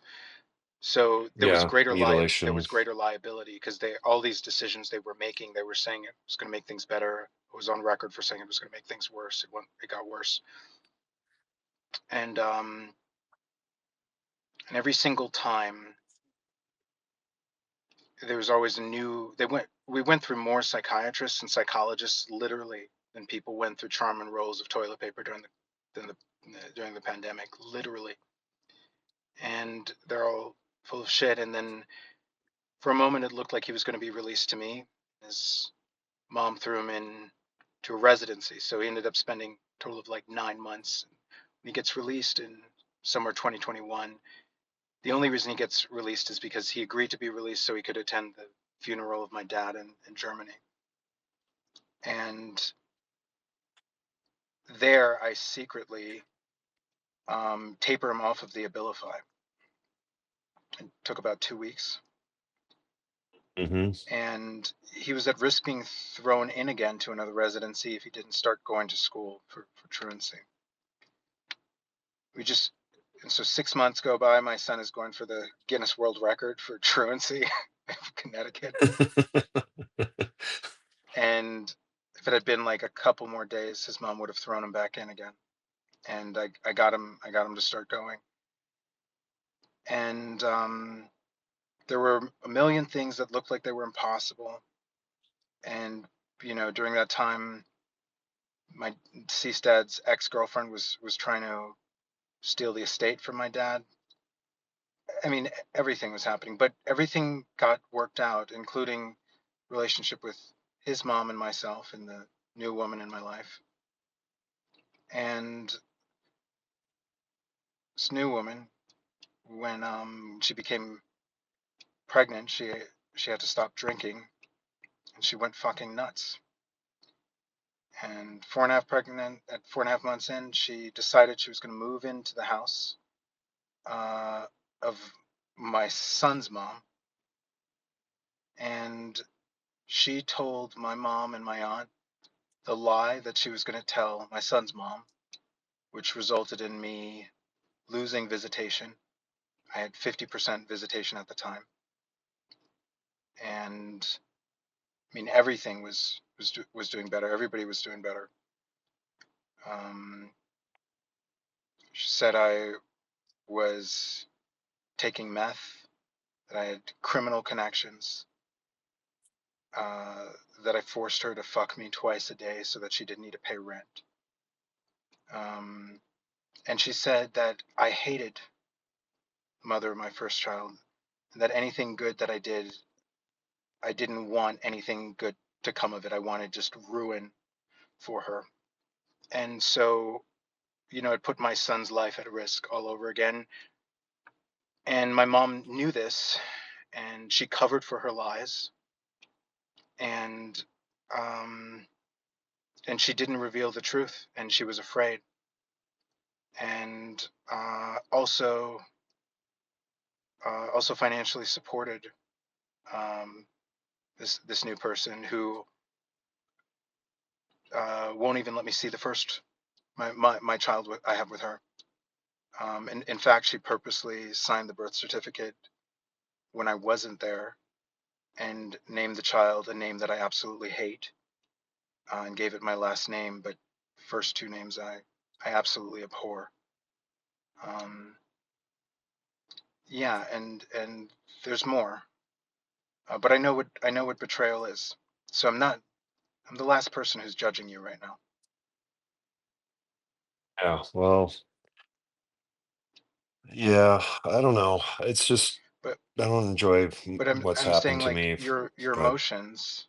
So there was Yeah, greater mutilation. liability, because all these decisions they were making, they were saying it was going to make things better. It was on record for saying it was going to make things worse. It got worse. And every single time there was always a new, we went through more psychiatrists and psychologists literally than people went through Charmin rolls of toilet paper during the pandemic, literally. And they're all full of shit. And then for a moment it looked like he was going to be released to me. His mom threw him in to a residency, so he ended up spending a total of like 9 months. When he gets released in summer 2021, the only reason he gets released is because he agreed to be released so he could attend the funeral of my dad in Germany. And there I secretly taper him off of the Abilify. It took about 2 weeks. Mm-hmm. And he was at risk being thrown in again to another residency if he didn't start going to school for truancy. And so 6 months go by, my son is going for the Guinness World Record for truancy in Connecticut. And if it had been like a couple more days, his mom would have thrown him back in again. And I got him to start going. And there were a million things that looked like they were impossible. And, you know, during that time, my deceased dad's ex-girlfriend was trying to steal the estate from my dad. I mean, everything was happening, but everything got worked out, including relationship with his mom and myself and the new woman in my life. And this new woman, when she became pregnant, she had to stop drinking, and she went fucking nuts. And 4.5 months in, she decided she was going to move into the house of my son's mom. And she told my mom and my aunt the lie that she was going to tell my son's mom, which resulted in me losing visitation. I had 50% visitation at the time. And I mean, everything was doing better. Everybody was doing better. She said I was taking meth, that I had criminal connections, that I forced her to fuck me twice a day so that she didn't need to pay rent. And she said that I hated the mother of my first child, and that anything good that I did, I didn't want anything good to come of it. I wanted just ruin for her. And so, you know, it put my son's life at risk all over again. And my mom knew this, and she covered for her lies. and um, she didn't reveal the truth, and she was afraid. And also financially supported this new person who won't even let me see the first my child I have with her. And in fact, she purposely signed the birth certificate when I wasn't there and named the child a name that I absolutely hate, and gave it my last name, but first two names I absolutely abhor. Yeah, and there's more, but I know what betrayal is. So I'm the last person who's judging you right now. Yeah, well, yeah, I don't know. It's just But I don't enjoy what's I'm happened saying, to like, me, your but emotions,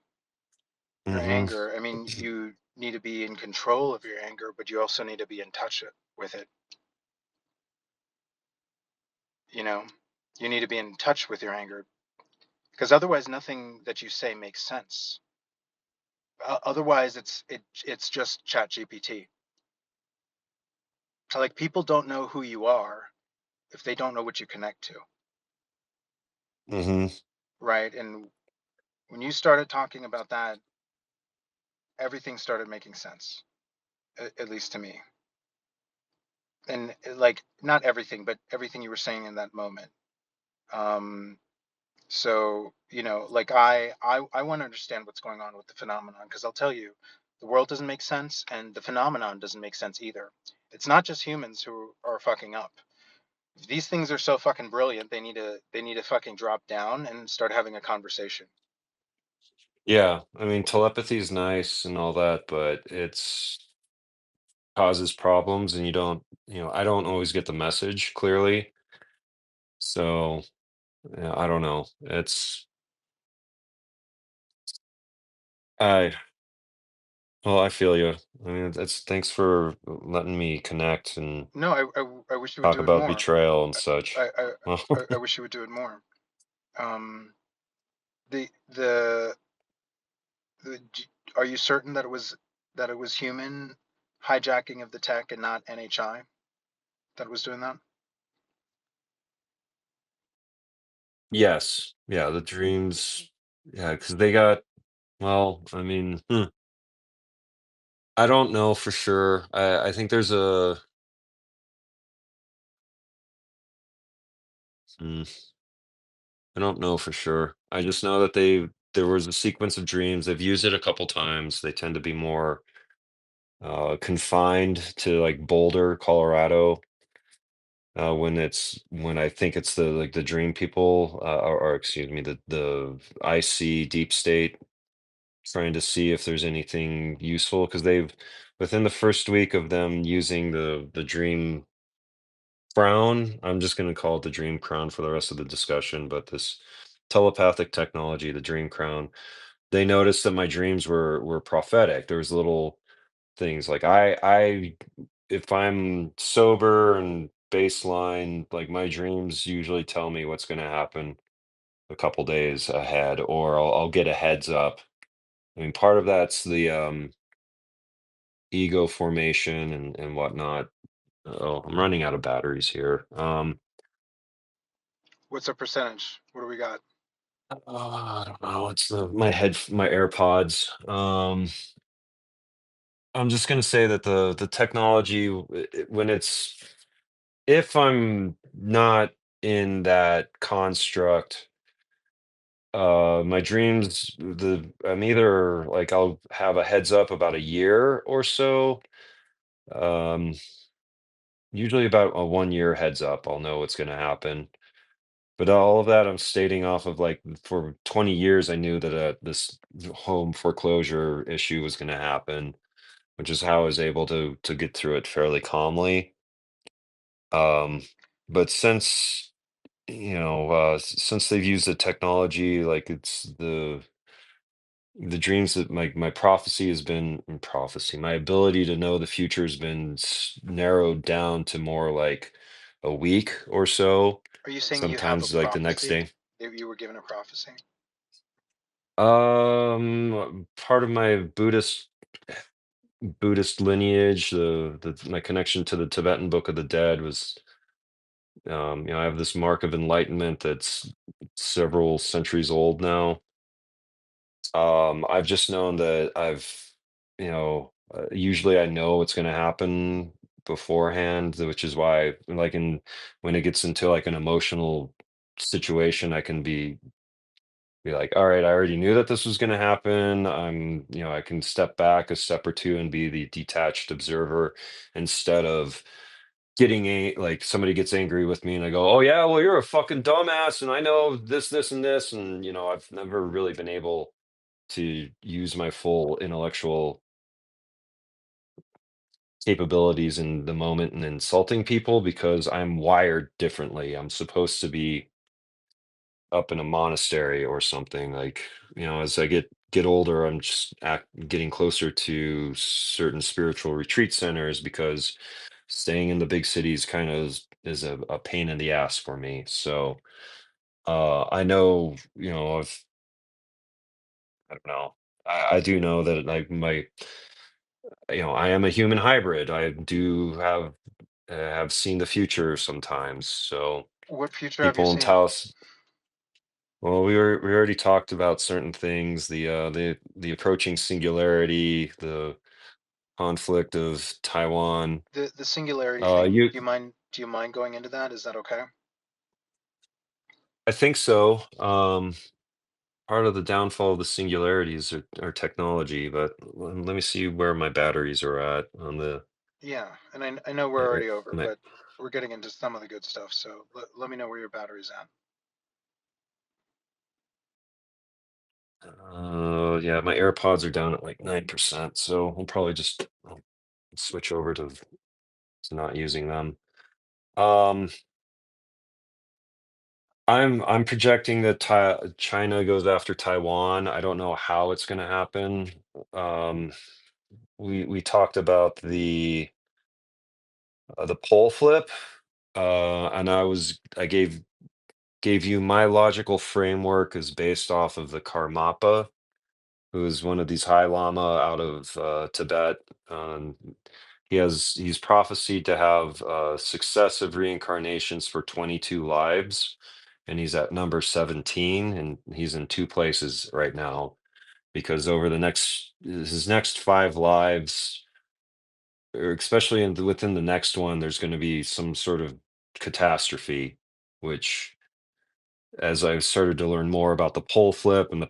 your hmm anger. I mean, you need to be in control of your anger, but you also need to be in touch with it. You know, you need to be in touch with your anger, because otherwise, nothing that you say makes sense. Otherwise, it's just Chat GPT. Like, people don't know who you are if they don't know what you connect to, hmm right? And when you started talking about that, everything started making sense, at least to me. And like, not everything, but everything you were saying in that moment. Um, so, like, I want to understand what's going on with the phenomenon, because I'll tell you, the world doesn't make sense, and the phenomenon doesn't make sense either. It's not just humans who are fucking up. If these things are so fucking brilliant, they need to fucking drop down and start having a conversation. Yeah, I mean, telepathy is nice and all that, but it's causes problems, and I don't always get the message clearly. So, yeah, I don't know. I Well, I feel you. I mean, that's thanks for letting me connect and No, I wish you would talk do it about more. betrayal and such. I I Well, I wish you would do it more. Um, the the are you certain that it was human hijacking of the tech and not NHI that was doing that? yes, yeah, the dreams, yeah, because they got, well, I mean, I don't know for sure. I think there's hmm, I don't know for sure. I just know that there was a sequence of dreams. They've used it a couple times. They tend to be more confined to like Boulder, Colorado. When I think it's the dream people, or excuse me, the IC deep state, trying to see if there's anything useful, because they've within the first week of them using the dream crown. I'm just going to call it the dream crown for the rest of the discussion, but this telepathic technology, the dream crown, they noticed that my dreams were prophetic. There was little things like I if I'm sober and baseline, like my dreams usually tell me what's going to happen a couple days ahead, or I'll get a heads up. I mean, part of that's the ego formation and whatnot. Oh, I'm running out of batteries here. What's the percentage? What do we got? I don't know. It's my AirPods. I'm just gonna say that the technology, when it's if I'm not in that construct, my dreams, I'm either like I'll have a heads up about a year or so. Um, Usually about a 1 year heads up, I'll know what's gonna happen. But all of that I'm stating off of, like, for 20 years, I knew that this home foreclosure issue was gonna happen, which is how I was able to get through it fairly calmly. Um, but since they've used the technology, like it's the dreams that my prophecy has been prophecy, my ability to know the future has been narrowed down to more like a week or so, Are you saying you have a sometimes like the next prophecy? day. You were given a prophecy? Part of my Buddhist lineage, my connection to the Tibetan Book of the Dead was, I have this mark of enlightenment that's several centuries old now. I've just known that usually I know what's going to happen beforehand, which is why, like, when it gets into like an emotional situation, I can be like, all right, I already knew that this was going to happen. I can step back a step or two and be the detached observer instead of like somebody gets angry with me and I go, oh yeah, well, you're a fucking dumbass and I know this and this. And, I've never really been able to use my full intellectual capabilities in the moment and insulting people because I'm wired differently. I'm supposed to be up in a monastery or something. Like, as I get older, I'm just getting closer to certain spiritual retreat centers because staying in the big cities kind of is a pain in the ass for me. So I know, I don't know. I do know that like I am a human hybrid. I do have seen the future sometimes. So What future have you people in seen? Taos. Well, we already talked about certain things, the approaching singularity, the conflict of Taiwan. The singularity Uh, thing. you, Do you mind going into that? Is that okay? I think so. Part of the downfall of the singularities are technology, but let me see where my batteries are at on the. Yeah, and I know we're uh, already over, My, but we're getting into some of the good stuff. So let me know where your battery's at. yeah, my AirPods are down at like 9%, so I'll switch over to not using them. Um, I'm projecting that China goes after Taiwan. I don't know how it's going to happen. Um, we talked about the pole flip, and I gave you my logical framework is based off of the Karmapa, who is one of these High Lama out of Tibet. Um, he's prophesied to have successive reincarnations for 22 lives, and he's at number 17, and he's in two places right now because over his next 5 lives, or especially within the next one, there's going to be some sort of catastrophe, which as I've started to learn more about the pole flip and the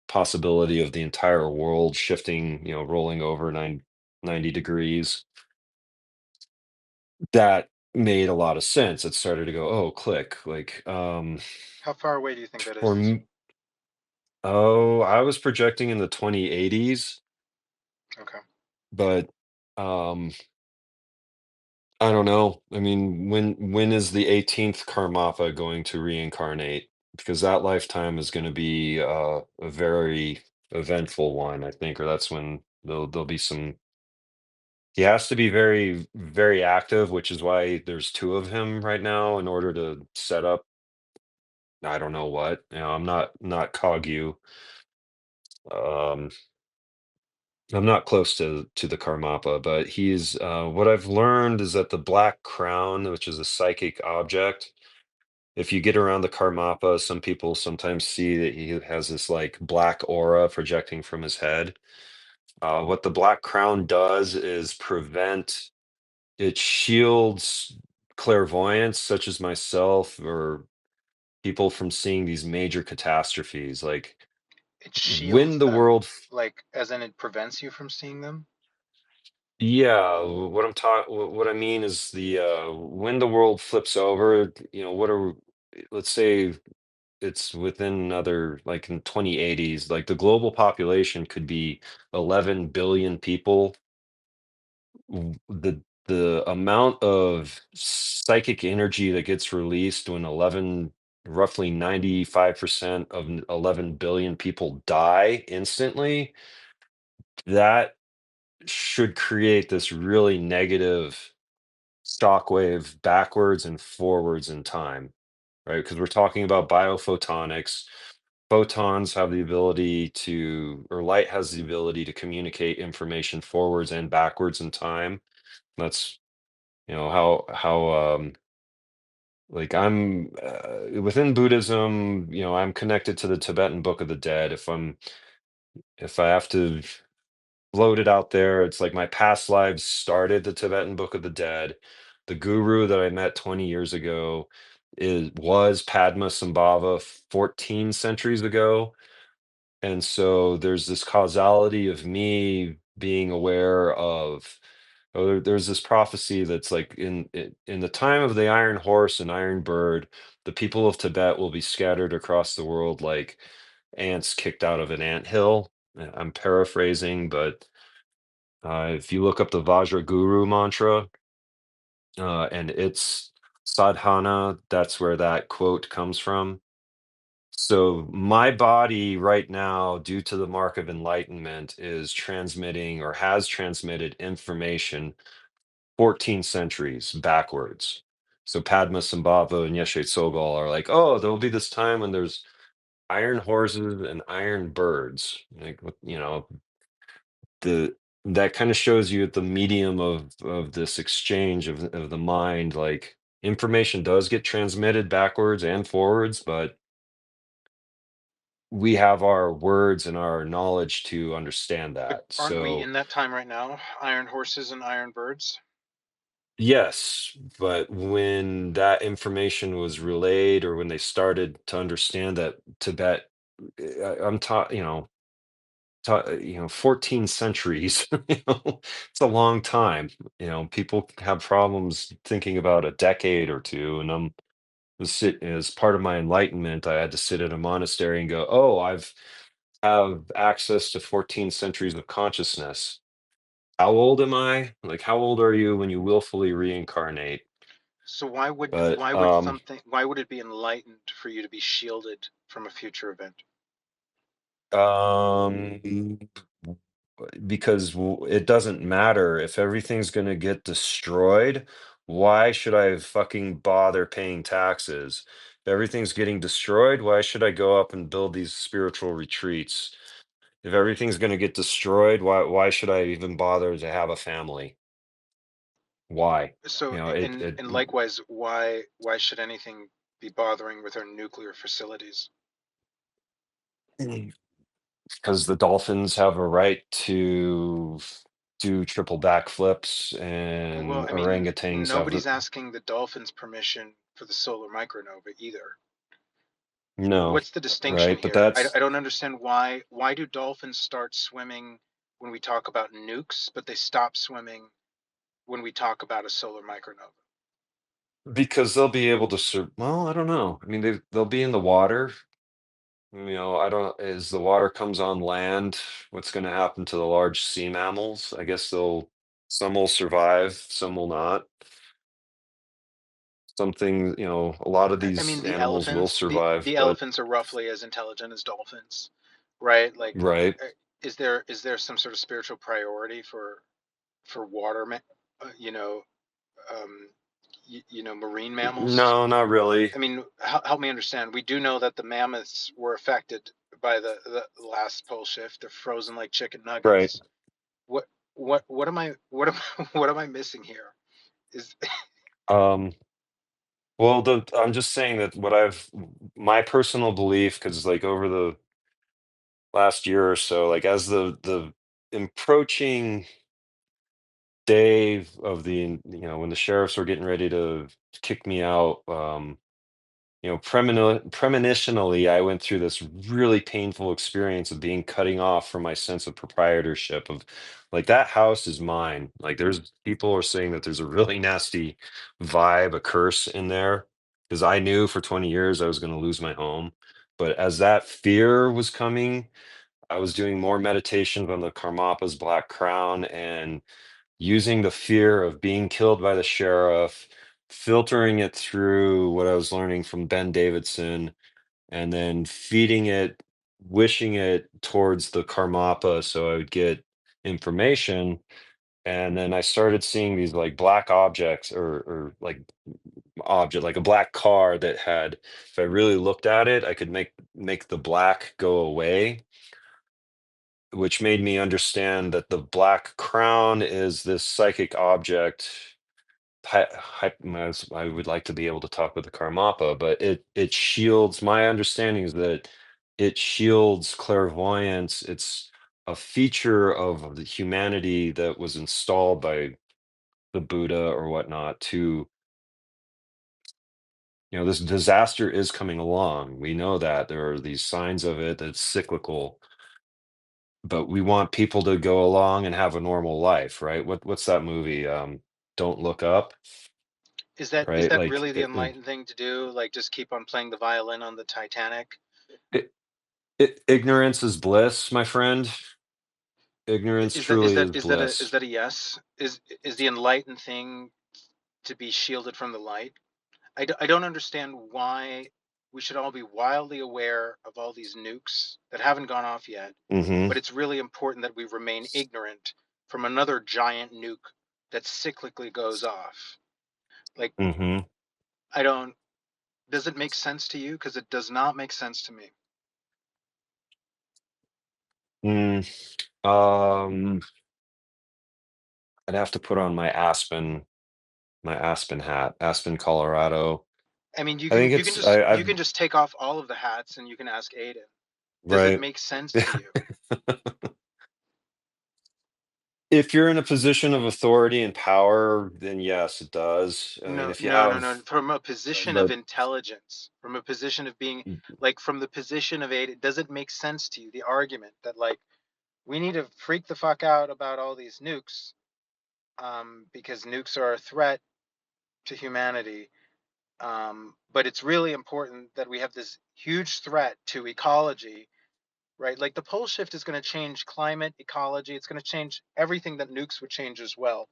possibility of the entire world shifting, rolling over 90 degrees, that made a lot of sense. It started to go, oh, click. Like, How far away do you think that for is? me, oh, I was projecting in the 2080s, Okay. but um, I don't know. I mean, when is the 18th Karmapa going to reincarnate? Because that lifetime is going to be a very eventful one, I think, or that's when there'll be some. He has to be very, very active, which is why there's two of him right now in order to set up. I don't know what. I'm not Kagyu. Um, I'm not close to the Karmapa, but he's what I've learned is that the black crown, which is a psychic object. If you get around the Karmapa, some people sometimes see that he has this like black aura projecting from his head. What the black crown does is it shields clairvoyance, such as myself or people from seeing these major catastrophes. Like It when shields the them, world, like as in it prevents you from seeing them. yeah, what I mean is when the world flips over, let's say it's within another like in 2080s, like the global population could be 11 billion people. The amount of psychic energy that gets released when 11 roughly 95% of 11 billion people die instantly, that should create this really negative shockwave backwards and forwards in time, right? Because we're talking about biophotonics. photons have the ability to, or light has the ability to communicate information forwards and backwards in time. That's, how like I'm within Buddhism, I'm connected to the Tibetan Book of the Dead. If I have to float it out there, it's like my past lives started the Tibetan Book of the Dead. The guru that I met 20 years ago was 𝗂𝗏 14 centuries ago. And so there's this causality of me being aware of, there's this prophecy that's like in the time of the Iron Horse and Iron Bird, the people of Tibet will be scattered across the world like ants kicked out of an anthill. I'm paraphrasing, but if you look up the Vajra Guru mantra and it's sadhana, that's where that quote comes from. So my body right now, due to the mark of enlightenment, is transmitting or has transmitted information 14 centuries backwards. So 𝗂𝗏 and 𝗑𝘁𝗿𝗂𝗏 are like, oh, there'll be this time when there's iron horses and iron birds. Like, the that kind of shows you the medium of this exchange of the mind. Like information does get transmitted backwards and forwards, but we have our words and our knowledge to understand But that. aren't we So in that time right now? Iron horses and iron birds. yes, but when that information was relayed or when they started to understand that Tibet, I'm taught, 14 centuries, it's a long time. People have problems thinking about a decade or two. And as part of my enlightenment, I had to sit in a monastery and go, oh, have access to 14 centuries of consciousness. How old am I? Like, how old are you when you willfully reincarnate? So why would But why would it be enlightened for you to be shielded from a future event? um, because it doesn't matter if everything's going to get destroyed. Why should I fucking bother paying taxes? If everything's getting destroyed, why should I go up and build these spiritual retreats? If everything's going to get destroyed, why should I even bother to have a family? Why? So and likewise, why should anything be bothering with our nuclear facilities? Because the dolphins have a right to do triple backflips, Well, and I mean, orangutans have the nobody's asking the dolphins permission for the solar micronova either. no, What's the distinction right? But here? I that's don't understand why do dolphins start swimming when we talk about nukes, but they stop swimming when we talk about a solar micronova? because they'll be able to well, I don't know. I mean, they'll be in the water. I don't, as the water comes on land, what's going to happen to the large sea mammals? I guess some will survive, some will not. Something, a lot of I these mean, the animals will elephants, the survive, the but elephants are roughly as intelligent as dolphins, right? Like, right. is there some sort of spiritual priority for you know, um, marine mammals? No, not really. I mean, help me understand. We do know that the mammoths were affected by the last pole shift. They're frozen like chicken Right. nuggets. What what am what am I missing here? Is Um, well, I'm just saying that my personal belief, because like over the last year or so, like as the approaching day of when the sheriffs were getting ready to kick me out, premonitionally, I went through this really painful experience of being cutting off from my sense of proprietorship of like that house is mine. Like there's people are saying that there's a really nasty vibe, a curse in there, because I knew for 20 years I was going to lose my home. But as that fear was coming, I was doing more meditations on the Karmapa's Black Crown and using the fear of being killed by the sheriff, filtering it through what I was learning from Ben Davidson, and then feeding it, wishing it towards the Karmapa so I would get information. And then I started seeing these like black objects or like object, like a black car that had, if I really looked at it, I could make make the black go away, which made me understand that the black crown is this psychic object. I would like to be able to talk with the Karmapa, but it shields. My understanding is that it shields clairvoyance. It's a feature of the humanity that was installed by the Buddha or whatnot to, this disaster is coming along. We know that there are these signs of it that's cyclical, but we want people to go along and have a normal life, right? What's that movie? Don't Look Up, Is that right? Like really the enlightened thing to do? Like just keep on playing the violin on the Titanic? ignorance is bliss, my friend. Ignorance truly is Is bliss. that a yes? Is the enlightened thing to be shielded from the light? I don't understand why we should all be wildly aware of all these nukes that haven't gone off yet, Hmm. but it's really important that we remain ignorant from another giant nuke that cyclically goes off. Like, Hmm. I don't, does it make sense to you? Because it does not make sense to me. Mm, um, I'd have to put on my Aspen hat, Aspen, Colorado. I mean, I think it's you I've can just take off all of the hats and you can ask Aidan. Does it right. make sense to you? If you're in a position of authority and power, then yes, it does. I mean, No, if you no, no, have no. From a position of the intelligence, from a position of being like from the position of Aidan, does it make sense to you? The argument that like we need to freak the fuck out about all these nukes, because nukes are a threat to humanity. But it's really important that we have this huge threat to ecology, right? Like the pole shift is going to change climate, ecology. It's going to change everything that nukes would change as well.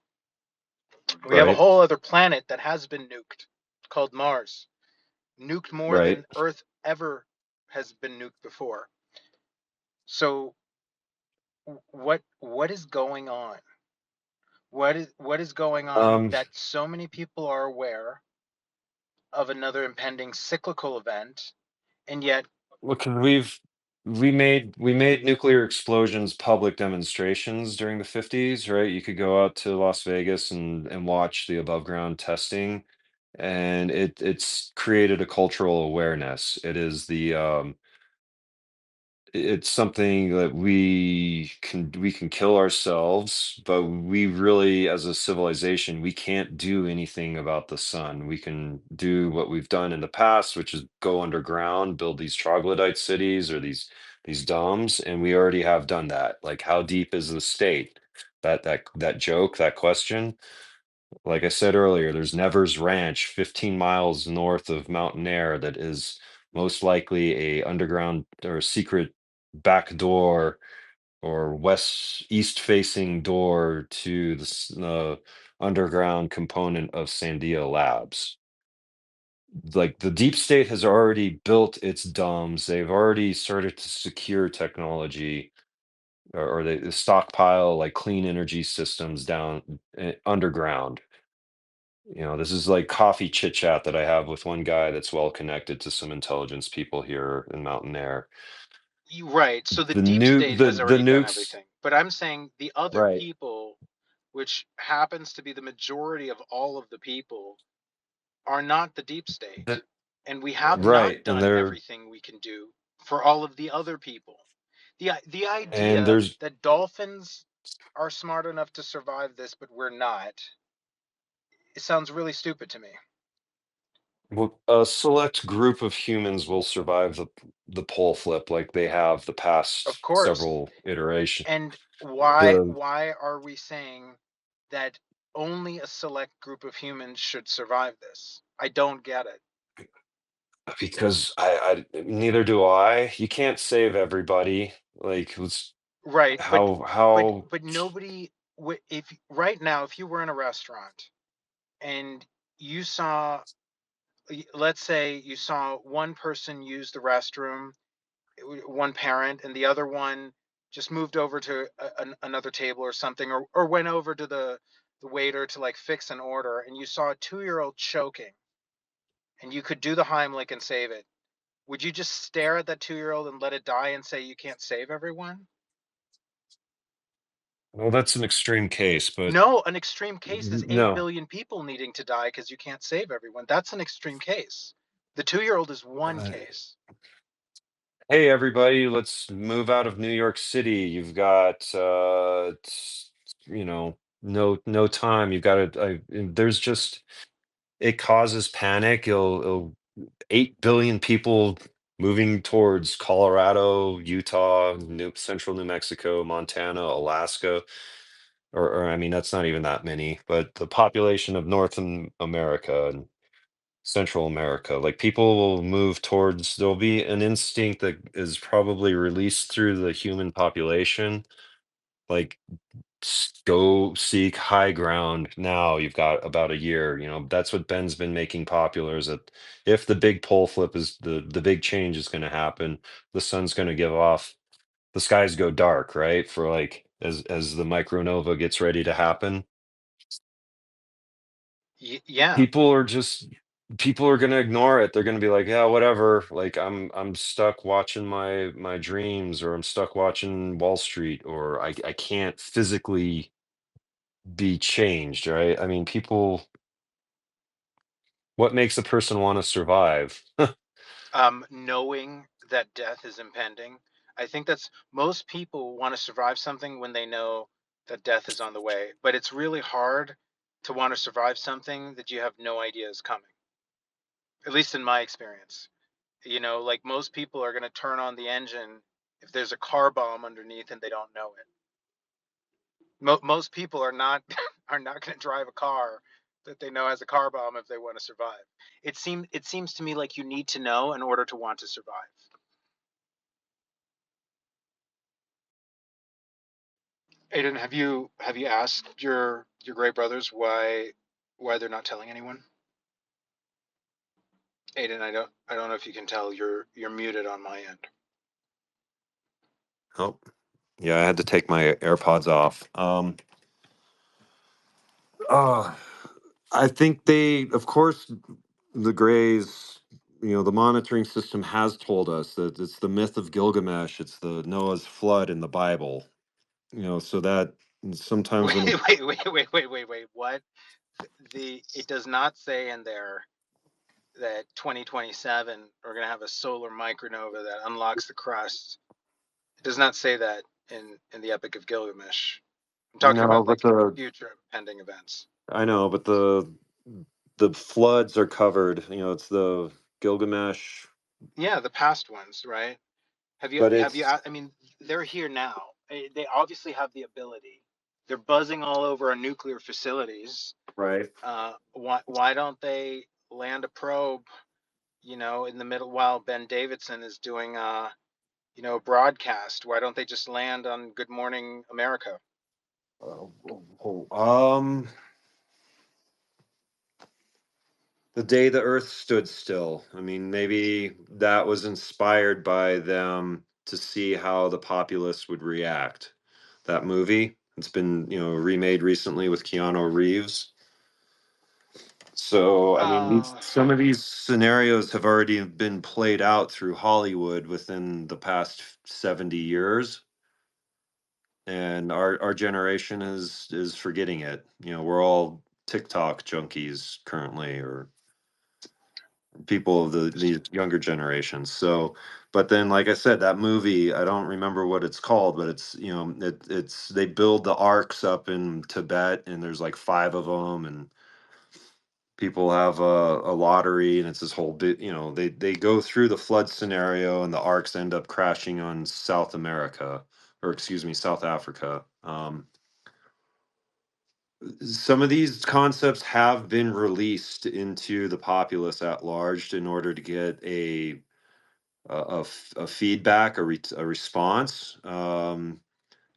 We have a right, whole other planet that has been nuked called Mars, nuked more right. than Earth ever has been nuked before. So what is going on? What is going on Um, that so many people are aware of another impending cyclical event, and yet Look, we made nuclear explosions public demonstrations during the 50s, right? You could go out to Las Vegas and watch the above ground testing, and it's created a cultural awareness. It's something that we can kill ourselves, but we really, as a civilization, we can't do anything about the sun. We can do what we've done in the past, which is go underground, build these troglodyte cities or these domes, and we already have done that. Like, how deep is the state? That joke, that question. Like I said earlier, there's Nevers Ranch, 15 miles north of Mountain Air, that is most likely a underground or secret back door or west east facing door to the underground component of Sandia Labs. Like, the deep state has already built its domes. They've already started to secure technology, or they stockpile like clean energy systems down underground. This is like coffee chit chat that I have with one guy that's well connected to some intelligence people here in Mountain Air. right, so the The deep new state has the already done nukes, everything. But I'm saying the other right? people, which happens to be the majority of all of the people, are not the deep state. The, And we have right, not and done everything we can do for all of the other people. The idea there's that dolphins are smart enough to survive this, but we're not, it sounds really stupid to me. well, a select group of humans will survive the pole flip like they have the Of past course. several iterations. And The why are we saying that only a select group of humans should survive this? I don't get it. Because neither do I. You can't save everybody. Like, Right, how but nobody if right now if you were in a restaurant and you saw, let's say you saw one person use the restroom, one parent, and the other one just moved over to another table or something, or went over to the waiter to like fix an order, and you saw a 2-year-old choking, and you could do the Heimlich and save it. would you just stare at that 2-year-old and let it die and say you can't save everyone? Well, that's an extreme case, but No, an extreme case is 8 no. billion people needing to die because you can't save everyone. That's an extreme case. The 2-year-old is one Uh, case. Hey, everybody, let's move out of New York City. You've got, no time. You've got to, there's just, it causes panic. It'll 8 billion people moving towards Colorado, Utah, central New Mexico, Montana, Alaska. Or, I mean, that's not even that many, but the population of America and Central America, like people will move towards, there'll be an instinct that is probably released through the human population. Like, go seek high ground now. You've got about a year. That's what Ben's been making popular, is that if the big pole flip is the big change is going to happen, the sun's going to give off, the skies go dark, right? For like as the micronova gets ready to happen, Yeah. people are just people are going to ignore it. They're going to be like, yeah, whatever, like I'm stuck watching my dreams, or I'm stuck watching Wall Street, or I can't physically be changed, right? I mean, people, what makes a person want to survive? Knowing that death is impending. I think that's most people want to survive something when they know that death is on the way, but it's really hard to want to survive something that you have no idea is coming. At least in my experience. Like most people are going to turn on the engine if there's a car bomb underneath and they don't know it. Most people are not are not going to drive a car that they know has a car bomb if they want to survive. It seems to me like you need to know in order to want to survive. Aidan, have you asked your gray brothers why they're not telling anyone? Aidan, I don't know if you can tell, you're muted on my end. Oh, yeah, I had to take my AirPods off. uh I think they, of course, the Greys, the monitoring system has told us that it's the myth of Gilgamesh, it's the Noah's flood in the Bible. So that sometimes Wait, when wait. What? It does not say in there that 2027 we're going to have a solar micronova that unlocks the crust. It does not say that in the Epic of Gilgamesh. I'm talking no, about but like the future pending events. I know, but the floods are covered. It's the Gilgamesh, Yeah, the past ones, right? but Have you? it's I mean, they're here now. They obviously have the ability. They're buzzing all over our nuclear facilities. right. Why don't they land a probe? In the middle while Ben Davidson is doing broadcast. Why don't they just land on Good Morning America? Um, the day the Earth stood still. I mean, maybe that was inspired by them to see how the populace would react. That movie, it's been remade recently with Keanu Reeves. So, I mean, Uh, some of these scenarios have already been played out through Hollywood within the past 70 years. And our generation is forgetting it. We're all TikTok junkies currently, or people of the younger generations. So, but then, like I said, that movie, I don't remember what it's called, but it's it's they build the arcs up in Tibet, and there's like five of them, and people have a lottery, and it's this whole bit. They go through the flood scenario, and the arcs end up crashing on South America, or excuse me, South Africa. Some of these concepts have been released into the populace at large in order to get a feedback, a response.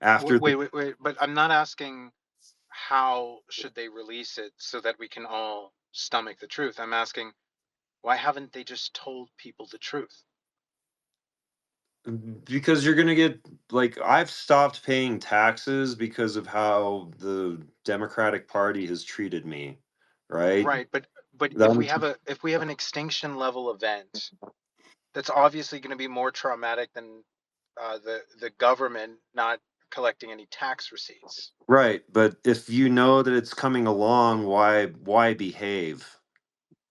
After the wait. But I'm not asking how should they release it so that we can all stomach the truth. I'm asking why haven't they just told people the truth? Because you're gonna get, like, I've stopped paying taxes because of how the Democratic Party has treated me, right? Right, but if Um, we have an extinction level event, that's obviously going to be more traumatic than the government not collecting any tax receipts. Right, but if you know that it's coming along, why behave?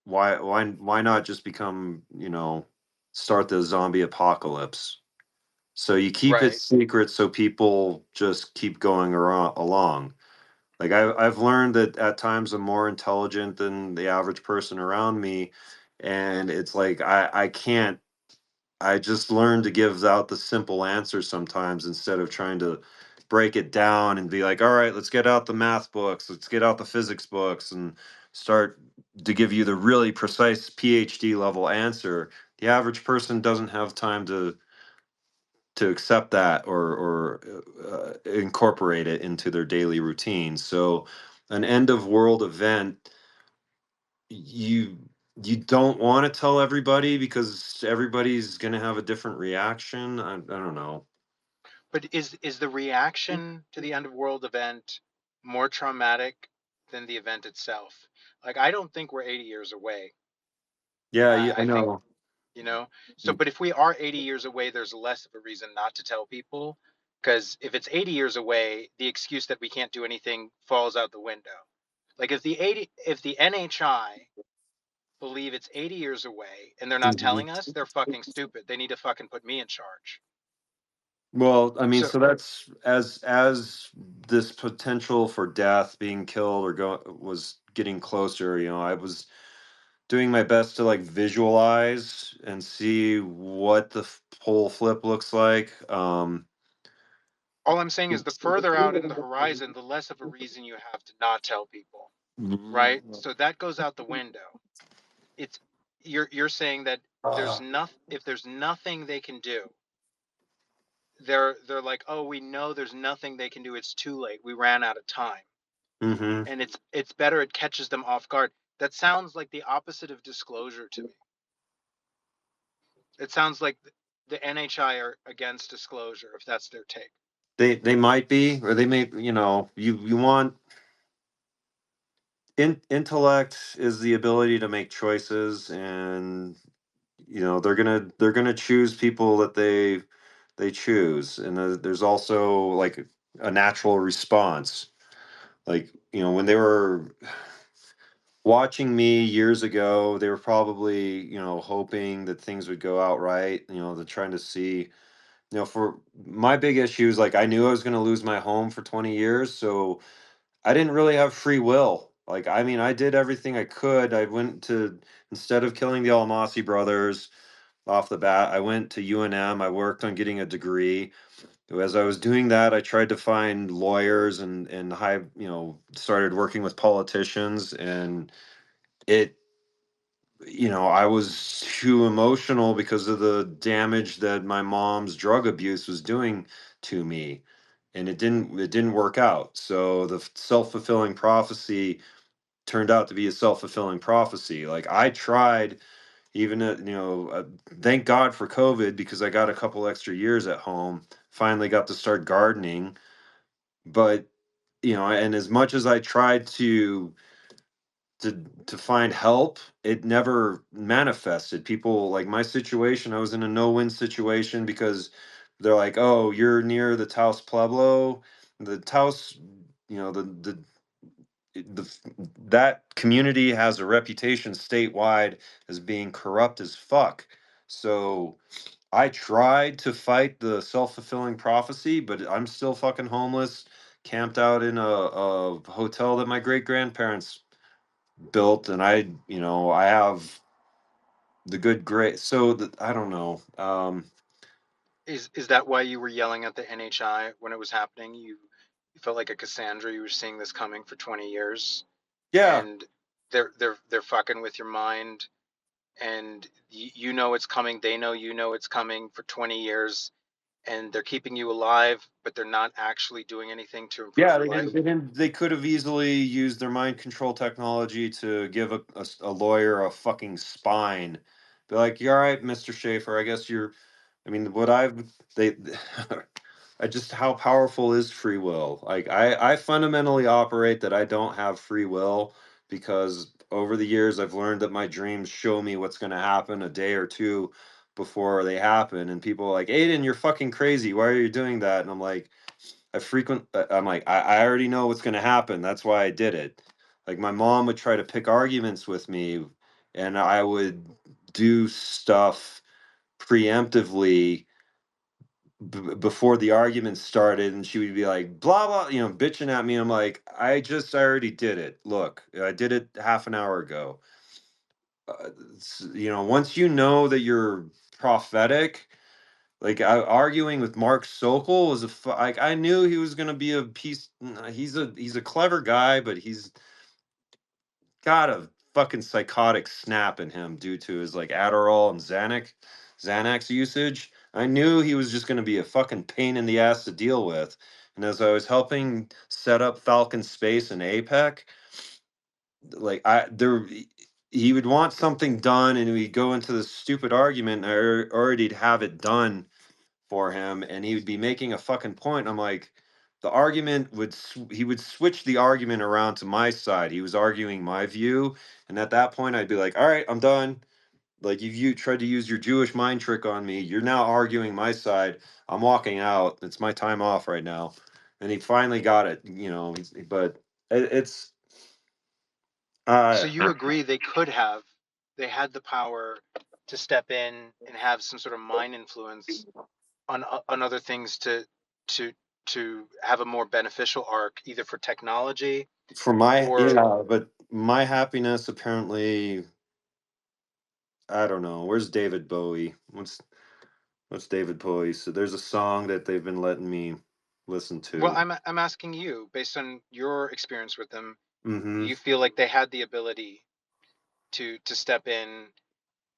Why not just become, start the zombie apocalypse? So you keep it Right. secret so people just keep going along. Like I've learned that at times I'm more intelligent than the average person around me, and it's like I can't. I just learned to give out the simple answers sometimes instead of trying to break it down and be like, all right, let's get out the math books, let's get out the physics books, and start to give you the really precise PhD level answer. The average person doesn't have time to accept that or incorporate it into their daily routine. So, an end of world event, you you don't want to tell everybody because everybody's going to have a different reaction. I don't know. But is the reaction to the end of world event more traumatic than the event itself? Like, I don't think we're 80 years away. Yeah, yeah, I I think, know. so, but if we are 80 years away, there's less of a reason not to tell people. Because if it's 80 years away, the excuse that we can't do anything falls out the window. Like, if the NHI believe it's 80 years away and they're not Mhm. telling us, they're fucking stupid. They need to fucking put me in charge. Well, I mean, So so that's as this potential for death, being killed or go was getting closer. I was doing my best to like visualize and see what the pole flip looks like. all I'm saying is the further out in the horizon, the less of a reason you have to not tell people, right? So that goes out the window. It's you're saying that if there's nothing they can do, they're like, oh, we know there's nothing they can do. It's too late. We ran out of time, Mm-hmm. and it's better. It catches them off guard. That sounds like the opposite of disclosure to me. It sounds like the NHI are against disclosure if that's their take. They might be, or they may. You want intellect is the ability to make choices, and they're gonna choose people that they choose, and there's also like a natural response. Like, when they were watching me years ago, they were probably, hoping that things would go out right. They're trying to see, for my big issue is like I knew I was going to lose my home for 20 years, so I didn't really have free will. Like, I mean, I did everything I could. I went to Instead of killing the 𝗷𝗂𝘃 brothers off the bat, I went to UNM. I worked on getting a degree. As I was doing that, I tried to find lawyers and started working with politicians, and it I was too emotional because of the damage that my mom's drug abuse was doing to me, and it didn't work out. So the self-fulfilling prophecy turned out to be a self-fulfilling prophecy. Like, I tried, even at, thank God for COVID, because I got a couple extra years at home, finally got to start gardening. But and as much as I tried to find help, it never manifested. People, like my situation, I was in a no-win situation because they're like, "Oh, you're near the Taos Pueblo." The Taos, the that community has a reputation statewide as being corrupt as fuck. So I tried to fight the self-fulfilling prophecy, but I'm still fucking homeless, camped out in a hotel that my great grandparents built, and I have the good grace. So that I don't know. Is that why you were yelling at the NHI when it was happening? You felt like a Cassandra. You were seeing this coming for 20 years, Yeah, and they're fucking with your mind, and you know it's coming. They know you know it's coming for 20 years, and they're keeping you alive, but they're not actually doing anything to improve yeah. your They life. didn't. They didn't. They could have easily used their mind control technology to give a lawyer a fucking spine. Be like, "You're all right, Mr. Schaefer. I guess you're." I mean, what I've they. I just how powerful is free will? Like, I fundamentally operate that I don't have free will because over the years I've learned that my dreams show me what's going to happen a day or two before they happen, and people are like, Aidan, you're fucking crazy. Why are you doing that? And I'm like, I'm like, I already know what's going to happen. That's why I did it. Like my mom would try to pick arguments with me, and I would do stuff preemptively before the argument started, and she would be like, blah, blah, bitching at me. I'm like, I already did it. Look, I did it half an hour ago. Once you know that you're prophetic, like arguing with Mark Sokol was like I knew he was gonna be a piece. He's a clever guy, but he's got a fucking psychotic snap in him due to his like Adderall and Xanax usage. I knew he was just gonna be a fucking pain in the ass to deal with. And as I was helping set up Falcon Space and APEC, like he would want something done, and we'd go into this stupid argument. And I already have it done for him, and he would be making a fucking point. I'm like, the argument he would switch the argument around to my side. He was arguing my view, and at that point I'd be like, all right, I'm done. Like you tried to use your Jewish mind trick on me. You're now arguing my side. I'm walking out. It's my time off right now. And he finally got it, but it's So uh you agree they had the power to step in and have some sort of mind influence on other things to to have a more beneficial arc, either for technology for or but my happiness apparently, I don't know. Where's David Bowie? What's David Bowie? So there's a song that they've been letting me listen well, to. I'm asking you, based on your experience with them, Mm-hmm. you feel like they had the ability to step in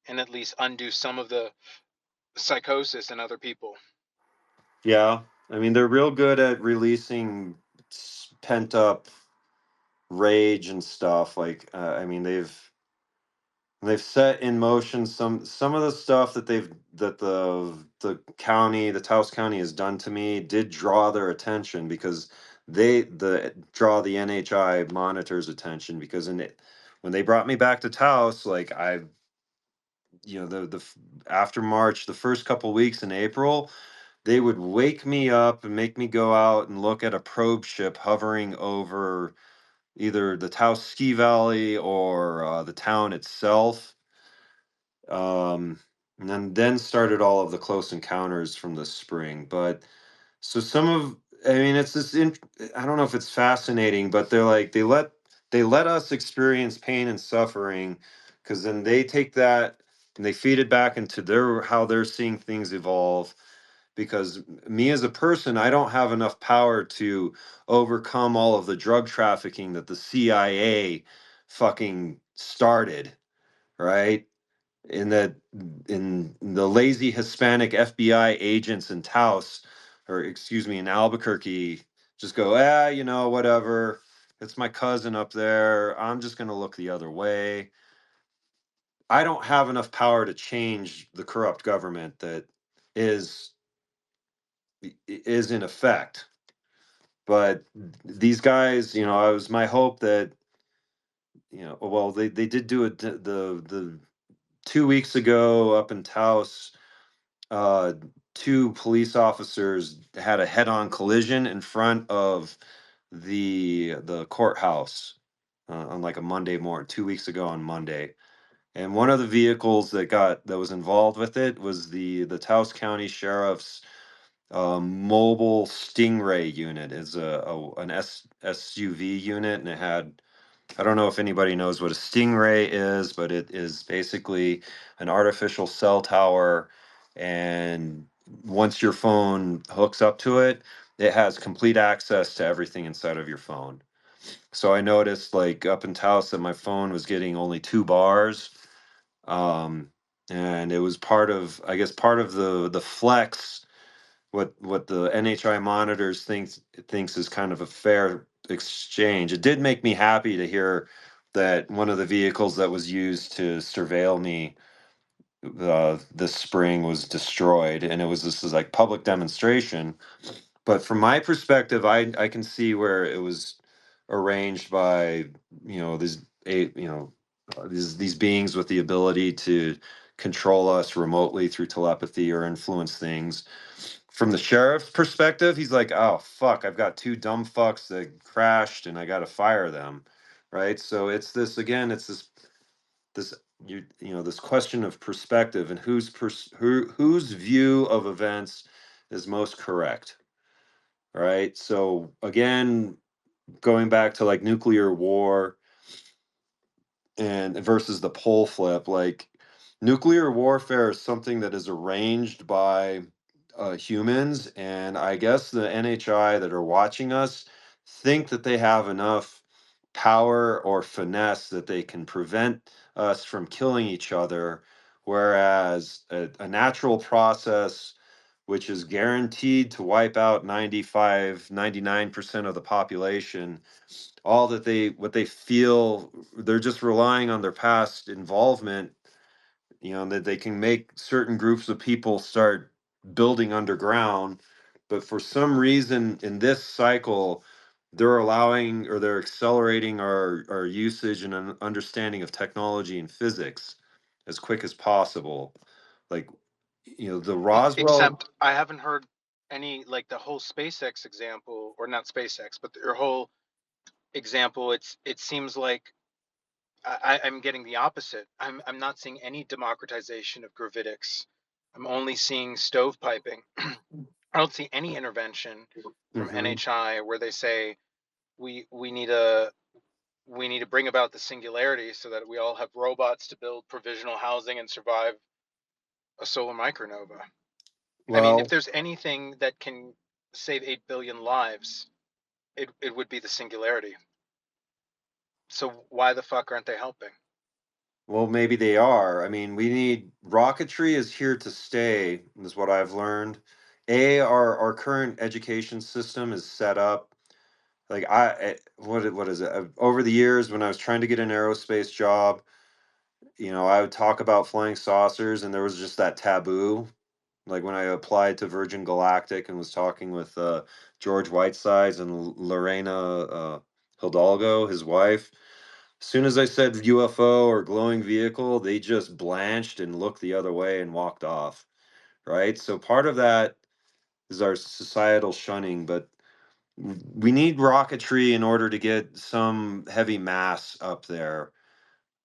and at least undo some of the psychosis in other people. Yeah. I mean, they're real good at releasing pent up rage and stuff. Like, I mean, they've set in motion some of the stuff that the Taos County has done to me did draw their attention, because draw the NHI monitors attention, because when they brought me back to Taos, like after March, the first couple weeks in April, they would wake me up and make me go out and look at a probe ship hovering over either the Taos ski valley or the town itself. And then started all of the close encounters from the spring. But so I mean, it's I don't know if it's fascinating, but they let us experience pain and suffering, because then they take that and they feed it back into how they're seeing things evolve. Because me as a person, I don't have enough power to overcome all of the drug trafficking that the CIA fucking started, right? in that in the lazy Hispanic FBI agents in Taos, or excuse me, in Albuquerque, just go, whatever. It's my cousin up there. I'm just gonna look the other way. I don't have enough power to change the corrupt government that is is in effect. But these guys, it was my hope that, well, they did do it the 2 weeks ago up in Taos. uh, Two police officers had a head-on collision in front of the courthouse on like a Monday morning, 2 weeks ago on Monday. And one of the vehicles that was involved with it was the Taos County Sheriff's mobile Stingray unit. Is an SUV unit, and it had, I don't know if anybody knows what a Stingray is, but it is basically an artificial cell tower. And once your phone hooks up to it, it has complete access to everything inside of your phone. So I noticed, like up in Taos, that my phone was getting only 2 bars. Um, and it was I guess, part of the flex, what the NHI monitors thinks is kind of a fair exchange. It did make me happy to hear that one of the vehicles that was used to surveil me this spring was destroyed, and this is like public demonstration. But from my perspective, I can see where it was arranged by these these beings with the ability to control us remotely through telepathy or influence things. From the sheriff's perspective, he's like, oh, fuck, I've got two dumb fucks that crashed and I got to fire them. Right. So it's this, again, it's this, you know, this question of perspective and whose view of events is most correct. Right. So again, going back to like nuclear war and versus the pole flip, like nuclear warfare is something that is arranged by humans, and I guess the NHI that are watching us think that they have enough power or finesse that they can prevent us from killing each other, whereas a natural process which is guaranteed to wipe out 99% of the population, all that they what they feel, they're just relying on their past involvement, you know, that they can make certain groups of people start building underground. But for some reason in this cycle, they're allowing or they're accelerating our usage and an understanding of technology and physics as quick as possible. Like, you know, the Roswell. Except I haven't heard any, like the whole SpaceX example, or not SpaceX, but their whole example. It seems like I'm getting the opposite. I'm not seeing any democratization of gravitics. I'm only seeing stovepiping. I don't see any intervention from Mhm. NHI where they say we need a we need to bring about the singularity so that we all have robots to build provisional housing and survive a solar micronova. I mean, if Well, there's anything that can save 8 billion lives, it would be the singularity. So why the fuck aren't they helping? well, maybe they are. I mean, we need rocketry is here to stay, is what I've learned. Our current education system is set up like what is it? Over the years, when I was trying to get an aerospace job, you know, I would talk about flying saucers, and there was just that taboo. Like when I applied to Virgin Galactic and was talking with George Whitesides and Lorena Hidalgo, his wife. As soon as I said UFO or glowing vehicle, they just blanched and looked the other way and walked off. Right. So part of that is our societal shunning, but we need rocketry in order to get some heavy mass up there.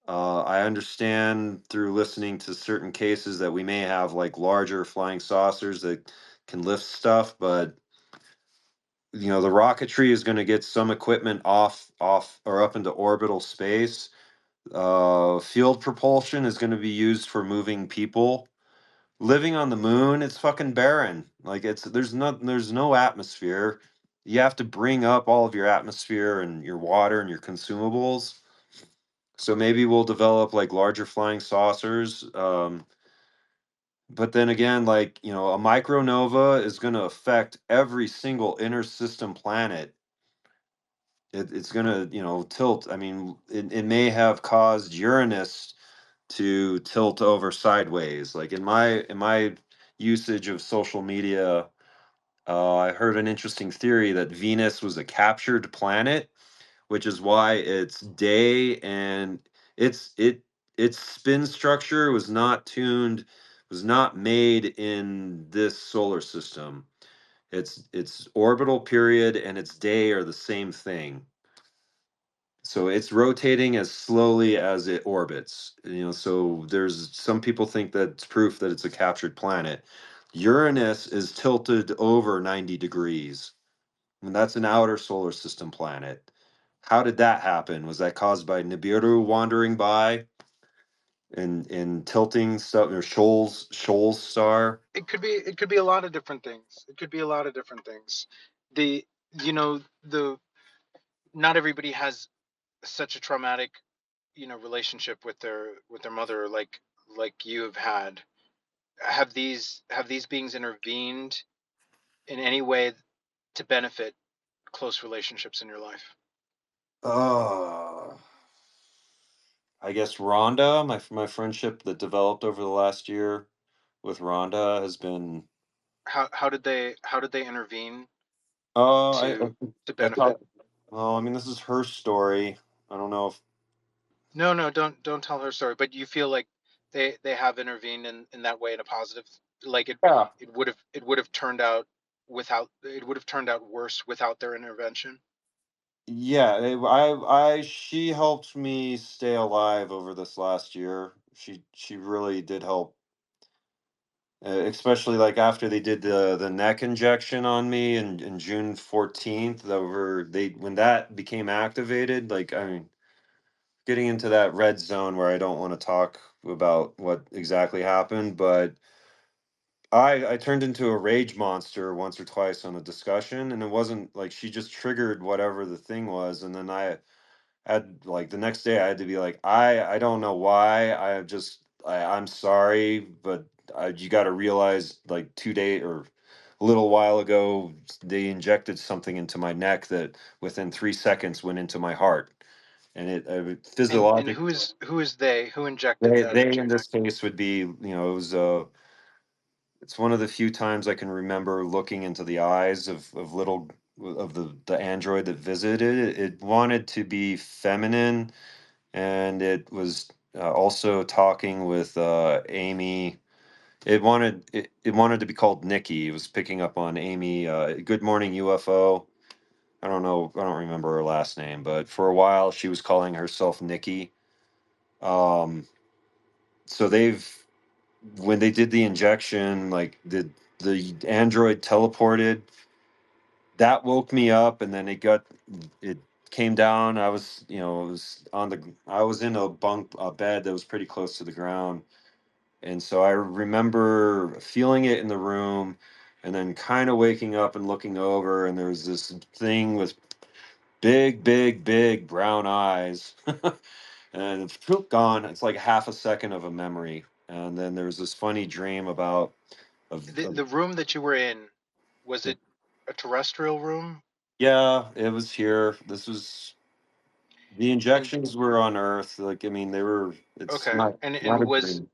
I understand through listening to certain cases that we may have like larger flying saucers that can lift stuff, but you know, the rocketry is going to get some equipment off or up into orbital space. Field propulsion is going to be used for moving people. Living on the moon, it's fucking barren. Like there's no atmosphere. You have to bring up all of your atmosphere and your water and your consumables. So maybe we'll develop like larger flying saucers. But then again, like, you know, a micronova is going to affect every single inner system planet. It's going to, you know, tilt. I mean, it may have caused Uranus to tilt over sideways. Like in my usage of social media, I heard an interesting theory that Venus was a captured planet, which is why its day and its it its spin structure was not made in this solar system. Its orbital period and its day are the same thing. So it's rotating as slowly as it orbits. You know, so there's some people think that's proof that it's a captured planet. Uranus is tilted over 90 degrees, and that's an outer solar system planet. How did that happen? Was that caused by Nibiru wandering by and tilting stuff or Shoals star? It could be a lot of different things. It could be a lot of different things. The you know the Not everybody has such a traumatic relationship with their mother like you have had. Have these beings intervened in any way to benefit close relationships in your life? Uh, I guess Rhonda, my friendship that developed over the last year with Rhonda has been. How did they intervene Uh, I to to I benefit? thought. Well, I mean, this is her story. I don't know if. No, no, don't tell her story. But you feel like they have intervened in that way in a positive, like Yeah. it would have turned out without, it would have turned out worse without their intervention. Yeah, she helped me stay alive over this last year. She really did help, especially like after they did the neck injection on me in June 14th. Over they when that became activated, like I mean, getting into that red zone where I don't want to talk about what exactly happened, but I turned into a rage monster once or twice on a discussion, and it wasn't like she just triggered whatever the thing was, and then I had like the next day I had to be like, I don't know why. I'm sorry, but you got to realize like 2 days or a little while ago they injected something into my neck that within 3 seconds went into my heart, and it And physiologically. who is they? Who injected that They into in your neck? this case would be, it was it's one of the few times I can remember looking into the eyes of little of the android that visited. It wanted to be feminine, and it was also talking with Amy. It wanted to be called Nikki. It was picking up on Amy. Good morning UFO. I don't know. I don't remember her last name, but for a while she was calling herself Nikki. Um, so they've when they did the injection, like the android teleported. That woke me up, and then it came down. I was, it was I was in a bed that was pretty close to the ground, and so I remember feeling it in the room, and then kind of waking up and looking over, and there was this thing with big, big, big brown eyes, and it's gone. It's like half a second of a memory, and then there was this funny dream about of The room that you were in, was it a terrestrial room? yeah, it was here. This was the And injections were on Earth. Like I mean, they were. It's okay, not and a was, dream.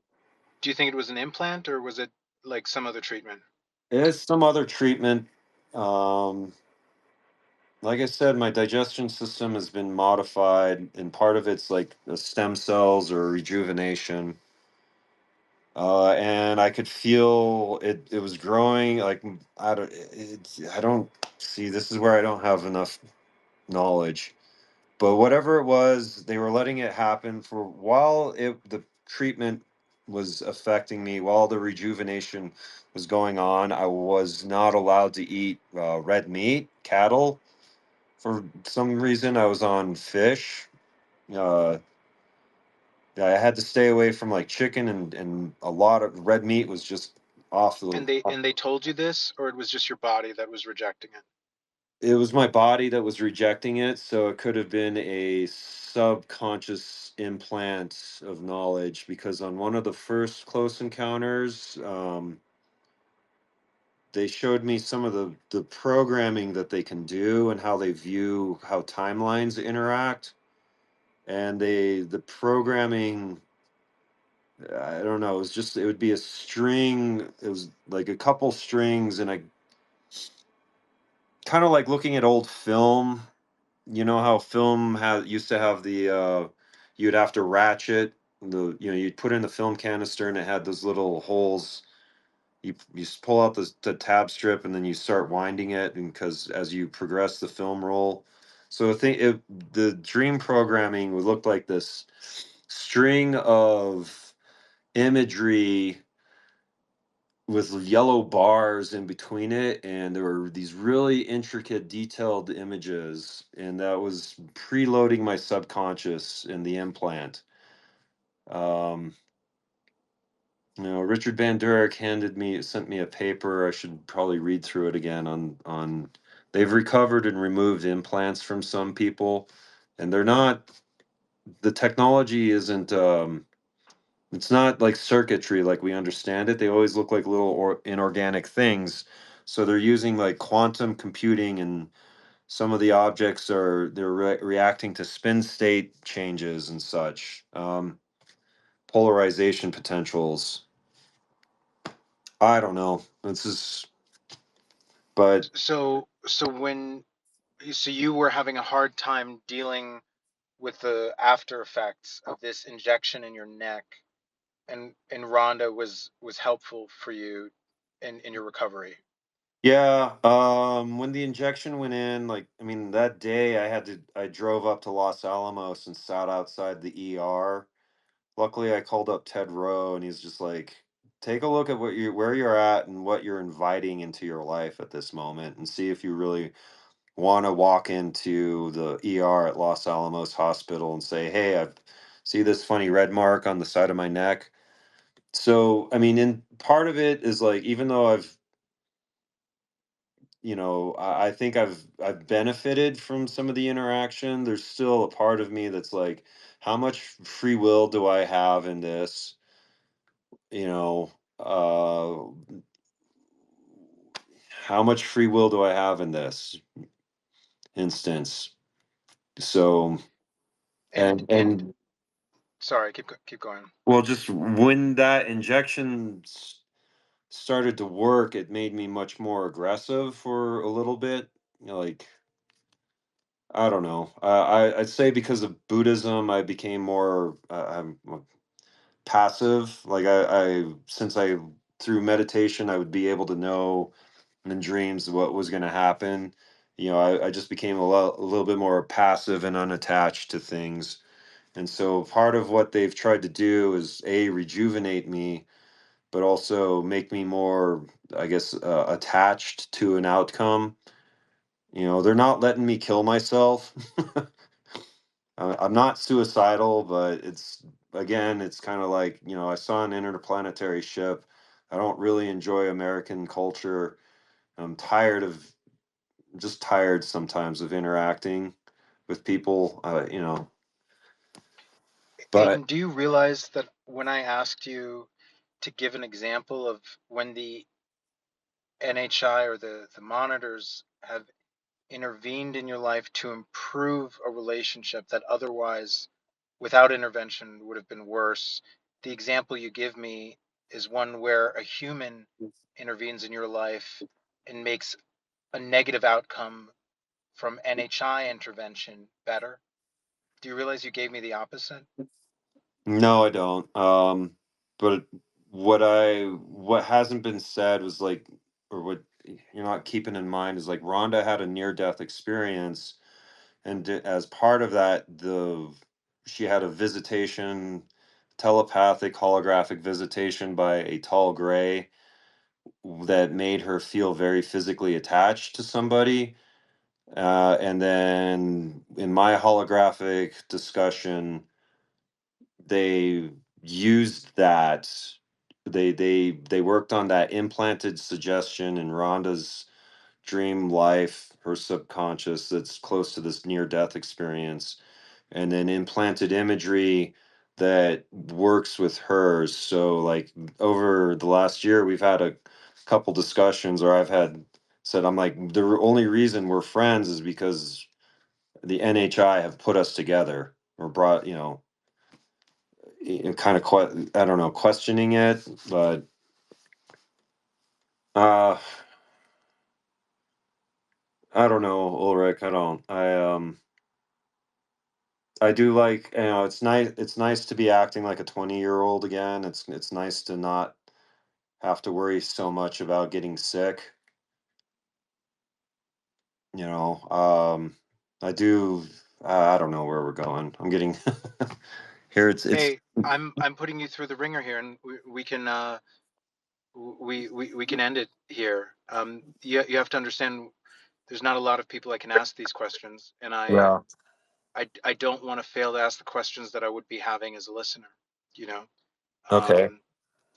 do you think it was an implant or was it like some other treatment? It's some other treatment. Um, like I said, my digestion system has been modified, and part of it's like the stem cells or rejuvenation. And I could feel it. It was growing. Like I don't. I don't see. This is where I don't have enough knowledge. But whatever it was, they were letting it happen for while the treatment was affecting me, while the rejuvenation was going on. I was not allowed to eat red meat, cattle. For some reason, I was on fish. Uh, yeah, I had to stay away from like chicken, and a lot of red meat was just off the. And they told you this, or it was just your body that was rejecting it? It was my body that was rejecting it, so it could have been a subconscious implant of knowledge, because on one of the first close encounters, they showed me some of the programming that they can do and how they view how timelines interact. And the programming, I don't know, it would be a string. It was like a couple strings, and I kind of like looking at old film. You know how film used to have the you'd have to ratchet you'd put in the film canister, and it had those little holes. You just pull out the tab strip, and then you start winding it, and because as you progress the film roll. So the dream programming would look like this string of imagery with yellow bars in between it, and there were these really intricate detailed images, and that was preloading my subconscious in the implant. um Richard Van Durek sent me a paper. I should probably read through it again on they've recovered and removed implants from some people, and they're not the technology isn't it's not like circuitry like we understand it. They always look like little inorganic things. So they're using like quantum computing, and some of the objects they're reacting to spin state changes and such, polarization potentials. I don't know. This is, but So when, so you were having a hard time dealing with the after effects of this injection in your neck, and Rhonda was helpful for you in your recovery. Yeah, when the injection went in, like, I mean, that day I drove up to Los Alamos and sat outside the ER. Luckily, I called up Ted Rowe, and he's just like, take a look at where you're at and what you're inviting into your life at this moment, and see if you really want to walk into the ER at Los Alamos Hospital and say, hey, I see this funny red mark on the side of my neck. So, I mean, in part of it is like, even though I think I've benefited from some of the interaction, there's still a part of me that's like, how much free will do I have in this? You know, how much free will do I have in this instance? So, and sorry, keep going. well, just when that injection started to work, it made me much more aggressive for a little bit. Like, I don't know. I'd say because of Buddhism, I became more I'm passive. Like, since I through meditation, I would be able to know in dreams what was going to happen. I just became a little bit more passive and unattached to things. And so part of what they've tried to do is rejuvenate me, but also make me more, I guess, attached to an outcome. They're not letting me kill myself. I'm not suicidal, but it's kind of like, I saw an interplanetary ship. I don't really enjoy American culture. I'm just tired sometimes of interacting with people, but Aidan, do you realize that when I asked you to give an example of when the NHI or the monitors have intervened in your life to improve a relationship that otherwise, without intervention, would have been worse? The example you give me is one where a human intervenes in your life and makes a negative outcome from NHI intervention better. Do you realize you gave me the opposite? no, I don't. But what hasn't been said was like, or what you're not keeping in mind is like Rhonda had a near death experience, and as part of that, she had a visitation, telepathic holographic visitation by a tall gray that made her feel very physically attached to somebody. And then in my holographic discussion, they used that. They worked on that implanted suggestion in Rhonda's dream life, her subconscious that's close to this near death experience, and then implanted imagery that works with hers. So, like, over the last year, we've had a couple discussions, or I've had said, I'm like, the only reason we're friends is because the NHI have put us together or brought, kind of, I don't know, questioning it, but uh, I don't know, Ulrich. I do like, it's nice to be acting like a 20-year-old again. It's nice to not have to worry so much about getting sick. You know, I do. I don't know where we're going. I'm getting here. It's Hey, I'm putting you through the ringer here, and we can we can end it here. You have to understand, there's not a lot of people I can ask these questions, and Yeah. I don't want to fail to ask the questions that I would be having as a listener, you know. Okay.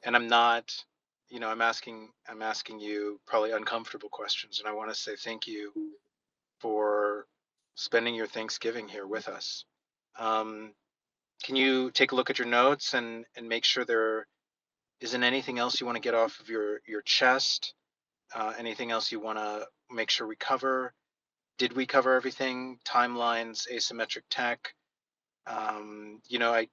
And I'm not, I'm asking you probably uncomfortable questions, and I want to say thank you for spending your Thanksgiving here with us. Um, can you take a look at your notes and make sure there isn't anything else you want to get off of your chest? Anything else you want to make sure we cover? Did we cover everything? Timelines, asymmetric tech. I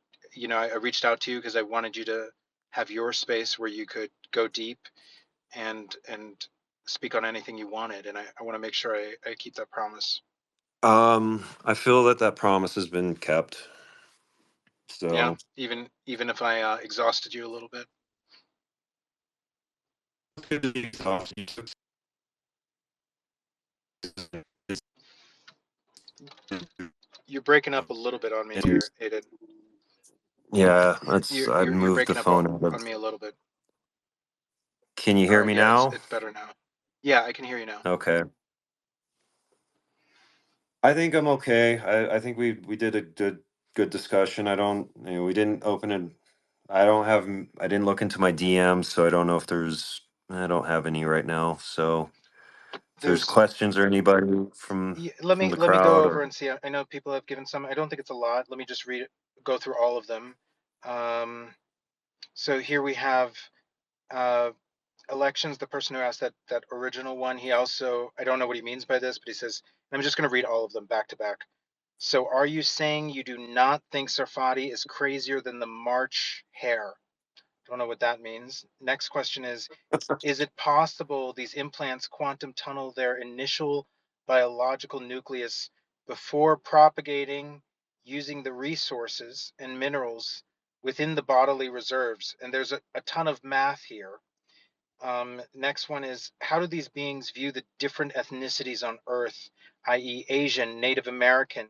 reached out to you because I wanted you to have your space where you could go deep and speak on anything you wanted, and I want to make sure I keep that promise. I feel that promise has been kept. Yeah, So even if I exhausted you a little bit. You're breaking up a little bit on me here, Aidan. yeah, that's I You're moved the breaking up phone out of. on me a little bit. Can you All hear right, me yeah, now? it's better now. Yeah, I can hear you now. Okay. I think I'm okay. I think we did a good discussion. I don't, we didn't open it. I didn't look into my DMs, so I don't know if I don't have any right now. So if there's There's questions or anybody yeah, from the let me go crowd over or and see. I know people have given some. I don't think it's a lot. Let me just read it, go through all of them. So here we have uh, elections. The person who asked that original one, he also, I don't know what he means by this, but he says, and I'm just going to read all of them back to back. So are you saying you do not think 𝗧𝗏 is crazier than the March hare? Don't know what that means. Next question is it possible these implants quantum tunnel their initial biological nucleus before propagating using the resources and minerals within the bodily reserves? And there's a ton of math here. Next one is, how do these beings view the different ethnicities on Earth, i.e. Asian, Native American,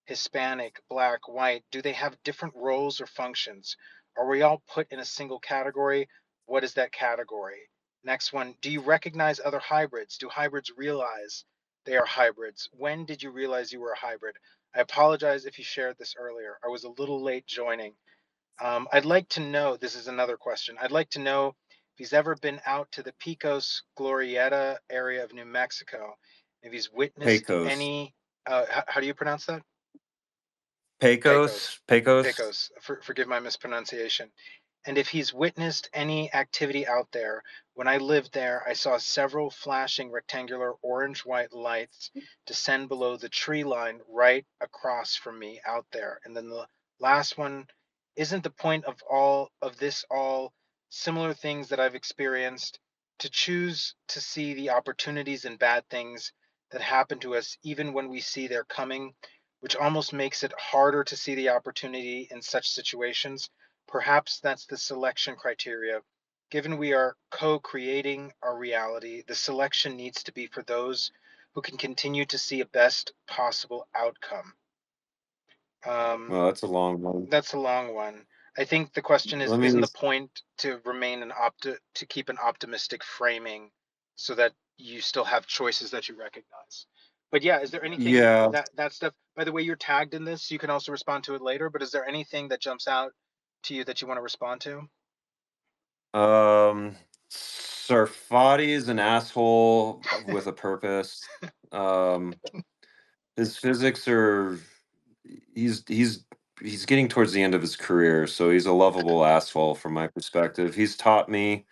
Hispanic, Black, White? Do they have different roles or functions? Are we all put in a single category? What is that category? Next one, do you recognize other hybrids? Do hybrids realize they are hybrids? When did you realize you were a hybrid? I apologize if you shared this earlier. I was a little late joining. I'd like to know, this is another question. I'd like to know if he's ever been out to the 𝗬𝗁𝘗𝗃𝗓 area of New Mexico, if he's witnessed Pecos, any, how do you pronounce that? Pecos. Pecos, Pecos. Pecos. Forgive my mispronunciation. And if he's witnessed any activity out there. When I lived there, I saw several flashing rectangular orange-white lights descend below the tree line right across from me out there. And then the last one, isn't the point of all of this all similar things that I've experienced to choose to see the opportunities and bad things that happen to us even when we see they're coming, which almost makes it harder to see the opportunity in such situations? Perhaps that's the selection criteria. Given we are co-creating our reality, the selection needs to be for those who can continue to see a best possible outcome. Well, that's a long one. That's a long one. I think the question is, Let isn't me. the point to remain to keep an optimistic framing so that you still have choices that you recognize? But yeah, is there anything Yeah. that stuff, by the way, you're tagged in this, you can also respond to it later, but is there anything that jumps out to you that you want to respond to? 𝗧𝗏 is an asshole with a purpose. Um, his physics are he's he's he's getting towards the end of his career, so he's a lovable asshole from my perspective. He's taught me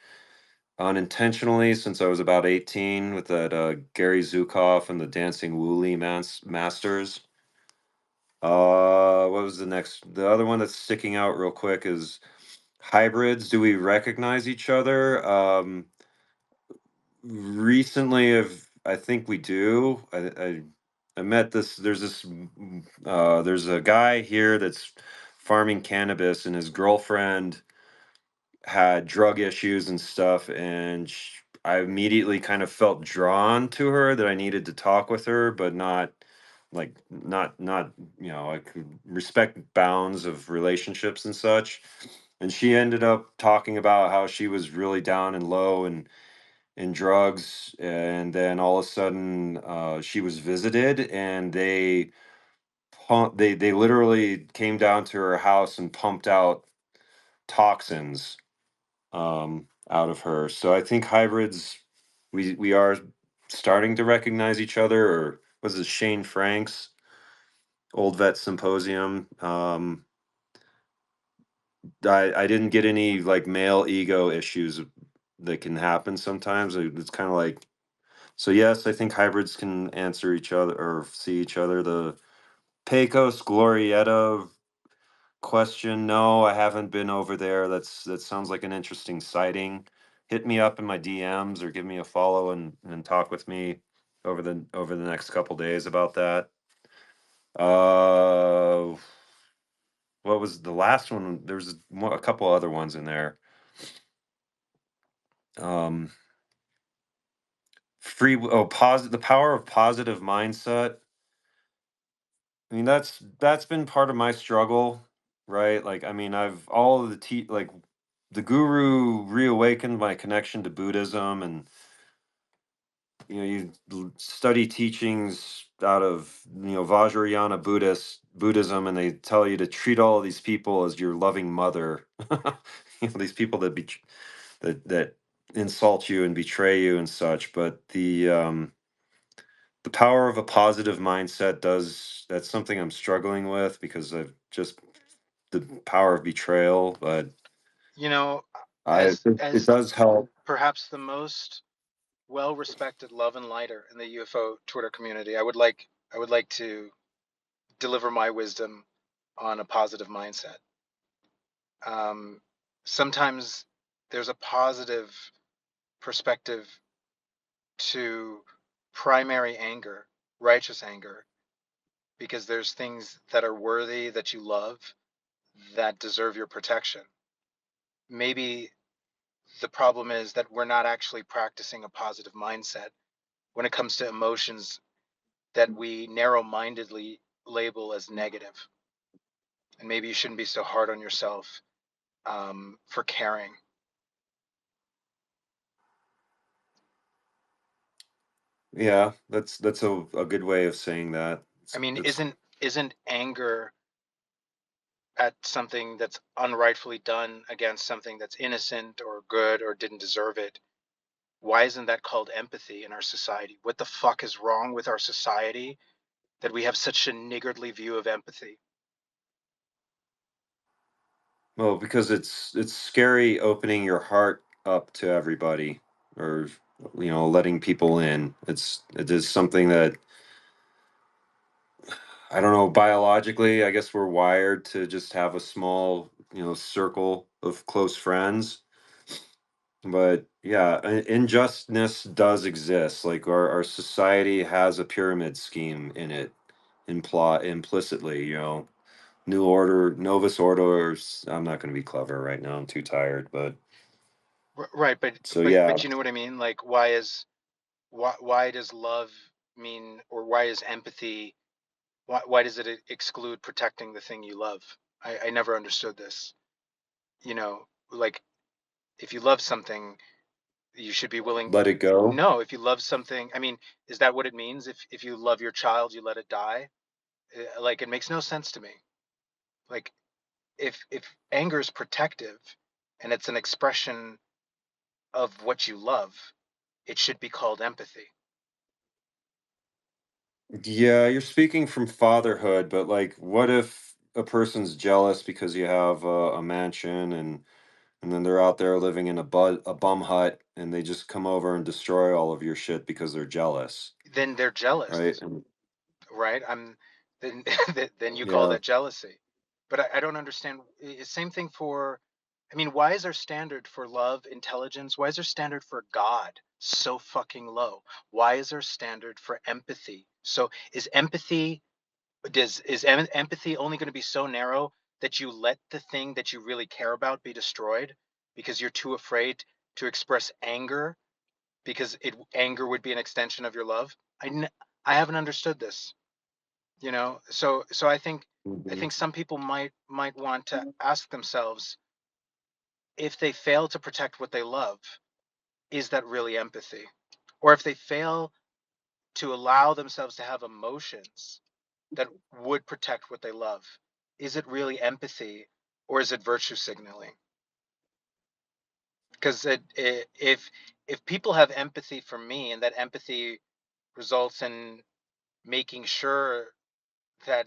unintentionally since I was about 18 with that Gary Zukov and the Dancing Wooly Masters. What was the next? The other one that's sticking out real quick is hybrids. Do we recognize each other? Recently, I think we do. I met this. There's a guy here that's farming cannabis, and his girlfriend had drug issues and stuff, and I immediately kind of felt drawn to her that I needed to talk with her, but not not I could respect bounds of relationships and such. And she ended up talking about how she was really down and low and in drugs, and then all of a sudden she was visited, and they literally came down to her house and pumped out toxins out of her. So I think hybrids, we are starting to recognize each other. Or was it Shane Frank's old vet symposium? I didn't get any like male ego issues that can happen sometimes. It's kind of like, so yes, I think hybrids can answer each other or see each other. The 𝗬𝗁𝘗𝗃𝗓 question, no, I haven't been over there. That sounds like an interesting sighting. Hit me up in my DMs or give me a follow and talk with me over the next couple days about that. Uh, what was the last one? There's a couple other ones in there. The power of positive mindset. I mean, that's been part of my struggle, right? Like, I mean, I've all of like the guru reawakened my connection to Buddhism, and you study teachings out of Vajrayana Buddhism, and they tell you to treat all of these people as your loving mother. These people that insult you and betray you and such. But the power of a positive mindset that's something I'm struggling with, because I've just the power of betrayal, but You know, it as does help. perhaps the most well-respected love and lighter in the UFO Twitter community, I would like to deliver my wisdom on a positive mindset. Sometimes there's a positive perspective to primary anger, righteous anger, because there's things that are worthy, that you love, that deserve your protection. Maybe the problem is that we're not actually practicing a positive mindset when it comes to emotions that we narrow-mindedly label as negative. And maybe you shouldn't be so hard on yourself for caring. Yeah, that's a good way of saying that. I mean, It's isn't anger at something that's unrightfully done against something that's innocent or good or didn't deserve it? Why isn't that called empathy in our society? What the fuck is wrong with our society that we have such a niggardly view of empathy? Well, because it's scary opening your heart up to everybody, or letting people in. It is something that, I don't know, biologically, I guess we're wired to just have a small, circle of close friends. But yeah, injustice does exist. Like, our society has a pyramid scheme in it, implicitly, New Order, Novus Order. I'm not going to be clever right now. I'm too tired. But Right, but so but yeah, but you know what I mean? Like, why does love mean, or why is empathy, why does it exclude protecting the thing you love? I never understood this. Like, if you love something, you should be willing. let it go. No, if you love something, I mean, is that what it means? If you love your child, you let it die? Like, it makes no sense to me. Like, if anger is protective and it's an expression of what you love, it should be called empathy. Yeah, you're speaking from fatherhood, but like, what if a person's jealous because you have a mansion, and then they're out there living in a bum hut, and they just come over and destroy all of your shit because they're jealous, Then they're right? jealous, right? Then then you call Yeah, that jealousy. But I don't understand. Same thing for, I mean, why is our standard for love, intelligence, why is our standard for God so fucking low? Why is our standard for empathy? So is empathy, empathy only going to be so narrow that you let the thing that you really care about be destroyed because you're too afraid to express anger, because anger would be an extension of your love? I haven't understood this. So I think mhm. some people might want to ask themselves, if they fail to protect what they love, is that really empathy? Or if they fail to allow themselves to have emotions that would protect what they love, is it really empathy, or is it virtue signaling? Because if people have empathy for me, and that empathy results in making sure that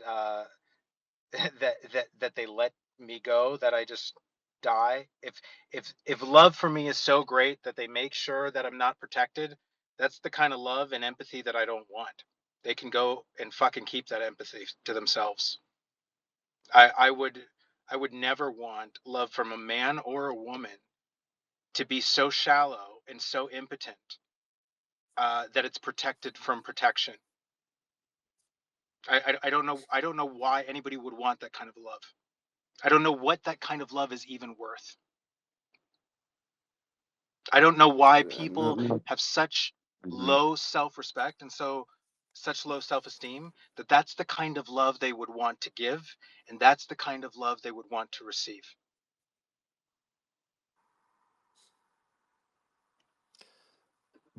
that they let me go, that I just die. If love for me is so great that they make sure that I'm not protected, that's the kind of love and empathy that I don't want. They can go and fucking keep that empathy to themselves. I would never want love from a man or a woman to be so shallow and so impotent that it's protected from protection. I don't know why anybody would want that kind of love. I don't know what that kind of love is even worth. I don't know why people have such low self-respect and such low self-esteem that that's the kind of love they would want to give, and that's the kind of love they would want to receive.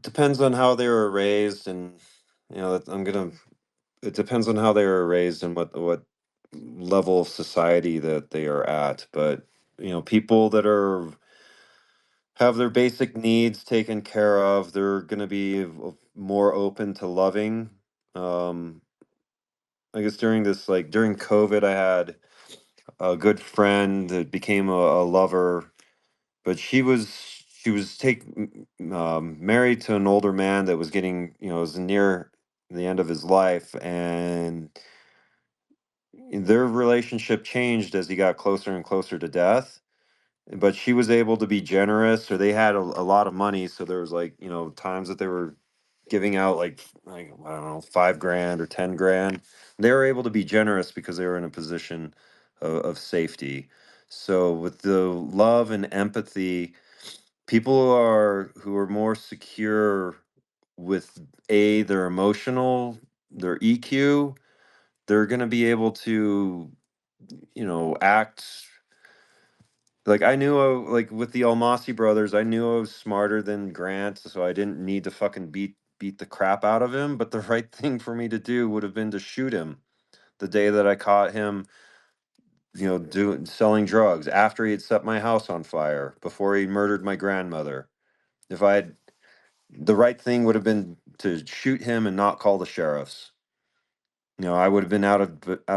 Depends on how they were raised, and it depends on how they were raised and what level of society that they are at. But people that have their basic needs taken care of, they're going to be more open to loving. I guess during COVID, I had a good friend that became a lover, but she was married to an older man that was getting, was near the end of his life, and their relationship changed as he got closer and closer to death. But she was able to be generous, or they had a lot of money, so there was times that they were giving out like I don't know, 5 grand or 10 grand. They were able to be generous because they were in a position of safety. So with the love and empathy, people who are more secure with their emotional, their EQ, they're going to be able to act like I knew like with the Almasi brothers, I knew I was smarter than Grant, so I didn't need to fucking beat the crap out of him. But the right thing for me to do would have been to shoot him the day that I caught him, doing selling drugs after he had set my house on fire, before he murdered my grandmother. If I had, the right thing would have been to shoot him and not call the sheriffs. I would have been out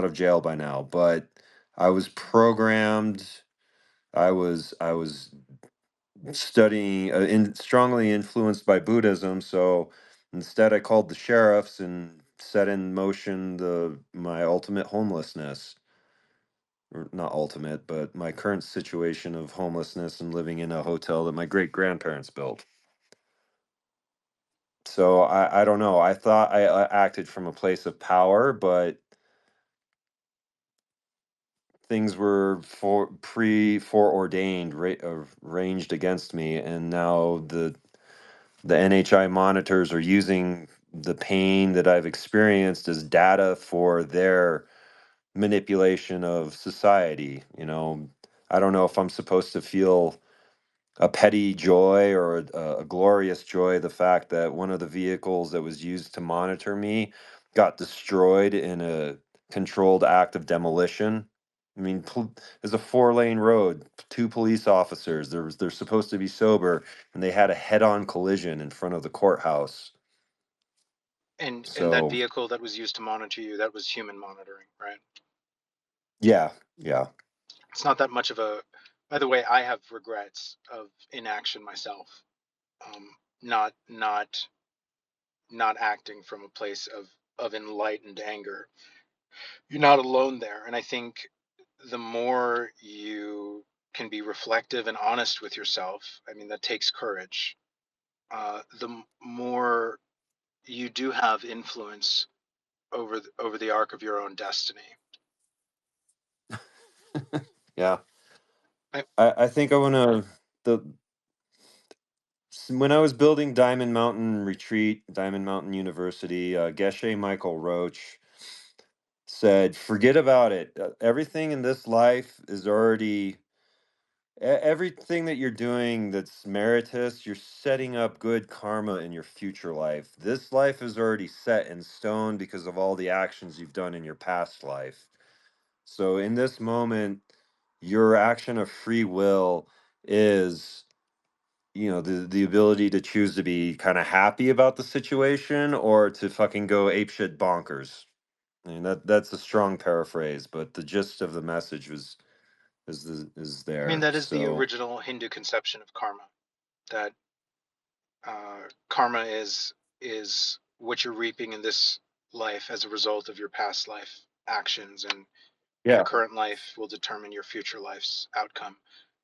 of jail by now. But I was programmed. I was studying, strongly influenced by Buddhism. So instead, I called the sheriffs and set in motion my ultimate homelessness, or not ultimate, but my current situation of homelessness and living in a hotel that my great grandparents built. So I don't know. I thought I acted from a place of power, but things were foreordained, ranged against me, and now the NHI monitors are using the pain that I've experienced as data for their manipulation of society. I don't know if I'm supposed to feel a petty joy or a glorious joy, the fact that one of the vehicles that was used to monitor me got destroyed in a controlled act of demolition. I mean, there's a 4-lane road, 2 police officers. They're supposed to be sober, and they had a head-on collision in front of the courthouse. And that So, vehicle that was used to monitor you, that was human monitoring, right? yeah, yeah. It's not that much of a. By the way, I have regrets of inaction myself, not not acting from a place of enlightened anger. You're not alone there, and I think the more you can be reflective and honest with yourself, I mean, that takes courage. The more you do have influence over the arc of your own destiny. Yeah. I, I think I want to the when I was building Diamond Mountain Retreat, Diamond Mountain University, 𝗬𝗂𝗄 said, "Forget about it. Everything in this life is already everything that you're doing that's meritorious. You're setting up good karma in your future life. This life is already set in stone because of all the actions you've done in your past life. So in this moment, your action of free will is." The ability to choose to be kind of happy about the situation, or to fucking go apeshit bonkers. I mean, that's a strong paraphrase, but the gist of the message is I mean, there. that is the So original Hindu conception of karma. That karma is what you're reaping in this life as a result of your past life actions, and your yeah, current life will determine your future life's outcome.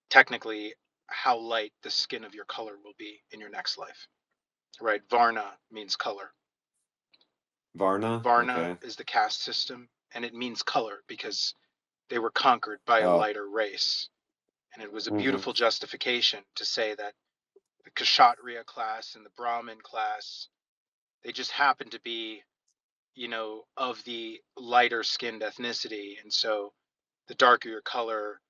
Technically, how light the skin of your color will be in your next life, right? Varna means color. Varna. Varna Okay. is the caste system, and it means color because They were conquered by a Oh. lighter race. And it was a Hmm. beautiful justification to say that the Kshatriya class and the Brahmin class, they just happened to be, of the lighter skinned ethnicity. And so the darker your color,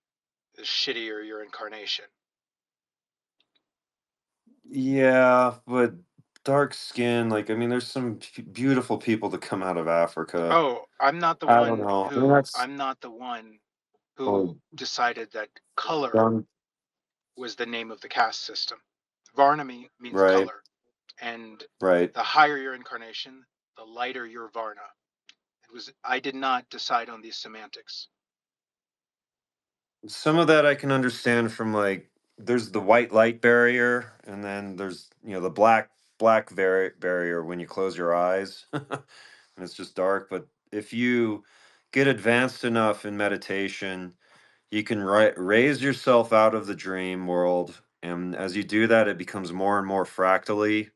the shittier your incarnation. Yeah, but dark skin, like, I mean, there's some beautiful people that come out of Africa. Oh, I'm not the I don't one know. I mean, who that's I'm not the one who oh, decided that color done was the name of the caste system. Varna means right, color, and right. the higher your incarnation, the lighter your Varna. I did not decide on these semantics. Some of that I can understand from, like, there's the white light barrier, and then there's, the black barrier when you close your eyes, and it's just dark. But if you get advanced enough in meditation, you can raise yourself out of the dream world, and as you do that, it becomes more and more fractally,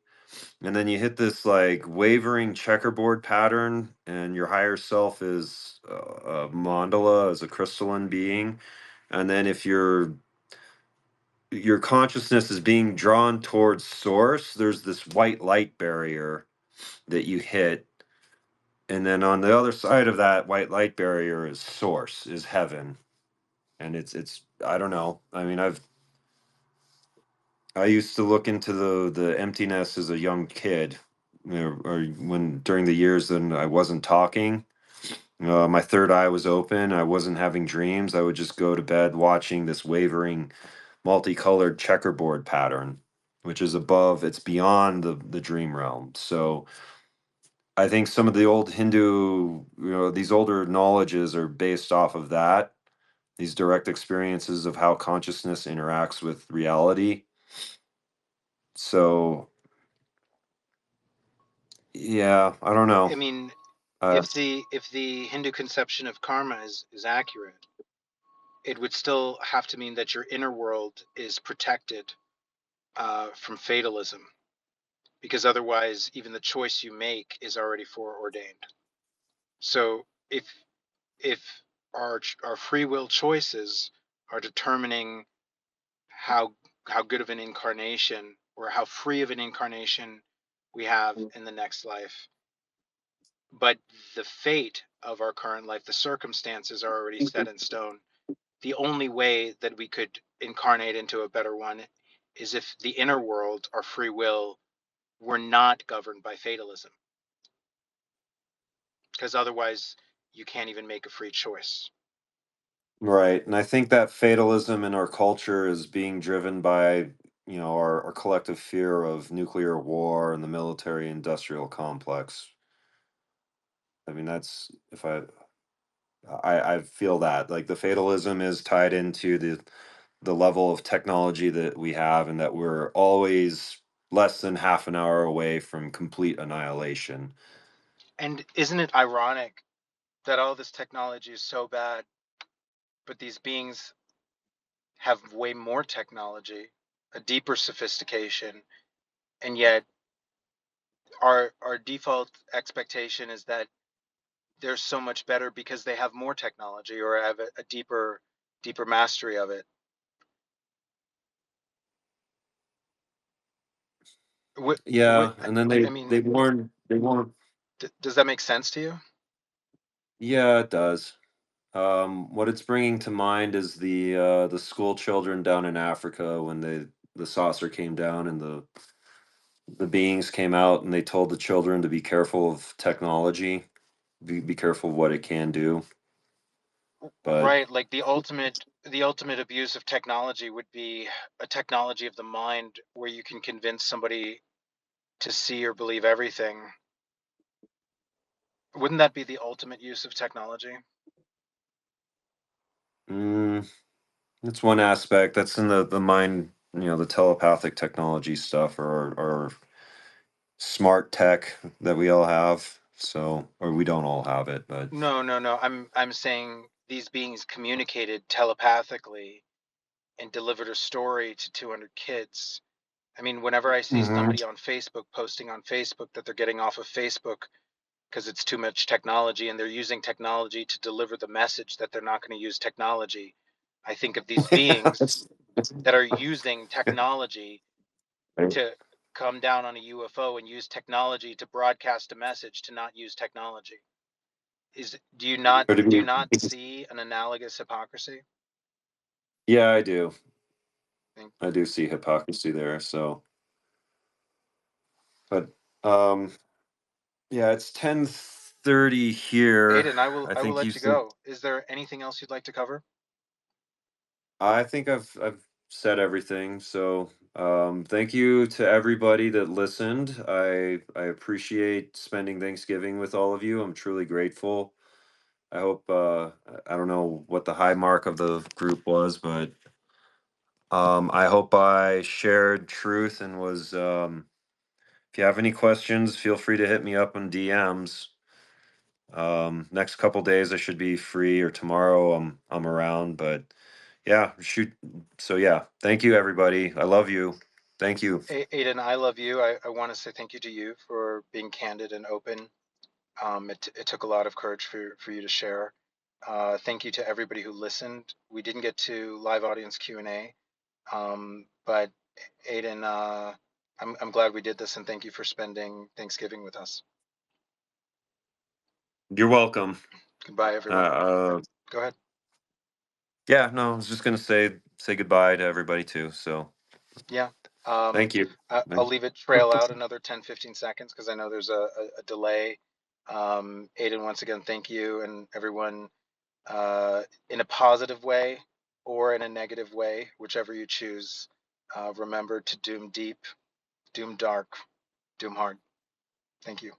and then you hit this like wavering checkerboard pattern, and your higher self is a mandala, as a crystalline being. And then if your consciousness is being drawn towards source, there's this white light barrier that you hit, and then on the other side of that white light barrier is source, is heaven. And it's I don't know, I mean, I used to look into the emptiness as a young kid, or when during the years then I wasn't talking. My third eye was open. I wasn't having dreams. I would just go to bed watching this wavering, multicolored checkerboard pattern, which is above. It's beyond the dream realm. So I think some of the old Hindu, these older knowledges are based off of that. These direct experiences of how consciousness interacts with reality. So yeah, I don't know. I mean, Uh, if the Hindu conception of karma is accurate, it would still have to mean that your inner world is protected from fatalism, because otherwise, even the choice you make is already foreordained. So if our free will choices are determining how good of an incarnation or how free of an incarnation we have in the next life, but the fate of our current life, the circumstances are already set in stone. The only way that we could incarnate into a better one is if the inner world, our free will, were not governed by fatalism, because otherwise you can't even make a free choice. right. And I think that fatalism in our culture is being driven by, our collective fear of nuclear war and the military industrial complex. I mean, that's if I feel that like the fatalism is tied into the level of technology that we have, and that we're always less than half an hour away from complete annihilation. And isn't it ironic that all this technology is so bad, but these beings have way more technology, a deeper sophistication, and yet our default expectation is that they're so much better because they have more technology or have a deeper mastery of it. What Yeah, and then they I mean, they warn they warn. does that make sense to you? Yeah, it does. What it's bringing to mind is the school children down in Africa when the saucer came down, and the beings came out, and they told the children to be careful of technology, be careful of what it can do. But Right, like the ultimate abuse of technology would be a technology of the mind where you can convince somebody to see or believe everything. Wouldn't that be the ultimate use of technology? mm, that's one aspect. That's in the mind, the telepathic technology stuff, or smart tech that we all have. So, or we don't all have it, but. No, no, no. I'm saying these beings communicated telepathically and delivered a story to 200 kids. I mean, whenever I see Hmm. somebody on Facebook posting on Facebook that they're getting off of Facebook because it's too much technology, and they're using technology to deliver the message that they're not going to use technology. I think of these beings that are using technology to come down on a UFO and use technology to broadcast a message to not use technology. Do you not see an analogous hypocrisy? Yeah, I do. I do see hypocrisy there. So, but yeah, it's 10:30 here. Aidan, I will think let you go. Is there anything else you'd like to cover? I think I've said everything. So thank you to everybody that listened. I appreciate spending Thanksgiving with all of you. I'm truly grateful. I hope I don't know what the high mark of the group was, but I hope I shared truth and was if you have any questions, feel free to hit me up on DMs. Next couple days I should be free, or tomorrow I'm around, but yeah, shoot. So yeah, thank you everybody. I love you. Thank you. Aidan, I love you. I want to say thank you to you for being candid and open. It took a lot of courage for you to share. Thank you to everybody who listened. We didn't get to live audience Q&A, but Aidan, I'm glad we did this, and thank you for spending Thanksgiving with us. You're welcome. Goodbye, everyone. Go ahead. Yeah, no, I was just gonna say goodbye to everybody too. So yeah. Thank you. I'll leave it trail out another 10-15 seconds because I know there's a delay. Aidan, once again, thank you, and everyone, in a positive way or in a negative way, whichever you choose, remember to doom deep, doom dark, doom hard. Thank you.